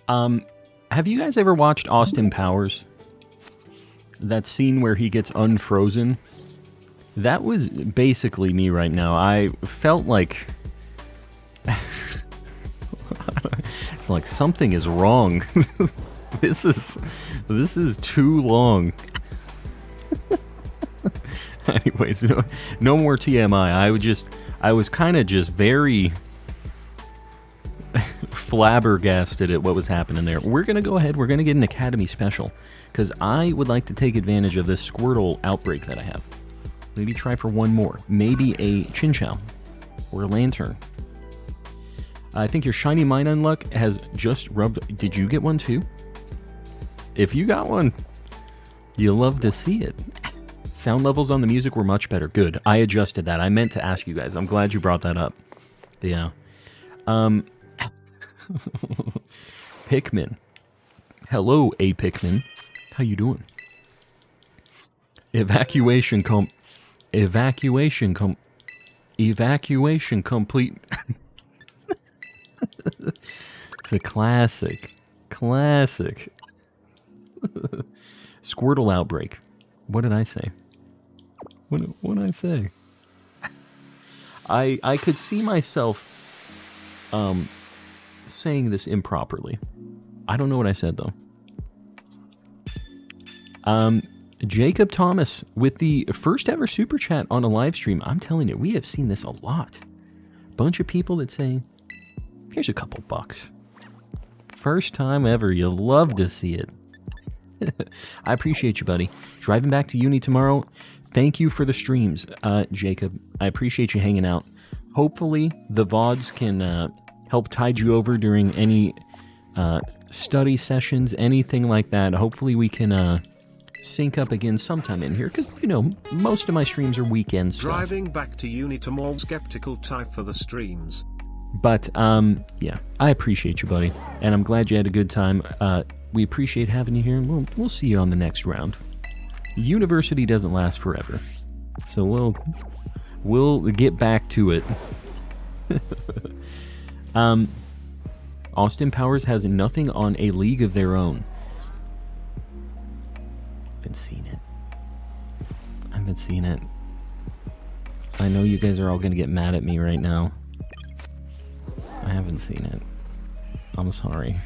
Have you guys ever watched Austin Powers? That scene where he gets unfrozen? That was basically me right now. I felt like... it's like something is wrong. This is too long. Anyways, no more TMI. I was kind of just very flabbergasted at what was happening there. We're going to go ahead. We're going to get an Academy special because I would like to take advantage of this Squirtle outbreak that I have. Maybe try for one more. Maybe a Chinchou or a Lantern. I think your Shiny Mine Unluck has just rubbed... Did you get one too? If you got one, you'll love to see it. Sound levels on the music were much better. Good. I adjusted that. I meant to ask you guys. I'm glad you brought that up. Yeah. Pikmin. Hello, A Pikmin. How you doing? Evacuation complete. It's a classic. Squirtle outbreak. What did I say? What did I say? I could see myself saying this improperly. I don't know what I said though. Jacob Thomas with the first ever super chat on a live stream. I'm telling you, we have seen this a lot. Bunch of people that say, here's a couple bucks. First time ever, you'll love to see it. I appreciate you, buddy. Driving back to uni tomorrow. Thank you for the streams, Jacob. I appreciate you hanging out. Hopefully, the VODs can help tide you over during any study sessions, anything like that. Hopefully, we can sync up again sometime in here, because, you know, most of my streams are weekend stuff. Driving back to uni tomorrow, skeptical type for the streams. But, yeah, I appreciate you, buddy. And I'm glad you had a good time. We appreciate having you here, and we'll see you on the next round. University doesn't last forever. So we'll get back to it. Austin Powers has nothing on A League of Their Own. I haven't seen it. I know you guys are all gonna get mad at me right now. I haven't seen it. I'm sorry.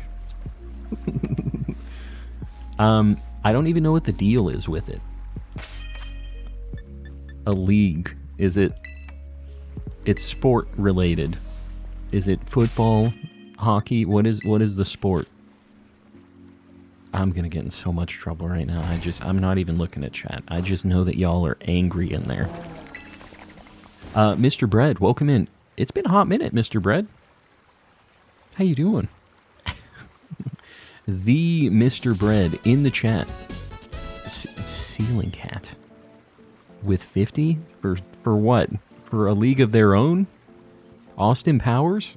I don't even know what the deal is with it. A league. Is it... It's sport related. Is it football? Hockey? What is the sport? I'm gonna get in so much trouble right now. I'm not even looking at chat. I just know that y'all are angry in there. Mr. Bread, welcome in. It's been a hot minute, Mr. Bread. How you doing? The Mr. Bread in the chat. Ceiling Cat. With 50? For what? For A League of Their Own? Austin Powers?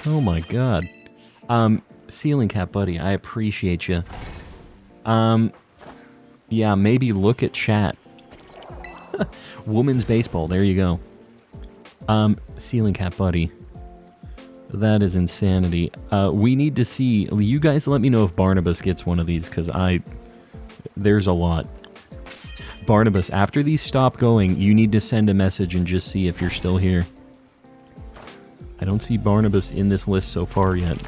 Oh my god. Ceiling Cat, buddy, I appreciate you. Yeah, maybe look at chat. Women's baseball, there you go. Ceiling Cat, buddy. That is insanity. We need to see... You guys let me know if Barnabas gets one of these, because there's a lot. Barnabas, after these stop going, you need to send a message and just see if you're still here. I don't see Barnabas in this list so far yet.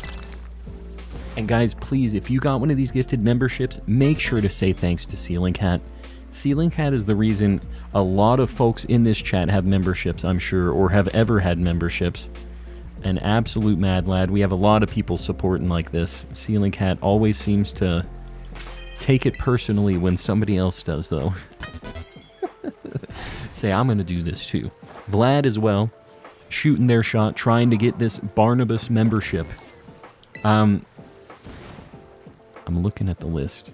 And guys, please, if you got one of these gifted memberships, make sure to say thanks to Ceiling Cat. Ceiling Cat is the reason a lot of folks in this chat have memberships, I'm sure, or have ever had memberships. An absolute mad lad. We have a lot of people supporting like this. Ceiling Cat always seems to take it personally when somebody else does, though. Say, I'm going to do this too. Vlad as well. Shooting their shot, trying to get this Barnabas membership. I'm looking at the list.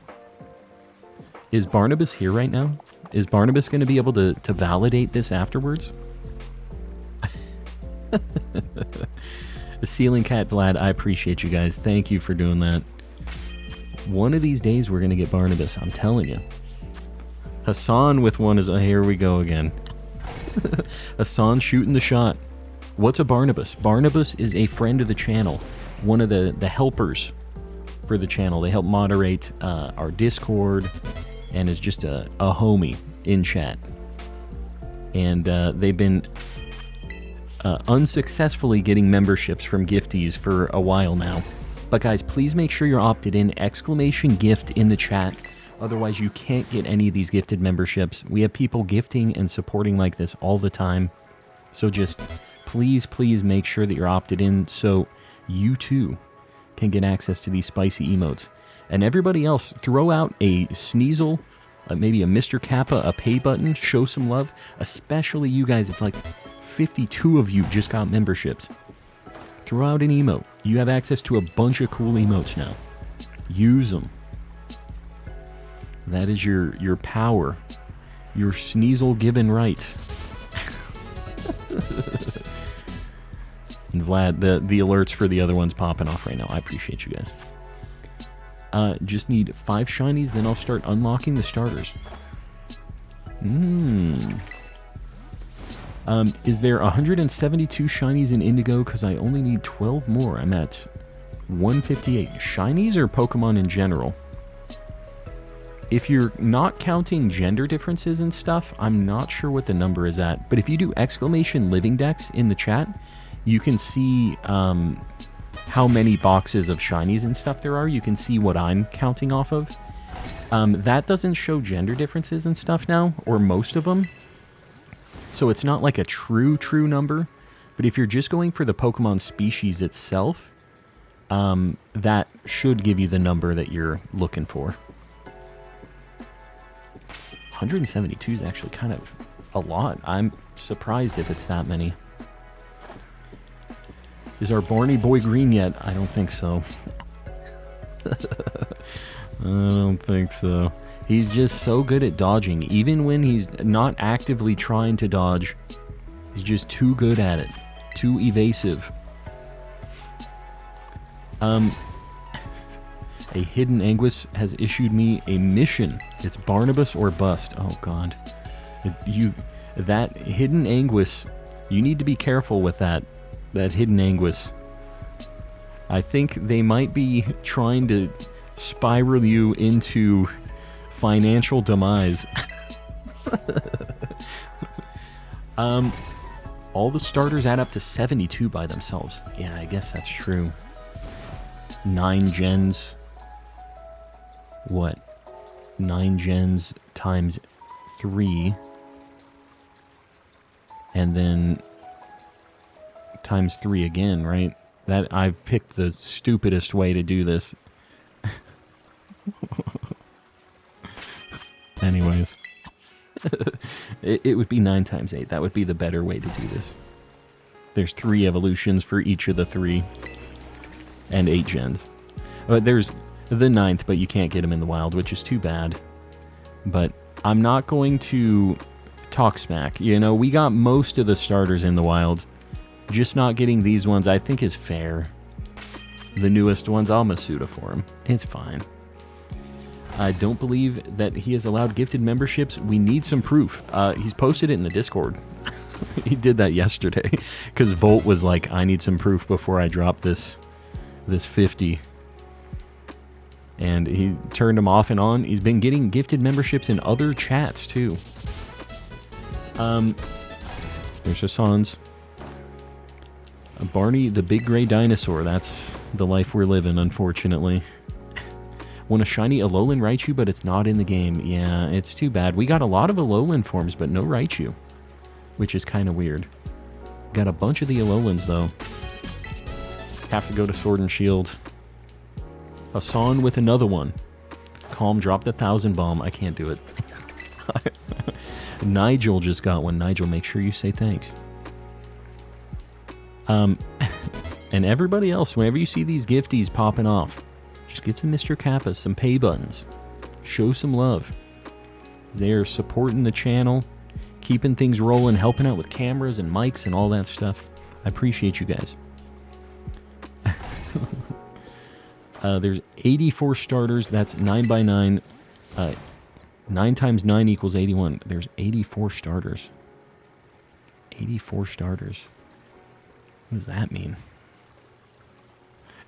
Is Barnabas here right now? Is Barnabas going to be able to validate this afterwards? Ceiling Cat Vlad, I appreciate you guys. Thank you for doing that. One of these days we're going to get Barnabas, I'm telling you. Hassan with one is... here we go again. Hassan shooting the shot. What's a Barnabas? Barnabas is a friend of the channel. one of the helpers for the channel. They help moderate our Discord and is just a homie in chat. And they've been unsuccessfully getting memberships from gifties for a while now. But guys, please make sure you're opted in. !gift in the chat. Otherwise, you can't get any of these gifted memberships. We have people gifting and supporting like this all the time. So just please make sure that you're opted in so you too can get access to these spicy emotes. And everybody else, throw out a Sneasel, maybe a Mr. Kappa, a pay button, show some love. Especially you guys, it's like 52 of you just got memberships. Throw out an emote. You have access to a bunch of cool emotes now. Use them. That is your power. Your Sneasel given right. And Vlad, the alerts for the other ones popping off right now. I appreciate you guys. Just need 5 shinies, then I'll start unlocking the starters. Is there 172 shinies in Indigo? Because I only need 12 more. I'm at 158. Shinies or Pokemon in general? If you're not counting gender differences and stuff, I'm not sure what the number is at. But if you do !Living Dex in the chat, you can see how many boxes of shinies and stuff there are. You can see what I'm counting off of. That doesn't show gender differences and stuff now, or most of them. So it's not like a true number. But if you're just going for the Pokemon species itself, that should give you the number that you're looking for. 172 is actually kind of a lot. I'm surprised if it's that many. Is our Barney boy green yet? I don't think so. I don't think so. He's just so good at dodging. Even when he's not actively trying to dodge, he's just too good at it. Too evasive. A hidden Anguis has issued me a mission. It's Barnabas or bust. Oh god. That hidden Anguis, you need to be careful with that hidden Anguis. I think they might be trying to spiral you into financial demise. All the starters add up to 72 by themselves. Yeah, I guess that's true. 9 gens. What? 9 gens times 3. And then times 3 again, right? That I picked the stupidest way to do this. Anyways. It would be 9 times 8. That would be the better way to do this. There's 3 evolutions for each of the 3. And 8 gens. There's the 9th, but you can't get him in the wild, which is too bad. But I'm not going to talk smack. You know, we got most of the starters in the wild. Just not getting these ones, I think, is fair. The newest ones, I'll Masuda for him. It's fine. I don't believe that he has allowed gifted memberships. We need some proof. He's posted it in the Discord. He did that yesterday. Because Volt was like, I need some proof before I drop this 50. And he turned them off and on. He's been getting gifted memberships in other chats, too. There's Hassan's. Barney, the big gray dinosaur. That's the life we're living, unfortunately. Want a shiny Alolan Raichu, but it's not in the game. Yeah, it's too bad. We got a lot of Alolan forms, but no Raichu. Which is kind of weird. Got a bunch of the Alolans, though. Have to go to Sword and Shield. Hassan with another one. Calm, drop the 1000 bomb. I can't do it. Nigel just got one. Nigel, make sure you say thanks. And everybody else, whenever you see these gifties popping off, just get some Mr. Kappa, some pay buttons. Show some love. They're supporting the channel, keeping things rolling, helping out with cameras and mics and all that stuff. I appreciate you guys. There's 84 starters. That's 9 by 9. 9 times 9 equals 81. There's 84 starters. 84 starters. What does that mean?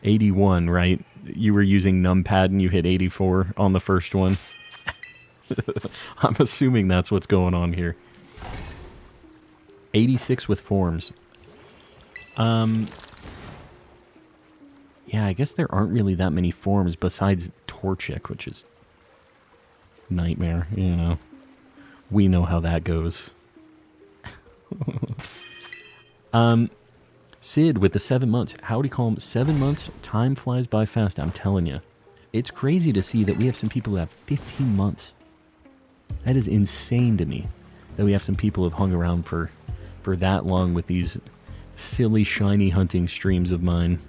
81, right? You were using numpad and you hit 84 on the first one. I'm assuming that's what's going on here. 86 with forms. Yeah, I guess there aren't really that many forms besides Torchic, which is nightmare, you know. We know how that goes. Sid with the 7 months. Howdy, calm. 7 months. Time flies by fast, I'm telling you. It's crazy to see that we have some people who have 15 months. That is insane to me. That we have some people who have hung around for that long with these silly, shiny hunting streams of mine.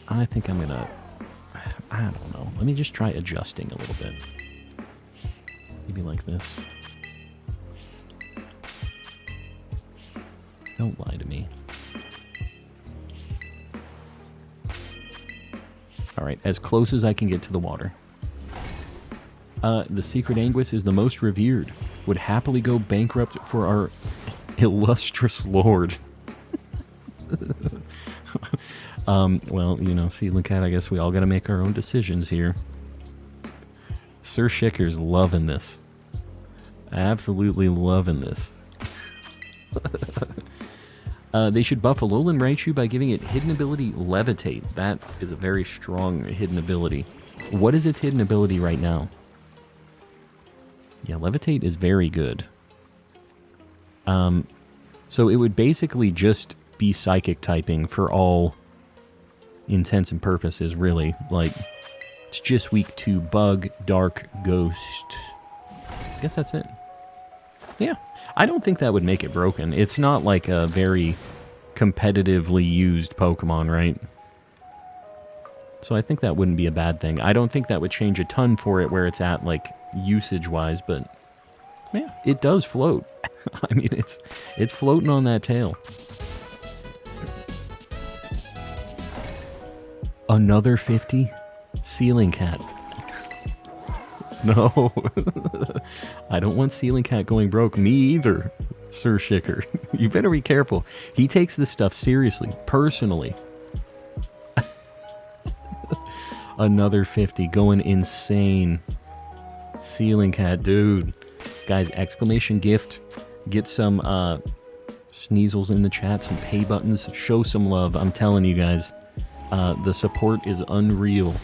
I think I'm gonna... I don't know. Let me just try adjusting a little bit. Maybe like this. Don't lie to me. Alright, as close as I can get to the water. The secret Anguis is the most revered. Would happily go bankrupt for our illustrious lord. Well, you know, Seedling Cat, I guess we all gotta make our own decisions here. Sir Shicker's loving this. Absolutely loving this. They should buff Alolan Raichu by giving it hidden ability Levitate. That is a very strong hidden ability. What is its hidden ability right now? Yeah, Levitate is very good. So it would basically just be Psychic typing for all intents and purposes, really. Like, it's just weak to Bug, Dark, Ghost. I guess that's it. Yeah. I don't think that would make it broken. It's not like a very competitively used Pokemon, right? So I think that wouldn't be a bad thing. I don't think that would change a ton for it where it's at, like, usage-wise, but yeah, it does float. I mean, it's floating on that tail. Another 50? Sealing Cat. No. I don't want Sealing Cat going broke. Me either, Sir Shicker. You better be careful. He takes this stuff seriously, personally. Another 50, going insane. Sealing Cat, dude. Guys, exclamation gift. Get some sneezels in the chat, some pay buttons. Show some love. I'm telling you guys, the support is unreal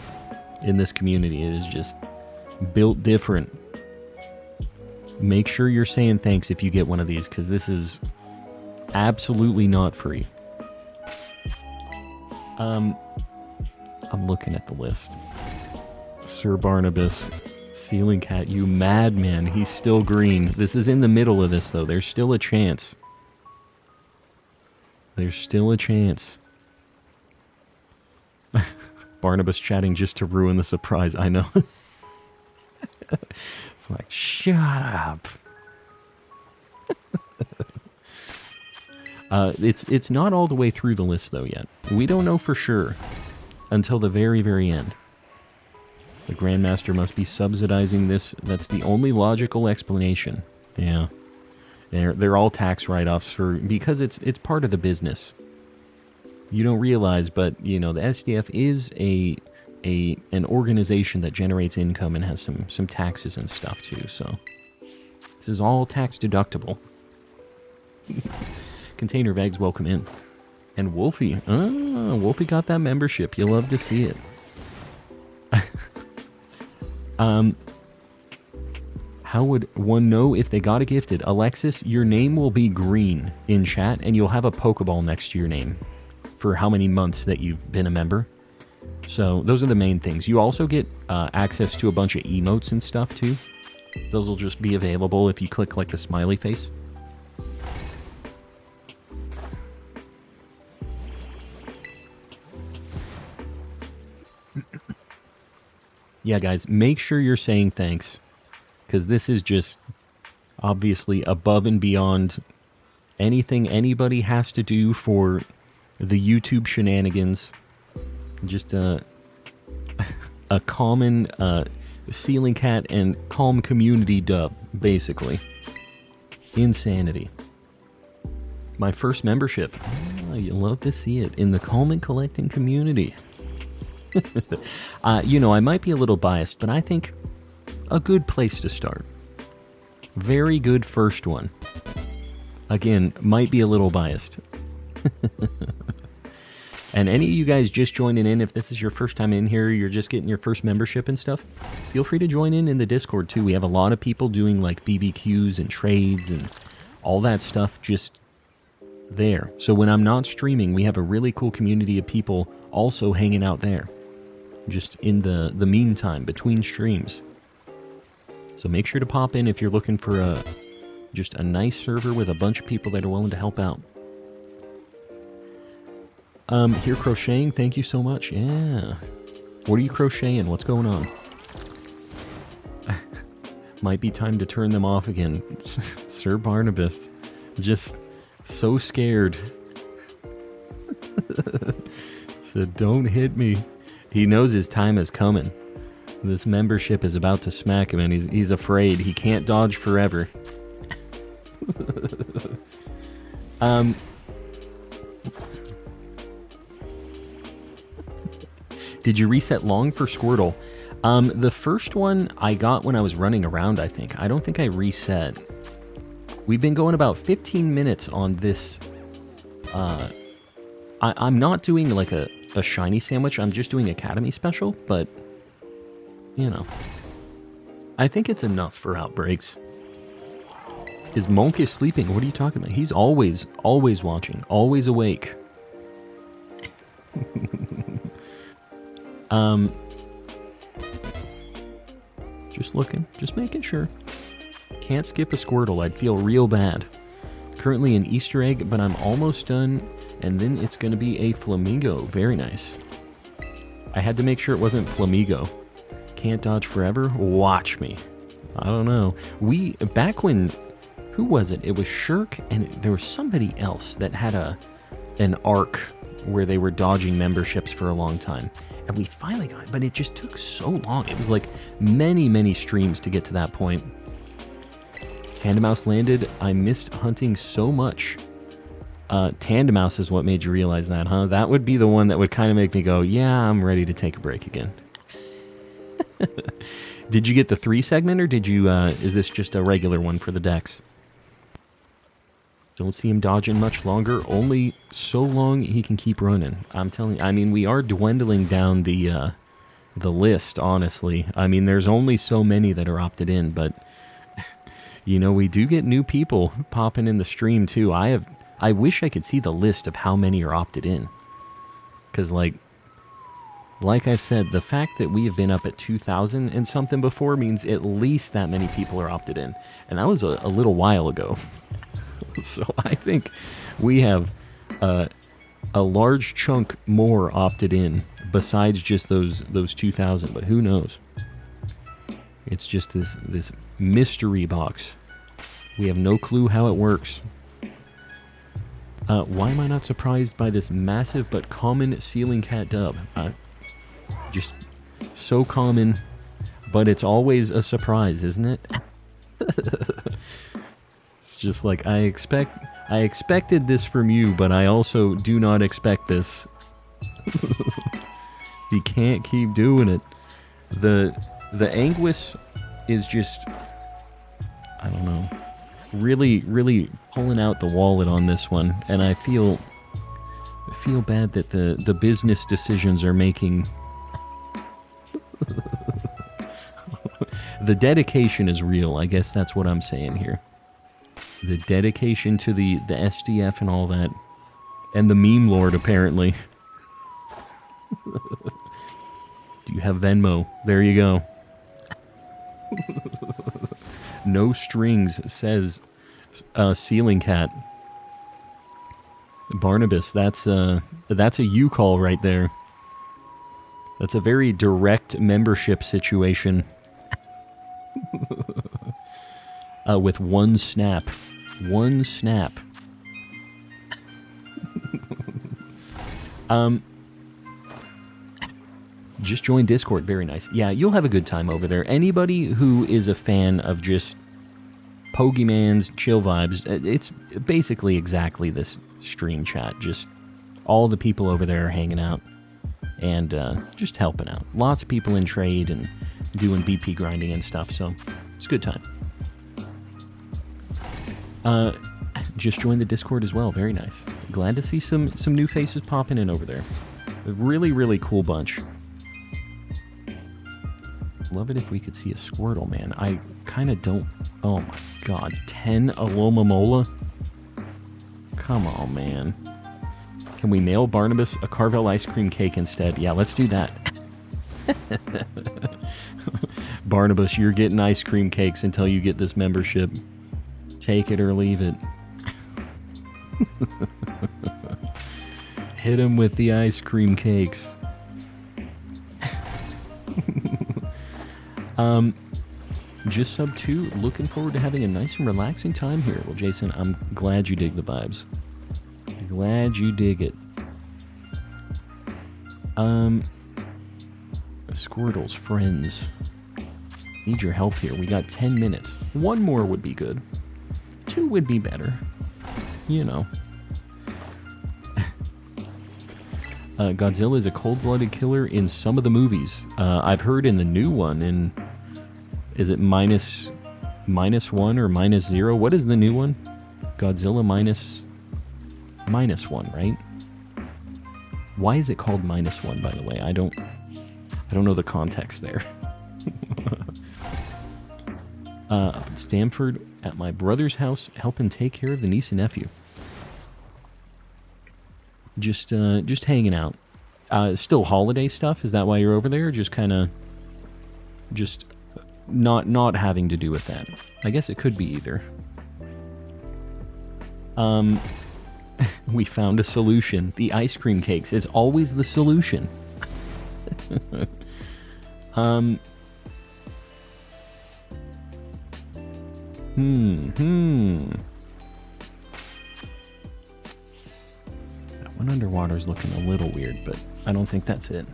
in this community. It is just built different. Make sure you're saying thanks if you get one of these, because this is absolutely not free. I'm looking at the list. Sir Barnabas, Sealing Cat, you madman. He's still green. This is in the middle of this, though. There's still a chance. There's still a chance. Barnabas chatting just to ruin the surprise. I know. It's like, shut up. It's not all the way through the list, though, yet. We don't know for sure until the very, very end. The Grandmaster must be subsidizing this. That's the only logical explanation. Yeah. They're all tax write-offs because it's part of the business. You don't realize, but, you know, the SDF is an organization that generates income and has some taxes and stuff, too, so this is all tax deductible. Container of eggs, welcome in. And Wolfie. Wolfie got that membership. You love to see it. How would one know if they got a gifted? Alexis, your name will be green in chat, and you'll have a Pokeball next to your name for how many months that you've been a member. So those are the main things. You also get access to a bunch of emotes and stuff, too. Those will just be available if you click, like, the smiley face. Yeah, guys, make sure you're saying thanks, because this is just obviously above and beyond anything anybody has to do for the YouTube shenanigans. Just a common Sealing Cat and calm community dub, basically. Insanity. My first membership. You love to see it in the Coleman collecting community. I might be a little biased, but I think a good place to start. Very good first one. Again, might be a little biased. And any of you guys just joining in, if this is your first time in here, you're just getting your first membership and stuff, feel free to join in the Discord too. We have a lot of people doing like BBQs and trades and all that stuff just there. So when I'm not streaming, we have a really cool community of people also hanging out there. Just in the meantime, between streams. So make sure to pop in if you're looking for just a nice server with a bunch of people that are willing to help out. Here crocheting, thank you so much. Yeah. What are you crocheting? What's going on? Might be time to turn them off again. Sir Barnabas. Just so scared. Said, don't hit me. He knows his time is coming. This membership is about to smack him and he's afraid. He can't dodge forever. Did you reset long for Squirtle? The first one I got when I was running around, I think. I don't think I reset. We've been going about 15 minutes on this. I'm not doing like a shiny sandwich. I'm just doing Academy Special, but, you know. I think it's enough for outbreaks. His monk is sleeping. What are you talking about? He's always watching. Always awake. Just looking, just making sure. Can't skip a Squirtle, I'd feel real bad. Currently an Easter egg, but I'm almost done, and then it's gonna be a Flamingo. Very nice. I had to make sure it wasn't Flamigo. Can't dodge forever? Watch me. I don't know. Back when, who was it? It was Shirk, and there was somebody else that had an arc where they were dodging memberships for a long time. And we finally got it, but it just took so long. It was like many streams to get to that point. Tandemouse landed. I missed hunting so much. Tandemouse is what made you realize that, huh? That would be the one that would kind of make me go, yeah, I'm ready to take a break again. Did you get the 3 segment, or did you, is this just a regular one for the Dex? Don't see him dodging much longer. Only so long he can keep running. I'm telling you. I mean, we are dwindling down the list, honestly. I mean, there's only so many that are opted in, but, you know, we do get new people popping in the stream, too. I wish I could see the list of how many are opted in. Because, like I've said, the fact that we have been up at 2,000 and something before means at least that many people are opted in. And that was a little while ago. So I think we have a large chunk more opted in besides just those 2,000, but who knows? It's just this mystery box. We have no clue how it works. Why am I not surprised by this massive but common ceiling cat dub? Just so common, but it's always a surprise, isn't it? Just like, I expected this from you, but I also do not expect this. He can't keep doing it. The Anguis is just, I don't know, really pulling out the wallet on this one, and I feel bad that the business decisions are making. The dedication is real. I guess that's what I'm saying here. The dedication to the SDF and all that. And the meme lord, apparently. Do you have Venmo? There you go. No strings, says Ceiling Cat. Barnabas, that's a you call right there. That's a very direct membership situation. With one snap. One snap. Just join Discord. Very nice. Yeah, you'll have a good time over there. Anybody who is a fan of just Pokemans, chill vibes, it's basically exactly this stream chat. Just all the people over there are hanging out and just helping out. Lots of people in trade and doing BP grinding and stuff, so it's a good time. Just joined the Discord as well. Very nice. Glad to see some new faces popping in over there. A really, really cool bunch. Love it if we could see a Squirtle, man. I kind of don't... Oh my god. 10 Alomomola? Come on, man. Can we mail Barnabas a Carvel ice cream cake instead? Yeah, let's do that. Barnabas, you're getting ice cream cakes until you get this membership. Take it or leave it. Hit him with the ice cream cakes. Just sub 2, looking forward to having a nice and relaxing time here. Well, Jason, I'm glad you dig the vibes. Glad you dig it. Squirtle's friends. Need your help here. We got 10 minutes. 1 more would be good. 2 would be better. You know. Godzilla is a cold-blooded killer in some of the movies. I've heard in the new one, is it minus 1 or -0? What is the new one? Godzilla minus 1, right? Why is it called -1, by the way? I don't know the context there. Up in Stamford at my brother's house, helping take care of the niece and nephew. Just hanging out. Still holiday stuff? Is that why you're over there? Or just kind of, just not having to do with that. I guess it could be either. We found a solution. The ice cream cakes. It's always the solution. That one underwater is looking a little weird, but I don't think that's it.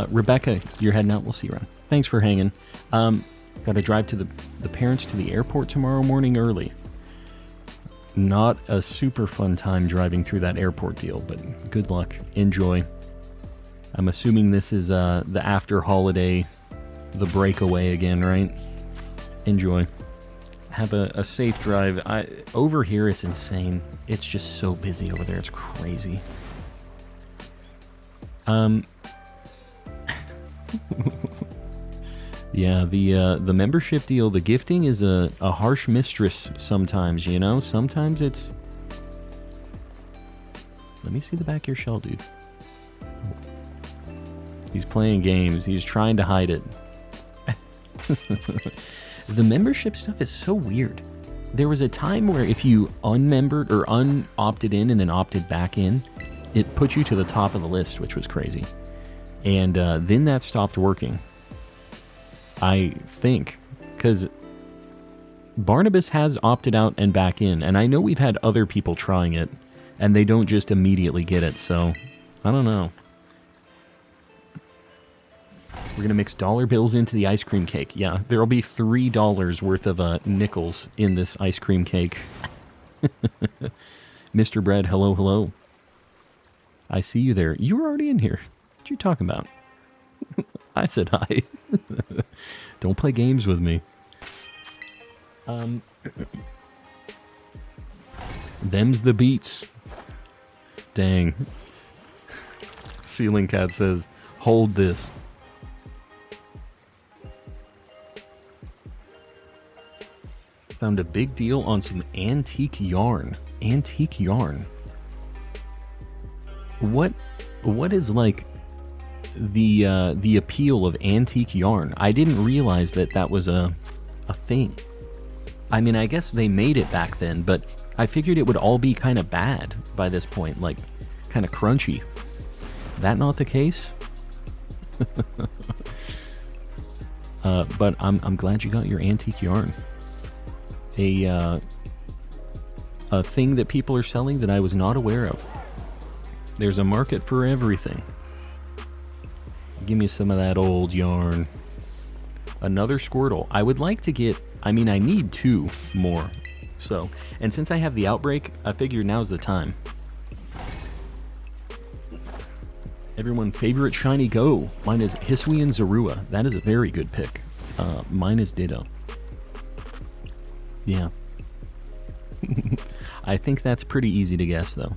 Rebecca, you're heading out. We'll see you around. Thanks for hanging. Got to drive to the parents to the airport tomorrow morning early. Not a super fun time driving through that airport deal, but good luck. Enjoy. I'm assuming this is the after holiday, the breakaway again, right? Enjoy. Have a safe drive. Over here, it's insane. It's just so busy over there. It's crazy. Yeah, the membership deal, the gifting is a harsh mistress sometimes, you know? Sometimes it's... Let me see the back of your shell, dude. He's playing games. He's trying to hide it. The membership stuff is so weird. There was a time where if you unmembered or unopted in and then opted back in, it put you to the top of the list, which was crazy. And then that stopped working. I think, because Barnabas has opted out and back in, and I know we've had other people trying it, and they don't just immediately get it, so I don't know. We're going to mix dollar bills into the ice cream cake. Yeah, there will be $3 worth of nickels in this ice cream cake. Mr. Bread, hello, hello. I see you there. You were already in here. What are you talking about? I said hi. Don't play games with me. Them's the beats. Dang. Ceiling Cat says, hold this. Found a big deal on some antique yarn. Antique yarn. What is like the appeal of antique yarn? I didn't realize that was a thing. I mean, I guess they made it back then, but I figured it would all be kind of bad by this point, like kind of crunchy. That not the case? But I'm glad you got your antique yarn. A thing that people are selling that I was not aware of. There's a market for everything. Give me some of that old yarn. Another Squirtle. I would like to get... I mean, I need 2 more So, and since I have the outbreak, I figured now's the time. Everyone, favorite shiny go. Mine is Hisuian Zorua. That is a very good pick. Mine is Ditto. Yeah. I think that's pretty easy to guess, though.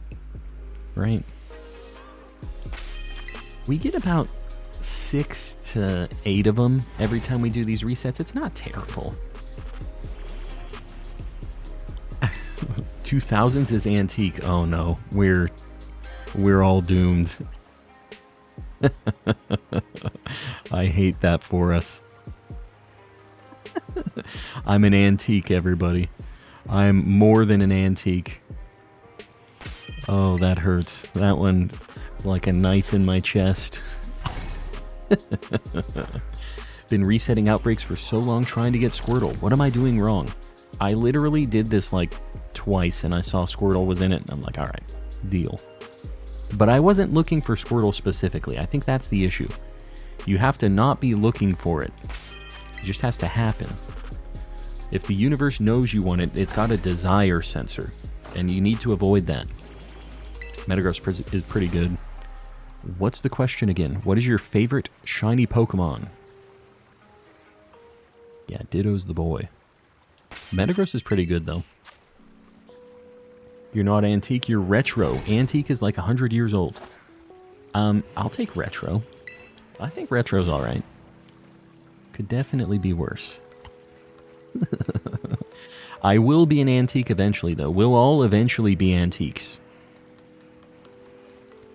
Right? We get about 6 to 8 of them every time we do these resets. It's not terrible. 2000s is antique. Oh no, we're all doomed. I hate that for us. I'm an antique, everybody. I'm more than an antique. Oh, that hurts. That one, like a knife in my chest. Been resetting outbreaks for so long trying to get Squirtle. What am I doing wrong? I literally did this like twice and I saw Squirtle was in it and I'm like, alright, deal. But I wasn't looking for Squirtle specifically. I think that's the issue. You have to not be looking for it. It just has to happen. If the universe knows you want it, it's got a desire sensor. And you need to avoid that. Metagross is pretty good. What's the question again? What is your favorite shiny Pokemon? Yeah, Ditto's the boy. Metagross is pretty good, though. You're not antique, you're retro. Antique is like 100 years old. I'll take retro. I think retro's alright. Could definitely be worse. I will be an antique eventually, though. We'll all eventually be antiques.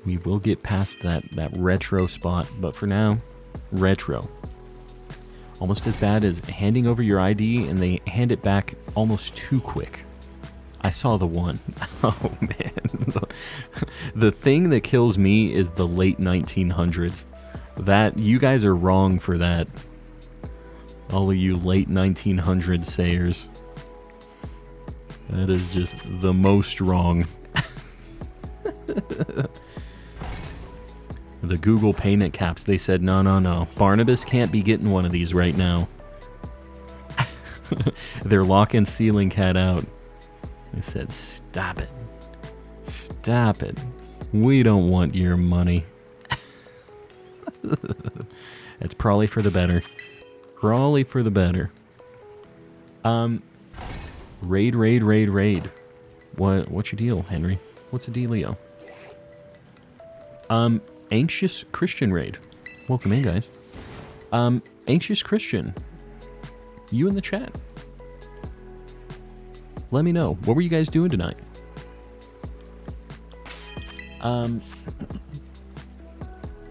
We will get past that retro spot, but for now, retro. Almost as bad as handing over your ID and they hand it back almost too quick. I saw the one. Oh man. The thing that kills me is the late 1900s. That, you guys are wrong for that. All of you late 1900s sayers. That is just the most wrong. The Google payment caps, they said, no. Barnabas can't be getting one of these right now. They're locking Ceiling Cat out. They said, stop it. Stop it. We don't want your money. It's probably for the better. Probably for the better. Raid. What's your deal, Henry? What's the dealio? Anxious Christian raid. Welcome in, guys. Anxious Christian. You in the chat. Let me know. What were you guys doing tonight?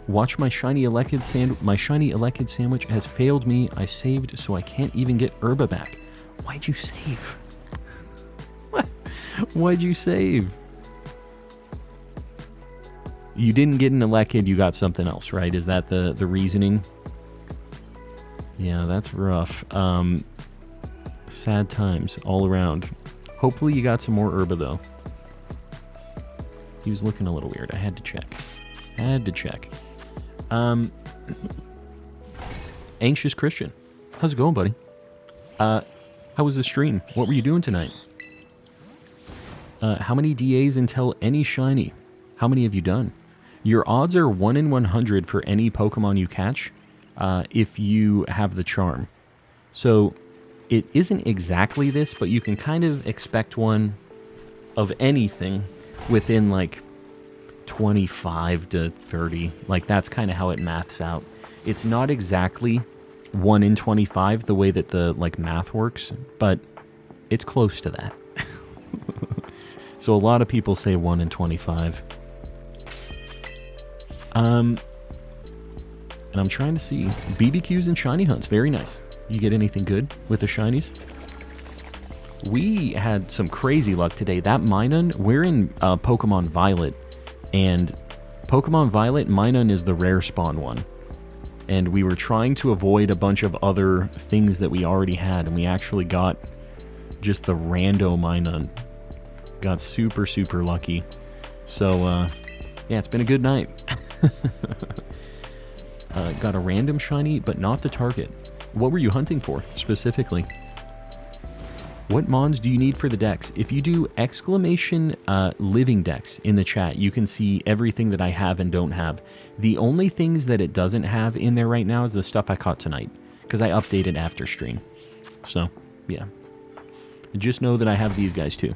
Watch my shiny Elekid sandwich has failed me. I saved so I can't even get Herba back. Why'd you save? What? Why'd you save? You didn't get an Elekid, you got something else, right? Is that the reasoning? Yeah, that's rough. Sad times all around. Hopefully you got some more Herba, though. He was looking a little weird. I had to check. Anxious Christian. How's it going, buddy? How was the stream? What were you doing tonight? How many DAs until any shiny? How many have you done? Your odds are 1 in 100 for any Pokemon you catch, if you have the charm. So, it isn't exactly this, but you can kind of expect one of anything within, like, 25 to 30. Like, that's kind of how it maths out. It's not exactly 1 in 25 the way that the, like, math works, but it's close to that. So a lot of people say 1 in 25. And I'm trying to see. BBQs and shiny hunts. Very nice. You get anything good with the shinies? We had some crazy luck today. That Minun, we're in Pokemon Violet. And Pokemon Violet, Minun is the rare spawn one. And we were trying to avoid a bunch of other things that we already had. And we actually got just the rando Minun. Got super, super lucky. So, yeah, it's been a good night. Got a random shiny, but not the target. What were you hunting for, specifically? What mons do you need for the Dex? If you do exclamation Living Dex in the chat, you can see everything that I have and don't have. The only things that it doesn't have in there right now is the stuff I caught tonight, because I updated after stream. So, yeah. Just know that I have these guys too.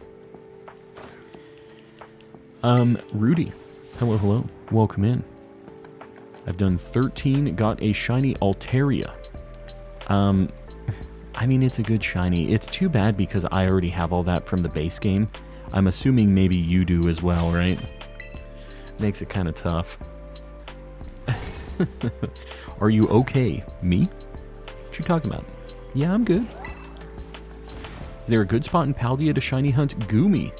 Rudy. Hello, hello. Welcome in. I've done 13, got a shiny Altaria. I mean, it's a good shiny. It's too bad because I already have all that from the base game. I'm assuming maybe you do as well, right? Makes it kind of tough. Are you okay? Me? What you talking about? Yeah, I'm good. Is there a good spot in Paldea to shiny hunt Goomy?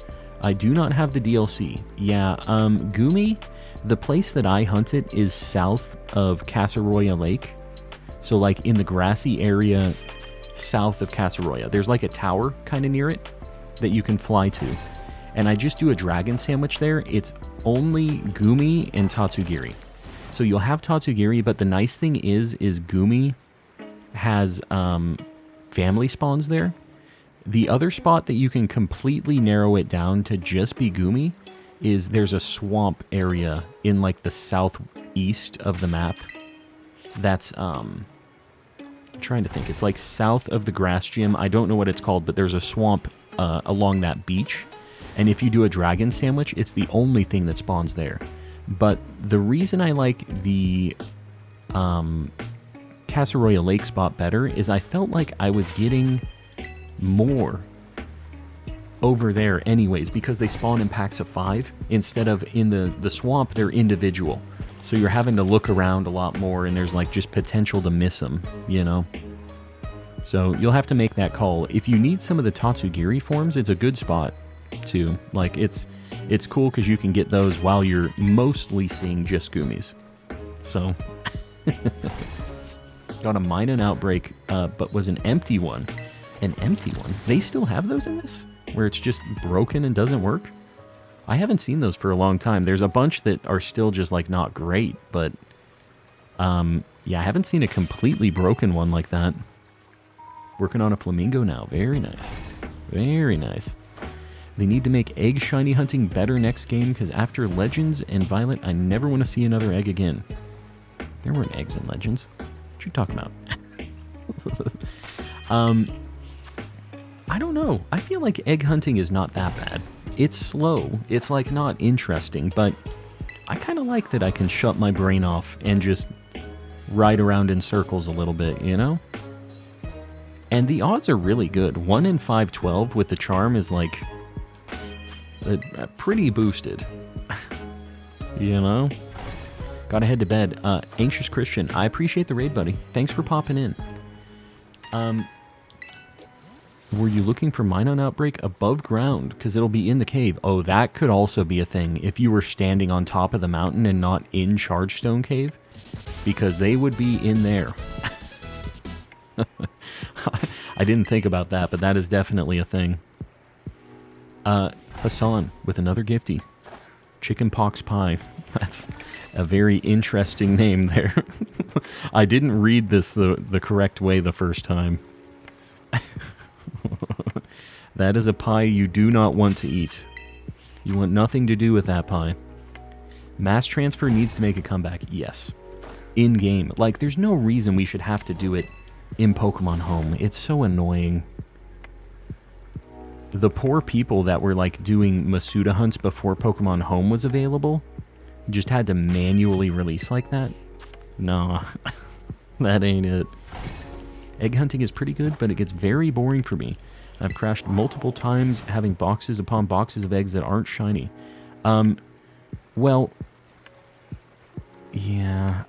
I do not have the DLC. Yeah, Goomy, the place that I hunt it is south of Casaroya Lake. So, like, in the grassy area south of Casaroya. There's, like, a tower kind of near it that you can fly to. And I just do a dragon sandwich there. It's only Goomy and Tatsugiri. So you'll have Tatsugiri, but the nice thing is Goomy has family spawns there. The other spot that you can completely narrow it down to just be Goomy is there's a swamp area in like the southeast of the map. That's I'm trying to think. It's like south of the grass gym. I don't know what it's called, but there's a swamp along that beach. And if you do a dragon sandwich, it's the only thing that spawns there. But the reason I like the Casaroya Lake spot better is I felt like I was getting more over there anyways, because they spawn in packs of 5 instead of in the swamp. They're individual, so you're having to look around a lot more, and there's like just potential to miss them, you know. So you'll have to make that call. If you need some of the Tatsugiri forms, it's a good spot too. Like it's cool because you can get those while you're mostly seeing just Goomies. So got a mine and outbreak, but was an empty one. An empty one. They still have those in this? Where it's just broken and doesn't work? I haven't seen those for a long time. There's a bunch that are still just like not great, but yeah, I haven't seen a completely broken one like that. Working on a flamingo now. Very nice. Very nice. They need to make egg shiny hunting better next game, because after Legends and Violet, I never want to see another egg again. There weren't eggs in Legends. What you talking about? I don't know. I feel like egg hunting is not that bad. It's slow. It's like not interesting, but I kind of like that I can shut my brain off and just ride around in circles a little bit, you know? And the odds are really good. 1 in 512 with the charm is like pretty boosted. You know? Gotta head to bed. Anxious Christian, I appreciate the raid, buddy. Thanks for popping in. Were you looking for mine on outbreak above ground? Because it'll be in the cave. Oh, that could also be a thing. If you were standing on top of the mountain and not in Chargestone Cave. Because they would be in there. I didn't think about that, but that is definitely a thing. Hassan with another gifty. Chickenpox pie. That's a very interesting name there. I didn't read this the correct way the first time. That is a pie you do not want to eat. You want nothing to do with that pie. Mass transfer needs to make a comeback. Yes. In-game. Like, there's no reason we should have to do it in Pokemon Home. It's so annoying. The poor people that were, like, doing Masuda hunts before Pokemon Home was available just had to manually release like that. Nah. That ain't it. Egg hunting is pretty good, but it gets very boring for me. I've crashed multiple times having boxes upon boxes of eggs that aren't shiny. Well, yeah,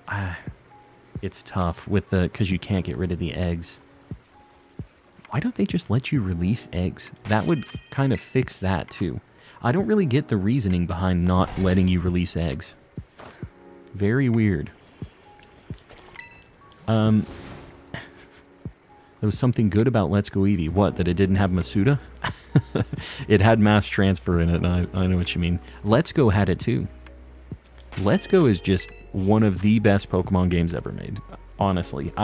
it's tough with because you can't get rid of the eggs. Why don't they just let you release eggs? That would kind of fix that too. I don't really get the reasoning behind not letting you release eggs. Very weird. There was something good about Let's Go Eevee. What, that it didn't have Masuda? It had mass transfer in it, and I know what you mean. Let's Go had it too. Let's Go is just one of the best Pokemon games ever made. Honestly,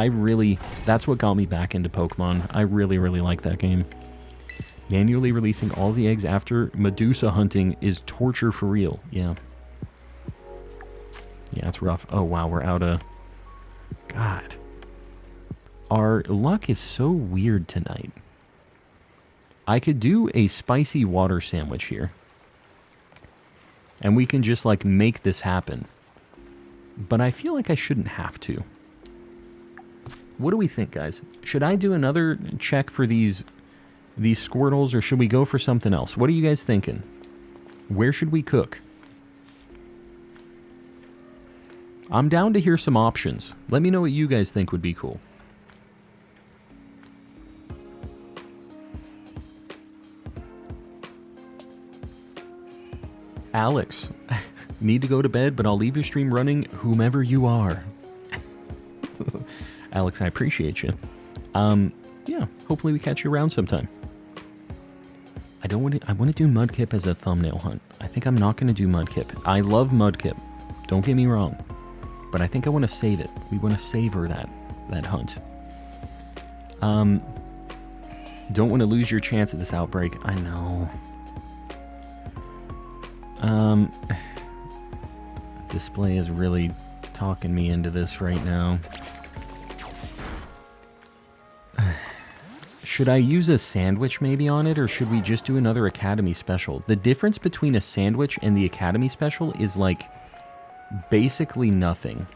that's what got me back into Pokemon. I really, really like that game. Manually releasing all the eggs after Medusa hunting is torture for real. Yeah. Yeah, it's rough. Oh, wow, we're out of... God. Our luck is so weird tonight. I could do a spicy water sandwich here. And we can just, like, make this happen. But I feel like I shouldn't have to. What do we think, guys? Should I do another check for these Squirtles, or should we go for something else? What are you guys thinking? Where should we cook? I'm down to hear some options. Let me know what you guys think would be cool. Alex, need to go to bed, but I'll leave your stream running, whomever you are. Alex, I appreciate you. Yeah, hopefully we catch you around sometime. I want to do Mudkip as a thumbnail hunt. I think I'm not going to do Mudkip. I love Mudkip. Don't get me wrong. But I think I want to save it. We want to savor that hunt. Don't want to lose your chance at this outbreak. I know. Display is really talking me into this right now. Should I use a sandwich maybe on it, or should we just do another Academy Special? The difference between a sandwich and the Academy Special is like basically nothing.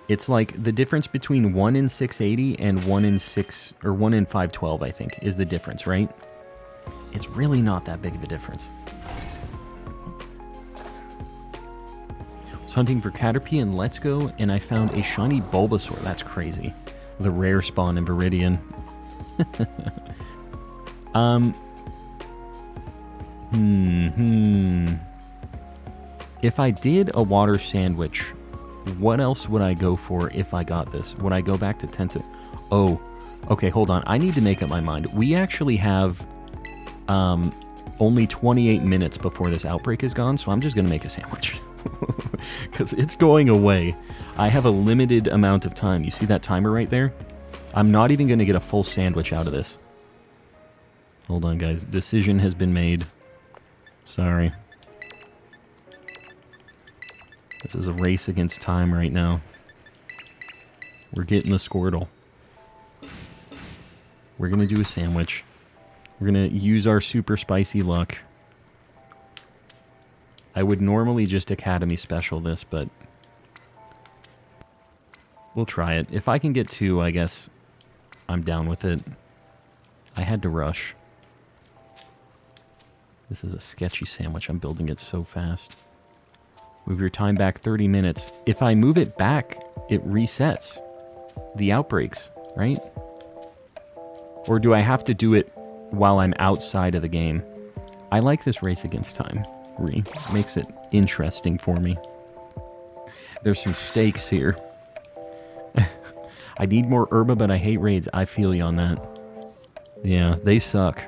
It's like the difference between 1 in 680 and 1 in 512, I think, is the difference, right? It's really not that big of a difference. I was hunting for Caterpie and Let's Go, and I found a shiny Bulbasaur. That's crazy. The rare spawn in Viridian. If I did a water sandwich, what else would I go for if I got this? Would I go back to Tenta? Oh, okay, hold on. I need to make up my mind. We actually have only 28 minutes before this outbreak is gone, so I'm just going to make a sandwich. Because it's going away. I have a limited amount of time. You see that timer right there? I'm not even going to get a full sandwich out of this. Hold on, guys. Decision has been made. Sorry. This is a race against time right now. We're getting the Squirtle. We're going to do a sandwich. We're going to use our super spicy luck. I would normally just Academy Special this, but we'll try it. If I can get 2, I guess I'm down with it. I had to rush. This is a sketchy sandwich. I'm building it so fast. Move your time back 30 minutes. If I move it back, it resets the outbreaks, right? Or do I have to do it while I'm outside of the game? I like this race against time. Makes it interesting for me. There's some stakes here. I need more Herba, but I hate raids. I feel you on that. Yeah, they suck.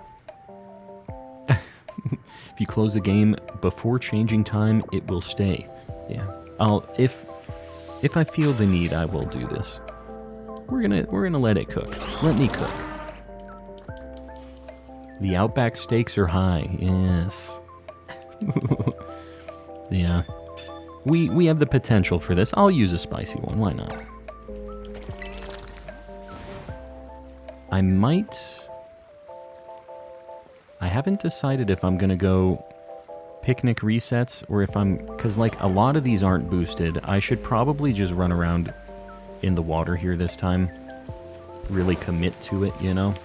If you close the game before changing time, it will stay. Yeah. If I feel the need, I will do this. We're gonna let it cook. Let me cook. The Outback stakes are high. Yes. Yeah. We have the potential for this. I'll use a spicy one. Why not? I haven't decided if I'm gonna go picnic resets or if because like a lot of these aren't boosted. I should probably just run around in the water here this time. Really commit to it, you know?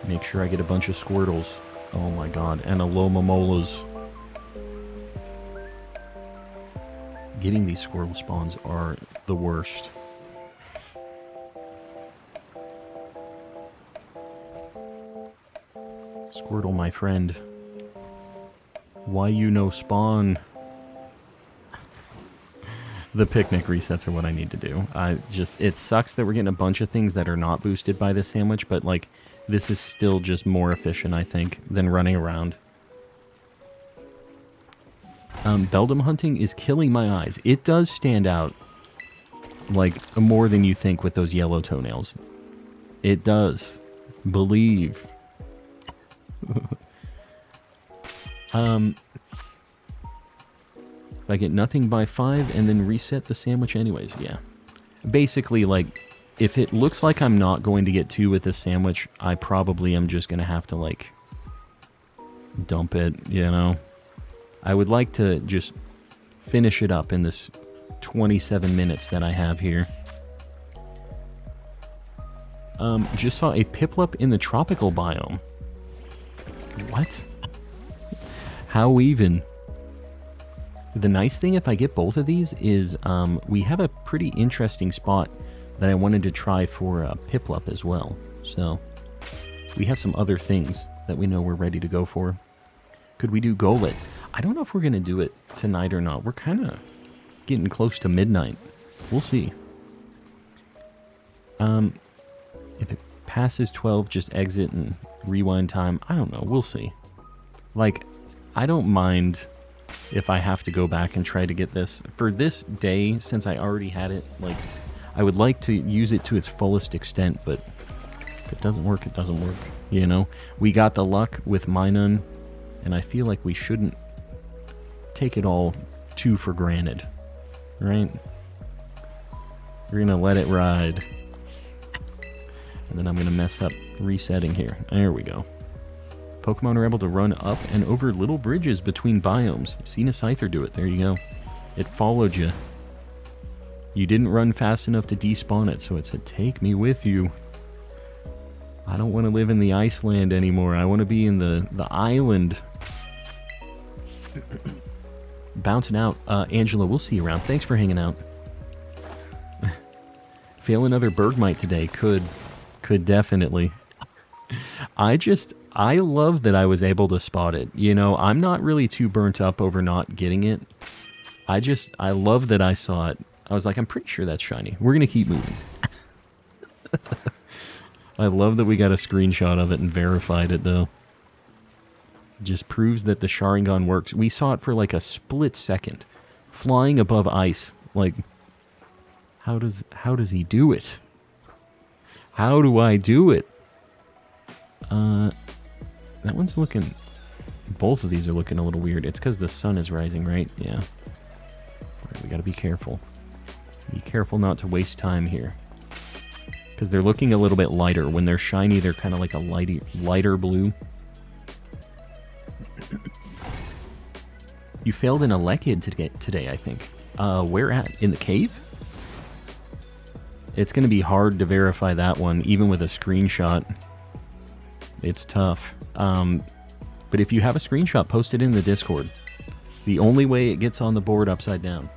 Make sure I get a bunch of Squirtles. Oh my god, and Alomomolas. Getting these Squirtle spawns are the worst. Squirtle, my friend. Why you no spawn? The picnic resets are what I need to do. It sucks that we're getting a bunch of things that are not boosted by this sandwich, but like, this is still just more efficient, I think, than running around. Beldum hunting is killing my eyes. It does stand out, like, more than you think with those yellow toenails. It does. Believe. If I get nothing by 5 and then reset the sandwich anyways, yeah. Basically, like, if it looks like I'm not going to get 2 with this sandwich, I probably am just going to have to, like, dump it, you know? I would like to just finish it up in this 27 minutes that I have here. Just saw a Piplup in the tropical biome. What? How even? The nice thing if I get both of these is we have a pretty interesting spot that I wanted to try for Piplup as well. So we have some other things that we know we're ready to go for. Could we do Golet? I don't know if we're going to do it tonight or not. We're kind of getting close to midnight. We'll see. If it passes 12, just exit and rewind time. I don't know. We'll see. Like, I don't mind if I have to go back and try to get this. For this day, since I already had it, like, I would like to use it to its fullest extent, but if it doesn't work, it doesn't work. You know? We got the luck with Minun, and I feel like we shouldn't take it all too for granted. Right? We're gonna let it ride. And then I'm gonna mess up resetting here. There we go. Pokemon are able to run up and over little bridges between biomes. Seen a Scyther do it. There you go. It followed you. You didn't run fast enough to despawn it, so it said, take me with you. I don't want to live in the Iceland anymore. I want to be in the island. Bouncing out. Angela, we'll see you around. Thanks for hanging out. Fail another Bergmite today. Could definitely. I love that I was able to spot it. You know, I'm not really too burnt up over not getting it. I love that I saw it. I was like, I'm pretty sure that's shiny. We're going to keep moving. I love that we got a screenshot of it and verified it, though. Just proves that the Sharingan works. We saw it for like a split second. Flying above ice. Like, how does he do it? How do I do it? That one's looking... Both of these are looking a little weird. It's because the sun is rising, right? Yeah. Right, we gotta be careful. Be careful not to waste time here. Because they're looking a little bit lighter. When they're shiny, they're kind of like a lighter blue. You failed an Elekid today, I think. Where at? In the cave? It's going to be hard to verify that one, even with a screenshot. It's tough. But if you have a screenshot, post it in the Discord. The only way it gets on the board upside down.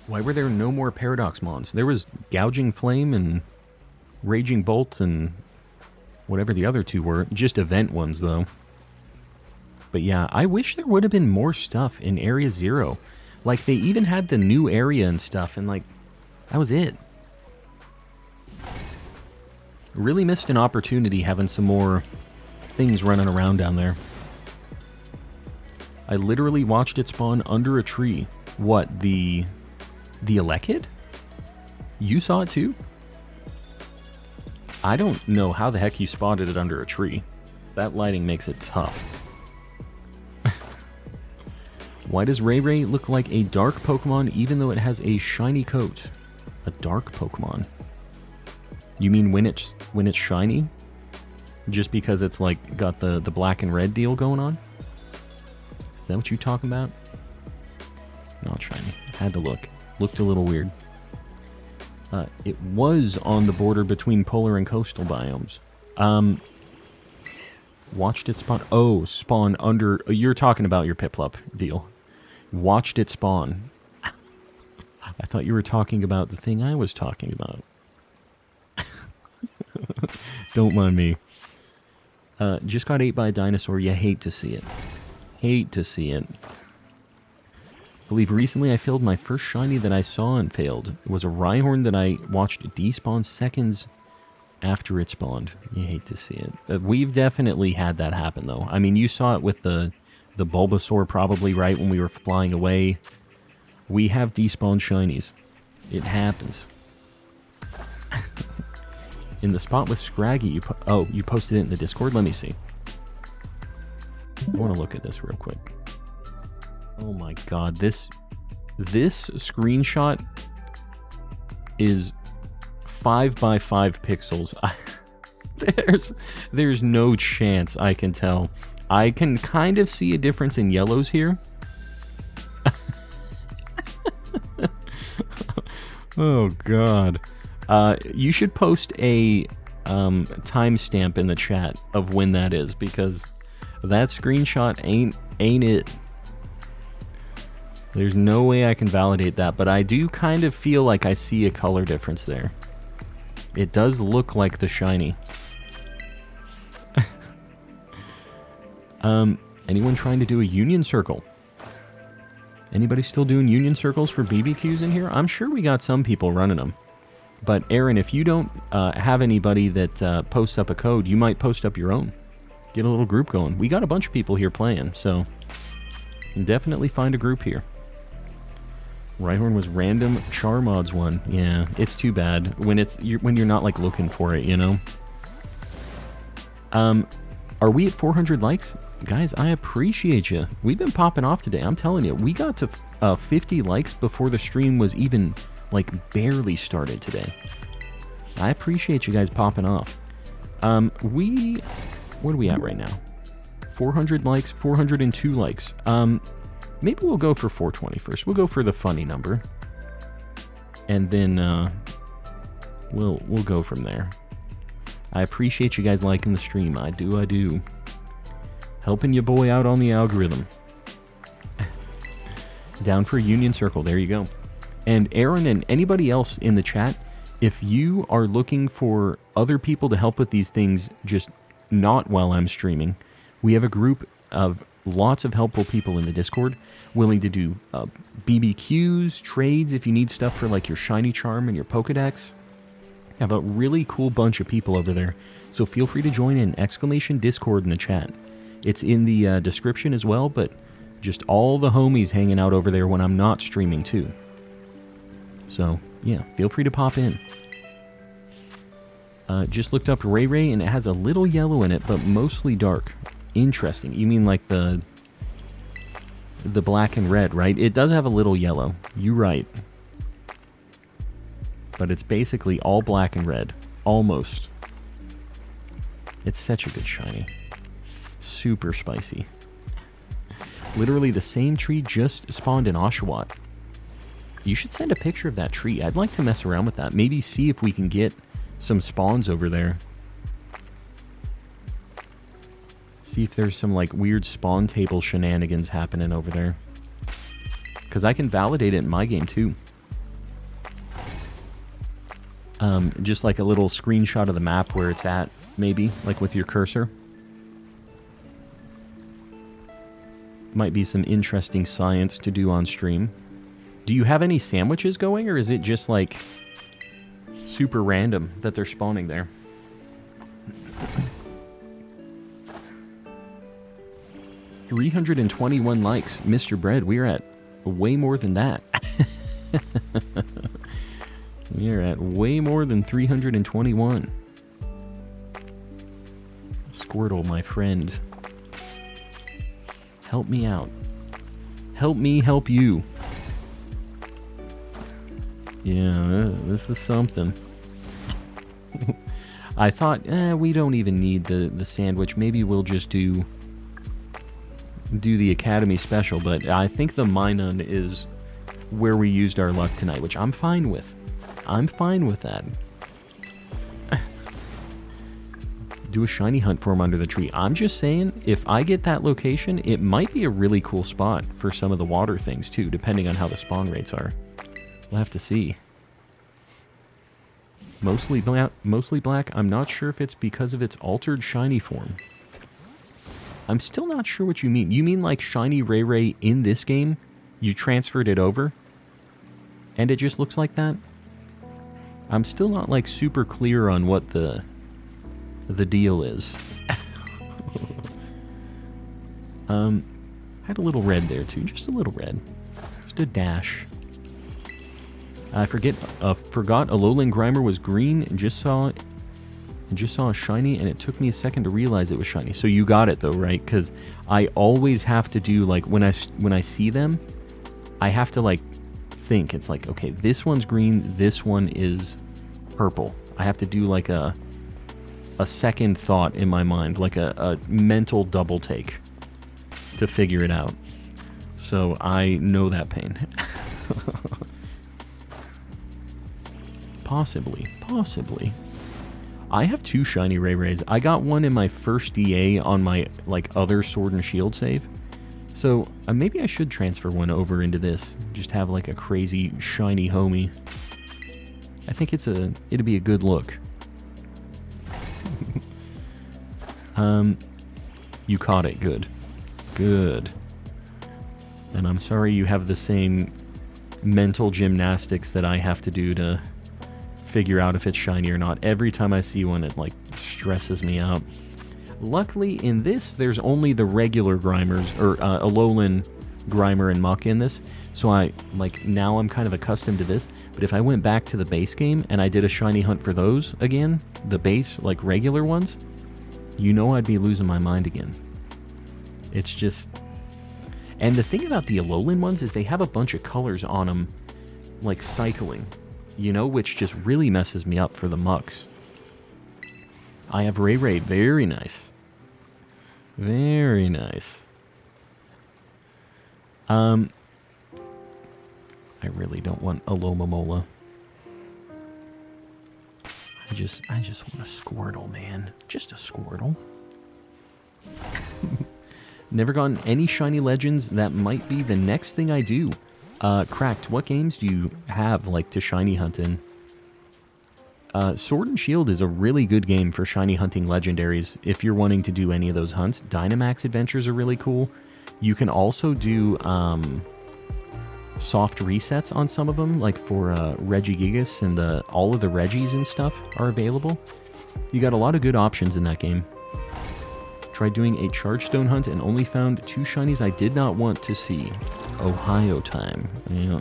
Why were there no more Paradox Mons? There was Gouging Flame and Raging Bolt and whatever the other two were. Just event ones, though. But yeah, I wish there would have been more stuff in Area 0. Like, they even had the new area and stuff, and like, that was it. Really missed an opportunity having some more things running around down there. I literally watched it spawn under a tree. What, the Elekid? You saw it too? I don't know how the heck you spotted it under a tree. That lighting makes it tough. Why does Ray Ray look like a dark Pokemon even though it has a shiny coat? A dark Pokemon? You mean when it's shiny? Just because it's like got the black and red deal going on? Is that what you're talking about? Not shiny. Had to look. Looked a little weird. It was on the border between polar and coastal biomes. Watched it spawn. Oh, spawn under... You're talking about your Piplup deal. Watched it spawn. I thought you were talking about the thing I was talking about. Don't mind me. Just got ate by a dinosaur. You hate to see it. Hate to see it. I believe recently I failed my first shiny that I saw and failed. It was a Rhyhorn that I watched despawn seconds after it spawned. You hate to see it. We've definitely had that happen, though. I mean, you saw it with the Bulbasaur probably, right, when we were flying away. We have despawned shinies. It happens. In the spot with Scraggy, you posted it in the Discord? Let me see. I want to look at this real quick. Oh my god, this screenshot is 5 by 5 pixels. There's no chance I can tell. I can kind of see a difference in yellows here. Oh god. You should post a timestamp in the chat of when that is, because that screenshot ain't it. There's no way I can validate that, but I do kind of feel like I see a color difference there. It does look like the shiny. Anyone trying to do a union circle? Anybody still doing union circles for BBQs in here? I'm sure we got some people running them. But Aaron, if you don't have anybody that posts up a code, you might post up your own. Get a little group going. We got a bunch of people here playing, so you can definitely find a group here. Rhyhorn was random Charmods one. Yeah, it's too bad when you're not like looking for it, you know. Are we at 400 likes? Guys, I appreciate you. We've been popping off today. I'm telling you, we got to 50 likes before the stream was even like barely started today. I appreciate you guys popping off. What are we at right now? 400 likes, 402 likes. Maybe we'll go for 420 first. We'll go for the funny number. And then we'll go from there. I appreciate you guys liking the stream. I do. Helping your boy out on the algorithm. Down for a union circle. There you go. And Aaron and anybody else in the chat, if you are looking for other people to help with these things, just not while I'm streaming, we have a group of lots of helpful people in the Discord willing to do BBQs, trades if you need stuff for like your shiny charm and your Pokedex. Have a really cool bunch of people over there, so feel free to join in. !Discord in the chat. It's in the description as well, but just all the homies hanging out over there when I'm not streaming too. So yeah, feel free to pop in. Just looked up Ray Ray and it has a little yellow in it, but mostly dark. Interesting. You mean like the black and red, right? It does have a little yellow. You're right. But it's basically all black and red. Almost. It's such a good shiny. Super spicy. Literally the same tree just spawned in Oshawott. You should send a picture of that tree. I'd like to mess around with that. Maybe see if we can get some spawns over there. See if there's some like weird spawn table shenanigans happening over there. Because I can validate it in my game too. Just like a little screenshot of the map where it's at, maybe, like with your cursor. Might be some interesting science to do on stream. Do you have any sandwiches going, or is it just like super random that they're spawning there? 321 likes. Mr. Bread, we're at way more than that. We're at way more than 321. Squirtle, my friend. Help me out. Help me help you. Yeah, this is something. I thought, we don't even need the sandwich. Maybe we'll just do the Academy special, but I think the Minun is where we used our luck tonight, which I'm fine with. I'm fine with that. Do a shiny hunt for him under the tree. I'm just saying, if I get that location, it might be a really cool spot for some of the water things too, depending on how the spawn rates are. We'll have to see. Mostly black. I'm not sure if it's because of its altered shiny form. I'm still not sure what you mean. You mean like shiny Ray Ray in this game? You transferred it over? And it just looks like that? I'm still not like super clear on what the deal is. Had a little red there too, just a little red. Just a dash. I forgot Alolan Grimer was green and just saw a shiny, and it took me a second to realize it was shiny. So you got it though, right? Because I always have to do, like, when I see them, I have to, like, think. It's like, okay, this one's green, this one is purple. I have to do, like, a second thought in my mind, like a mental double take to figure it out. So I know that pain. Possibly. I have 2 shiny Ray Rays. I got one in my first DA on my, like, other Sword and Shield save. So maybe I should transfer one over into this. Just have, like, a crazy shiny homie. I think it'd be a good look. You caught it. Good. And I'm sorry you have the same mental gymnastics that I have to do to figure out if it's shiny or not. Every time I see one, it, like, stresses me out. Luckily, in this, there's only the regular Grimers, or Alolan Grimer and Muck in this. So now I'm kind of accustomed to this. But if I went back to the base game and I did a shiny hunt for those again, the base, like, regular ones, you know I'd be losing my mind again. It's just... And the thing about the Alolan ones is they have a bunch of colors on them, like, cycling, you know, which just really messes me up for the Mucks. I have Ray Ray. Very nice. Very nice. I really don't want Alomomola. I just want a Squirtle, man. Just a Squirtle. Never gotten any shiny legends. That might be the next thing I do. Cracked, what games do you have, like, to shiny hunt in? Sword and Shield is a really good game for shiny hunting legendaries if you're wanting to do any of those hunts. Dynamax adventures are really cool. You can also do soft resets on some of them, like for Regigigas, and all of the Regis and stuff are available. You got a lot of good options in that game. Tried doing a Chargestone hunt and only found 2 shinies I did not want to see. Ohio time. Yeah.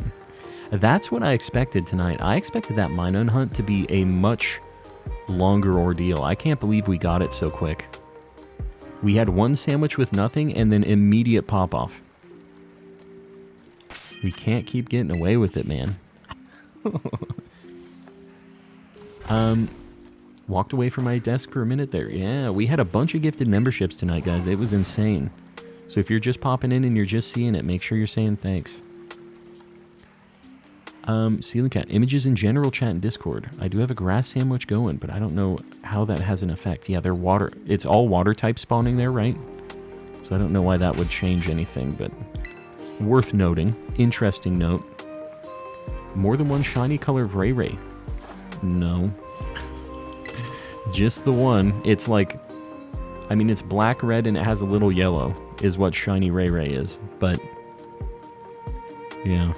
That's what I expected tonight. I expected that Minun hunt to be a much longer ordeal. I can't believe we got it so quick. We had 1 sandwich with nothing and then immediate pop-off. We can't keep getting away with it, man. Walked away from my desk for a minute there. Yeah, we had a bunch of gifted memberships tonight, guys. It was insane. So if you're just popping in and you're just seeing it, make sure you're saying thanks. Ceiling Cat, images in general chat and Discord. I do have a grass sandwich going, but I don't know how that has an effect. Yeah, they're water. It's all water type spawning there, right? So I don't know why that would change anything, but worth noting. Interesting note. More than 1 shiny color of Ray Ray. No. Just the one. It's like, I mean, it's black, red, and it has a little yellow, is what shiny Ray Ray is. But, yeah.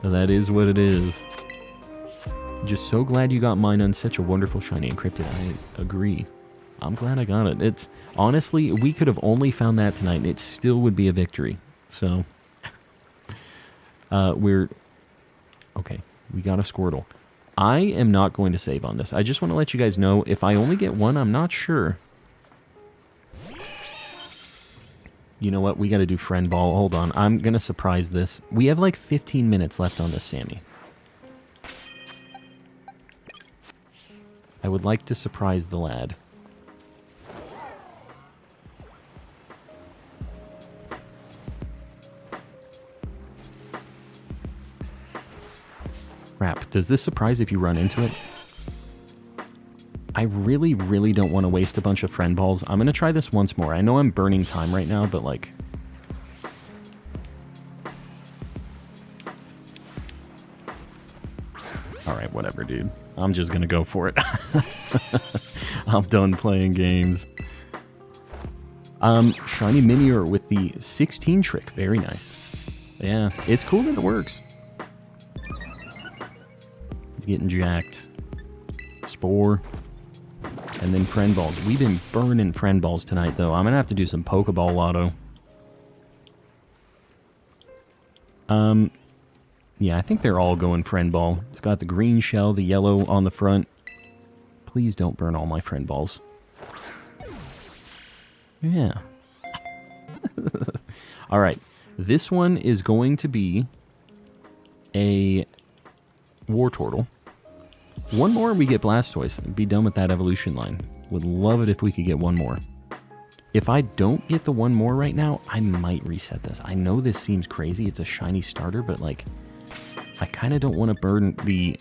That is what it is. Just so glad you got mine on such a wonderful shiny encrypted. I agree. I'm glad I got it. It's, honestly, we could have only found that tonight, and it still would be a victory. So, okay, we got a Squirtle. I am not going to save on this. I just want to let you guys know, if I only get 1, I'm not sure. You know what? We got to do friend ball. Hold on. I'm going to surprise this. We have like 15 minutes left on this, Sammy. I would like to surprise the lad. Crap. Does this surprise if you run into it? I really, really don't want to waste a bunch of friend balls. I'm going to try this once more. I know I'm burning time right now, but like... Alright, whatever, dude. I'm just going to go for it. I'm done playing games. Shiny Minior with the 16 trick. Very nice. Yeah, it's cool that it works. It's getting jacked. Spore. And then friend balls. We've been burning friend balls tonight, though. I'm going to have to do some Pokeball Lotto. Yeah, I think they're all going friend ball. It's got the green shell, the yellow on the front. Please don't burn all my friend balls. Yeah. Alright, this one is going to be a Wartortle. One more, we get Blastoise. Be done with that evolution line. Would love it if we could get one more. If I don't get the one more right now, I might reset this. I know this seems crazy. It's a shiny starter, but like, I kind of don't want to burn the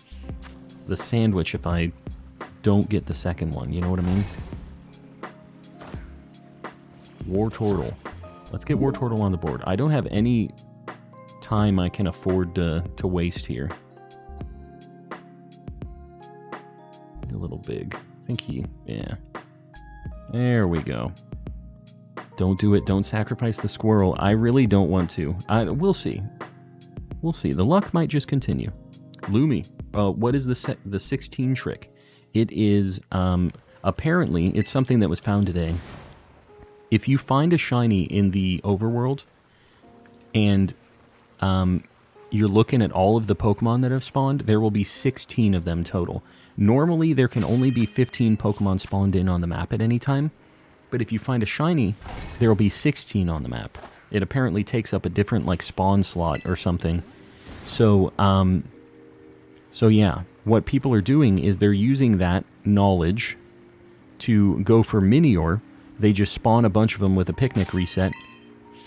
sandwich if I don't get the second one. You know what I mean? Wartortle. Let's get Wartortle on the board. I don't have any time I can afford to waste here. A little big. I think yeah. There we go. Don't do it. Don't sacrifice the squirrel. I really don't want to. We'll see. We'll see. The luck might just continue. Lumi. What is the 16 trick? It is, apparently, it's something that was found today. If you find a shiny in the overworld, and you're looking at all of the Pokemon that have spawned, there will be 16 of them total. Normally, there can only be 15 Pokemon spawned in on the map at any time. But if you find a shiny, there will be 16 on the map. It apparently takes up a different, like, spawn slot or something. So yeah, what people are doing is they're using that knowledge to go for Minior. They just spawn a bunch of them with a picnic reset.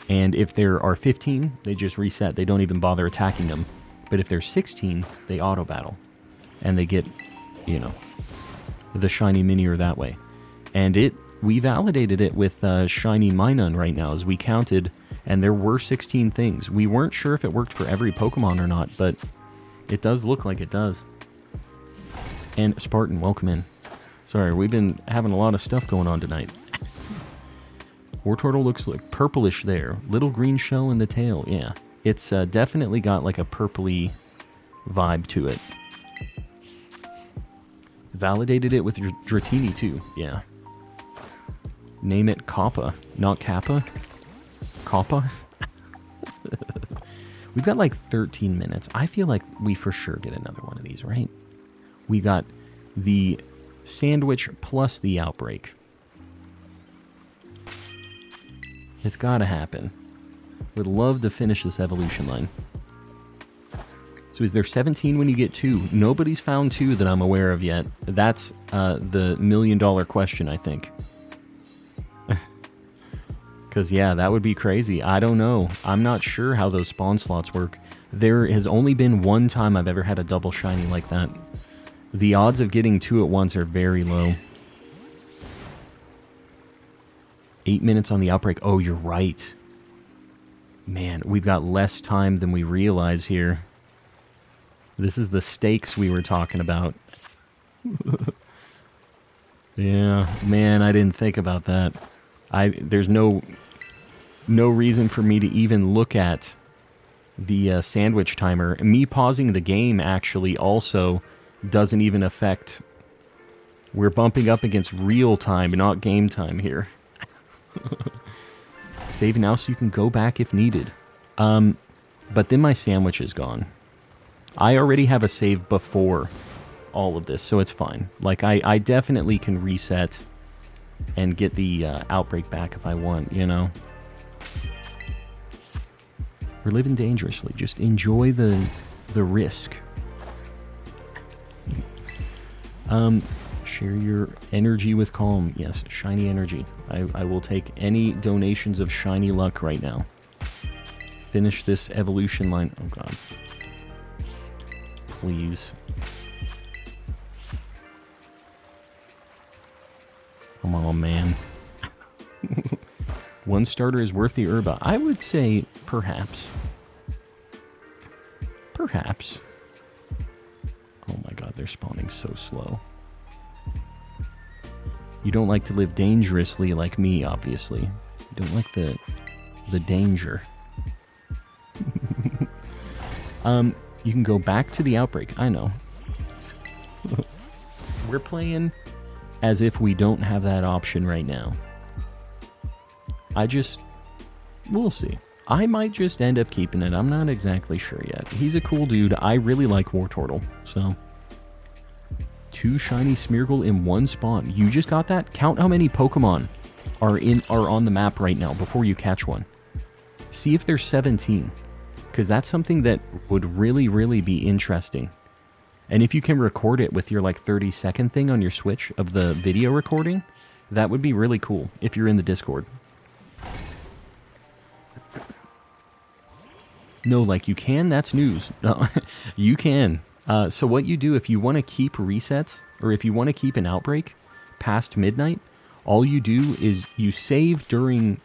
And if there are 15, they just reset. They don't even bother attacking them. But if there's 16, they auto-battle. And they get, you know, the shiny Minior that way. And we validated it with shiny Minun right now as we counted, and there were 16 things. We weren't sure if it worked for every Pokemon or not, but it does look like it does. And Spartan, welcome in. Sorry, we've been having a lot of stuff going on tonight. Wartortle looks like purplish there. Little green shell in the tail, yeah. It's definitely got like a purpley vibe to it. Validated it with Dratini too, yeah. Name it Kappa, not Kappa. Kappa? We've got like 13 minutes. I feel like we for sure get another one of these, right? We got the sandwich plus the outbreak. It's gotta happen. Would love to finish this evolution line. So is there 17 when you get 2? Nobody's found 2 that I'm aware of yet. That's the million-dollar question, I think. Because, yeah, that would be crazy. I don't know. I'm not sure how those spawn slots work. There has only been one time I've ever had a double shiny like that. The odds of getting 2 at once are very low. 8 minutes on the outbreak. Oh, you're right. Man, we've got less time than we realize here. This is the stakes we were talking about. Yeah, man, I didn't think about that. There's no reason for me to even look at the sandwich timer. Me pausing the game actually also doesn't even affect... We're bumping up against real time, not game time here. Save now so you can go back if needed. But then my sandwich is gone. I already have a save before all of this, so it's fine. Like, I definitely can reset and get the outbreak back if I want, you know? We're living dangerously. Just enjoy the risk. Share your energy with calm. Yes, shiny energy. I will take any donations of shiny luck right now. Finish this evolution line. Oh, God. Please. Come on, man. One starter is worth the herba. I would say perhaps. Perhaps. Oh my God, they're spawning so slow. You don't like to live dangerously like me, obviously. You don't like the danger. You can go back to the outbreak. I know. We're playing as if we don't have that option right now. We'll see. I might just end up keeping it. I'm not exactly sure yet. He's a cool dude. I really like Wartortle, so... 2 shiny Smeargle in 1 spawn. You just got that? Count how many Pokemon are on the map right now before you catch one. See if there's 17. Because that's something that would really, really be interesting. And if you can record it with your like 30-second thing on your Switch of the video recording, that would be really cool if you're in the Discord. No, like you can, that's news. No, you can. So what you do if you want to keep resets, or if you want to keep an outbreak past midnight, all you do is you save during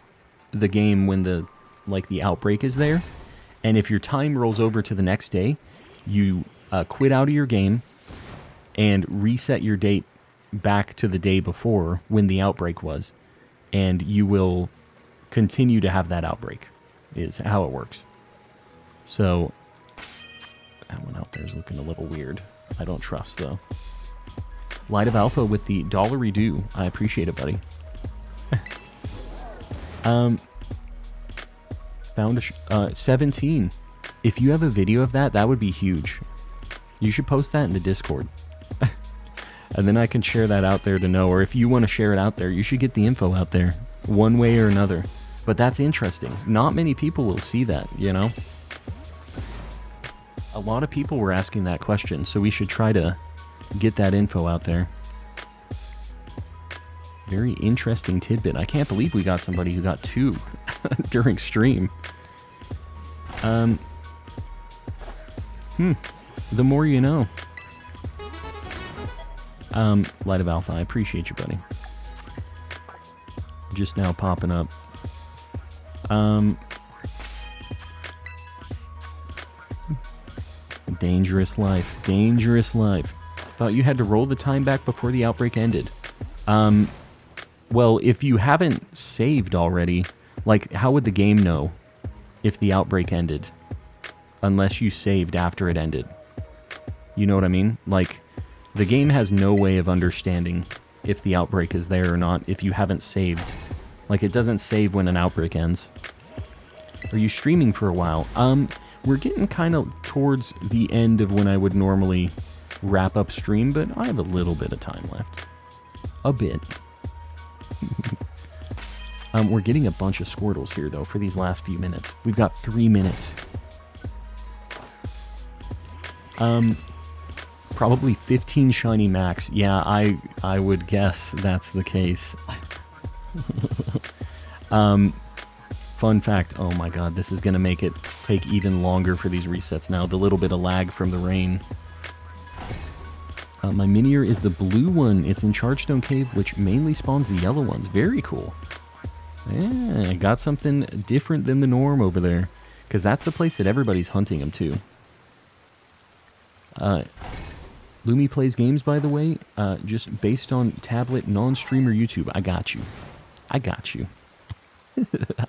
the game when the outbreak is there, and if your time rolls over to the next day, you quit out of your game and reset your date back to the day before when the outbreak was, and you will continue to have that outbreak, is how it works. So... that one out there is looking a little weird. I don't trust, though. Light of Alpha with the $1 due. I appreciate it, buddy. Found 17. If you have a video of that, that would be huge. You should post that in the Discord. And then I can share that out there to know. Or if you want to share it out there, you should get the info out there. One way or another. But that's interesting. Not many people will see that, you know? A lot of people were asking that question, so we should try to get that info out there. Very interesting tidbit. I can't believe we got somebody who got 2 during stream. The more you know. Light of Alpha, I appreciate you, buddy. Just now popping up. Dangerous life. Dangerous life. Thought you had to roll the time back before the outbreak ended. Well, if you haven't saved already, like, how would the game know if the outbreak ended? Unless you saved after it ended. You know what I mean? Like, the game has no way of understanding if the outbreak is there or not if you haven't saved. Like, it doesn't save when an outbreak ends. Are you streaming for a while? We're getting kind of towards the end of when I would normally wrap up stream, but I have a little bit of time left. A bit. We're getting a bunch of Squirtles here, though, for these last few minutes. We've got 3 minutes. Probably 15 shiny max. Yeah, I would guess that's the case. Fun fact, oh my god, this is going to make it take even longer for these resets now. The little bit of lag from the rain. My Minior is the blue one. It's in Chargestone Cave, which mainly spawns the yellow ones. Very cool. Yeah, got something different than the norm over there. Because that's the place that everybody's hunting them to. Lumi plays games, by the way, just based on tablet, non-streamer YouTube. I got you. I got you.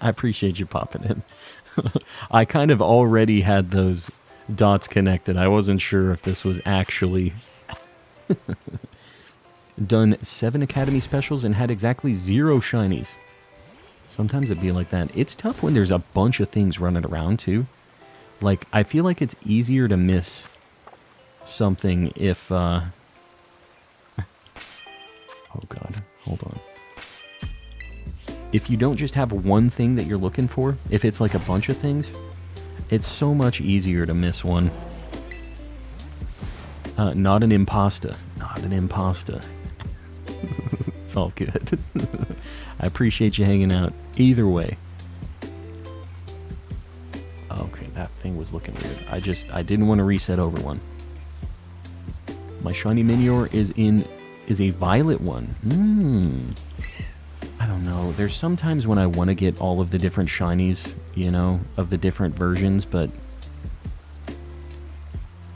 I appreciate you popping in. I kind of already had those dots connected. I wasn't sure if this was actually... Done 7 Academy specials and had exactly 0 shinies. Sometimes it'd be like that. It's tough when there's a bunch of things running around, too. Like, I feel like it's easier to miss something if, Oh, God. Hold on. If you don't just have one thing that you're looking for, if it's like a bunch of things, it's so much easier to miss one. Not an impasta. Not an impasta. It's all good. I appreciate you hanging out. Either way. Okay, that thing was looking weird. I didn't want to reset over one. My shiny Minior is a violet one. I don't know. There's sometimes when I want to get all of the different shinies, you know, of the different versions, but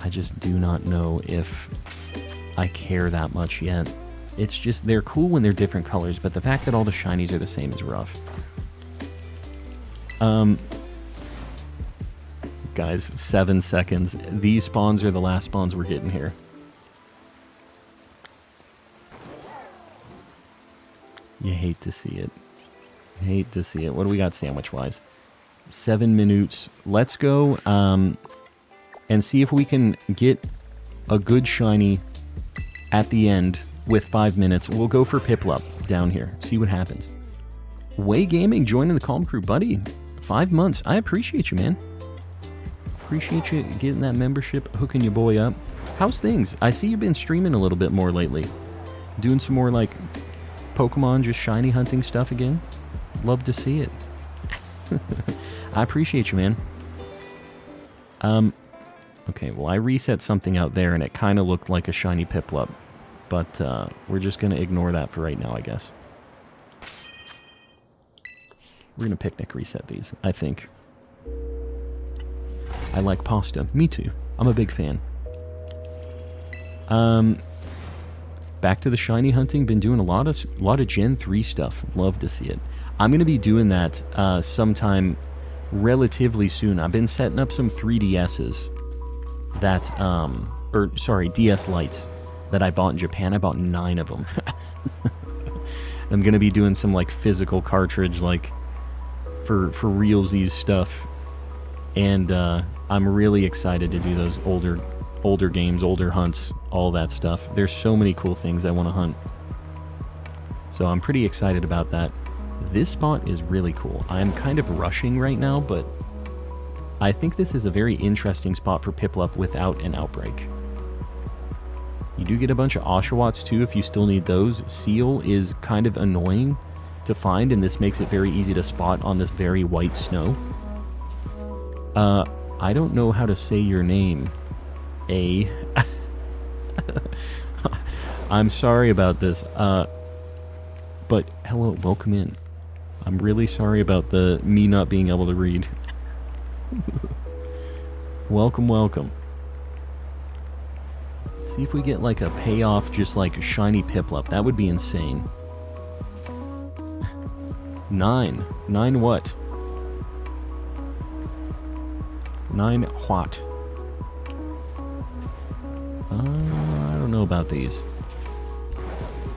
I just do not know if I care that much yet. It's just, they're cool when they're different colors, but the fact that all the shinies are the same is rough. Guys, 7 seconds. These spawns are the last spawns we're getting here. You hate to see it. Hate to see it. What do we got sandwich-wise? 7 minutes. Let's go and see if we can get a good shiny at the end with 5 minutes. We'll go for Piplup down here. See what happens. Way Gaming joining the Calm Crew, buddy. 5 months. I appreciate you, man. Appreciate you getting that membership, hooking your boy up. How's things? I see you've been streaming a little bit more lately. Doing some more, like, Pokemon, just shiny hunting stuff again. Love to see it. I appreciate you, man. Okay, well, I reset something out there, and it kind of looked like a shiny Piplup. But we're just going to ignore that for right now, I guess. We're going to picnic reset these, I think. I like pasta. Me too. I'm a big fan. Back to the shiny hunting. Been doing a lot of Gen 3 stuff. Love to see it. I'm going to be doing that sometime relatively soon. I've been setting up some 3DSs that, DS Lites that I bought in Japan. I bought 9 of them. I'm going to be doing some, like, physical cartridge, like, for realsies stuff. And I'm really excited to do those older games, older hunts, all that stuff. There's so many cool things I want to hunt. So I'm pretty excited about that. This spot is really cool. I'm kind of rushing right now, but I think this is a very interesting spot for Piplup without an outbreak. You do get a bunch of Oshawotts too if you still need those. Seal is kind of annoying to find, and this makes it very easy to spot on this very white snow. I don't know how to say your name. I'm sorry about this. But hello, welcome in. I'm really sorry about me not being able to read. Welcome, welcome. See if we get like a payoff, just like a shiny Piplup. That would be insane. 9. 9 what? 9 what? I don't know about these.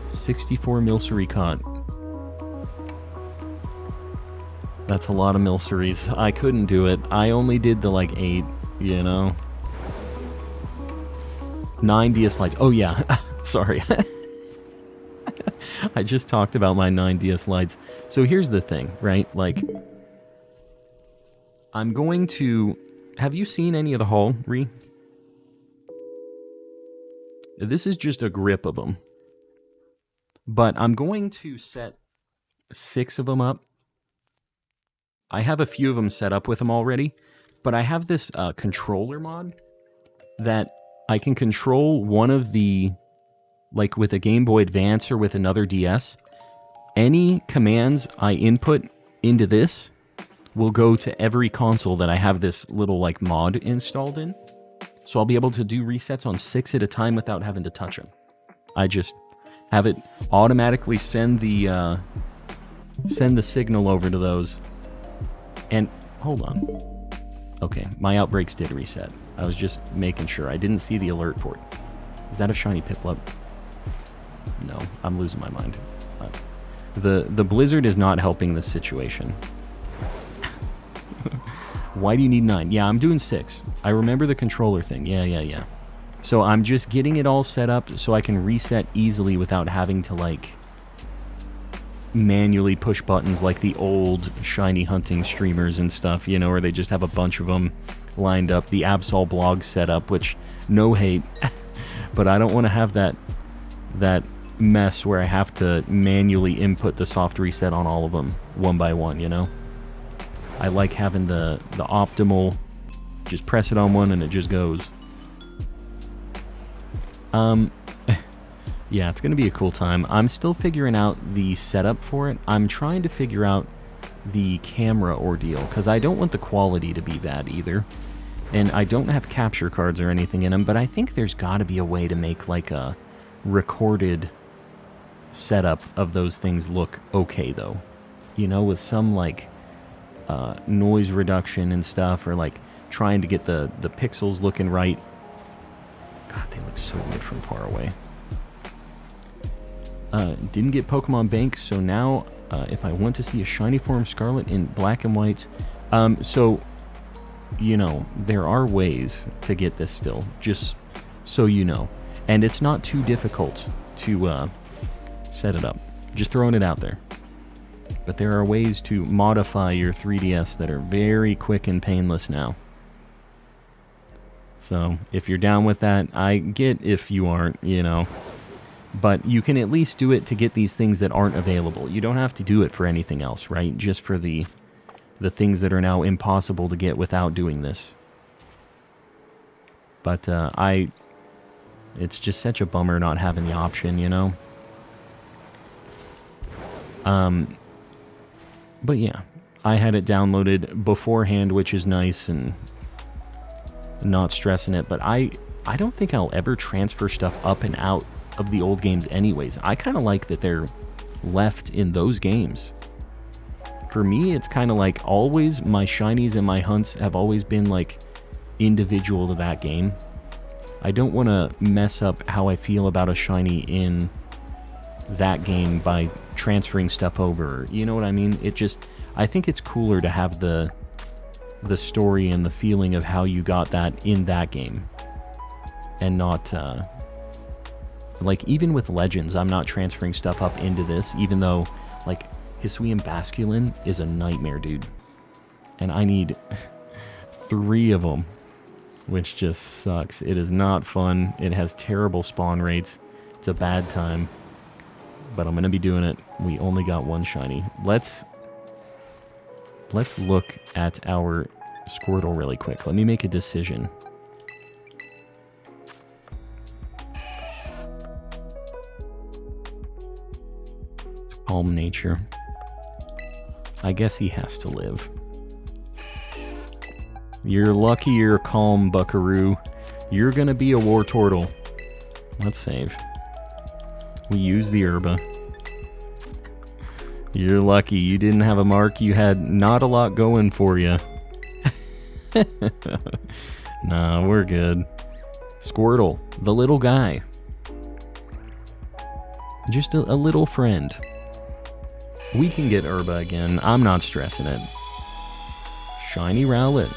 64 Milcery caught. That's a lot of Milceries. I couldn't do it. I only did the, like, 8, you know? 9 DS Lites. Oh, yeah. Sorry. I just talked about my 9 DS Lites. So here's the thing, right? Like, I'm going to... Have you seen any of the haul, Ree? This is just a grip of them. But I'm going to set 6 of them up. I have a few of them set up with them already, but I have this controller mod that I can control one of the, like with a Game Boy Advance or with another DS. Any commands I input into this will go to every console that I have this little like mod installed in. So I'll be able to do resets on 6 at a time without having to touch them. I just have it automatically send the signal over to those. And hold on. Okay, my outbreaks did reset. I was just making sure. I didn't see the alert for it. Is that a shiny Piplup? No, I'm losing my mind. The blizzard is not helping this situation. Why do you need 9? Yeah, I'm doing 6. I remember the controller thing. Yeah. So I'm just getting it all set up so I can reset easily without having to, like, manually push buttons like the old shiny hunting streamers and stuff, you know, where they just have a bunch of them lined up. The Absol blog setup, which, no hate, but I don't want to have that mess where I have to manually input the soft reset on all of them one by one, you know? I like having the optimal, just press it on one and it just goes. Yeah, it's going to be a cool time. I'm still figuring out the setup for it. I'm trying to figure out the camera ordeal, because I don't want the quality to be bad either. And I don't have capture cards or anything in them, but I think there's got to be a way to make like a recorded setup of those things look okay, though. You know, with some like noise reduction and stuff, or like trying to get the pixels looking right. God, they look so good from far away. Didn't get Pokemon Bank, so now if I want to see a shiny form Scarlet in black and white, So, you know, there are ways to get this still, just so you know. And it's not too difficult to set it up. Just throwing it out there. But there are ways to modify your 3DS that are very quick and painless now. So, if you're down with that, I get if you aren't, you know. But you can at least do it to get these things that aren't available. You don't have to do it for anything else, right? Just for the things that are now impossible to get without doing this. But it's just such a bummer not having the option, you know? But yeah, I had it downloaded beforehand, which is nice and not stressing it. But I don't think I'll ever transfer stuff up and out of the old games anyways. I kind of like that they're left in those games. For me, it's kind of like always my shinies and my hunts have always been like individual to that game. I don't want to mess up how I feel about a shiny in that game by transferring stuff over. You know what I mean? I think it's cooler to have the story and the feeling of how you got that in that game. And not, like, even with Legends, I'm not transferring stuff up into this, even though, like, Hisuian Basculin is a nightmare, dude. And I need 3 of them, which just sucks. It is not fun. It has terrible spawn rates. It's a bad time. But I'm going to be doing it. We only got 1 shiny. Let's look at our Squirtle really quick. Let me make a decision. Calm nature. I guess he has to live. You're lucky you're calm, buckaroo. You're gonna be a war turtle. Let's save. We use the herba. You're lucky you didn't have a mark. You had not a lot going for you. Nah, we're good. Squirtle, the little guy. Just a little friend. We can get herba again. I'm not stressing it. Shiny Rowlet.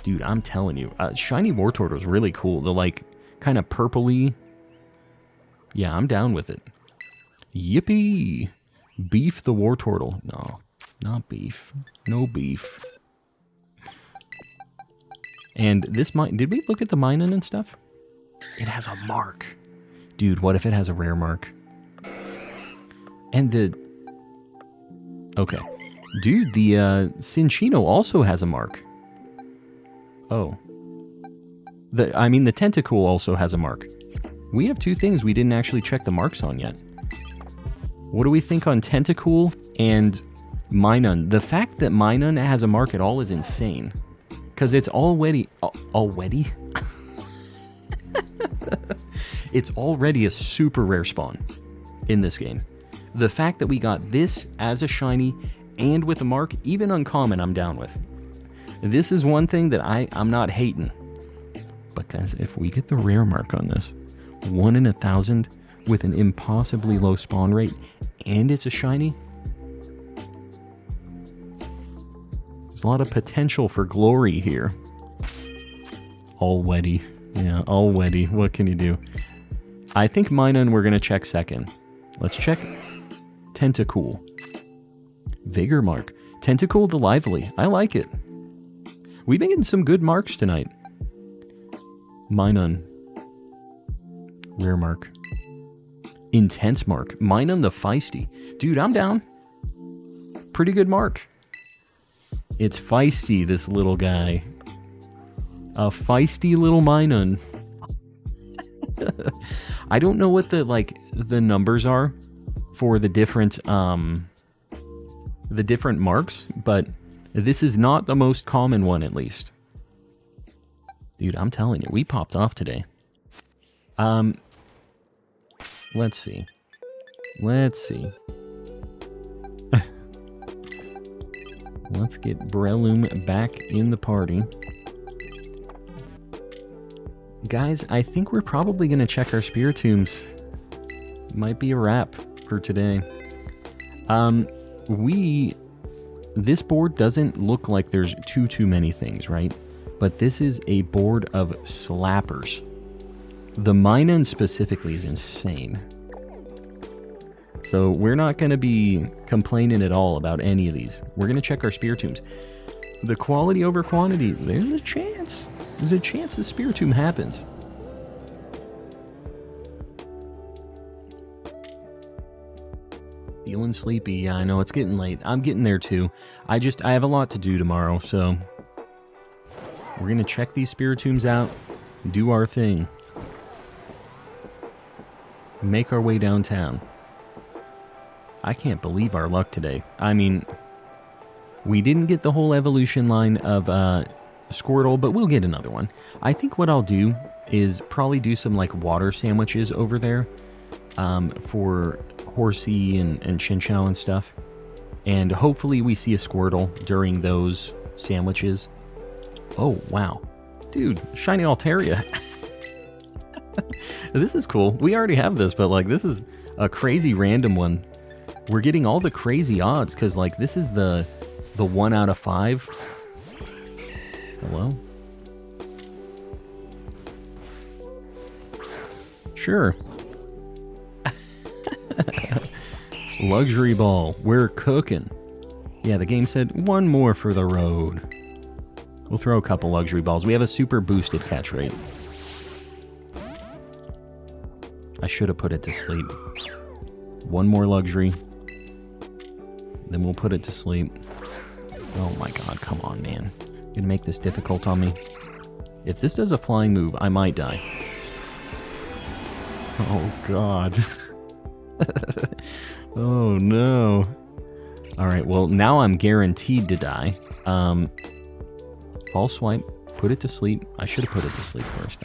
Dude, I'm telling you. Shiny Wartortle is really cool. The, like, kind of purpley. Yeah, I'm down with it. Yippee! Beef the Wartortle. No, not beef. No beef. And this might... Did we look at the Minun and stuff? It has a mark. Dude, what if it has a rare mark? And the... Okay. Dude, the Cinccino also has a mark. Oh. The Tentacool also has a mark. We have 2 things we didn't actually check the marks on yet. What do we think on Tentacool and Minun? The fact that Minun has a mark at all is insane. Because it's already... Already? It's already a super rare spawn in this game. The fact that we got this as a shiny and with a mark, even uncommon, I'm down with. This is one thing that I'm not hating. Because if we get the rare mark on this, 1 in 1,000 with an impossibly low spawn rate, and it's a shiny, there's a lot of potential for glory here. Already. Yeah, already. What can you do? I think Minun we're going to check second. Let's check Tentacool. Vigor mark. Tentacool the Lively. I like it. We've been getting some good marks tonight. Minun. Rare mark. Intense mark. Minun the Feisty. Dude, I'm down. Pretty good mark. It's feisty, this little guy. A feisty little Minun. I don't know what the numbers are for the different marks, but this is not the most common one, at least. Dude, I'm telling you, we popped off today. Let's see. Let's get Breloom back in the party. Guys, I think we're probably going to check our Spiritombs. Might be a wrap for today. this board doesn't look like there's too many things, right? But this is a board of slappers. The Minun specifically is insane. So we're not going to be complaining at all about any of these. We're going to check our Spiritombs. The quality over quantity, there's a chance. There's a chance the Spiritomb happens. Feeling sleepy. Yeah, I know, it's getting late. I'm getting there too. I have a lot to do tomorrow, so we're going to check these Spiritombs out, do our thing, make our way downtown. I can't believe our luck today. I mean, we didn't get the whole evolution line of Squirtle, but we'll get another one. I think what I'll do is probably do some like water sandwiches over there for Horsey and Chinchou and stuff. And hopefully we see a Squirtle during those sandwiches. Oh, wow. Dude, Shiny Altaria. This is cool. We already have this, but like this is a crazy random one. We're getting all the crazy odds because like this is the 1 out of 5. Hello? Sure. Luxury ball. We're cooking. Yeah, the game said 1 more for the road. We'll throw a couple luxury balls. We have a super boosted catch rate. I should have put it to sleep. 1 more luxury. Then we'll put it to sleep. Oh my god, come on, man. You're gonna make this difficult on me? If this does a flying move, I might die. Oh god. Oh no. Alright, well, now I'm guaranteed to die. Ball swipe, put it to sleep. I should have put it to sleep first.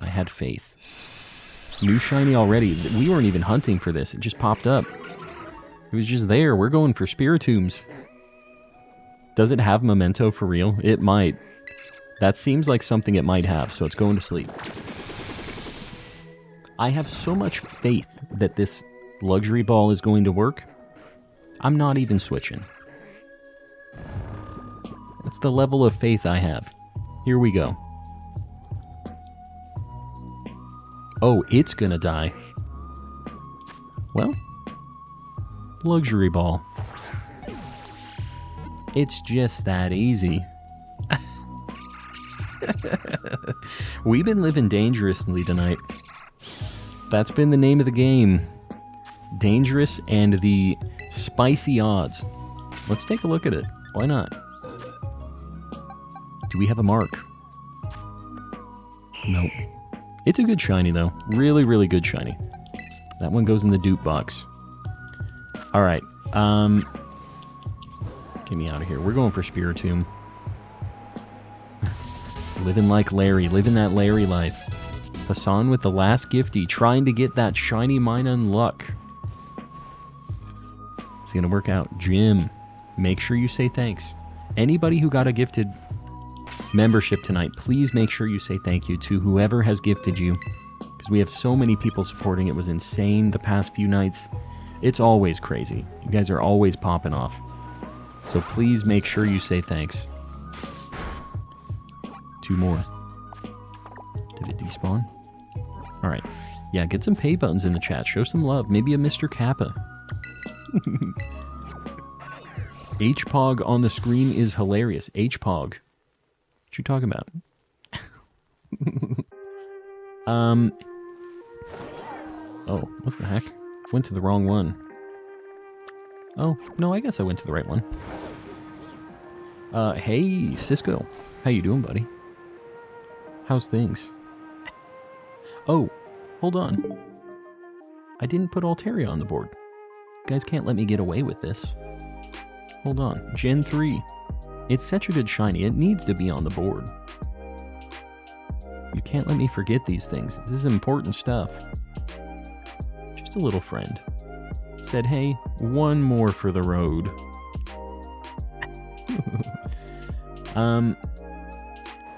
I had faith. New shiny already. We weren't even hunting for this. It just popped up. It was just there. We're going for Spiritombs. Does it have Memento for real? It might. That seems like something it might have, so it's going to sleep. I have so much faith that this luxury ball is going to work. I'm not even switching. That's the level of faith I have. Here we go. Oh, it's gonna die. Well, luxury ball. It's just that easy. We've been living dangerously tonight. That's been the name of the game. Dangerous and the spicy odds. Let's take a look at it. Why not? Do we have a mark? Nope. It's a good shiny, though. Really, really good shiny. That one goes in the dupe box. Alright. Get me out of here. We're going for Spiritomb. Living like Larry. Living that Larry life. Hassan with the last gifty. Trying to get that shiny Minun luck. It's going to work out. Jim, make sure you say thanks. Anybody who got a gifted membership tonight, please make sure you say thank you to whoever has gifted you, because we have so many people supporting. It was insane the past few nights. It's always crazy. You guys are always popping off, so please make sure you say thanks. 2 more. Did it despawn? Alright. Yeah, get some pay buttons in the chat. Show some love. Maybe a Mr. Kappa. H-Pog on the screen is hilarious. H-Pog. What you talking about? Oh, what the heck? Went to the wrong one. Oh, no, I guess I went to the right one. Hey, Cisco. How you doing, buddy? How's things? Oh, hold on. I didn't put Altaria on the board. You guys can't let me get away with this. Hold on. Gen 3. It's such a good shiny. It needs to be on the board. You can't let me forget these things. This is important stuff. Just a little friend. Said, hey, 1 more for the road.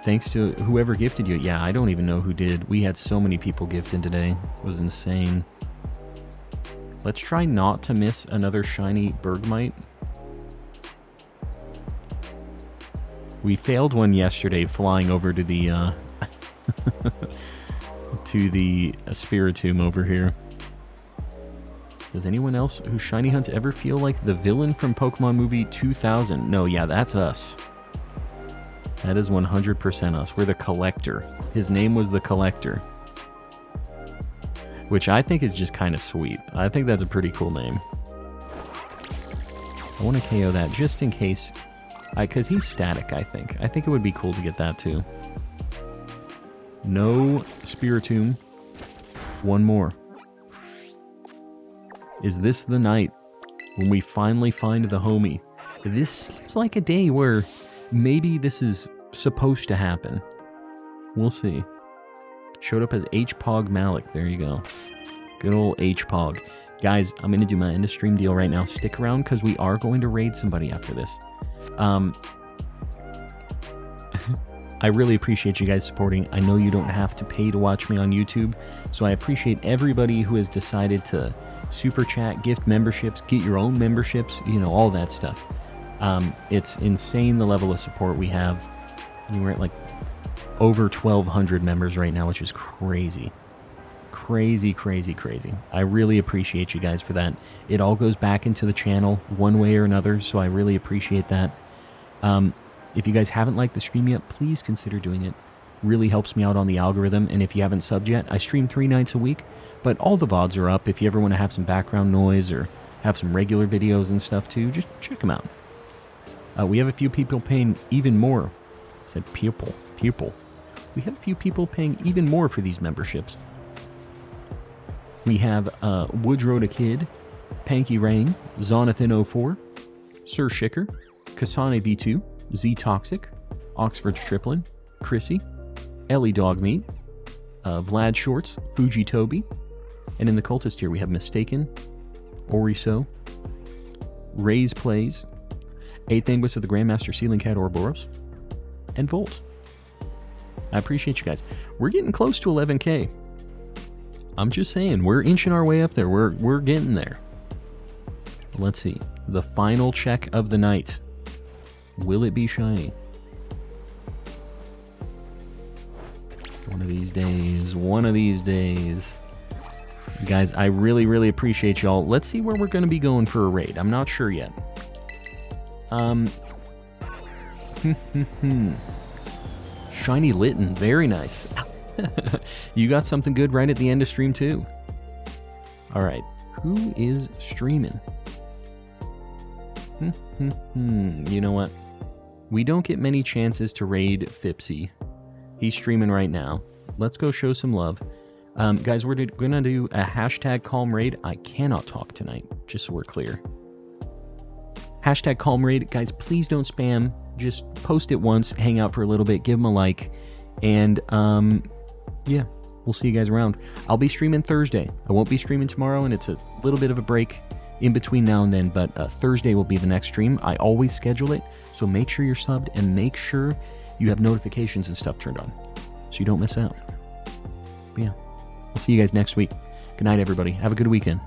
Thanks to whoever gifted you. Yeah, I don't even know who did. We had so many people gifted today. It was insane. Let's try not to miss another shiny Bergmite. We failed one yesterday flying over to the to the Spiritomb over here. Does anyone else who shiny hunts ever feel like the villain from Pokemon movie 2000? No, yeah, that's us. That is 100% us. We're the Collector. His name was the Collector. Which I think is just kind of sweet. I think that's a pretty cool name. I want to KO that just in case. Because he's static, I think. I think it would be cool to get that too. No Spiritomb. One more. Is this the night when we finally find the homie? This seems like a day where maybe this is supposed to happen. We'll see. Showed up as H-Pog Malik. There you go. Good old H-Pog. Guys, I'm going to do my end of stream deal right now. Stick around because we are going to raid somebody after this. I really appreciate you guys supporting. I know you don't have to pay to watch me on YouTube, so I appreciate everybody who has decided to super chat, gift memberships, get your own memberships, you know, all that stuff. It's insane the level of support we have. I mean, we're at like over 1,200 members right now, which is crazy. Crazy, crazy, crazy. I really appreciate you guys for that. It all goes back into the channel one way or another, so I really appreciate that. If you guys haven't liked the stream yet, please consider doing it. Really helps me out on the algorithm, and if you haven't subbed yet, I stream 3 nights a week, but all the VODs are up. If you ever want to have some background noise or have some regular videos and stuff too, just check them out. We have a few people paying even more. I said pupil. We have a few people paying even more for these memberships. We have Woodrow the Kid, Panky Rain, Zonathan04, Sir Shicker, Kasane V2, Z Toxic, Oxford Striplin, Chrissy, Ellie Dogmeat, Vlad Shorts, Fuji Toby, and in the cultist here we have Mistaken, Oriso, Ray's Plays, 8th Anguis of the Grandmaster Sealing Cat Ouroboros, and Volt. I appreciate you guys. We're getting close to 11K. I'm just saying, we're inching our way up there. We're getting there. Let's see. The final check of the night. Will it be shiny? One of these days. One of these days. Guys, I really, really appreciate y'all. Let's see where we're going to be going for a raid. I'm not sure yet. Shiny Litten. Very nice. You got something good right at the end of stream too. Alright. Who is streaming? You know what? We don't get many chances to raid Fipsy. He's streaming right now. Let's go show some love. Guys, we're gonna do a hashtag calm raid. I cannot talk tonight, just so we're clear. Hashtag calm raid. Guys, please don't spam. Just post it once, hang out for a little bit, give them a like, and yeah, we'll see you guys around. I'll be streaming Thursday. I won't be streaming tomorrow, and it's a little bit of a break in between now and then, but Thursday will be the next stream. I always schedule it, so make sure you're subbed and make sure you have notifications and stuff turned on so you don't miss out. But yeah, we'll see you guys next week. Good night, everybody. Have a good weekend.